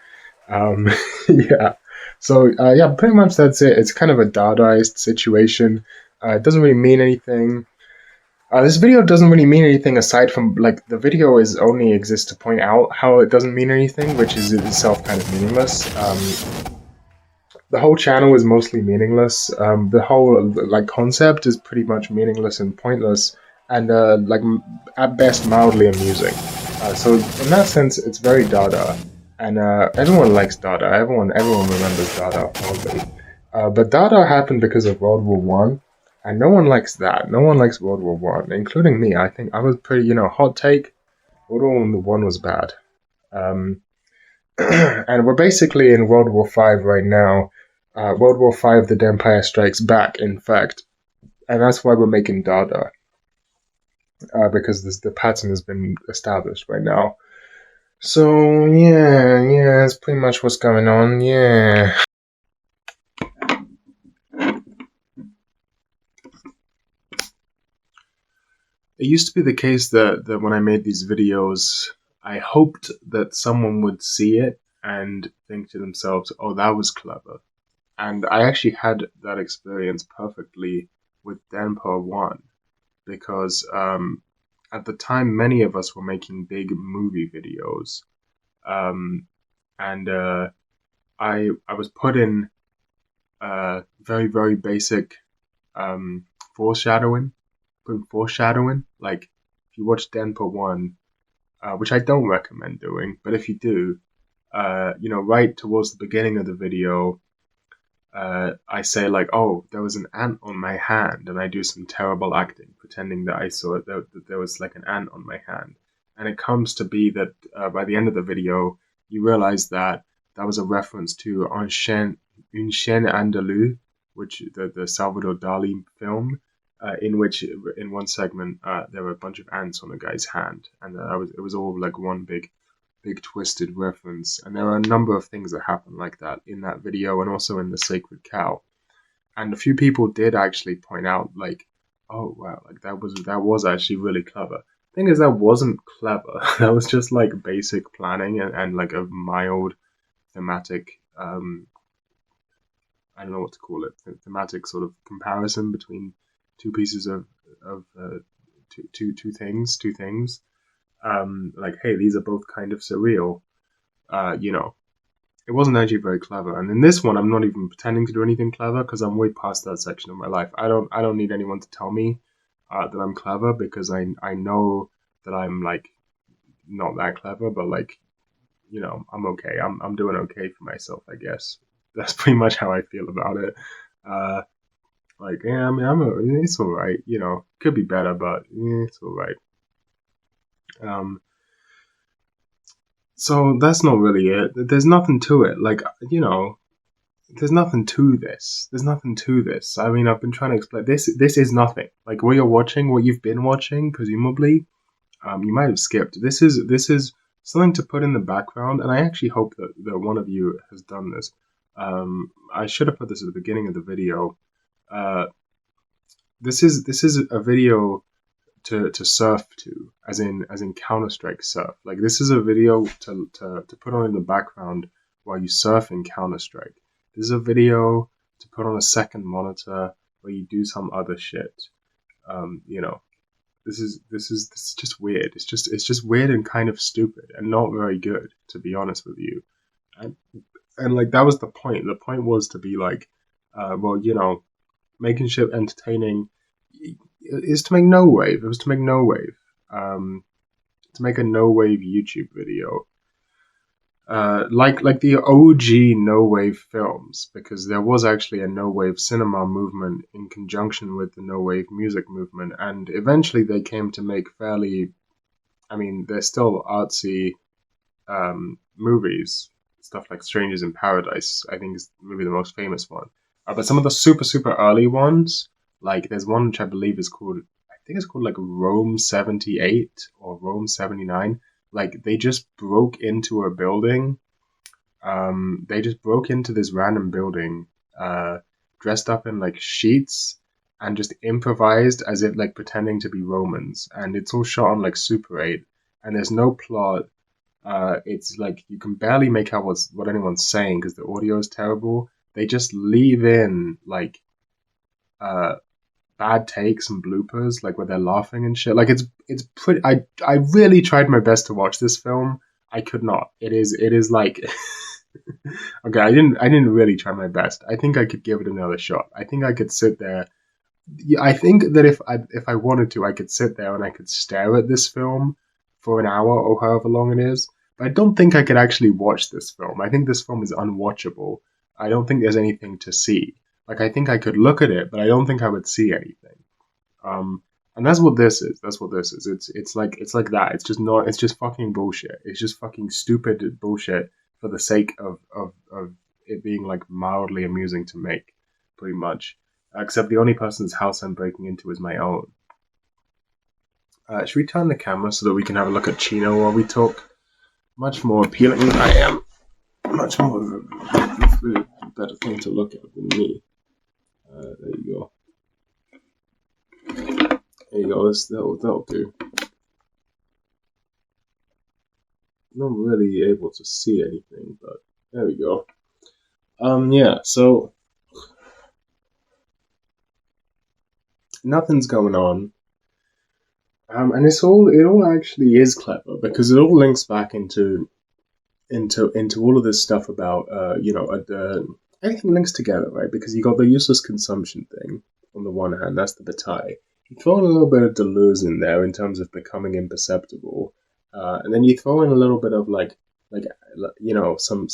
Yeah. So, pretty much that's it. It's kind of a Dadaist situation. It doesn't really mean anything. This video doesn't really mean anything aside from, like, the video only exists to point out how it doesn't mean anything, which is itself kind of meaningless. The whole channel is mostly meaningless. The whole, concept is pretty much meaningless and pointless, and, at best, mildly amusing. So, in that sense, it's very Dada. And everyone likes Dada. Everyone remembers Dada, probably. But Dada happened because of World War One, and no one likes that. No one likes World War One, including me. I think I was pretty, hot take. World War One was bad. And we're basically in World War Five right now. World War Five, the Denpa Strikes Back, in fact. And that's why we're making Dada. Because the pattern has been established right now. So, yeah, that's pretty much what's going on, yeah. It used to be the case that when I made these videos, I hoped that someone would see it and think to themselves, oh, that was clever. And I actually had that experience perfectly with Denpa 1, because at the time, many of us were making big movie videos, and I was put in very, very basic foreshadowing. Like, if you watch Denpa 1, which I don't recommend doing, but if you do, right towards the beginning of the video, I say, like, oh, there was an ant on my hand, and I do some terrible acting, pretending that I saw it, that there was like an ant on my hand. And it comes to be that by the end of the video, you realize that that was a reference to Une chaîne andalou, which the Salvador Dali film, in which in one segment there were a bunch of ants on a guy's hand, and it was all like one big twisted reference. And there are a number of things that happen like that in that video, and also in The Sacred Cow. And a few people did actually point out, like, oh wow, like that was actually really clever. Thing is, that wasn't clever. That was just like basic planning and like a mild thematic, I don't know what to call it, thematic sort of comparison between two pieces of two things. Like, hey, these are both kind of surreal. You know, it wasn't actually very clever. And in this one, I'm not even pretending to do anything clever because I'm way past that section of my life. I don't need anyone to tell me that I'm clever, because I know that I'm like not that clever, but like, you know, I'm okay. I'm doing okay for myself, I guess. That's pretty much how I feel about it. Like, yeah, I mean, it's all right. You know, could be better, but it's all right. So that's not really it. There's nothing to it. Like, you know, there's nothing to this. There's nothing to this. I mean, I've been trying to explain this. This is nothing. Like, what you're watching, what you've been watching, presumably, you might have skipped. This is something to put in the background, and I actually hope that one of you has done this. I should have put this at the beginning of the video. This is a video to surf to, as in Counter-Strike surf. Like, this is a video to put on in the background while you surf in Counter-Strike. This is a video to put on a second monitor where you do some other shit. You know, this is just weird. It's just weird and kind of stupid and not very good, to be honest with you. And like, that was the point. The point was to be like, well, you know, making shit entertaining is to make no wave. It was to make no wave. To make a no wave YouTube video. Like the OG no wave films, because there was actually a no wave cinema movement in conjunction with the no wave music movement, and eventually they came to make fairly, I mean, they're still artsy movies. Stuff like Strangers in Paradise, I think, is maybe the most famous one. But some of the super early ones, like there's one which I believe is called, I think it's called like Rome 78 or Rome 79. Like, they just broke into a building. They just broke into this random building, dressed up in like sheets, and just improvised as if like pretending to be Romans. And it's all shot on like Super 8, and there's no plot. It's like you can barely make out what anyone's saying because the audio is terrible. They just leave in like bad takes and bloopers, like where they're laughing and shit. Like, it's pretty. I really tried my best to watch this film. I could not. It is like okay. I didn't really try my best. I think I could give it another shot. I think I could sit there. I think that if I wanted to, I could sit there and I could stare at this film for an hour or however long it is. But I don't think I could actually watch this film. I think this film is unwatchable. I don't think there's anything to see. Like, I think I could look at it, but I don't think I would see anything. And that's what this is. That's what this is. It's like that. It's just not. It's just fucking bullshit. It's just fucking stupid bullshit for the sake of it being like mildly amusing to make, pretty much. Except the only person's house I'm breaking into is my own. Should we turn the camera so that we can have a look at Chino while we talk? Much more appealing than I am. Much more of a better thing to look at than me. There you go. There you go. That'll do. Not really able to see anything, but there we go. Yeah. So nothing's going on. And it all actually is clever, because it all links back into all of this stuff about everything links together, right? Because you got the useless consumption thing on the one hand, that's the bataille. You throw in a little bit of Deleuze in there in terms of becoming imperceptible, and then you throw in a little bit of like some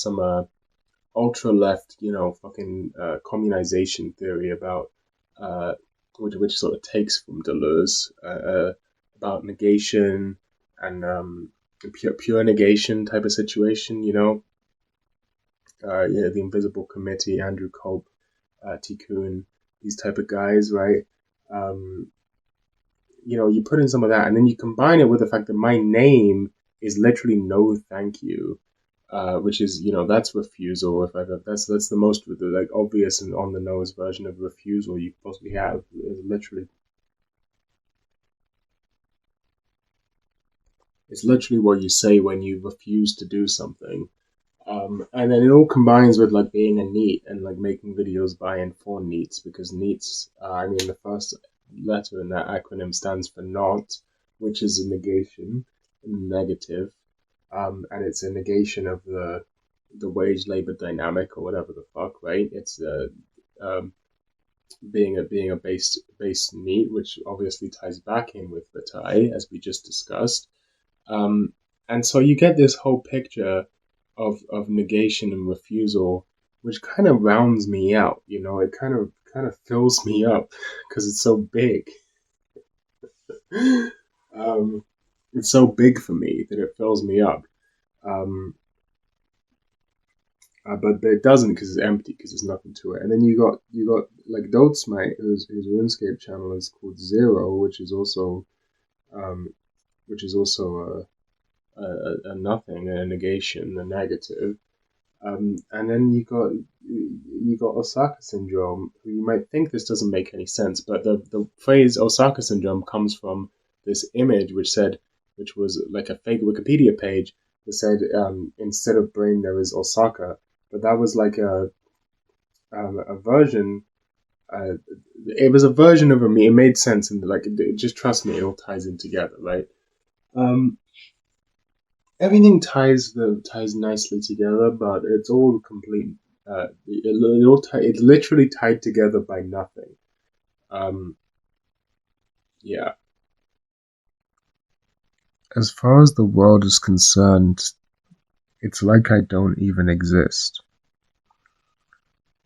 ultra left fucking communization theory about which sort of takes from Deleuze. About negation and pure negation type of situation, the Invisible Committee, Andrew Culp, Tikkun, these type of guys, right? You put in some of that, and then you combine it with the fact that my name is literally no thank you, which is that's refusal. If that's the most like obvious and on the nose version of refusal you possibly have. Is literally. It's literally what you say when you refuse to do something. And then it all combines with like being a NEET and like making videos by and for NEETs, because NEETs, the letter in that acronym stands for not, which is a negation, a negative, and it's a negation of the wage labor dynamic or whatever the fuck, right? It's being a base meat, which obviously ties back in with the tie, as we just discussed. And so you get this whole picture of negation and refusal, which kind of rounds me out. You know, it kind of fills me up because it's so big. It's so big for me that it fills me up. But it doesn't because it's empty, because there's nothing to it. And then you got like Dotsmite, whose RuneScape channel is called Zero, which is also a nothing, a negation, a negative. And then you got Osaka syndrome, who you might think this doesn't make any sense, but the phrase Osaka syndrome comes from this image which was like a fake Wikipedia page that said instead of brain there is Osaka, but that was like a version. It was a version of it made sense, and like just trust me, it all ties in together, right? Everything ties nicely together, but it's all complete. It's literally tied together by nothing. Yeah. As far as the world is concerned, it's like I don't even exist.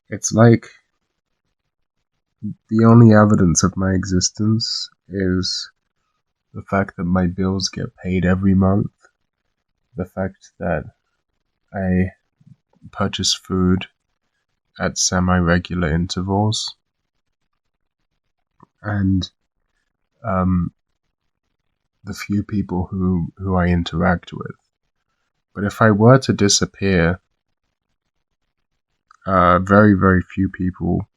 It's like the only evidence of my existence is the fact that my bills get paid every month, the fact that I purchase food at semi-regular intervals, and the few people who I interact with. But if I were to disappear, very, very few people,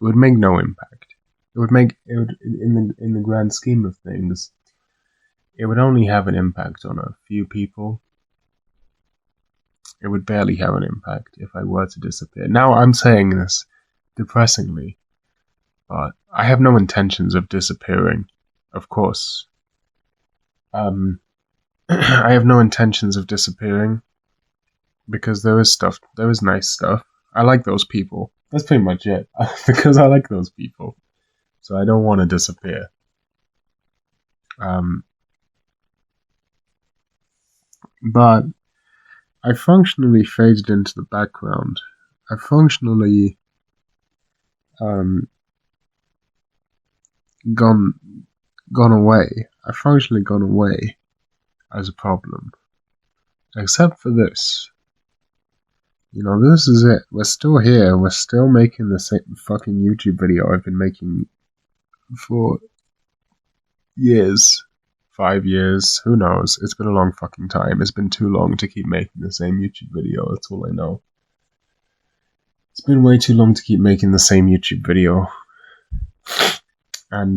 it would make no impact. It would in the grand scheme of things, it would only have an impact on a few people. It would barely have an impact if I were to disappear. Now I'm saying this depressingly, but I have no intentions of disappearing, of course. I have no intentions of disappearing because there is nice stuff. I like those people. That's pretty much it. Because I like those people. So I don't want to disappear. But I functionally faded into the background. I functionally gone away. I functionally gone away as a problem. Except for this. You know, this is it. We're still here. We're still making the same fucking YouTube video I've been making for years. 5 years. Who knows? It's been a long fucking time. It's been too long to keep making the same YouTube video. That's all I know. It's been way too long to keep making the same YouTube video. And,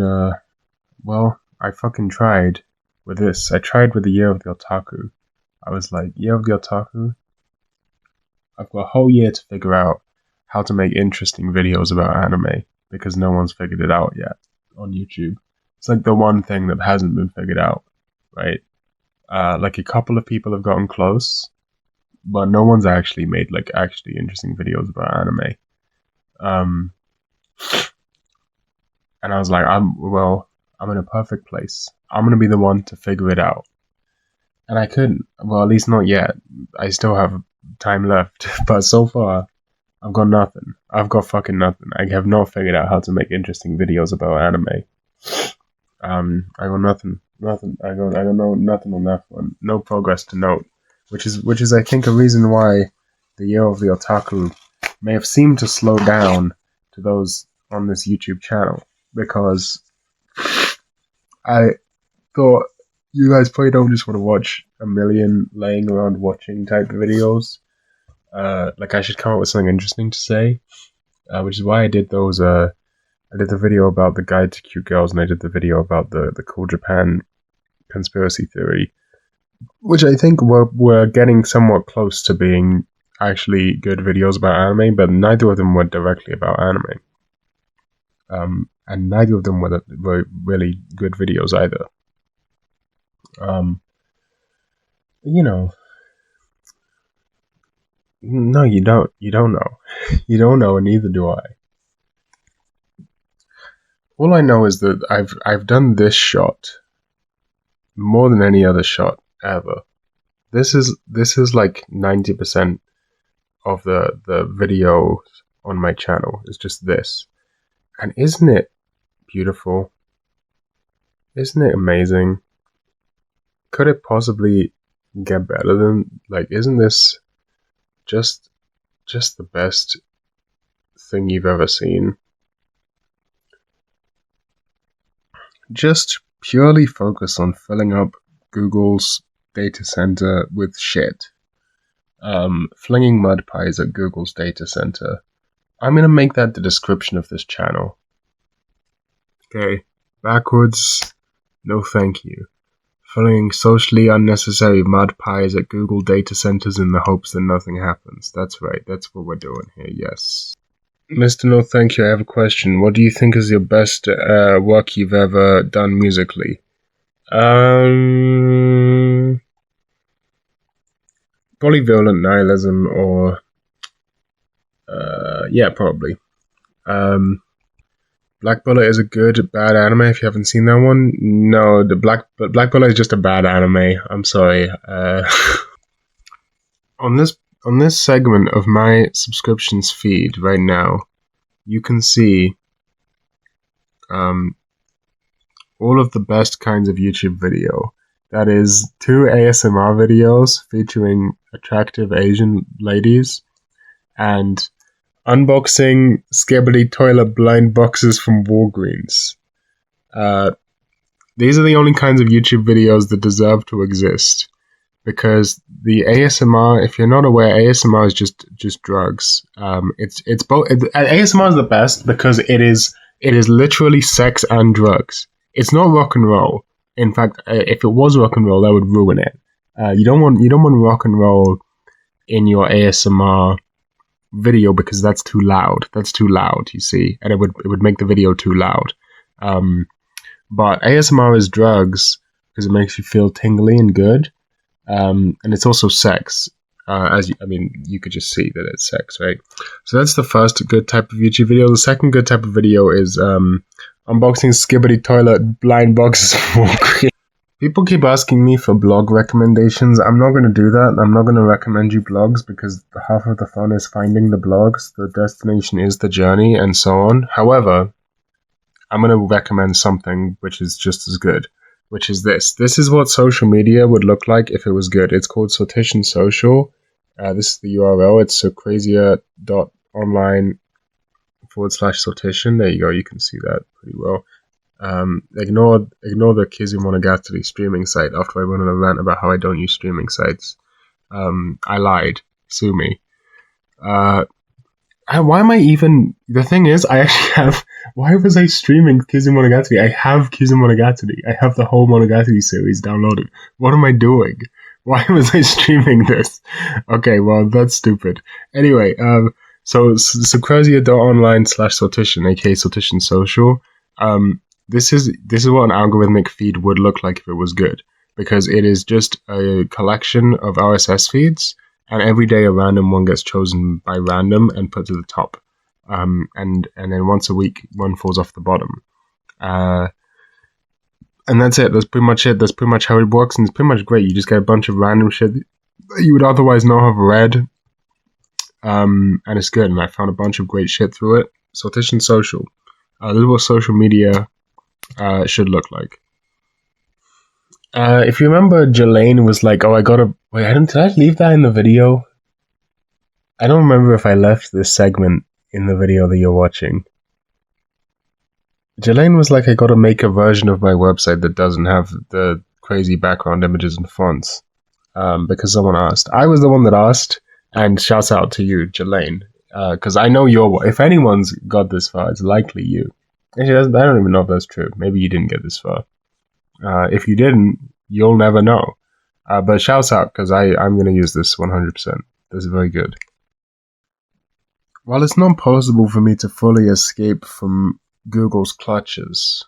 well, I fucking tried with this. I tried with the Year of the Otaku. I was like, Year of the Otaku? I've got a whole year to figure out how to make interesting videos about anime, because no one's figured it out yet on YouTube. It's like the one thing that hasn't been figured out, right? Like a couple of people have gotten close, but no one's actually made like actually interesting videos about anime. And I was like, I'm in a perfect place. I'm gonna be the one to figure it out. And I couldn't. Well, at least not yet. I still have time left. But so far, I've got nothing. I've got fucking nothing. I have not figured out how to make interesting videos about anime. I got nothing. I don't know nothing on that one. No progress to note. Which is I think a reason why the Year of the Otaku may have seemed to slow down to those on this YouTube channel. Because I thought you guys probably don't just want to watch a million laying around watching type of videos. Like I should come up with something interesting to say. Which is why I did those I did the video about the guide to cute girls, and I did the video about the Cool Japan conspiracy theory, which I think were getting somewhat close to being actually good videos about anime, but neither of them were directly about anime. and neither of them were really good videos either. You know, no, you don't. You don't know. You don't know, and neither do I. All I know is that I've done this shot more than any other shot ever. This is like 90% of the video on my channel is just this. And isn't it beautiful? Isn't it amazing? Could it possibly get better than, like, isn't this just the best thing you've ever seen? Just purely focus on filling up Google's data center with shit. Flinging mud pies at Google's data center. I'm gonna make that the description of this channel. Okay, backwards, no thank you. Flinging socially unnecessary mud pies at Google data centers in the hopes that nothing happens. That's right, that's what we're doing here, yes. Mr. No Thank You, I have a question. What do you think is your best work you've ever done musically? Probably Violent Nihilism, or yeah, probably. Black Bullet is a good bad anime. If you haven't seen that one, no, Black Bullet is just a bad anime. I'm sorry. On this segment of my subscriptions feed right now, you can see all of the best kinds of YouTube video. That is 2 ASMR videos featuring attractive Asian ladies and unboxing Skibbity toilet blind boxes from Walgreens. These are the only kinds of YouTube videos that deserve to exist. Because the ASMR, if you're not aware, ASMR is just drugs. It's both. ASMR is the best because it is literally sex and drugs. It's not rock and roll. In fact, if it was rock and roll, that would ruin it. You don't want rock and roll in your ASMR video because that's too loud. That's too loud, you see, and it would make the video too loud. But ASMR is drugs because it makes you feel tingly and good. And it's also sex, you could just see that it's sex, right? So that's the first good type of YouTube video. The second good type of video is unboxing Skibbity toilet blind boxes of Walgreens. People keep asking me for blog recommendations. I'm not going to do that. I'm not going to recommend you blogs because half of the fun is finding the blogs. The destination is the journey and so on. However, I'm going to recommend something which is just as good. Which is this. This is what social media would look like if it was good. It's called Sortition Social. This is the URL. It's socrasia.online/Sortition. There you go. You can see that pretty well. Ignore the Kizumonogatari streaming site after I went on a rant about how I don't use streaming sites. I lied. Sue me. Why am I even... The thing is, I actually have... Why was I streaming Kizumonogatari? I have Kizumonogatari. I have the whole Monogatari series downloaded. What am I doing? Why was I streaming this? Okay, well, that's stupid. Anyway, so Socrasia.online/Sortition, aka Sortition Social. This is what an algorithmic feed would look like if it was good. Because it is just a collection of RSS feeds, and every day a random one gets chosen by random and put to the top. And then once a week, one falls off the bottom. And that's it. That's pretty much it. That's pretty much how it works, and it's pretty much great. You just get a bunch of random shit that you would otherwise not have read. And it's good, and I found a bunch of great shit through it. Sortition Social. This is what social media should look like. If you remember, Jelaine was like, oh, I gotta... Wait, did I leave that in the video? I don't remember if I left this segment in the video that you're watching. Jelaine was like, I gotta make a version of my website that doesn't have the crazy background images and fonts. Because someone asked. I was the one that asked, and shouts out to you, Jelaine. Because I know if anyone's got this far, it's likely you. Actually, I don't even know if that's true. Maybe you didn't get this far. If you didn't, you'll never know. But shouts out, because I'm going to use this 100%. This is very good. While it's not possible for me to fully escape from Google's clutches.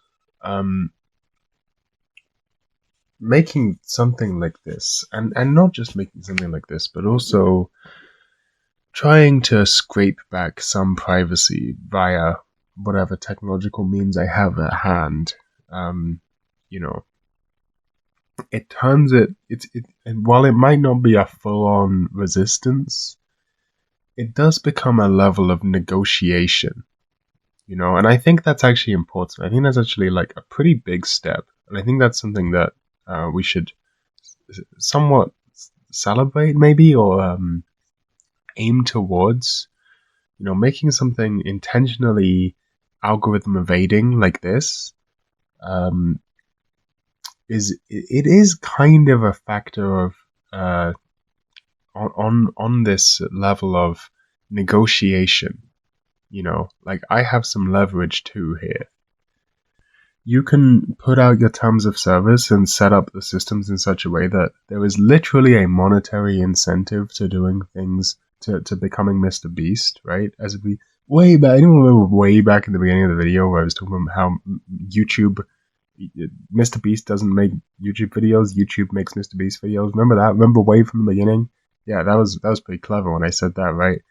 Making something like this, and not just making something like this, but also trying to scrape back some privacy via whatever technological means I have at hand. You know, it turns it, and while it might not be a full-on resistance, it does become a level of negotiation, you know, and I think that's actually important. I think that's actually like a pretty big step, and I think that's something that we should somewhat celebrate, maybe, or aim towards. You know, making something intentionally algorithm evading like this is kind of a factor of on this level of negotiation. You know, like I have some leverage too here. You can put out your terms of service and set up the systems in such a way that there is literally a monetary incentive to doing things, to becoming Mr. Beast, right? As we way back, anyone remember way back in the beginning of the video where I was talking about how Mr. Beast doesn't make YouTube videos, YouTube makes Mr. Beast videos. Remember that? Remember way from the beginning? Yeah, that was pretty clever when I said that, right?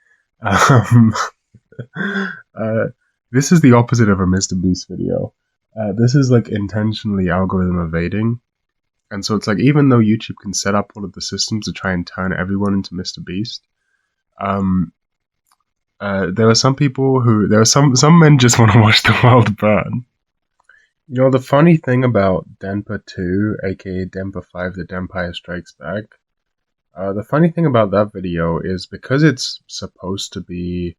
This is the opposite of a Mr. Beast video. This is like intentionally algorithm evading. And so it's like, even though YouTube can set up all of the systems to try and turn everyone into Mr. Beast, there are some people some men just want to watch the world burn. You know, the funny thing about Denpa 2, aka Denpa 5, the Empire Strikes Back, the funny thing about that video is because it's supposed to be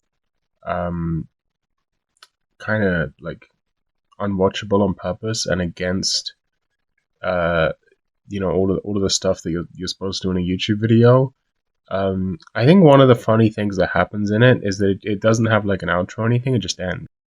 kind of like unwatchable on purpose and against you know, all of the stuff that you're supposed to do in a YouTube video. I think one of the funny things that happens in it is that it doesn't have like an outro or anything, it just ends.